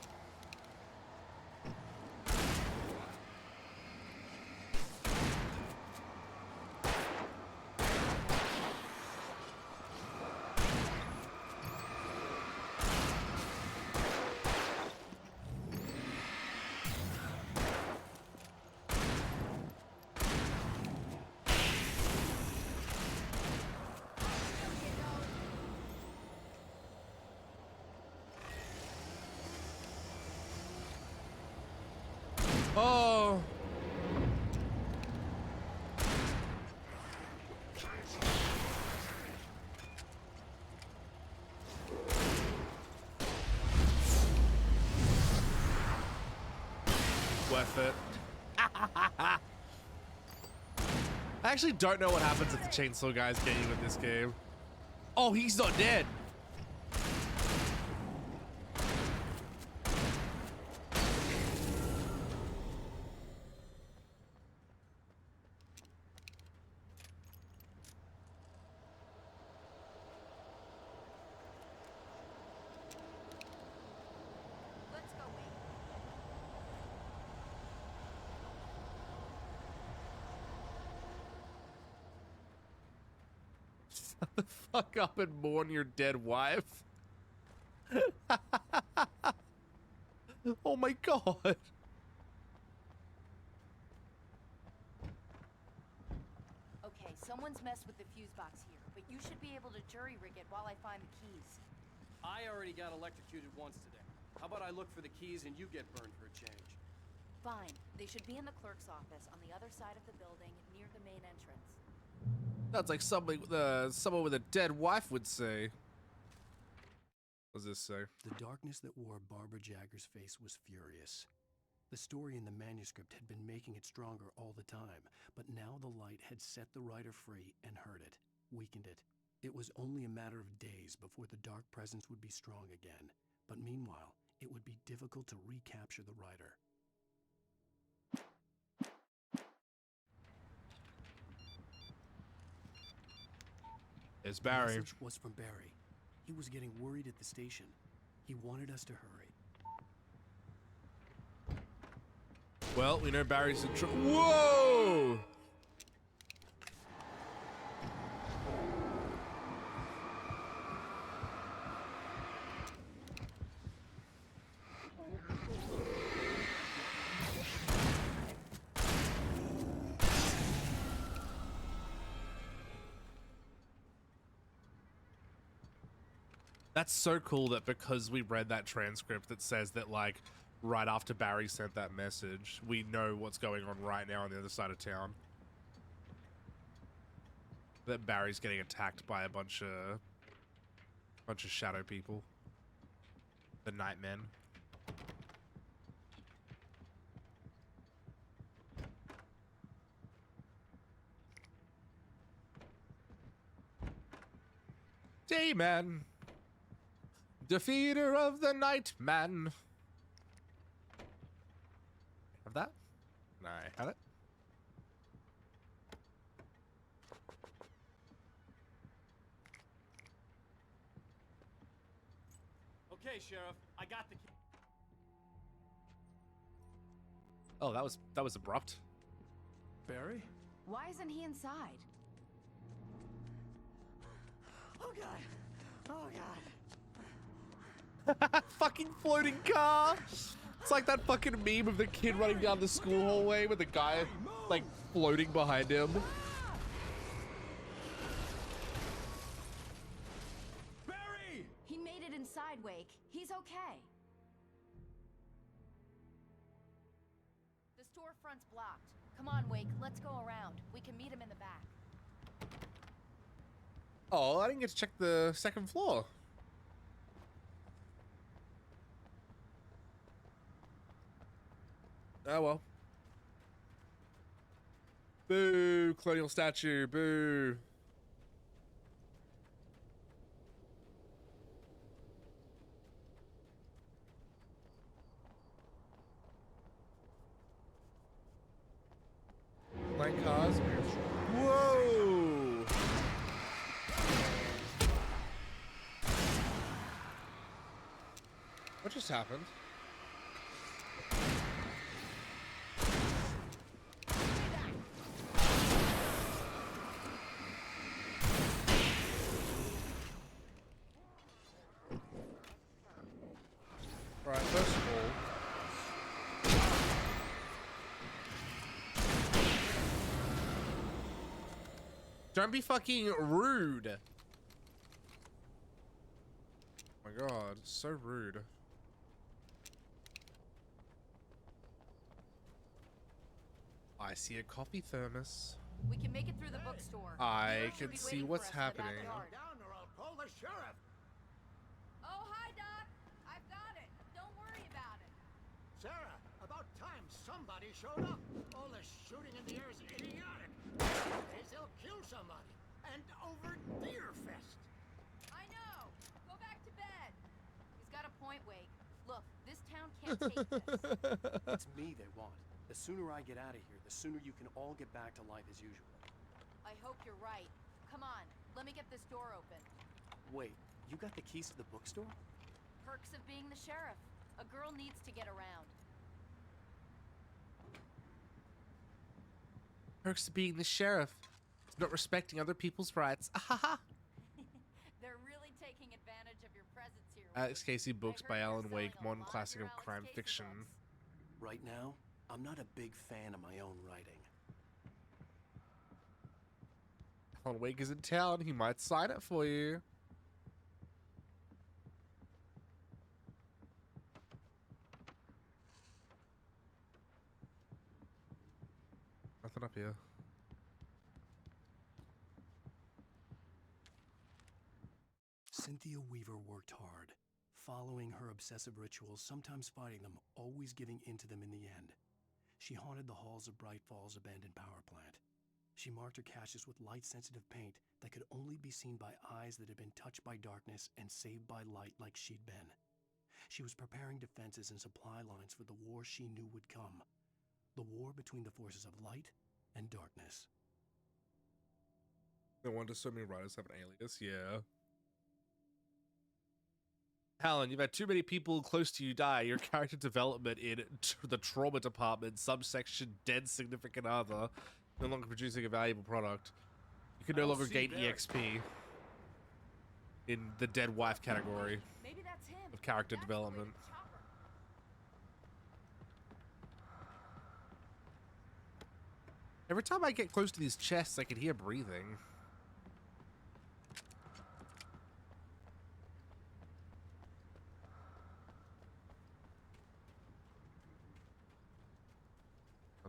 S1: Oh. Worth it. I actually don't know what happens if the chainsaw guys get you in this game. Oh, he's not dead.
S2: Let's go, Wade.
S1: Shut the fuck up and mourn your dead wife. Oh my god.
S2: Okay, someone's messed with the fuse box here, but you should be able to jury rig it while I find the keys.
S5: I already got electrocuted once today. How about I look for the keys and you get burned for a change?
S2: Fine. They should be in the clerk's office on the other side of the building near the main entrance.
S1: That's like someone with a dead wife would say. What does this say?
S5: The darkness that wore Barbara Jagger's face was furious. The story in the manuscript had been making it stronger all the time, but now the light had set the writer free and hurt it, weakened it. It was only a matter of days before the dark presence would be strong again, but meanwhile, it would be difficult to recapture the writer.
S1: It's Barry.
S5: The message was from Barry. He was getting worried at the station. He wanted us to hurry.
S1: Well, we know Barry's in trouble. Whoa! That's so cool that because we read that transcript that says that, like, right after Barry sent that message, we know what's going on right now on the other side of town. That Barry's getting attacked by a bunch of shadow people. The Nightmen. Demon! Defeater of the Nightman! Have that? No, I have it.
S5: Okay, Sheriff, I got the key.
S1: Oh, that was abrupt.
S5: Barry?
S2: Why isn't he inside?
S16: Oh god. Oh god.
S1: Fucking floating car! It's like that fucking meme of the kid running down the school hallway with the guy like floating behind him.
S2: Barry! He made it inside, Wake. He's okay. The storefront's blocked. Come on, Wake. Let's go around. We can meet him in the back.
S1: Oh, I didn't get to check the second floor. Oh well. Boo, colonial statue, boo. Blank cars. Whoa! What just happened? Right, first of all, don't be fucking rude. Oh my god, so rude. I see a coffee thermos.
S2: We can make it through the bookstore.
S1: I can see what's happening.
S16: Down or I'll call the sheriff.
S2: Oh, hi, Doc. I've got it. Don't worry about it.
S16: Sarah, about time somebody showed up. All the shooting in the air is idiotic. Nowadays they'll kill somebody. And over Deerfest.
S2: I know. Go back to bed. He's got a point, Wake. Look, this town can't take this.
S5: It's me they want. The sooner I get out of here, the sooner you can all get back to life as usual.
S2: I hope you're right. Come on, let me get this door open.
S5: Wait, you got the keys to the bookstore?
S2: Perks of being the sheriff. A girl needs to get around.
S1: Perks of being the sheriff. It's not respecting other people's rights. Ahaha.
S2: They're really taking advantage of your presence here.
S1: Alex Casey books by Alan Wake, modern classic of crime fiction.
S5: Right now, I'm not a big fan of my own writing.
S1: Alan Wake is in town. He might sign it for you. Nothing up here.
S5: Cynthia Weaver worked hard, following her obsessive rituals, sometimes fighting them, always giving in to them in the end. She haunted the halls of Bright Falls abandoned power plant. She marked her caches with light-sensitive paint that could only be seen by eyes that had been touched by darkness and saved by light like she'd been. She was preparing defenses and supply lines for the war she knew would come. The war between the forces of light and darkness.
S1: No wonder so many writers have an alias, yeah. Alan, you've had too many people close to you die. Your character development in the trauma department, subsection dead significant other, no longer producing a valuable product. You can no longer gain EXP in the dead wife category
S2: Maybe that's him.
S1: of character development. Every time I get close to these chests, I can hear breathing.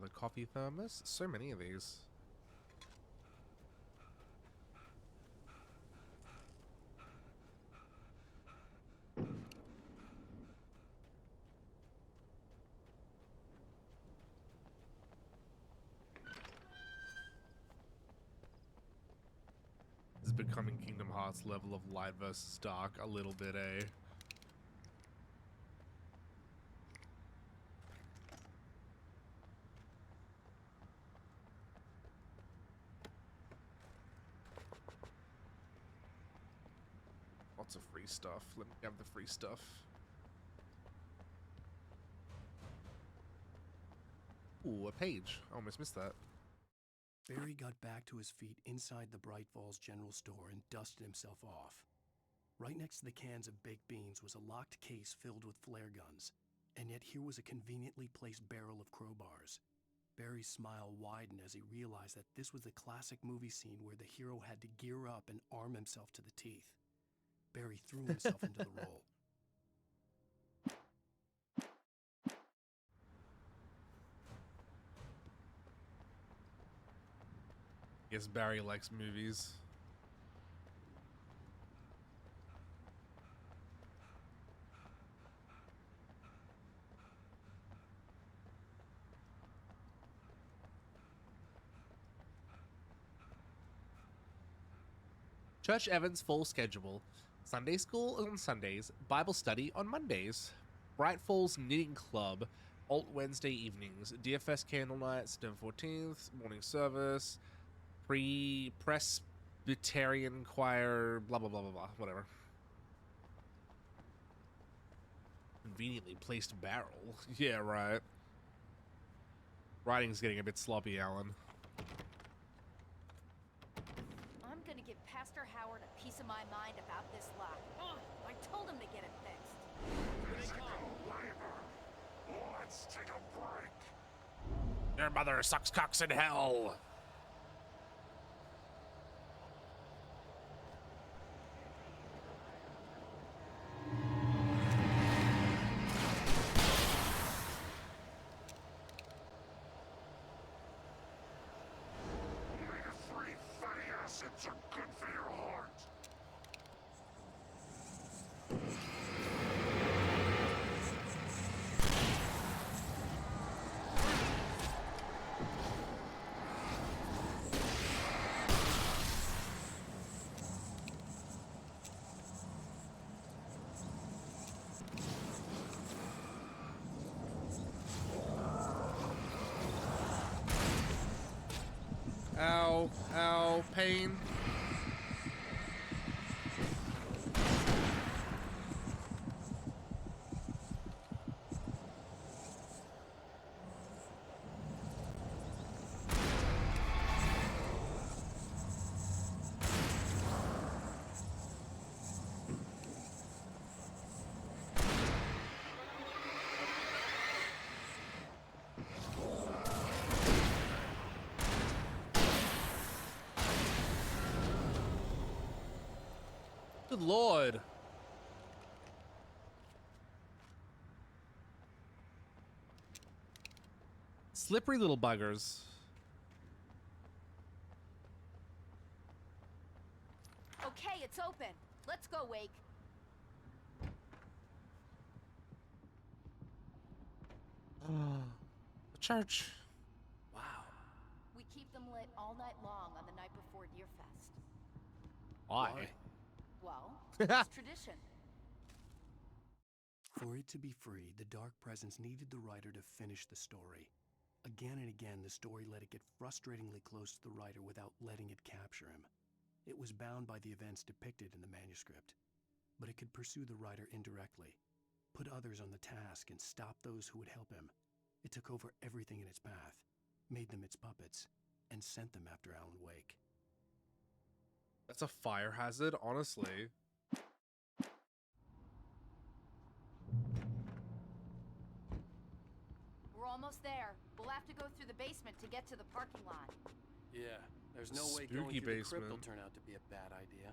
S1: The coffee thermos? So many of these. This is becoming Kingdom Hearts level of light versus dark a little bit, eh? Lots of free stuff. Let me have the free stuff. Ooh, a page. I almost missed that.
S5: Barry got back to his feet inside the Bright Falls General Store and dusted himself off. Right next to the cans of baked beans was a locked case filled with flare guns. And yet here was a conveniently placed barrel of crowbars. Barry's smile widened as he realized that this was the classic movie scene where the hero had to gear up and arm himself to the teeth. Barry threw himself into the role.
S1: Yes, Barry likes movies. Church Evans' full schedule. Sunday school on Sundays, Bible study on Mondays, Bright Falls Knitting Club, Alt Wednesday evenings, DFS candle night, September 14th, morning service, Presbyterian choir, blah, blah, blah, blah, blah, whatever. Conveniently placed barrel. Yeah, right. Writing's getting a bit sloppy, Alan.
S2: I'm gonna give Pastor Howard a piece of my mind about this lock. Oh, I told him to get it fixed.
S13: Let's take a break.
S1: Your mother sucks cocks in hell.
S13: Omega-3 fatty acids are good for your heart.
S1: Ow, ow, pain. Good lord. Slippery little buggers.
S2: Okay, it's open. Let's go, Wake.
S1: The church.
S5: Wow.
S2: We keep them lit all night long on the night before Deerfest.
S1: Why?
S2: Well, it's tradition.
S5: For it to be free, the Dark Presence needed the writer to finish the story. Again and again, the story let it get frustratingly close to the writer without letting it capture him. It was bound by the events depicted in the manuscript, but it could pursue the writer indirectly, put others on the task, and stop those who would help him. It took over everything in its path, made them its puppets, and sent them after Alan Wake.
S1: That's a fire hazard, honestly.
S2: We're almost there. We'll have to go through the basement to get to the parking lot.
S5: Yeah, there's no way
S1: Spooky
S5: going through the crypt
S1: basement.
S5: will turn out to be a bad idea.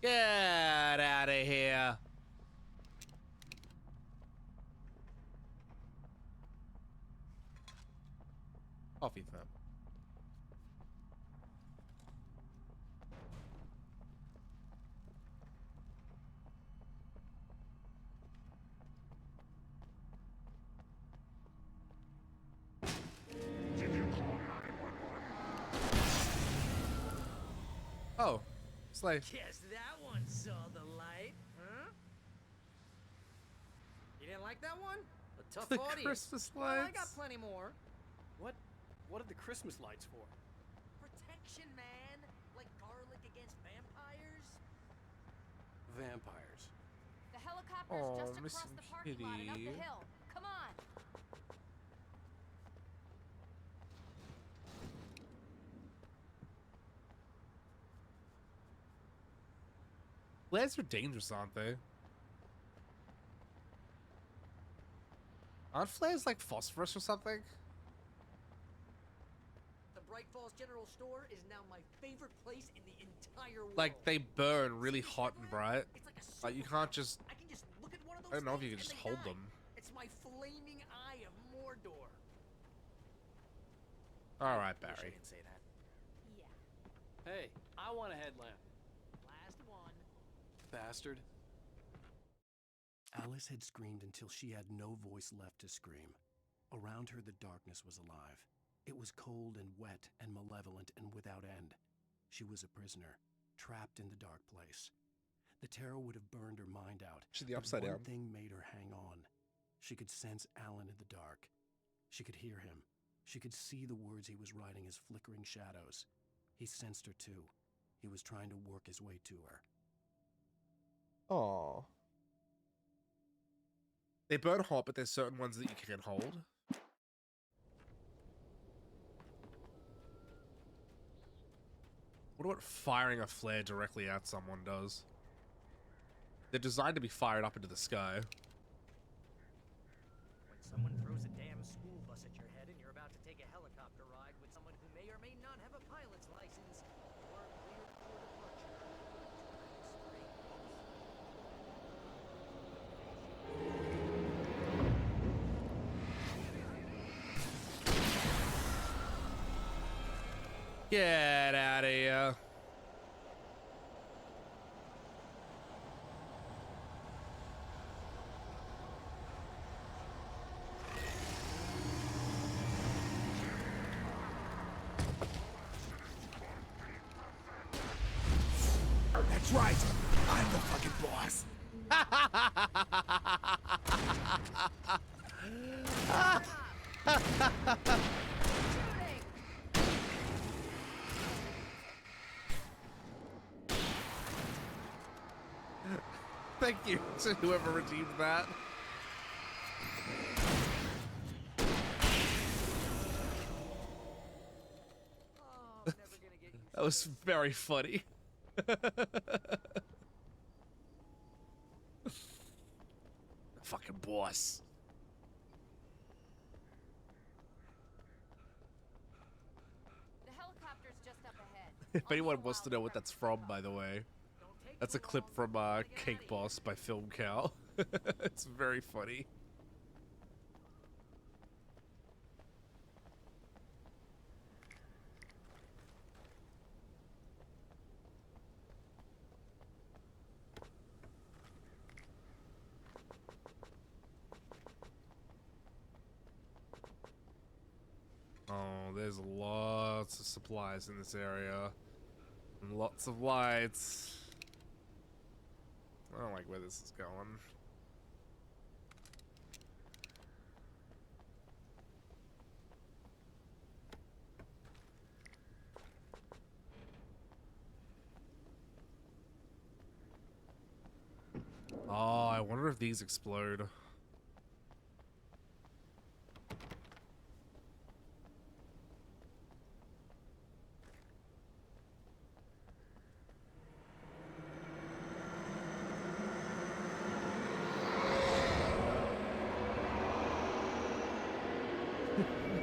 S1: Get out of here. Coffee firm. Oh, Slay.
S17: Guess that one saw the light, huh? You didn't like that one? A tough
S1: The
S17: audience.
S1: Christmas
S17: Well, I
S1: lights.
S17: got plenty more.
S5: What are the Christmas lights for?
S17: Protection, man.
S5: Vampires.
S2: The helicopter's
S1: Oh,
S2: just across
S1: missing
S2: the parking lot and up
S1: kitty.
S2: the hill. Come on.
S1: Flares are dangerous, aren't they? Aren't flares like phosphorus or something?
S4: The Bright Falls General Store is now my favorite place in the entire world.
S1: Like they burn really hot and bright. Like you can't just.
S4: I can just look at one of those
S1: I don't know if you can
S4: things
S1: just
S4: and
S1: hold
S4: they
S1: them.
S4: die. It's my flaming eye of Mordor.
S1: All right,
S4: Wish I
S1: Barry.
S4: didn't say that.
S2: Yeah.
S8: Hey, I want a headlamp.
S2: Last one.
S5: Bastard. Alice had screamed until she had no voice left to scream. Around her, the darkness was alive. It was cold and wet and malevolent and without end. She was a prisoner, trapped in the dark place. The terror would have burned her mind out.
S1: She's the
S5: but
S1: upside
S5: one
S1: down.
S5: thing made her hang on. She could sense Alan in the dark. She could hear him. She could see the words he was writing as flickering shadows. He sensed her too. He was trying to work his way to her.
S1: Aww. They burn hot, but there's certain ones that you can hold. What about firing a flare directly at someone does? They're designed to be fired up into the sky.
S4: When someone throws a damn school bus at your head and you're about to take a helicopter ride with someone who may or may not have a pilot's license, or cleared for departure.
S1: Get out of here.
S6: That's right. I'm the fucking boss.
S1: Thank you to whoever redeemed that. That was very funny. Fucking boss.
S2: The helicopter's just up ahead.
S1: If anyone wants to know what that's from, by the way, that's a clip from Cake Boss by Film Cow. It's very funny. Oh, there's lots of supplies in this area. And lots of lights. I don't like where this is going. Oh, I wonder if these explode.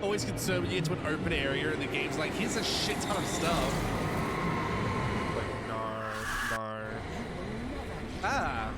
S1: Always concerned when you get to an open area and the game's like, here's a shit ton of stuff. Like, no, no. Ah.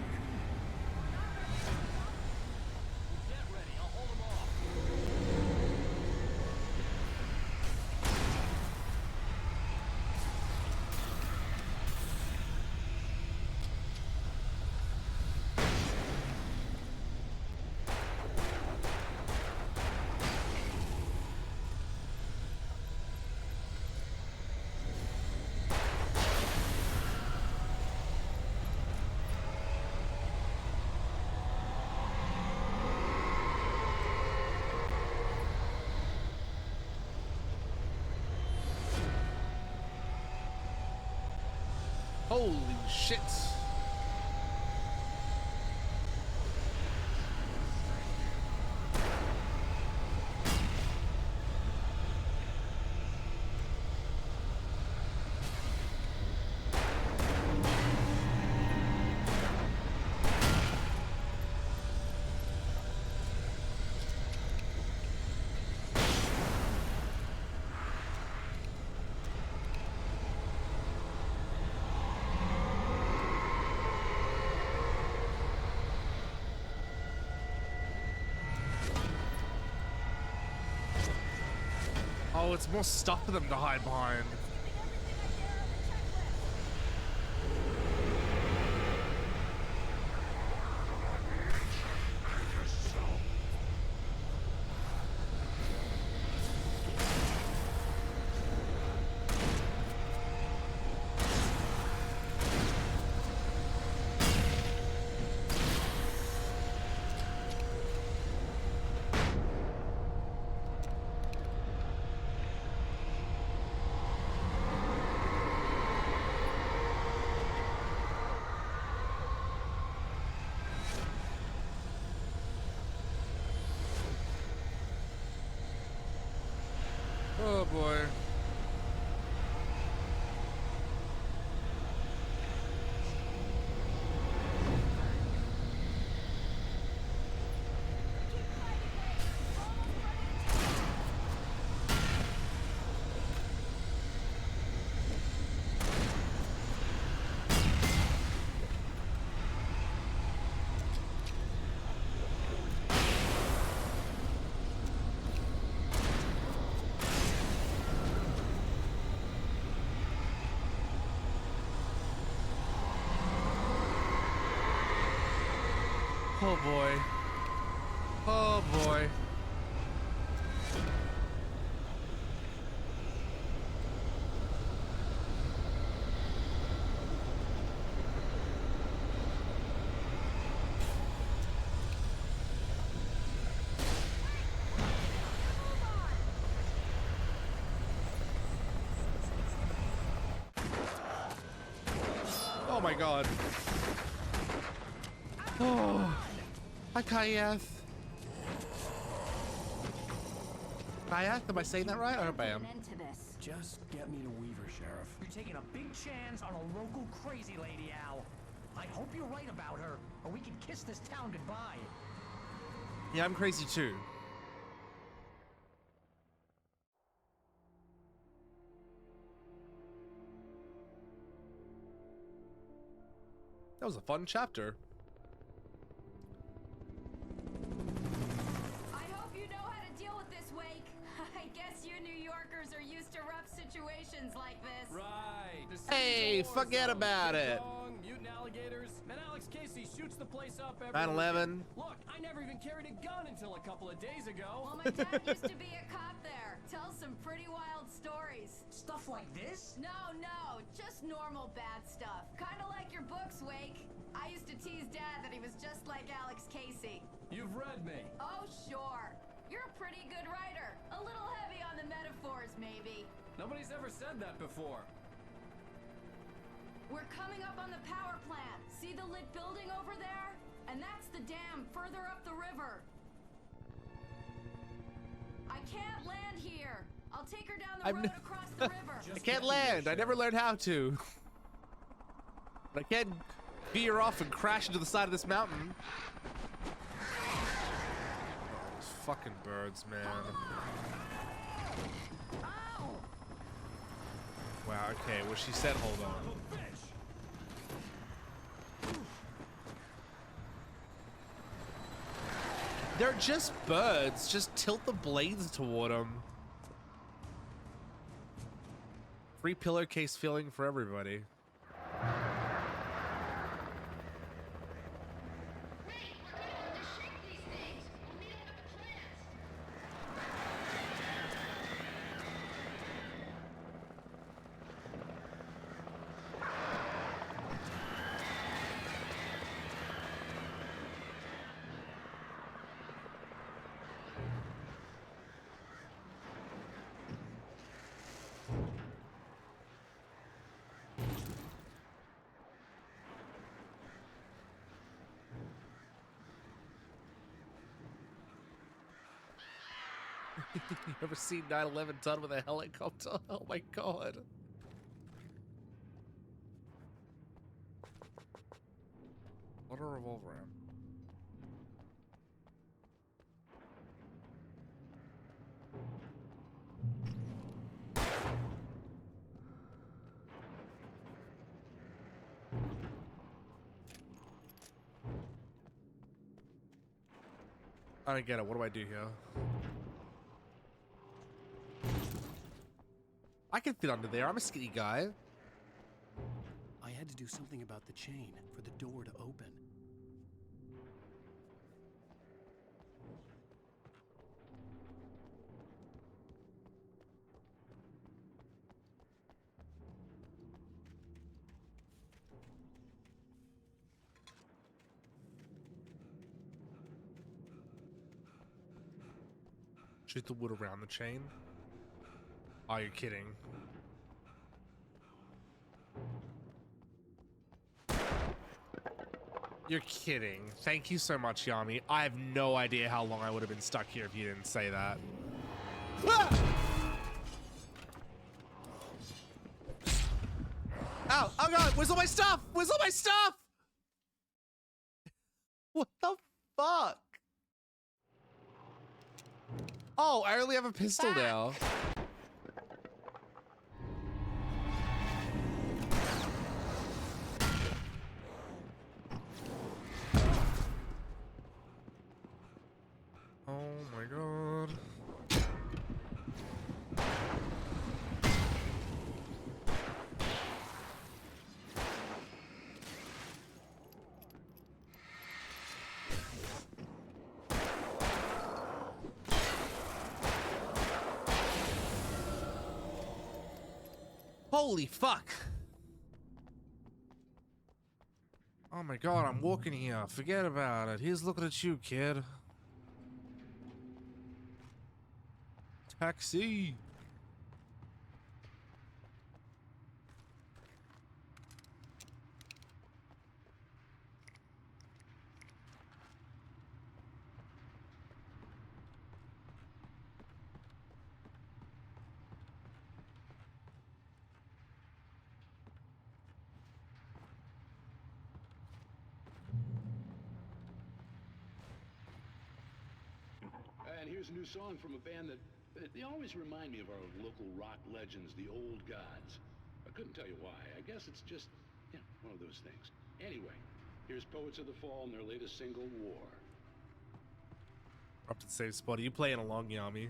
S1: Holy shit. Oh, it's more stuff for them to hide behind. Oh boy. Oh boy. Oh boy. Oh my god. Oh. Hi, Kayath. Kayath, am I saying that right? I hope I am.
S5: Just get me to Weaver, Sheriff.
S16: You're taking a big chance on a local crazy lady, Al. I hope you're right about her, or we can kiss this town goodbye.
S1: Yeah, I'm crazy too. That was a fun chapter.
S2: I hope you know how to deal with this, Wake. I guess you New Yorkers are used to rough situations like this.
S5: Right.
S1: Hey, forget about it.
S5: Mutant alligators, and Alex Casey shoots the place up every
S1: 9/11.
S5: Look, I never even carried a gun until a couple of days ago.
S2: Well, my dad used to be a cop there. Tells some pretty wild stories.
S16: Stuff like this?
S2: No, just normal bad stuff. Kind of like your books, Wake. I used to tease Dad that he was just like Alex Casey.
S5: You've read me.
S2: Oh, sure. You're a pretty good writer. A little heavy on the metaphors, maybe.
S5: Nobody's ever said that before.
S2: We're coming up on the power plant. See the lit building over there? And that's the dam further up the river. I can't land here. I'll take her down the road across the river.
S1: I can't land. I never learned how to. But I can veer off and crash into the side of this mountain. Oh, those fucking birds, man. Wow, okay, well she said hold on. They're just birds. Just tilt the blades toward them. Free pillowcase filling for everybody. You ever seen 9/11 done with a helicopter? Oh my god. What a revolver am. I don't get it. What do I do here? I can fit under there. I'm a skinny guy.
S5: I had to do something about the chain for the door to open.
S1: Shoot the wood around the chain. Are you kidding? You're kidding. Thank you so much, Yami. I have no idea how long I would have been stuck here if you didn't say that. Ah! Ow! Oh god! Where's all my stuff? Where's all my stuff? What the fuck? Oh, I only have a pistol now. Oh my god. Holy fuck. Oh my god, I'm walking here. Forget about it. He's looking at you, kid. Taxi.
S7: And here's a new song from a band that they always remind me of our local rock legends, the Old Gods. I couldn't tell you why. I guess it's just, yeah, one of those things. Anyway, here's Poets of the Fall and their latest single, War.
S1: Up to the safe spot. Are you playing along, Yami?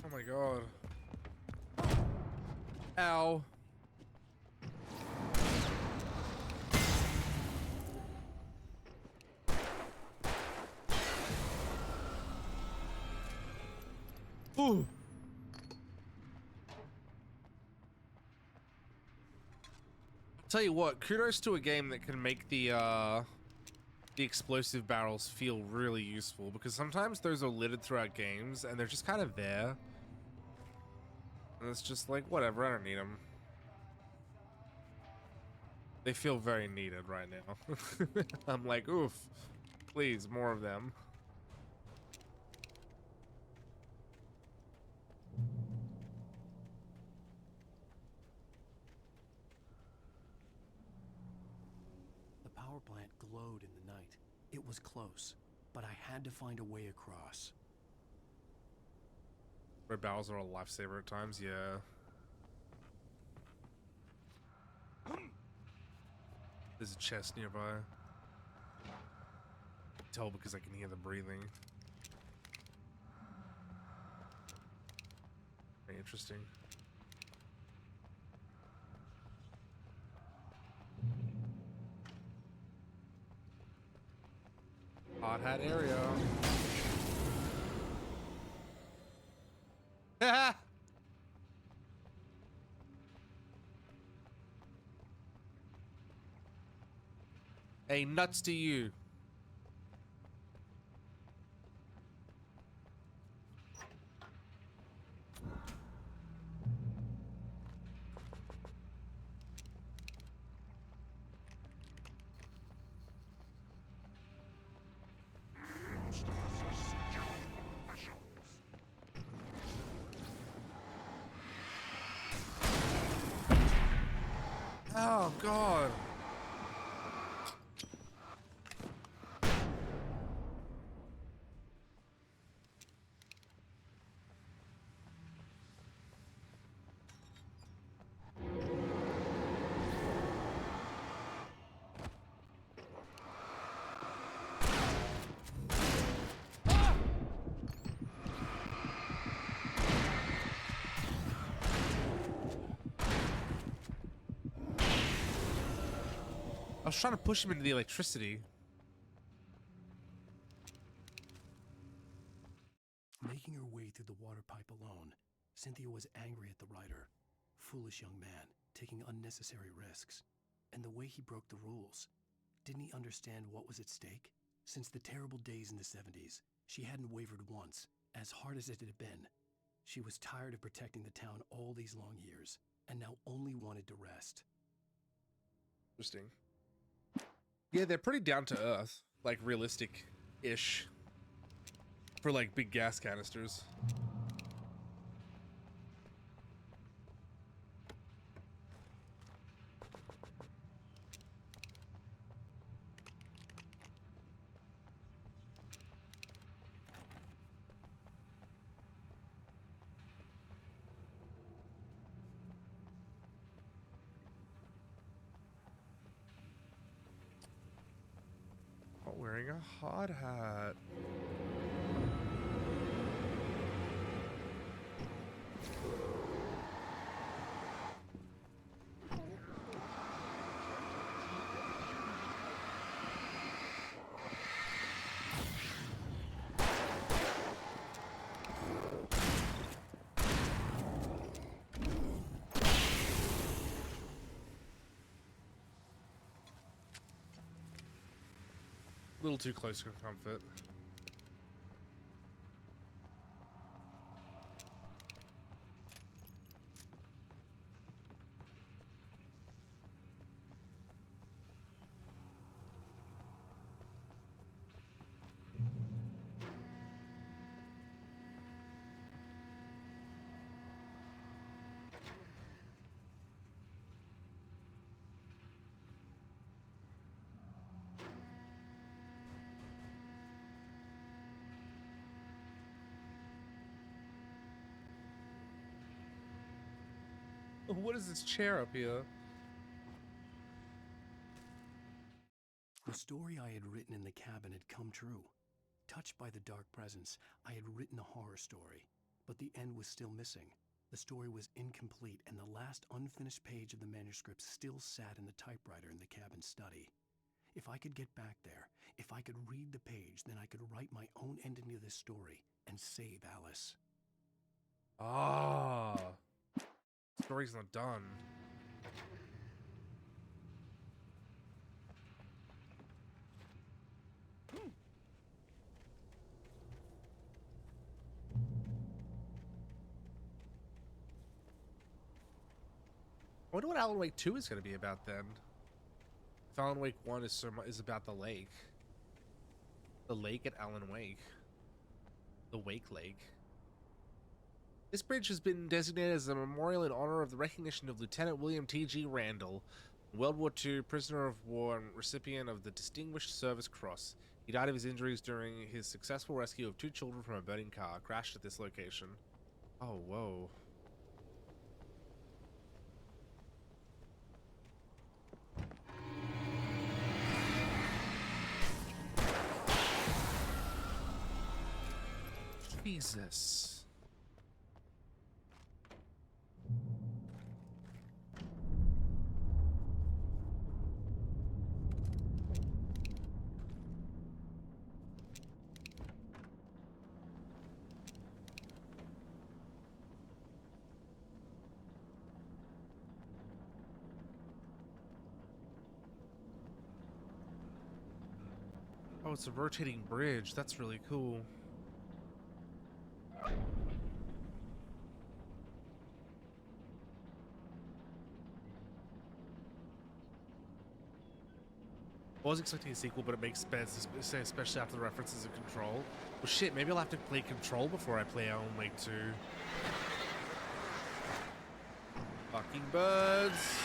S1: Oh my god. Ow. Ooh. Tell you what, kudos to a game that can make the explosive barrels feel really useful, because sometimes those are littered throughout games and they're just kind of there. And it's just like, whatever, I don't need them. They feel very needed right now. I'm like, oof, please, more of them.
S5: The power plant glowed in the night. It was close, but I had to find a way across.
S1: Red barrels are a lifesaver at times, yeah. There's a chest nearby. I can tell because I can hear the breathing. Very interesting. Hot hat area. Hey, nuts to you. Oh, God. I was trying to push him into the electricity.
S5: Making her way through the water pipe alone, Cynthia was angry at the writer. Foolish young man, taking unnecessary risks. And the way he broke the rules. Didn't he understand what was at stake? Since the terrible days in the 70s, she hadn't wavered once, as hard as it had been. She was tired of protecting the town all these long years, and now only wanted to rest.
S1: Interesting. Yeah, they're pretty down to earth, like realistic-ish, for like big gas canisters. Not wearing a hard hat. A little too close for comfort. What is this chair up here?
S5: The story I had written in the cabin had come true. Touched by the dark presence, I had written a horror story, but the end was still missing. The story was incomplete, and the last unfinished page of the manuscript still sat in the typewriter in the cabin study. If I could get back there, if I could read the page, then I could write my own ending to this story and save Alice.
S1: Ah. Story's not done. I wonder what Alan Wake 2 is going to be about then. If Alan Wake 1 is about the lake. The lake at Alan Wake. The Wake Lake. This bridge has been designated as a memorial in honor of the recognition of Lieutenant William T.G. Randall, World War II prisoner of war and recipient of the Distinguished Service Cross. He died of his injuries during his successful rescue of 2 children from a burning car, crashed at this location. Oh, whoa. Jesus. Oh, it's a rotating bridge. That's really cool. I was expecting a sequel, but it makes sense, especially after the references of Control. Well, shit, maybe I'll have to play Control before I play Alan Wake 2. Fucking birds.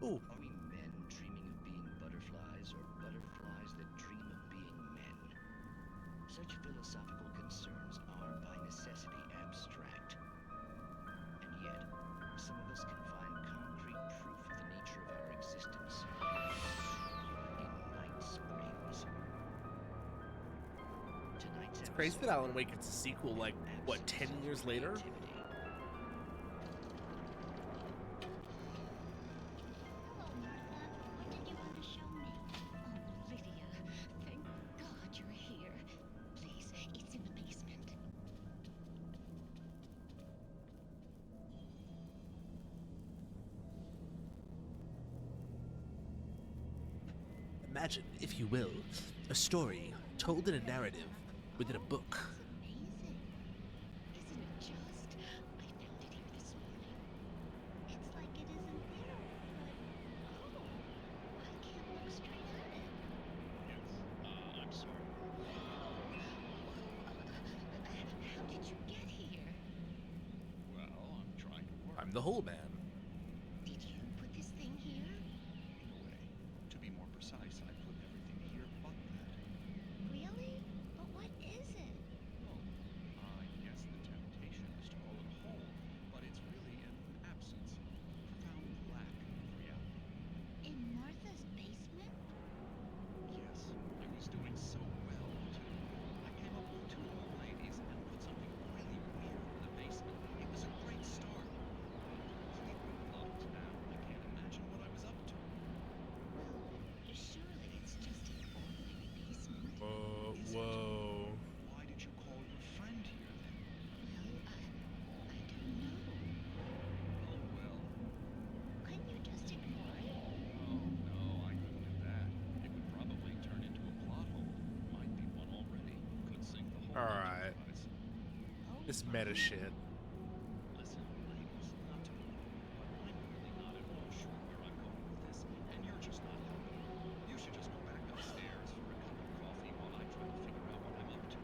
S10: Are we men dreaming of being butterflies, or butterflies that dream of being men? Such philosophical concerns are by necessity abstract. And yet, some of us can find concrete proof of the nature of our existence in Night Springs.
S1: It's crazy that Alan Wake gets a sequel, like, what, 10 years later? Imagine, if you will, a story told in a narrative within a book. I'm the whole man.
S10: Did you put this thing here? In a way. To be more precise, I put everything here but that.
S14: Really? But what is it?
S10: Oh, I guess the temptation is to call it a hole, but it's really an absence. Profound lack of reality.
S14: In Martha's basement?
S10: Yes, I was doing so well, too. I came up with 2 old ladies and put something really weird in the basement. It was a great start. Up to now, I can't imagine what I was up to.
S14: Surely it's just an ordinary basement.
S1: Whoa.
S10: Why did you call your friend here, then?
S14: Well, I don't know.
S10: Oh, well.
S14: Couldn't you just ignore it?
S10: Oh, no, I couldn't do that. It would probably turn into a plot hole. Might be one already. Could sink the whole
S1: Alright. This meta shit.
S10: Listen, ladies, not to be rude, but I'm really not at all sure where I'm going with this, and you're just not helping. You should just go back upstairs for a cup of coffee while I try to figure out what I'm up to.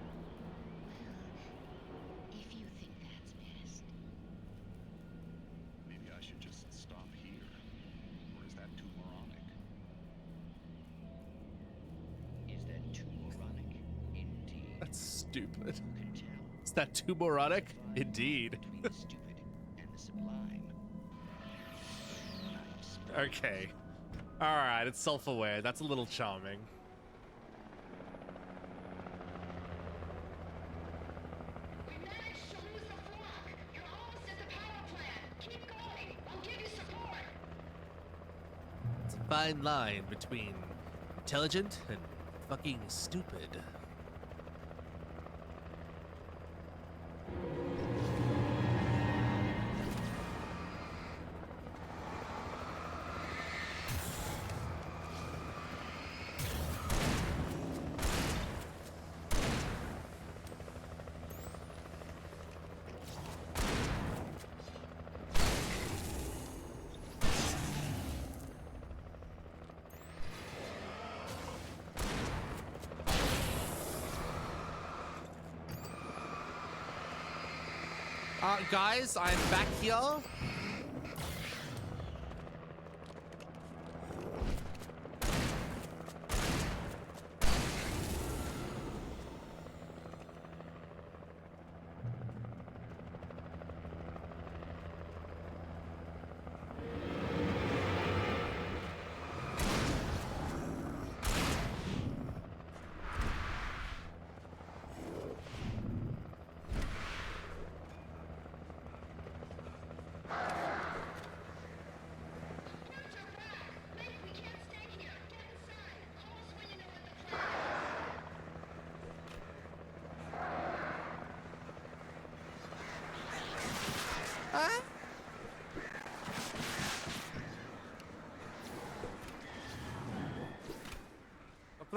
S14: If you think that's best.
S10: Maybe I should just stop here. Or is that too moronic? Is that too moronic? Indeed.
S1: That's stupid.
S10: Who can tell?
S1: Is that too moronic? Indeed.
S10: Between the stupid and the sublime.
S1: Okay. Alright, it's self-aware. That's a little charming.
S16: We managed to lose the flock. You're almost at the power plant. Keep going. I'll give you support.
S1: It's a fine line between intelligent and fucking stupid. Guys, I'm back here.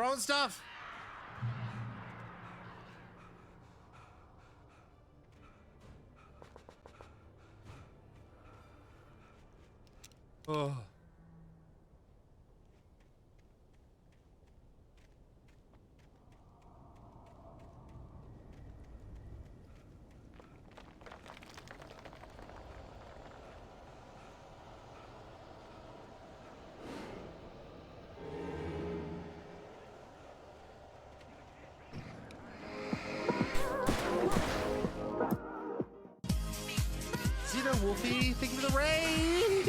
S1: Throwing stuff. Oh. Xeno Wolfie, thank you for the raid.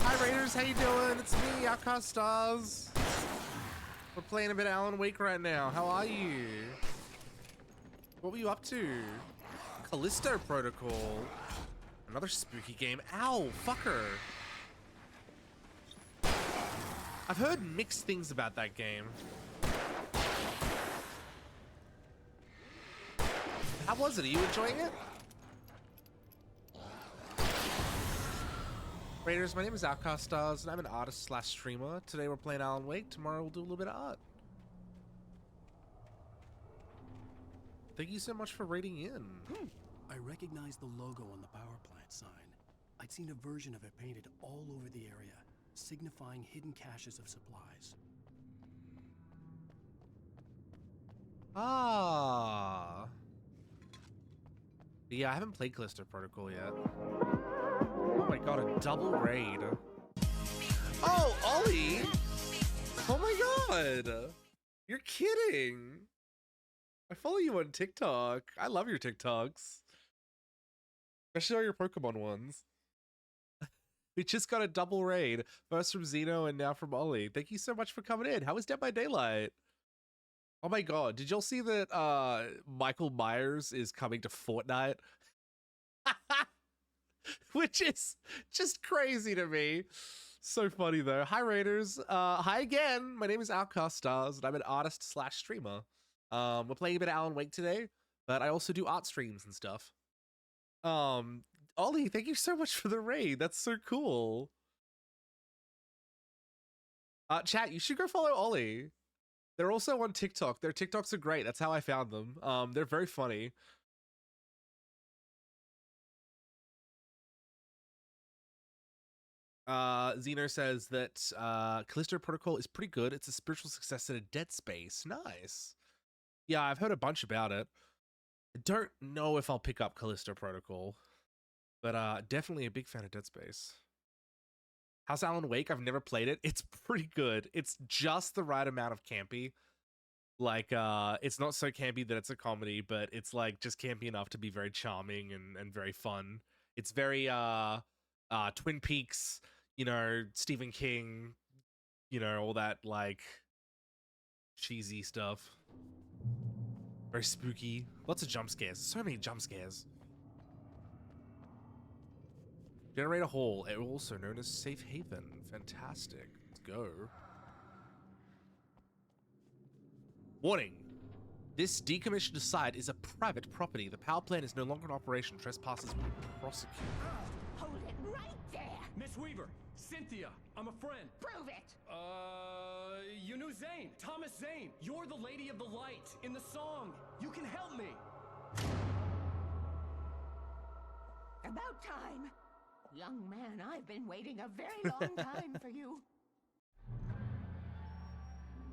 S1: Hi Raiders, how you doing? It's me, Outcast Stars. We're playing a bit of Alan Wake right now. How are you? What were you up to? Callisto Protocol. Another spooky game. Ow, fucker. I've heard mixed things about that game. How was it? Are you enjoying it? Raiders, my name is Outcast Stars, and I'm an artist slash streamer. Today we're playing Alan Wake. Tomorrow we'll do a little bit of art. Thank you so much for raiding in.
S5: I recognized the logo on the power plant sign. I'd seen a version of it painted all over the area, signifying hidden caches of supplies.
S1: Ah. Yeah, I haven't played Callisto Protocol yet. Oh my god, a double raid. Oh, Ollie! Oh my god! You're kidding! I follow you on TikTok. I love your TikToks. Especially all your Pokemon ones. We just got a double raid. First from Xeno and now from Ollie. Thank you so much for coming in. How was Dead by Daylight? Oh my god, did y'all see that Michael Myers is coming to Fortnite? Which is just crazy to me. So funny though. Hi Raiders. Hi again. My name is Outcast Stars and I'm an artist slash streamer. We're playing a bit of Alan Wake today, but I also do art streams and stuff. Ollie, thank you so much for the raid. That's so cool. Chat, you should go follow Ollie. They're also on TikTok. Their TikToks are great. That's how I found them. They're very funny. Xeno says that Callisto Protocol is pretty good. It's a spiritual successor to Dead Space. Nice. Yeah, I've heard a bunch about it. I don't know if I'll pick up Callisto Protocol, but definitely a big fan of Dead Space. How's Alan Wake? I've never played it. It's pretty good. It's just the right amount of campy. Like, it's not so campy that it's a comedy, but it's like just campy enough to be very charming and very fun. It's very Twin Peaks, you know, Stephen King, you know, all that like cheesy stuff. Very spooky. Lots of jump scares. So many jump scares. Generator Hall, also known as Safe Haven. Fantastic. Let's go. Warning. This decommissioned site is a private property. The power plant is no longer in operation. Trespassers will be prosecuted.
S14: Hold it right there!
S9: Miss Weaver, Cynthia, I'm a friend.
S14: Prove it!
S9: You knew Zane, Thomas Zane. You're the Lady of the Light in the song. You can help me.
S14: About time. Young man, I've been waiting a very long time for you.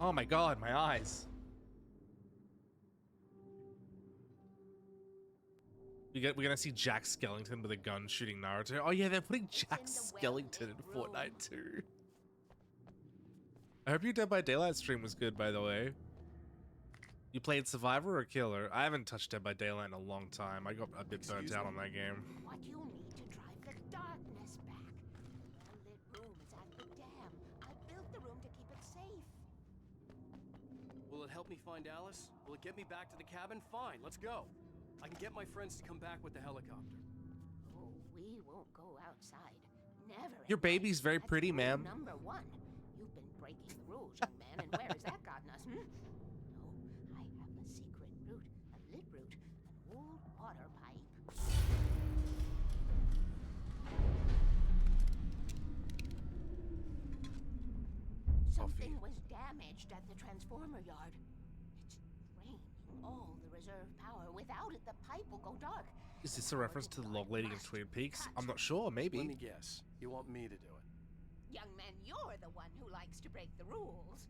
S1: Oh my god, my eyes. We're gonna see Jack Skellington with a gun shooting Naruto. Oh yeah, they're putting Jack Skellington in Fortnite too. I hope your Dead by Daylight stream was good, by the way. You played Survivor or Killer? I haven't touched Dead by Daylight in a long time. I got a bit burnt out on that game.
S14: What you need to drive the darkness back. The lit room is at the dam. I built the room to keep it safe.
S9: Will it help me find Alice? Will it get me back to the cabin? Fine, let's go. I can get my friends to come back with the helicopter.
S14: Oh, we won't go outside. Never.
S1: Your baby's very pretty, ma'am.
S14: Number one. You've been breaking the rules, young man, and where has that gotten us, hmm? No, I have a secret route, a lit route, an old water pipe. So,
S1: coffee.
S14: Something was damaged at the transformer yard. It's draining all the reserve power. Without it, the pipe will go dark.
S1: Is this a reference to the log lady in Twin Peaks? I'm not sure, maybe.
S5: Let me guess. You want me to do it?
S14: Young man, you're the one who likes to break the rules.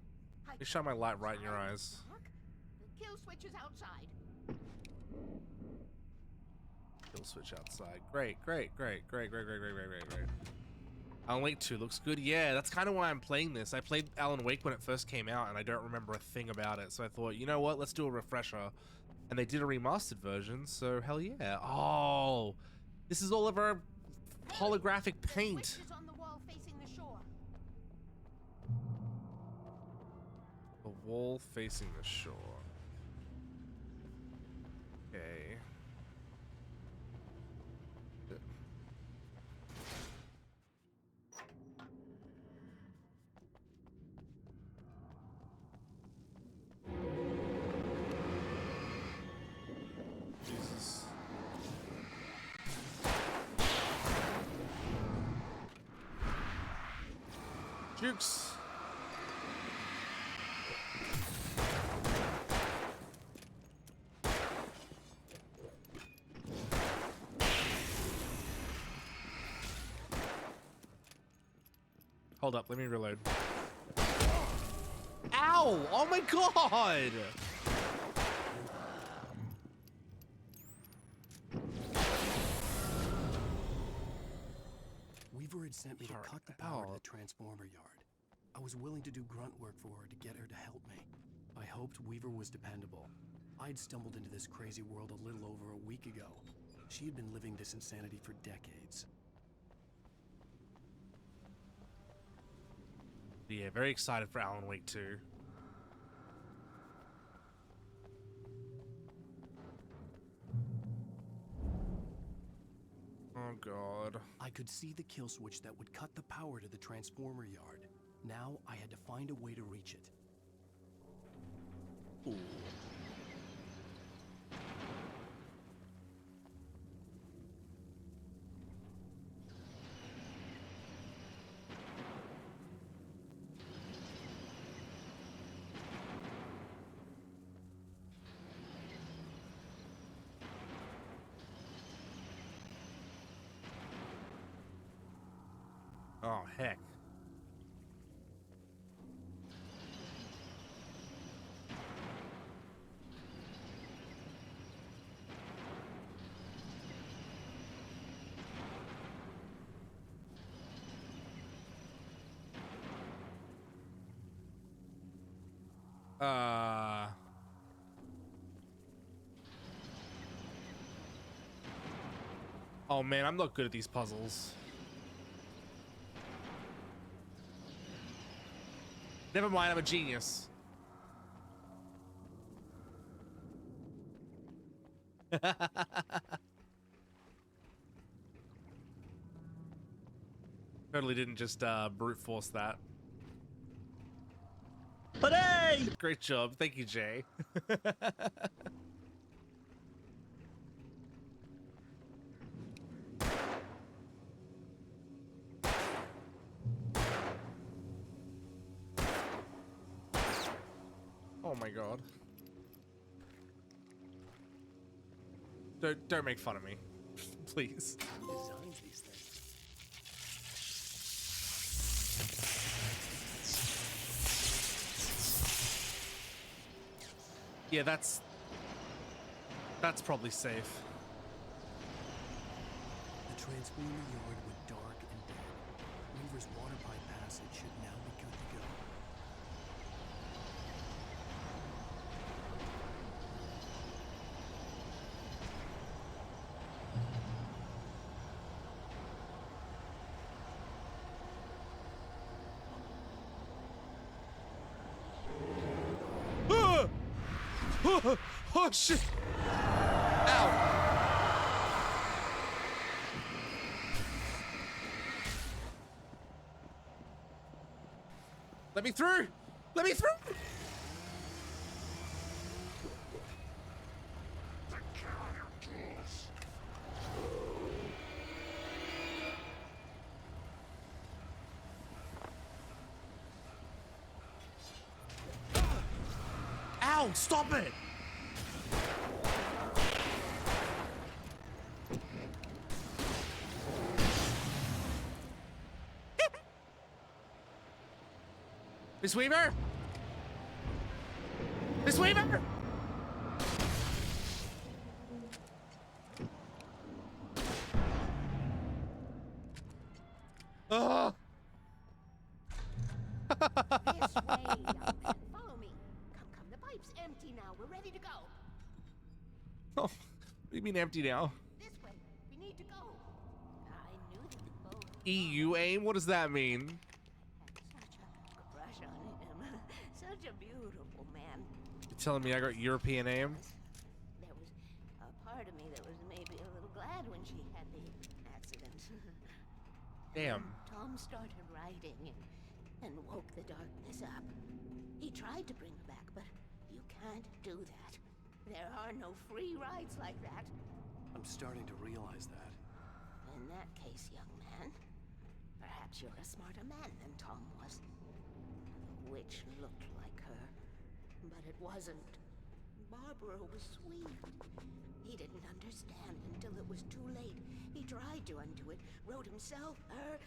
S1: Let me shine my light right in your eyes.
S14: The kill switch is outside.
S1: Kill switch outside. Great. Alan Wake 2 looks good. Yeah, that's kind of why I'm playing this. I played Alan Wake when it first came out, and I don't remember a thing about it. So I thought, you know what? Let's do a refresher. And they did a remastered version, so hell yeah. Oh, this is all of our holographic paint.
S14: Switch is on the wall facing the shore.
S1: The wall facing the shore. Okay. Jesus. Jukes. Hold up, let me reload. Ow! Oh my god!
S5: Weaver had sent me to cut the power to the transformer yard. I was willing to do grunt work for her to get her to help me. I hoped Weaver was dependable. I'd stumbled into this crazy world a little over a week ago. She had been living this insanity for decades.
S1: Yeah, very excited for Alan Wake 2. Oh god.
S5: I could see the kill switch that would cut the power to the transformer yard. Now I had to find a way to reach it. Ooh.
S1: Oh, heck. Oh man, I'm not good at these puzzles. Never mind, I'm a genius. Totally didn't just brute force that.
S19: Hooray!
S1: Great job. Thank you, Jay. Oh my god. Don't make fun of me. Please.
S5: Who designs these things?
S1: Yeah, that's probably safe.
S5: The transformer yard went dark and dead. Weaver's water pipe passage should now be good to go.
S1: Oh shit! Ow! Let me through! Let me through! No, stop it! Miss Weaver? Miss Weaver? Oh.
S14: This way, young man. Follow me. Come, the pipe's empty now. We're ready to go.
S1: Oh, what do you mean empty now?
S14: This way. We need to go. I knew that you both
S1: EU aim? What does that mean?
S14: crush on him. Such a beautiful man.
S1: You're telling me I got European aim?
S14: There was a part of me that was maybe a little glad when she had the accident.
S1: Damn.
S14: Tom started writing and woke the darkness up. He tried to bring her back, but you can't do that. There are no free rides like that.
S5: I'm starting to realize that.
S14: In that case, young man, perhaps you're a smarter man than Tom was. The witch looked like her, but it wasn't. Barbara was sweet. He didn't understand until it was too late. He tried to undo it, wrote himself, her,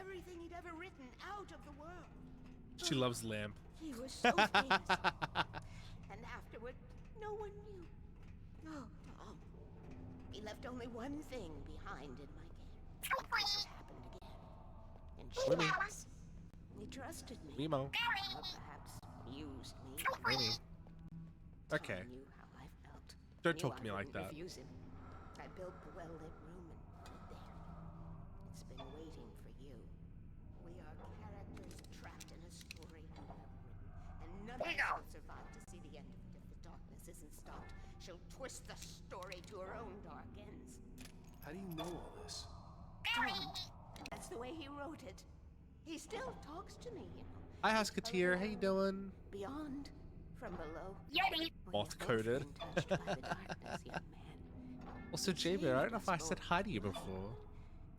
S14: everything he'd ever written out of the world.
S1: She loves Lamp.
S14: He was so famous. And afterward, no one knew. Oh, he left only one thing behind in my game. It happened again. And she was. He trusted me.
S1: Nemo.
S14: Or perhaps used me.
S1: Maybe. Okay.
S14: Tom knew how I felt.
S1: Don't
S14: Knew
S1: talk to
S14: I
S1: me like
S14: wouldn't
S1: that.
S14: refuse him. I built the well-lit room and put it there. It's been waiting for you. We are characters trapped in a story you have written, and none of us will survive to see the end of it if the darkness isn't stopped. She'll twist the story to her own dark ends.
S5: How do you know all this?
S14: Tom, that's the way he wrote it. He still talks to me, you know.
S1: Hi, Husketeer. How you doing?
S14: Beyond, from below.
S1: Moth coded. Also, J-Bear, I don't know if I said hi to you before.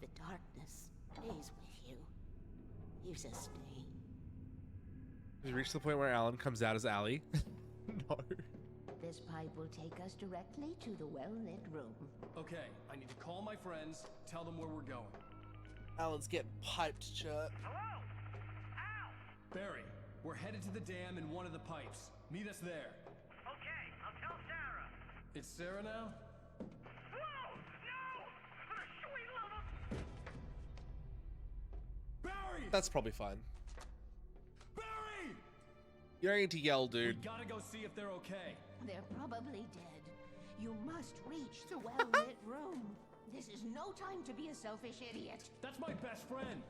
S14: The darkness stays with you. You sustain.
S1: Did you reach the point where Alan comes out as Allie? No.
S14: This pipe will take us directly to the well-lit room.
S9: Okay, I need to call my friends, tell them where we're going.
S18: Alan's getting piped, Chuck.
S9: Hello? Al! Barry, we're headed to the dam in one of the pipes. Meet us there.
S16: Okay, I'll tell Sarah.
S9: It's Sarah now?
S16: Whoa! No! For the sweet love of...
S9: Barry!
S1: That's probably fine.
S9: Barry!
S1: You don't need to yell, dude.
S9: We gotta go see if they're okay.
S14: They're probably dead. You must reach the well-lit room. This is no time to be a selfish idiot.
S9: That's my best friend.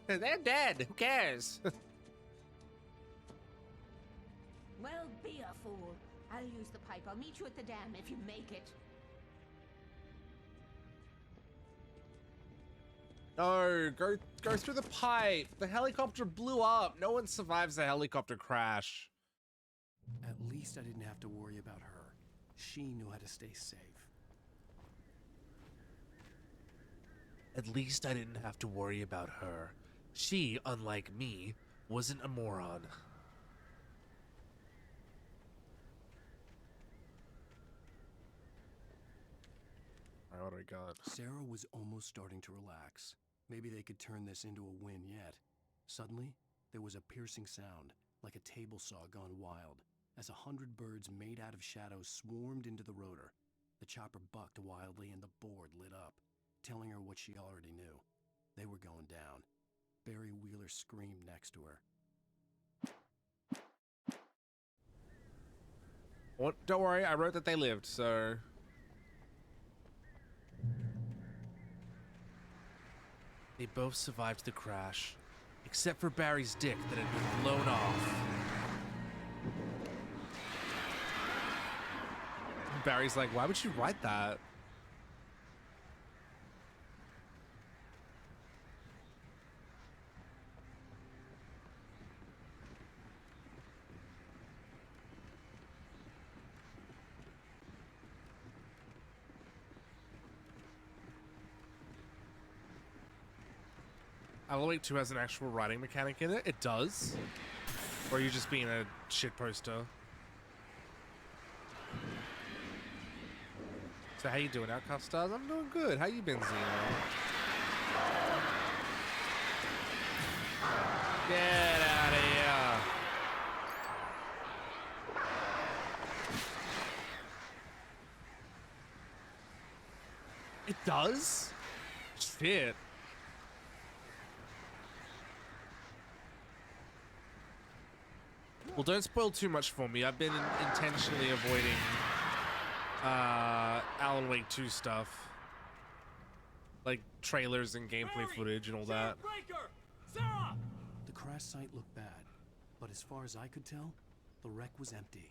S1: They're dead. Who cares?
S14: Well, be a fool. I'll use the pipe. I'll meet you at the dam if you make it.
S1: No, go through the pipe. The helicopter blew up. No one survives a helicopter crash.
S5: At least I didn't have to worry about her. She knew how to stay safe.
S1: At least I didn't have to worry about her. She, unlike me, wasn't a moron. Alright, what do we got?
S5: Sarah was almost starting to relax. Maybe they could turn this into a win yet. Suddenly, there was a piercing sound, like a table saw gone wild, as 100 birds made out of shadows swarmed into the rotor. The chopper bucked wildly and the board lit up, telling her what she already knew. They were going down. Barry Wheeler screamed next to her.
S1: Well, don't worry, I wrote that they lived, so... They both survived the crash, except for Barry's dick that had been blown off. Barry's like, why would you write that? Alan Wake 2 has an actual writing mechanic in it. It does. Or are you just being a shit poster? So how you doing, Outcast Stars? I'm doing good. How you been, Zeno? Get out of here. It does? Shit. Well, don't spoil too much for me. I've been intentionally avoiding Alan Wake 2 stuff. Like trailers and gameplay footage and all that.
S5: The crash site looked bad, but as far as I could tell, the wreck was empty.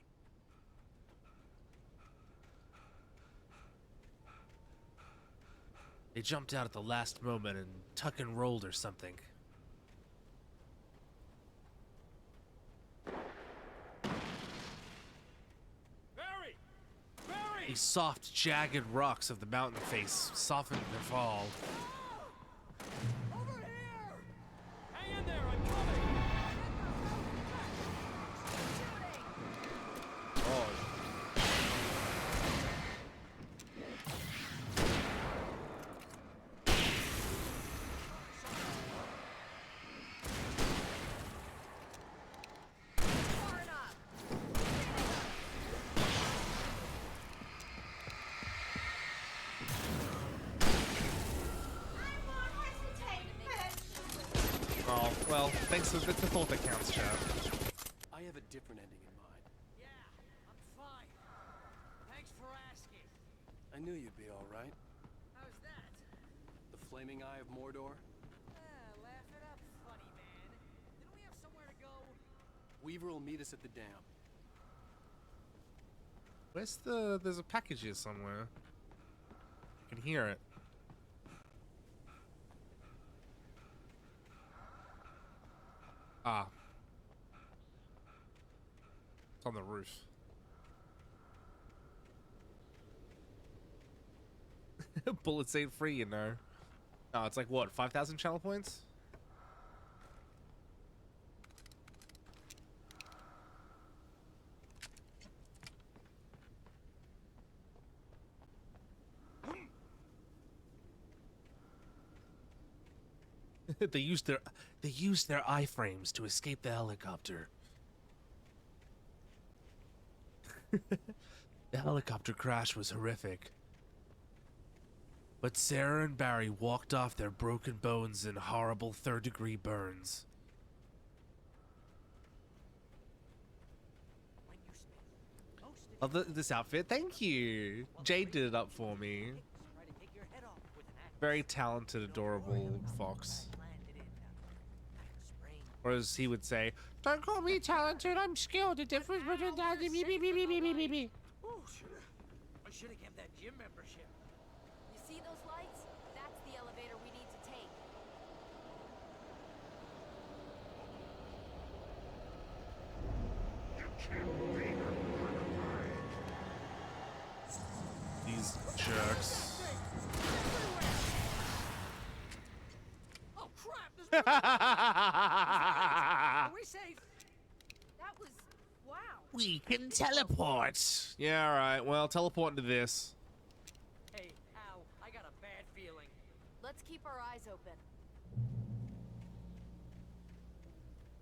S1: They jumped out at the last moment and tuck and rolled or something. The soft, jagged rocks of the mountain face softened their fall. Oh, well, thanks. It's the thought that counts, chat.
S9: I have a different ending in mind.
S16: Yeah, I'm fine. Thanks for asking.
S9: I knew you'd be all right.
S16: How's that?
S9: The flaming eye of Mordor.
S16: Laugh it up, funny man. Didn't we have somewhere to go?
S9: Weaver will meet us at the dam.
S1: Where's the... There's a package here somewhere. I can hear it. Ah. It's on the roof. Bullets ain't free, you know. Oh, it's like what, 5,000 channel points? They used their iframes to escape the helicopter. The helicopter crash was horrific. But Sarah and Barry walked off their broken bones in horrible third-degree burns. Love this outfit. Thank you. Jade did it up for me. Very talented, adorable fox. Or as he would say, "Don't call me talented, I'm skilled. The difference between that and me."
S16: Oh, I should have kept that gym membership.
S2: You see those lights? That's the elevator we need to take.
S1: These jerks.
S16: Oh crap! Are we safe?
S2: That was wow.
S1: We can teleport. Yeah, all right. Well, teleport into this.
S16: Hey, ow! I got a bad feeling.
S2: Let's keep our eyes open.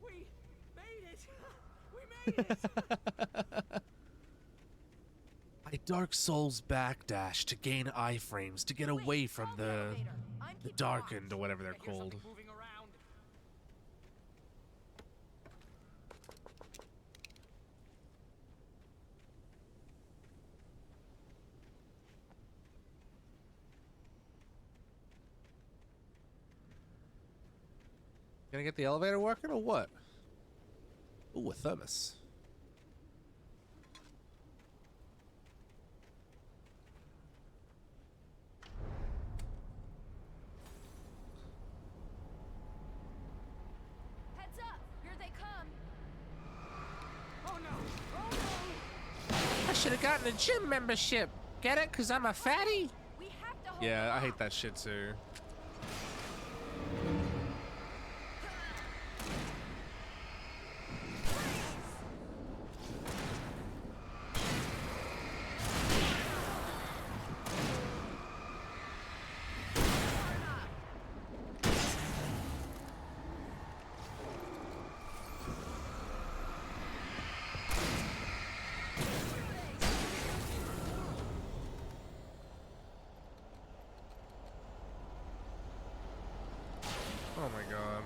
S16: We made it. We made it.
S1: I Dark Souls backdash to gain iframes to get away from the darkened or whatever they're called. Gonna get the elevator working or what? Ooh, a thermos.
S2: Heads up! Here they come.
S16: Oh no! Oh no!
S1: I should have gotten a gym membership. Get it? Cause I'm a fatty?
S2: We have to hold
S1: Yeah, I hate that shit too. Oh my god.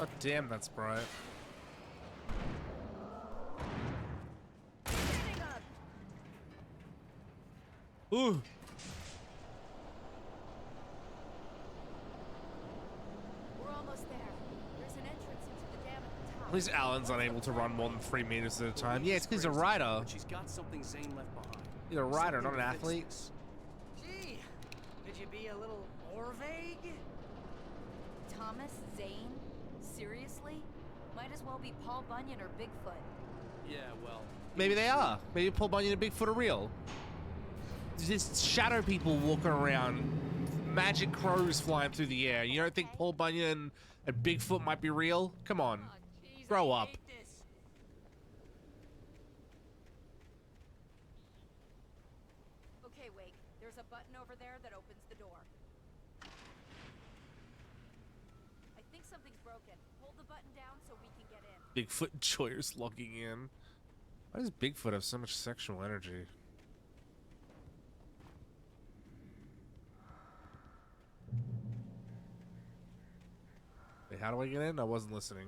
S1: Oh damn, that's bright. Ooh.
S2: We're almost there. There's an entrance into the dam at the top.
S1: At least Alan's unable to run more than 3 meters at a time. Yeah, it's because he's a rider.
S9: She's got something Zane left behind.
S1: He's a rider, not an athlete.
S4: Gee, could you be a little more vague?
S2: Thomas Zane? Seriously? Might as well be Paul Bunyan or Bigfoot.
S9: Yeah, well.
S1: Maybe they are. Maybe Paul Bunyan and Bigfoot are real. Just shadow people walking around, magic crows flying through the air. You don't think Paul Bunyan and Bigfoot might be real? Come on, grow up.
S2: Okay, Wake. There's a button over there that opens the door. I think something's broken. Hold the button down so we can get in.
S1: Bigfoot enjoyers logging in. Why does Bigfoot have so much sexual energy? Wait, how do I get in? I wasn't listening.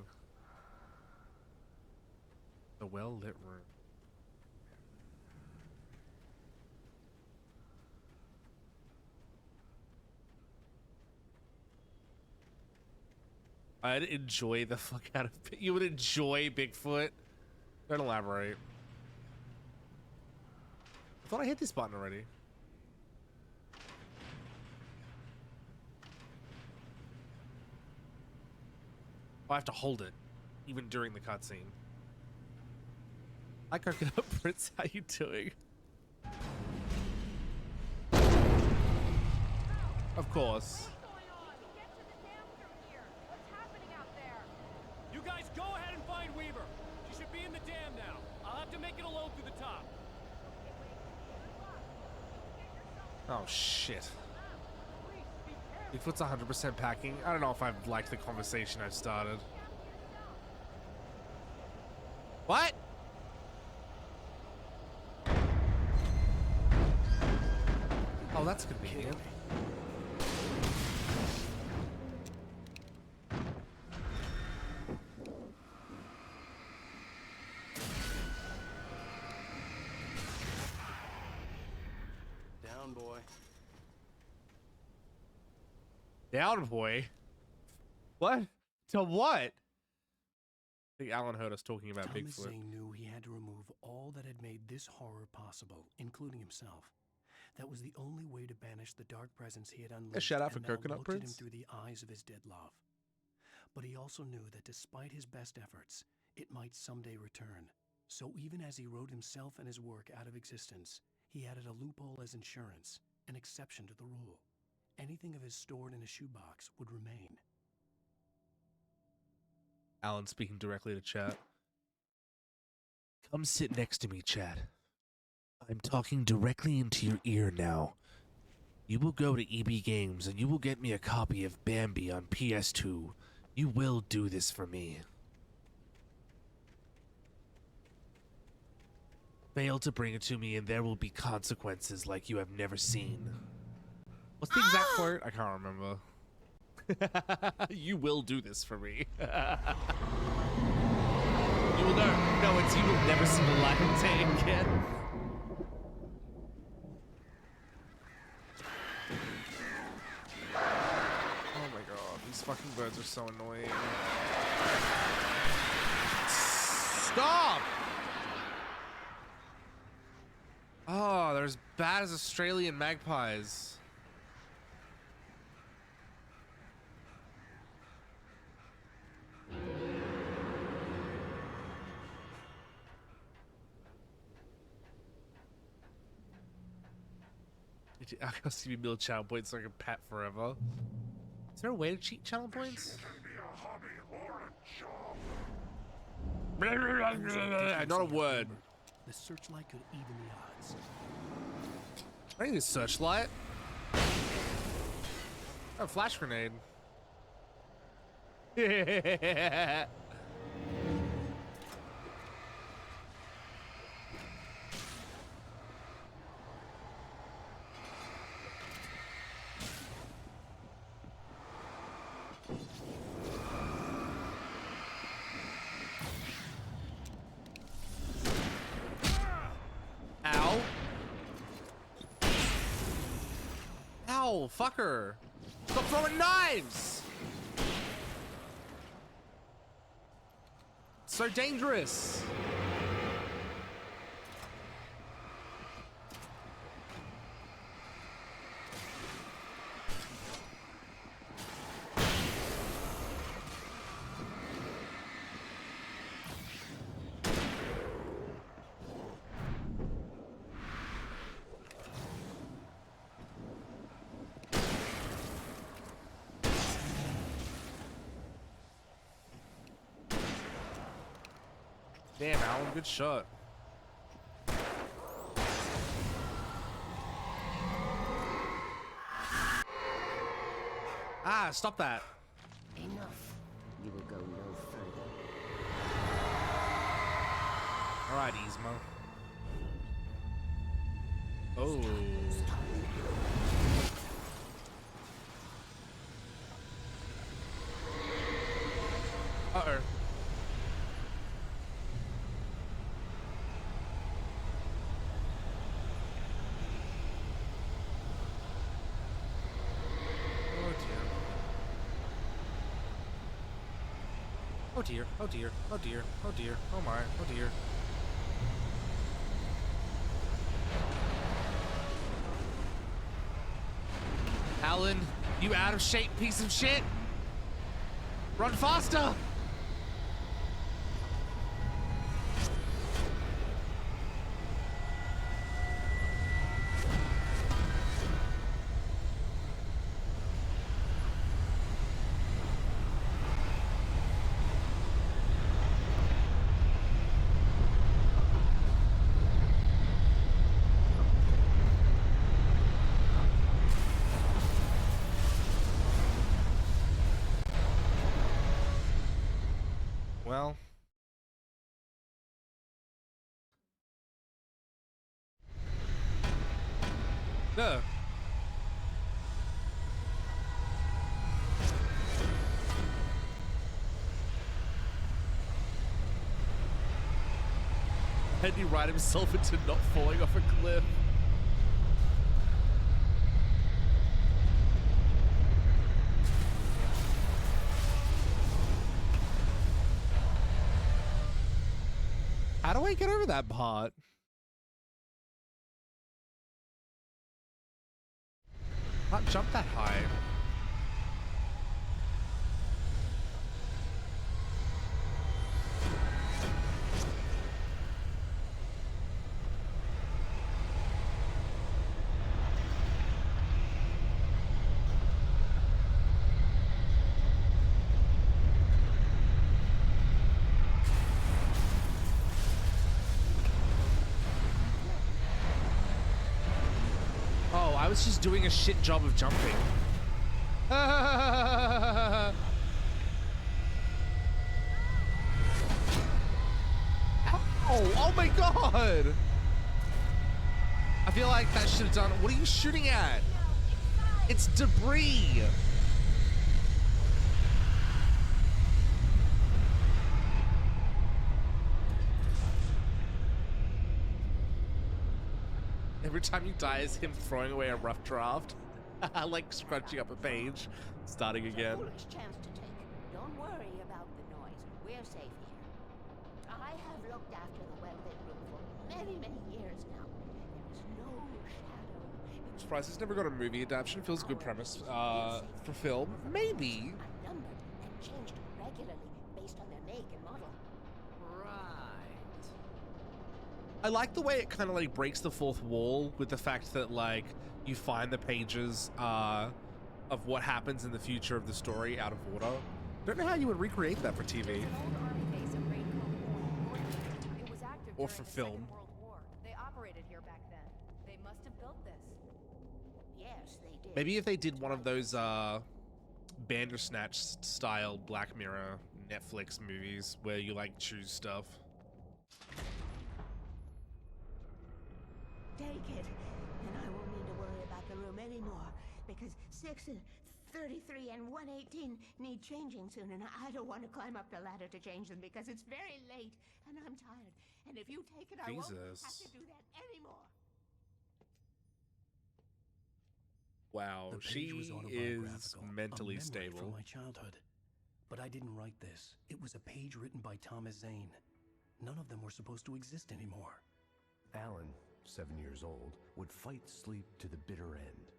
S1: The well-lit room. I'd enjoy the fuck out of it. You would enjoy Bigfoot? Don't elaborate. I thought I hit this button already. I have to hold it, even during the cutscene. Hi, Coconut Prince. How you doing? Of course.
S9: You guys go ahead and find Weaver. She should be in the dam now. I'll have to make it a load through the top.
S1: Oh, shit. Bigfoot's 100% packing. I don't know if I've liked the conversation I've started. What? Oh, that's convenient.
S9: Down, boy.
S1: Down, boy. What? To what? I think Alan heard us talking about
S5: Thomas
S1: Bigfoot.
S5: Zane knew he had to remove all that had made this horror possible, including himself. That was the only way to banish the dark presence he had unleashed.
S1: shout out for
S5: and now
S1: Coconut
S5: looked at him
S1: Prince.
S5: through the eyes of his dead love. But he also knew that despite his best efforts, it might someday return. So even as he wrote himself and his work out of existence, he added a loophole as insurance, an exception to the rule. Anything of his stored in a shoebox would remain.
S1: Alan speaking directly to chat. Come sit next to me, chat. I'm talking directly into your ear now. You will go to EB Games and you will get me a copy of Bambi on PS2. You will do this for me. Fail to bring it to me and there will be consequences like you have never seen. What's the exact quote? I can't remember. You will do this for me. You will know. No, it's you will never see the light of day again. Oh my god, these fucking birds are so annoying. Stop! Oh, they're as bad as Australian magpies. I got to build channel points so I can pat forever. Is there a way to cheat channel points? Not a word.
S5: The searchlight could even the odds.
S1: I need a searchlight. Oh, flash grenade. Yeah. Ow. Ow, fucker. Stop throwing knives. So dangerous. Damn, Alan, good shot. Ah, stop that.
S11: Enough. You will go no further.
S1: All right, Yzma. Oh. Uh-oh. Oh dear, oh dear, oh dear, oh dear, oh my, oh dear. Alan, you out of shape piece of shit! Run faster! Well, no. Had he ride himself into not falling off a cliff? How do I get over that part? Not jump that high. I was just doing a shit job of jumping. Oh, oh my god! I feel like that should have done. What are you shooting at? It's debris. Every time you die is him throwing away a rough draft. Like scrunching up a page, starting again.
S14: Foolish chance to take. Don't worry about the noise. We're safe here. I have looked after the well-lit room for many, many years now. There is no shadow.
S1: I'm surprised it's never got a movie adaptation. Feels a good premise for film. Maybe.
S14: Numbered and changed regularly based on their make and model.
S1: I like the way it kind of like breaks the fourth wall with the fact that like you find the pages of what happens in the future of the story out of order. Don't know how you would recreate that for TV. Or for film.
S2: then. They must have built this.
S14: Yes, they did.
S1: Maybe if they did one of those Bandersnatch style Black Mirror Netflix movies where you like choose stuff.
S14: Take it, and I won't need to worry about the room anymore, because 6 and 33 and 118 need changing soon, and I don't want to climb up the ladder to change them because it's very late, and I'm tired. And if you take it, I won't have to do that anymore.
S1: Wow,
S5: The page
S1: she
S5: was
S1: is
S5: autobiographical,
S1: mentally
S5: a memory
S1: stable.
S5: from my childhood. But I didn't write this. It was a page written by Thomas Zane. None of them were supposed to exist anymore.
S13: Alan, 7 years old, would fight sleep to the bitter end.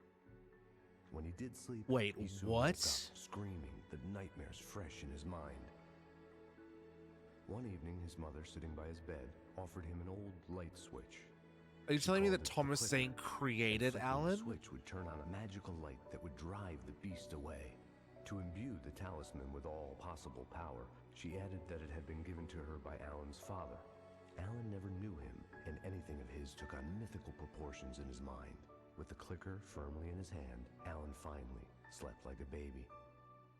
S13: When he did sleep,
S1: Wait,
S13: he soon
S1: what?
S13: woke up, screaming, the nightmares fresh in his mind. One evening, his mother, sitting by his bed, offered him an old light switch.
S1: Are you telling me
S13: called
S1: that
S13: it the
S1: Thomas
S13: clicker.
S1: Zane created
S13: Flicking
S1: Alan?
S13: The switch would turn on a magical light that would drive the beast away. To imbue the talisman with all possible power, she added that it had been given to her by Alan's father. Alan never knew him, and anything of his took on mythical proportions in his mind. With the clicker firmly in his hand, Alan finally slept like a baby.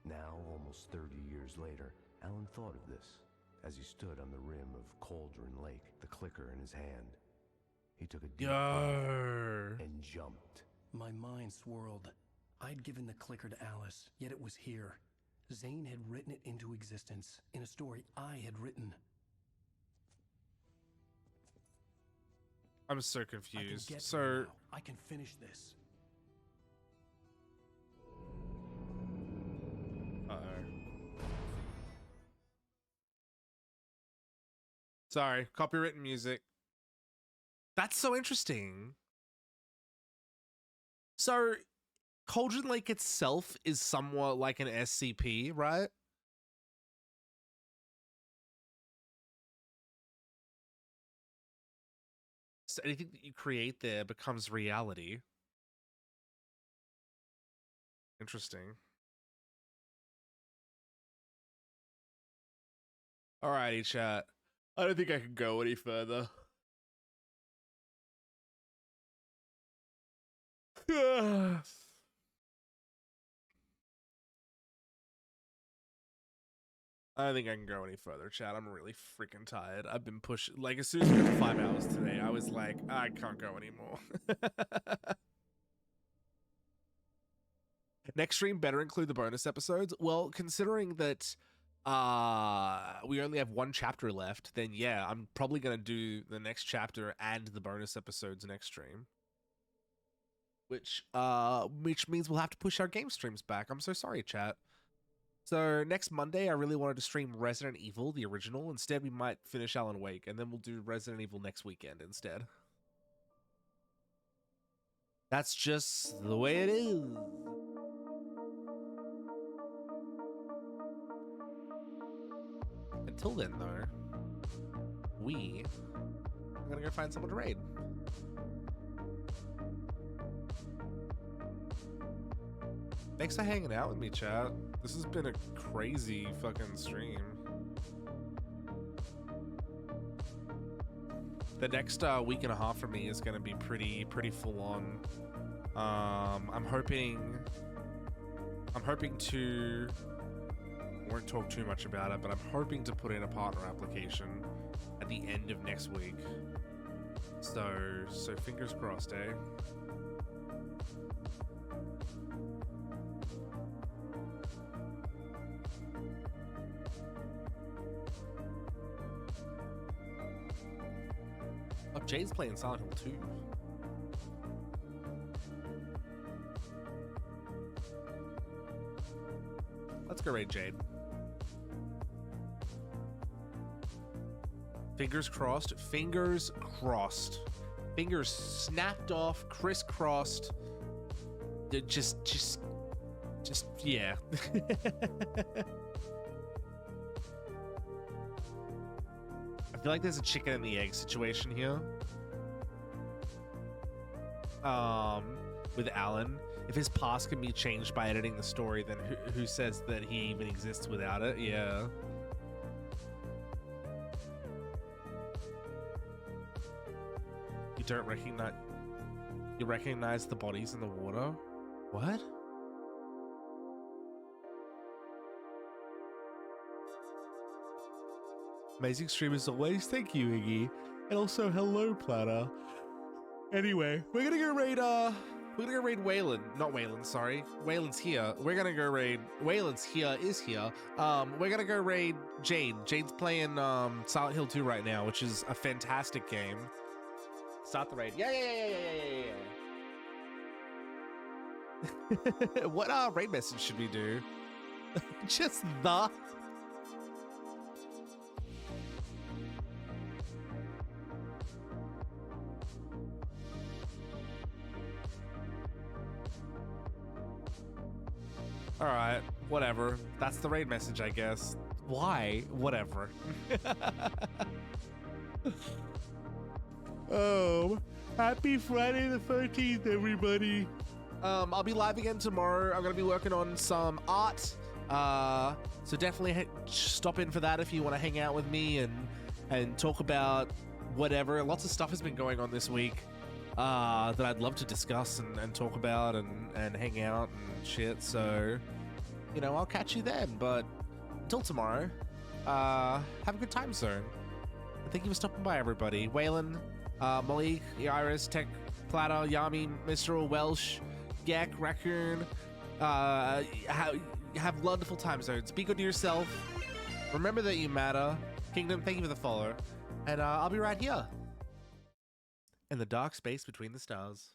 S13: Now, almost 30 years later, Alan thought of this as he stood on the rim of Cauldron Lake, the clicker in his hand. He took a deep breath and jumped.
S5: My mind swirled. I'd given the clicker to Alice, yet it was here. Zane had written it into existence in a story I had written.
S1: I'm so
S5: I can
S1: confused.
S5: get
S1: So,
S5: through now. I can finish this.
S1: sorry, copywritten music. That's so interesting. So, Cauldron Lake itself is somewhat like an SCP, right? So anything that you create there becomes reality. Interesting. Alrighty, chat. I don't think I can go any further. I don't think I can go any further, chat. I'm really freaking tired. I've been pushing, like, as soon as we got 5 hours today, I was like, I can't go anymore. Next stream better include the bonus episodes. Well, considering that we only have 1 chapter left, then yeah, I'm probably gonna do the next chapter and the bonus episodes next stream. Which means we'll have to push our game streams back. I'm so sorry, chat. So next Monday, I really wanted to stream Resident Evil, the original. Instead, we might finish Alan Wake, and then we'll do Resident Evil next weekend instead. That's just the way it is. Until then, though, we are gonna go find someone to raid. Thanks for hanging out with me, chat. This has been a crazy fucking stream. The next week and a half for me is gonna be pretty full on. I'm hoping to. I won't talk too much about it, but I'm hoping to put in a partner application at the end of next week. So fingers crossed, eh? Oh, Jade's playing Silent Hill 2. Let's go raid Jade. Fingers crossed. Fingers crossed. Fingers snapped off, crisscrossed. Just, yeah. I feel like there's a chicken and the egg situation here. With Alan. If his past can be changed by editing the story, then who says that he even exists without it? Yeah. You don't recognize... You recognize the bodies in the water? What? Amazing stream as always. Thank you, Iggy. And also, hello, Platter. Anyway, we're gonna go raid, Waylon. Not Waylon, sorry. Waylon's here. We're gonna go raid... Waylon's here, is here. We're gonna go raid Jade. Jade's playing, Silent Hill 2 right now, which is a fantastic game. Start the raid. Yeah. What, raid message should we do? Just the... Alright, whatever. That's the raid message, I guess. Why? Whatever. Happy Friday the 13th, everybody. I'll be live again tomorrow. I'm gonna be working on some art. So definitely stop in for that if you want to hang out with me and talk about whatever. Lots of stuff has been going on this week that I'd love to discuss and talk about and hang out and shit. So, you know, I'll catch you then. But until tomorrow, have a good time, zone. And thank you for stopping by, everybody. Waylon, Malik, Iris, Tech, Platter, Yami, Mr. Welsh, Gek, Raccoon. Have wonderful time zones. Be good to yourself. Remember that you matter. Kingdom, thank you for the follow. And I'll be right here in the dark space between the stars.